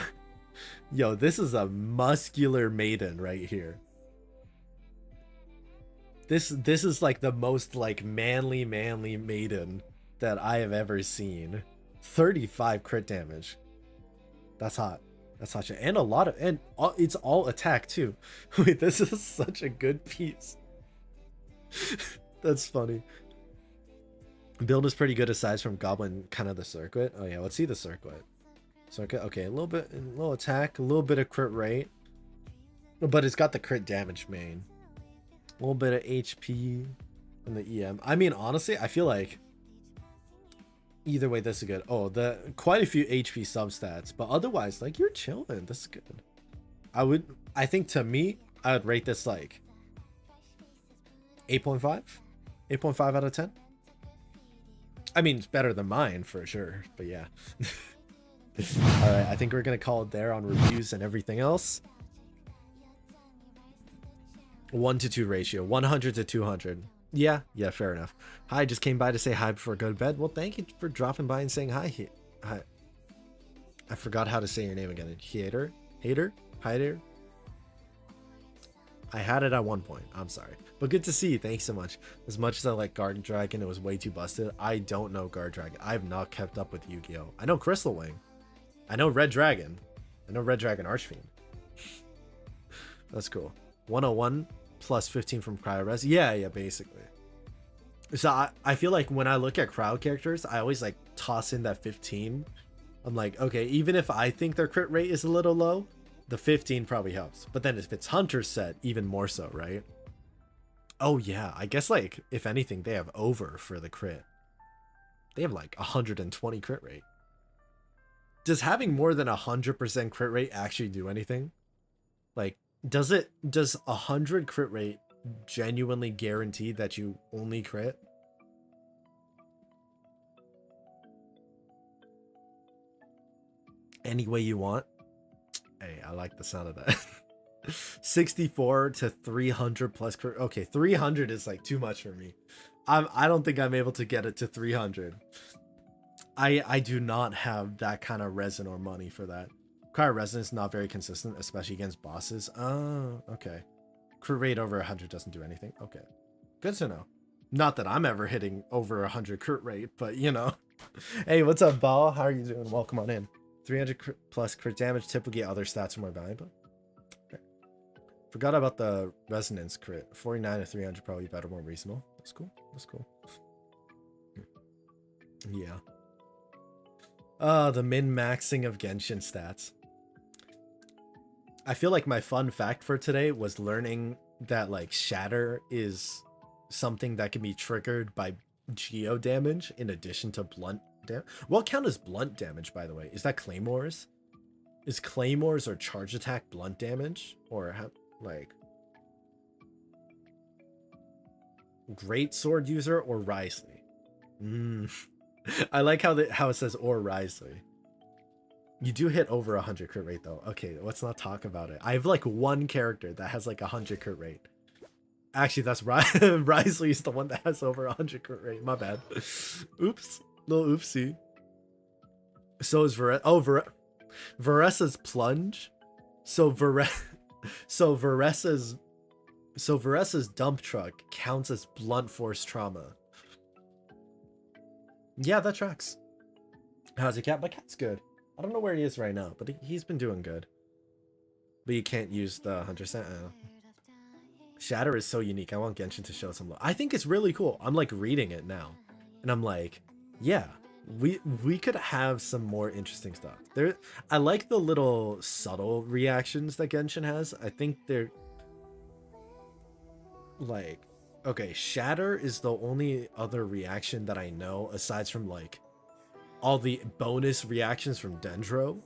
muscular maiden right here. This is like the most like manly maiden that I have ever seen. 35 crit damage. That's hot. That's hot shit. And a lot of, and it's all attack too. Wait, this is such a good piece. That's funny. Build is pretty good aside from Goblin, kind of the circuit. Oh yeah, let's see the circuit. Okay, a little attack, a little bit of crit rate, but it's got the crit damage main. A little bit of HP and the EM. I mean, honestly, I feel like either way, this is good. Oh, quite a few HP substats, but otherwise, like, you're chilling. This is good. I think to me, I would rate this like 8.5. 8.5 out of 10. I mean, it's better than mine for sure, but yeah. All right, I think we're gonna call it there on reviews and everything else. 1-to-2 ratio, 100 to 200. Yeah, fair enough. Hi, just came by to say hi before I go to bed. Well, thank you for dropping by and saying hi. Hi. I forgot how to say your name again. Hater? I had it at one point. I'm sorry. But good to see you. Thanks so much. As much as I like Guard Dragon, it was way too busted. I don't know Guard Dragon. I've not kept up with Yu-Gi-Oh! I know Crystal Wing. I know Red Dragon. I know Red Dragon Archfiend. That's cool. 101 plus 15 from Cryo-Res. Yeah, basically. So I feel like when I look at crowd characters, I always like toss in that 15. I'm like, okay, even if I think their crit rate is a little low, the 15 probably helps. But then if it's Hunter set, even more so, right? Oh yeah, I guess like, if anything, they have over for the crit. They have like 120 crit rate. Does having more than 100% crit rate actually do anything? Like, does 100 crit rate genuinely guarantee that you only crit? Any way you want? Hey, I like the sound of that. 64 to 300 plus crit. Okay, 300 is like too much for me. I don't think I'm able to get it to 300. I do not have that kind of resin or money for that. Cryo resin is not very consistent, especially against bosses. Oh, okay. Crit rate over 100 doesn't do anything. Okay, good to know. Not that I'm ever hitting over 100 crit rate, but you know. Hey, what's up, Ball? How are you doing? Welcome on in. 300 plus crit damage. Typically, other stats are more valuable. Okay. Forgot about the resonance crit. 49 to 300 probably better, more reasonable. That's cool. That's cool. Yeah. The min-maxing of Genshin stats. I feel like my fun fact for today was learning that like shatter is something that can be triggered by geo damage in addition to blunt damage. What count as blunt damage, by the way? Is that claymores? Is claymores or charge attack blunt damage? Or like great sword user or Risley? I like how it says or Risley. You do hit over 100 crit rate though. Okay, let's not talk about it. I have like one character that has like 100 crit rate. Actually, that's Risley is the one that has over 100 crit rate. My bad. Oops, little oopsie. So is Varessa's plunge. So Varessa's dump truck counts as blunt force trauma. Yeah, that tracks. How's your cat? My cat's good. I don't know where he is right now, but he's been doing good. But you can't use the 100%. Shatter is so unique. I want Genshin to show some love. I think it's really cool. I'm like reading it now, and I'm like, yeah, we could have some more interesting stuff. I like the little subtle reactions that Genshin has. I think they're like, okay, Shatter is the only other reaction that I know aside from like all the bonus reactions from Dendro.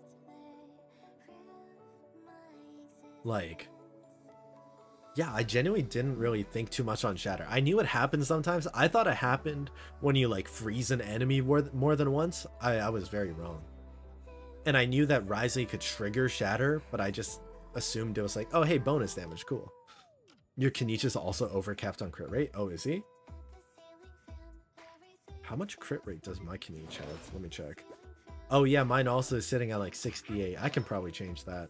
Like, yeah, I genuinely didn't really think too much on Shatter. I knew it happened sometimes. I thought it happened when you like freeze an enemy more than once. I was very wrong. And I knew that Risley could trigger Shatter, but I just assumed it was like, oh hey, bonus damage, cool. Your Kenichi is also overcapped on crit rate. Oh, is he? How much crit rate does my Kenichi have? Let me check. Oh yeah, mine also is sitting at like 68. I can probably change that.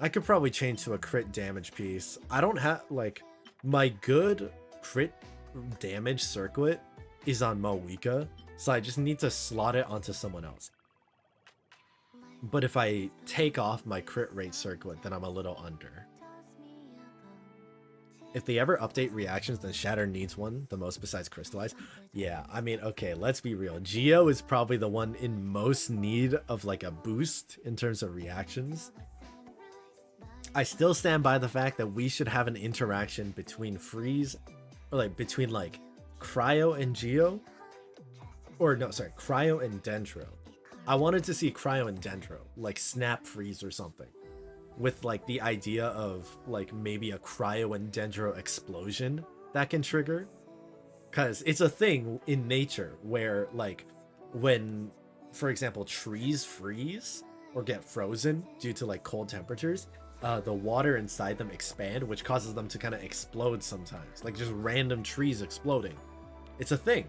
I could probably change to a crit damage piece. I don't have like my good crit damage circlet is on Moika, so I just need to slot it onto someone else. But if I take off my crit rate circlet, then I'm a little under. If they ever update reactions, then Shatter needs one the most besides Crystallize. Yeah, I mean, okay, let's be real. Geo is probably the one in most need of like a boost in terms of reactions. I still stand by the fact that we should have an interaction between Freeze, or like between like Cryo and Geo, or no, sorry, Cryo and Dendro. I wanted to see Cryo and Dendro, like Snap Freeze or something, with like the idea of like maybe a Cryo and Dendro explosion that can trigger, because it's a thing in nature where like when, for example, trees freeze or get frozen due to like cold temperatures, the water inside them expand, which causes them to kind of explode sometimes, like just random trees exploding. It's a thing.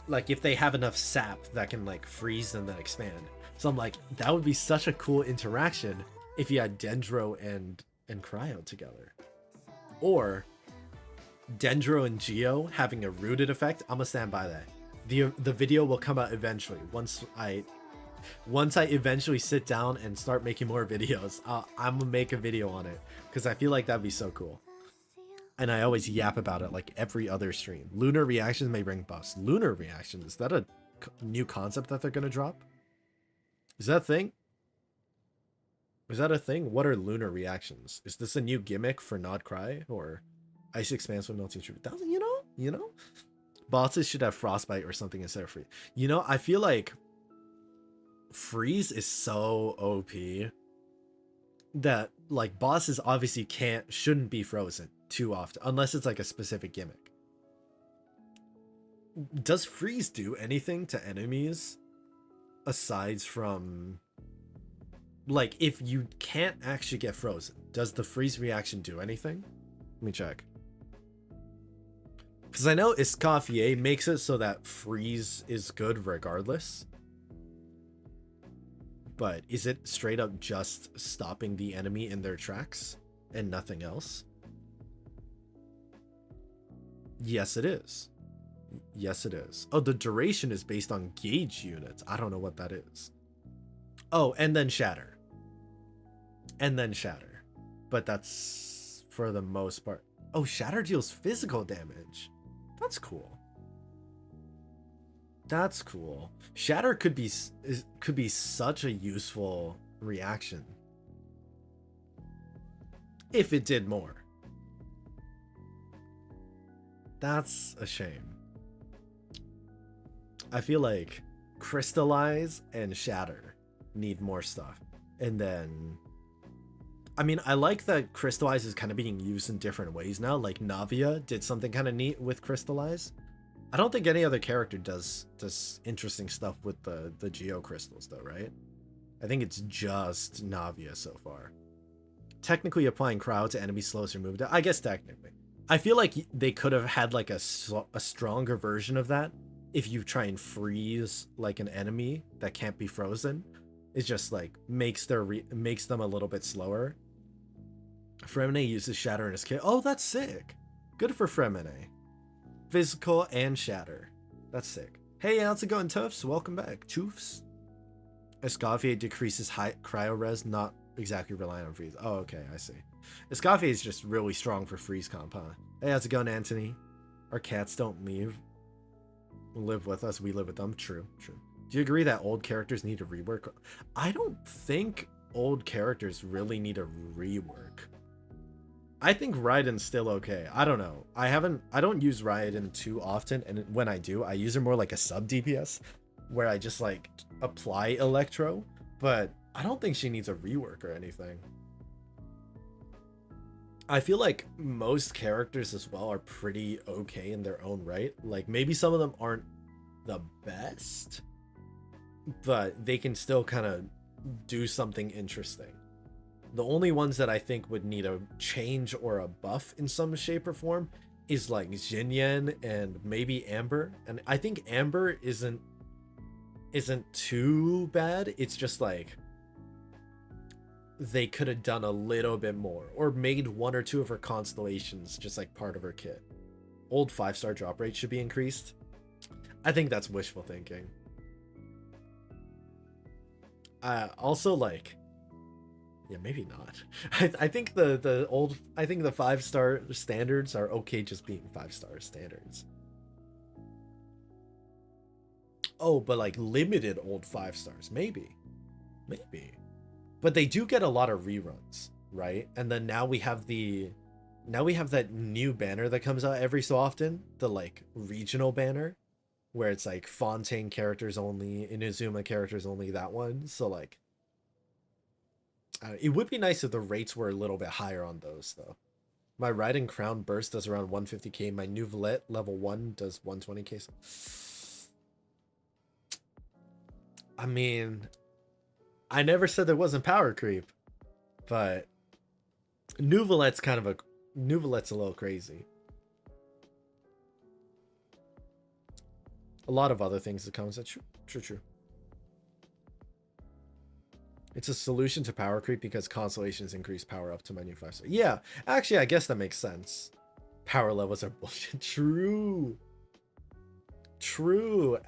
Like if they have enough sap that can like freeze and then expand. So I'm like, that would be such a cool interaction if you had Dendro and Cryo together. Or Dendro and Geo having a rooted effect. I'm gonna stand by that. The video will come out eventually. Once I eventually sit down and start making more videos, I'm gonna make a video on it because I feel like that'd be so cool. And I always yap about it like every other stream. Lunar reactions may bring buffs. Lunar reactions, is that a new concept that they're gonna drop? Is that a thing? Is that a thing? What are lunar reactions? Is this a new gimmick for Nod Cry or ice expands when melting tree? You know, bosses should have frostbite or something instead of freeze. You know, I feel like freeze is so OP that like bosses obviously shouldn't be frozen too often unless it's like a specific gimmick. Does freeze do anything to enemies aside from like if you can't actually get frozen? Does the freeze reaction do anything? Let me check. Because I know Escoffier makes it so that freeze is good regardless. But is it straight up just stopping the enemy in their tracks and nothing else? Yes, it is. Yes, it is. Oh, the duration is based on gauge units. I don't know what that is. Oh, and then shatter. And then shatter. but that's for the most part. Oh, Shatter deals physical damage. That's cool. That's cool. Shatter could be such a useful reaction if it did more. That's a shame. I feel like Crystallize and Shatter need more stuff. And then, I mean, I like that Crystallize is kind of being used in different ways now. Like Navia did something kind of neat with Crystallize. I don't think any other character does interesting stuff with the Geo Crystals though, right? I think it's just Navia so far. Technically applying crowd to enemy slows your move down. I guess technically. I feel like they could have had like a stronger version of that if you try and freeze like an enemy that can't be frozen. It just like makes them a little bit slower. Fremine uses Shatter in his kit. Oh, that's sick. Good for Fremine. Physical and Shatter. That's sick. Hey, how's it going, Toofs? Welcome back. Toofs. Escoffier decreases high cryo res, not exactly reliant on freeze. Oh, okay, I see. Escoffier is just really strong for freeze comp, huh? Hey, how's it going, Anthony? Our cats don't live with us, we live with them. True. Do you agree that old characters need a rework? I don't think old characters really need a rework. I think Raiden's still okay. I don't know. I don't use Raiden too often, and when I do, I use her more like a sub DPS where I just like apply Electro, but I don't think she needs a rework or anything. I feel like most characters as well are pretty okay in their own right. Like maybe some of them aren't the best, but they can still kind of do something interesting. The only ones that I think would need a change or a buff in some shape or form is like Xinyan and maybe Amber. And I think Amber isn't too bad. It's just like they could have done a little bit more or made one or two of her constellations just like part of her kit. Old 5-star drop rate should be increased. I think that's wishful thinking. Also like, yeah, maybe not. I think the 5-star standards are okay just being 5-star standards. Oh, but like limited old 5-stars, maybe. But they do get a lot of reruns, right? And then now we have that new banner that comes out every so often, the like regional banner, where it's like Fontaine characters only, Inazuma characters only, that one. So like, it would be nice if the rates were a little bit higher on those though. My Raiden Crown burst does around 150k. My new Valette level 1 does 120k. I mean, I never said there wasn't power creep, but new Valette's a little crazy. A lot of other things that comes. True. It's a solution to power creep because constellations increase power up to my new 5-star. Yeah, actually, I guess that makes sense. Power levels are bullshit. True.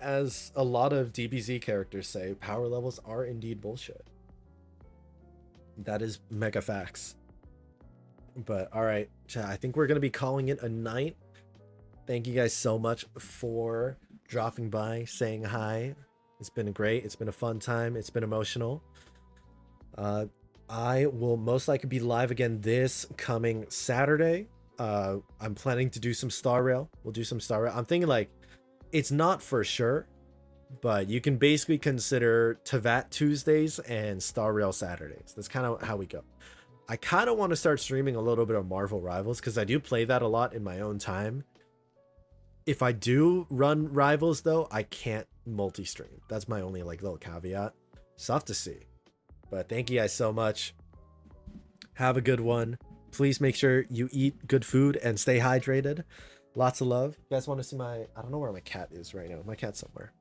As a lot of DBZ characters say, power levels are indeed bullshit. That is mega facts. But all right, chat, I think we're going to be calling it a night. Thank you guys so much for dropping by, saying hi. It's been great. It's been a fun time. It's been emotional. I will most likely be live again this coming Saturday. I'm planning to do some Star Rail. We'll do some Star Rail. I'm thinking like, it's not for sure, but you can basically consider Teyvat Tuesdays and Star Rail Saturdays. That's kind of how we go. I kind of want to start streaming a little bit of Marvel Rivals because I do play that a lot in my own time. If I do run Rivals though, I can't multi-stream. That's my only like little caveat. So I'll have to see. But thank you guys so much. Have a good one. Please make sure you eat good food and stay hydrated. Lots of love. You guys want to see my... I don't know where my cat is right now. My cat's somewhere.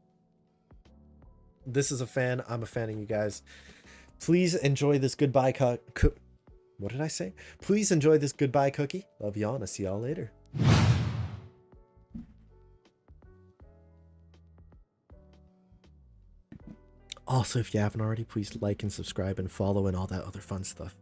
This is a fan. I'm a fan of you guys. Please enjoy this goodbye what did I say? Please enjoy this goodbye cookie. Love y'all and I'll see y'all later. Also, if you haven't already, please like and subscribe and follow and all that other fun stuff.